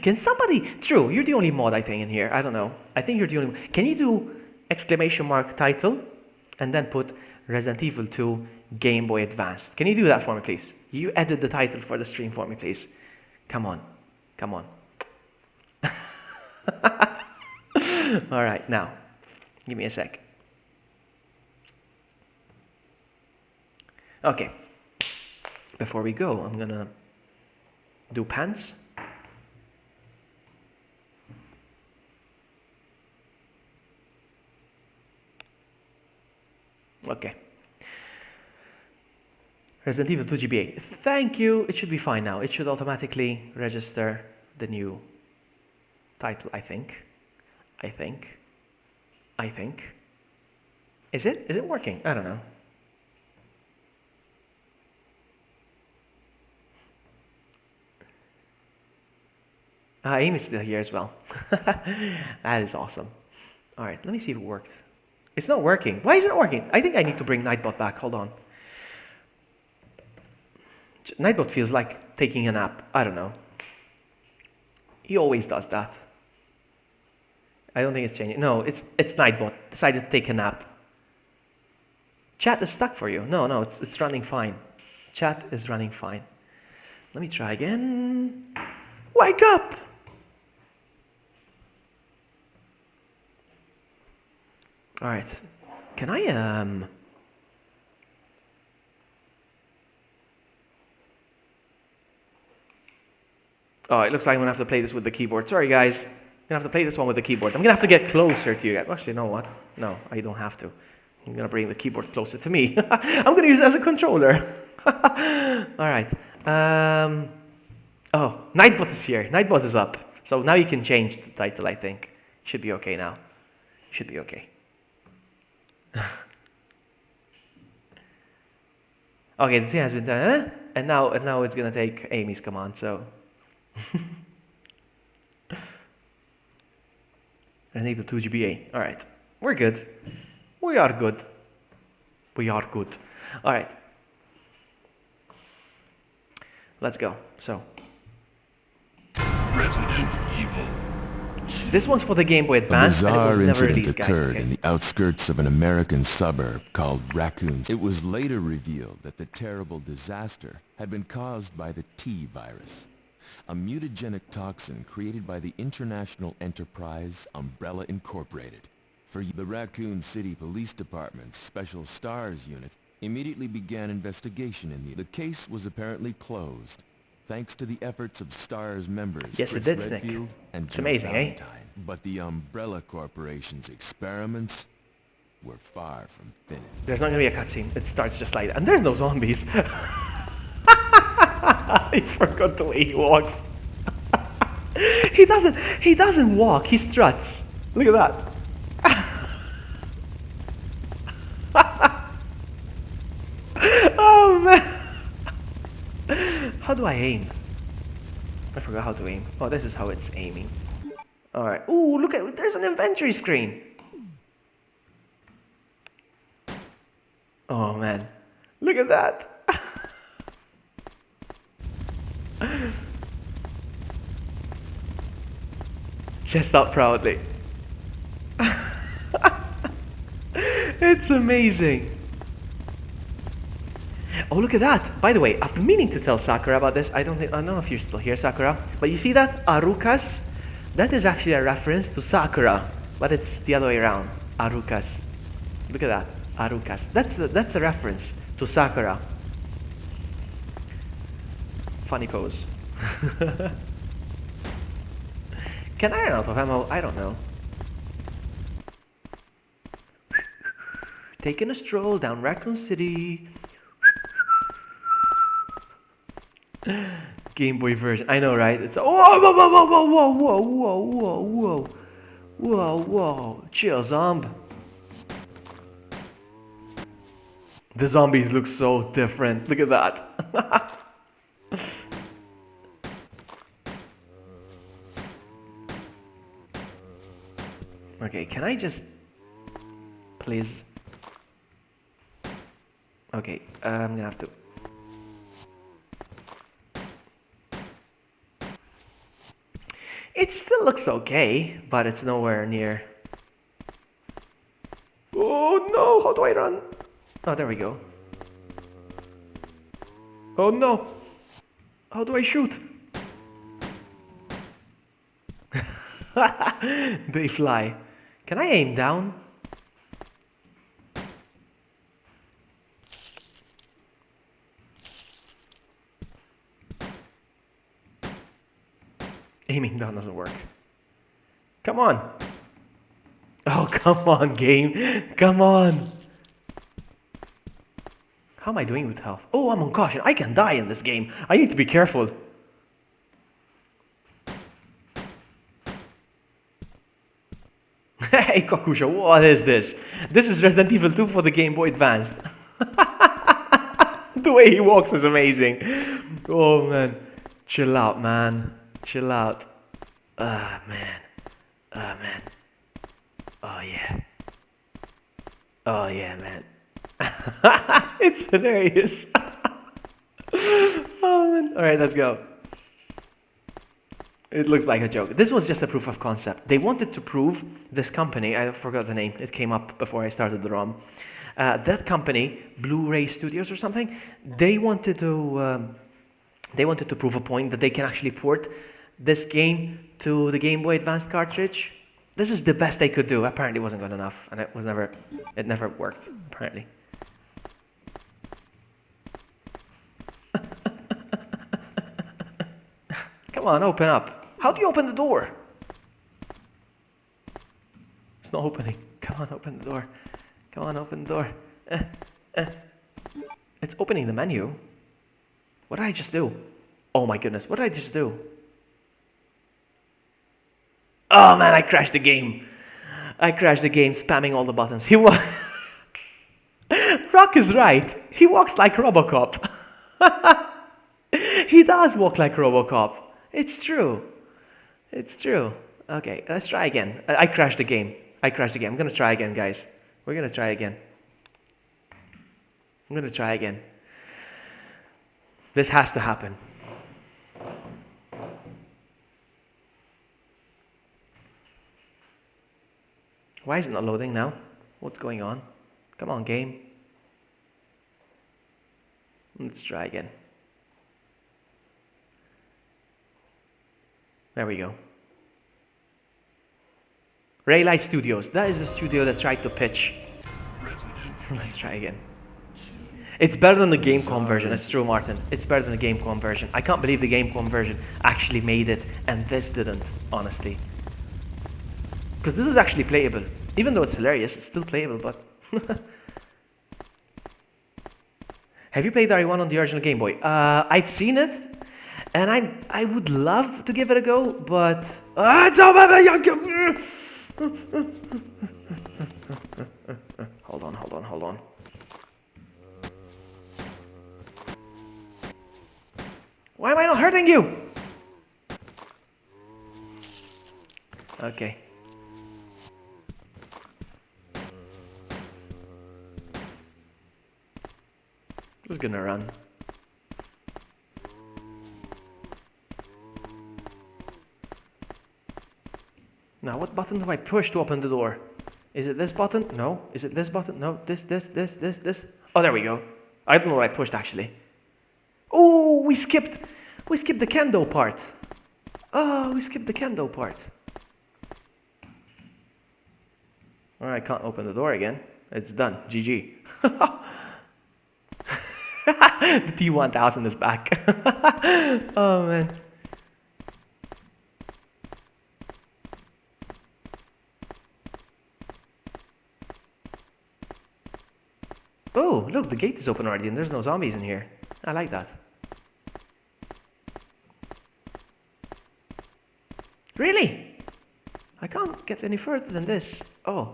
Can somebody... True, you're the only mod, I think, in here. I don't know. I think you're the only... Can you do exclamation mark title and then put Resident Evil 2 Game Boy Advanced? Can you do that for me, please? You edit the title for the stream for me, please. Come on. Come on. All right, now, give me a sec. Okay. Before we go, I'm gonna do pants. Okay. Resident Evil 2 GBA. Thank you. It should be fine now. It should automatically register the new title, I think. Is it working? I don't know. Amy's still here as well. That is awesome. All right, let me see if it worked. It's not working. Why isn't it working? I think I need to bring Nightbot back. Hold on. Nightbot feels like taking a nap. I don't know. He always does that. I don't think it's changing. No, it's Nightbot. Decided to take a nap. Chat is stuck for you. No, it's running fine. Chat is running fine. Let me try again. Wake up! All right. Can I Oh, it looks like I'm gonna have to play this with the keyboard. Sorry, guys. I'm gonna have to play this one with the keyboard. I'm gonna have to get closer to you guys. Actually, you know what? No, I don't have to. I'm gonna bring the keyboard closer to me. I'm gonna use it as a controller. All right. Oh, Nightbot is here. Nightbot is up. So now you can change the title, I think. Should be okay now. Should be okay. Okay, this thing has been done. And now it's gonna take Amy's command, so. Resident Evil 2 GBA. All right, we're good. We are good. We are good. All right. Let's go. So. Resident Evil. This one's for the Game Boy Advance, and it was never released, guys. Occurred Okay. in the outskirts of an American suburb called Raccoon. It was later revealed that the terrible disaster had been caused by the T virus, a mutagenic toxin created by the international enterprise Umbrella Incorporated. For the Raccoon City Police Department's Special Stars Unit immediately began investigation in the case was apparently closed, thanks to the efforts of STARS members Yes, it Chris did, Snake. Redfield and It's Joe amazing, eh? Valentine. But the Umbrella Corporation's experiments were far from finished. There's not gonna be a cutscene. It starts just like that, and there's no zombies. I forgot the way he walks. He doesn't walk. He struts. Look at that. Oh man. How do I aim? I forgot how to aim. Oh, this is how it's aiming. Alright. Ooh, look at, there's an inventory screen. Oh man, look at that. Chest out proudly. It's amazing. Oh, look at that. By the way, I've been meaning to tell Sakura about this. I don't know if you're still here, Sakura. But you see that? Arukas? That is actually a reference to Sakura. But it's the other way around. Arukas. Look at that. Arukas. That's a reference to Sakura. Funny pose. Can I run out of ammo? I don't know. Taking a stroll down Raccoon City. Game Boy version. I know, right? It's whoa, whoa, whoa, whoa, whoa, whoa, whoa, whoa, whoa, whoa, whoa. Chill, zomb. The zombies look so different. Look at that. Okay, can I just please? Okay, I'm gonna have to. It still looks okay, but it's nowhere near. Oh no, how do I run? Oh, there we go. Oh no, how do I shoot? They fly. Can I aim down? Aiming down doesn't work. Come on. Oh, come on, game. Come on. How am I doing with health? Oh, I'm on caution. I can die in this game. I need to be careful. Hey, Kakusha, what is this? This is Resident Evil 2 for the Game Boy Advanced. The way he walks is amazing. Oh, man. Chill out, man. Chill out. Ah, man. Ah, man. Oh, yeah. Oh, yeah, man. It's hilarious. Oh, man. All right, let's go. It looks like a joke. This was just a proof of concept. They wanted to prove this company, I forgot the name, it came up before I started the ROM. That company, Blu-ray Studios or something, they wanted to prove a point that they can actually port this game to the Game Boy Advanced cartridge. This is the best they could do. Apparently it wasn't good enough, and it never worked, apparently. Come on, open up. How do you open the door? It's not opening. Come on, open the door. Come on, open the door. It's opening the menu. What did I just do? Oh my goodness, what did I just do? Oh man, I crashed the game. I crashed the game spamming all the buttons. Rock is right. He walks like Robocop. He does walk like Robocop. It's true. It's true. Okay, let's try again. I crashed the game. I'm gonna try again, guys. We're gonna try again. I'm gonna try again. This has to happen. Why is it not loading now? What's going on? Come on, game. Let's try again. There we go. Raylight Studios. That is the studio that tried to pitch. Let's try again. It's better than the Gamecom version. It's true, Martin. It's better than the Gamecom version. I can't believe the Gamecom version actually made it and this didn't, honestly. Because this is actually playable. Even though it's hilarious, it's still playable, but... Have you played RE1 on the original Game Boy? I've seen it. And I would love to give it a go, but... Hold on. hearing you. Okay. Just gonna run. Now, what button do I push to open the door? Is it this button? No. Is it this button? No. This. Oh, there we go. I don't know what I pushed actually. Oh, we skipped the kendo part. Oh, we skipped the kendo part. All right, can't open the door again. It's done. GG. The T1000 is back. Oh man. Oh, look, the gate is open already and there's no zombies in here. I like that. Really? I can't get any further than this. Oh.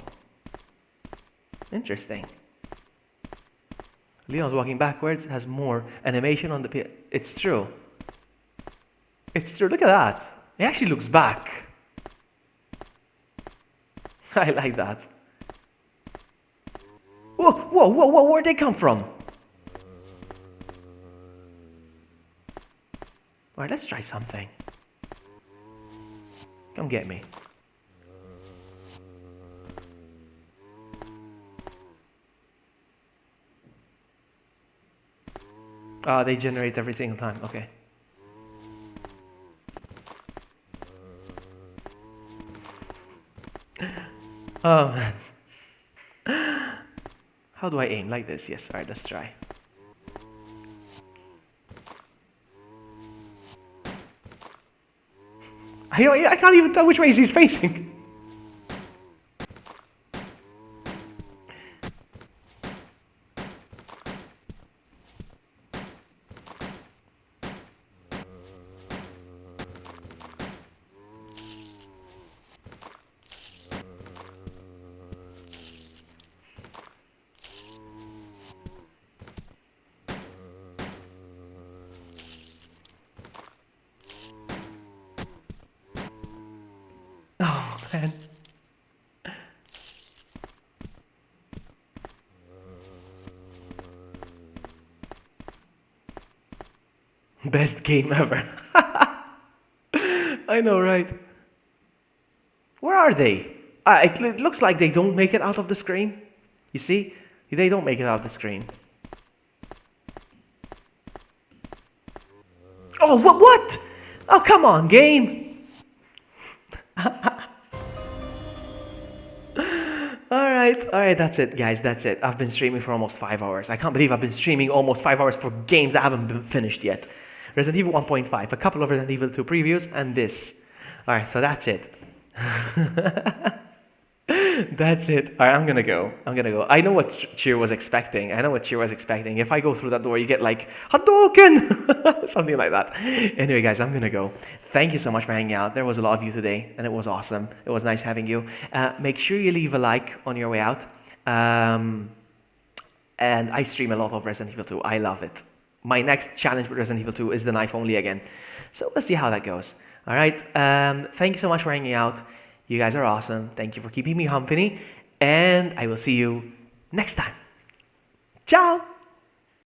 Interesting. Leon's walking backwards, has more animation on the... It's true. It's true, look at that. He actually looks back. I like that. Whoa, where'd they come from? Alright, let's try something. Come get me. They generate every single time, okay. Oh man. How do I aim? Like this? Yes, alright, let's try. I can't even tell which way he's facing. Oh man. Best game ever. I know, right? Where are they? It looks like they don't make it out of the screen. You see? They don't make it out of the screen. Oh, what? Oh, come on, game. Alright, that's it, guys, that's it. I've been streaming for almost 5 hours. I can't believe I've been streaming almost 5 hours for games that haven't been finished yet. Resident Evil 1.5, a couple of Resident Evil 2 previews, and this. Alright, so that's it. That's it. Alright, I'm gonna go. I know what Cheer was expecting. If I go through that door, you get like, Hadouken! Something like that. Anyway, guys, I'm gonna go. Thank you so much for hanging out. There was a lot of you today, and it was awesome. It was nice having you. Make sure you leave a like on your way out. And I stream a lot of Resident Evil 2. I love it. My next challenge with Resident Evil 2 is the knife only again. So we'll see how that goes. Alright, thank you so much for hanging out. You guys are awesome. Thank you for keeping me company. And I will see you next time. Ciao!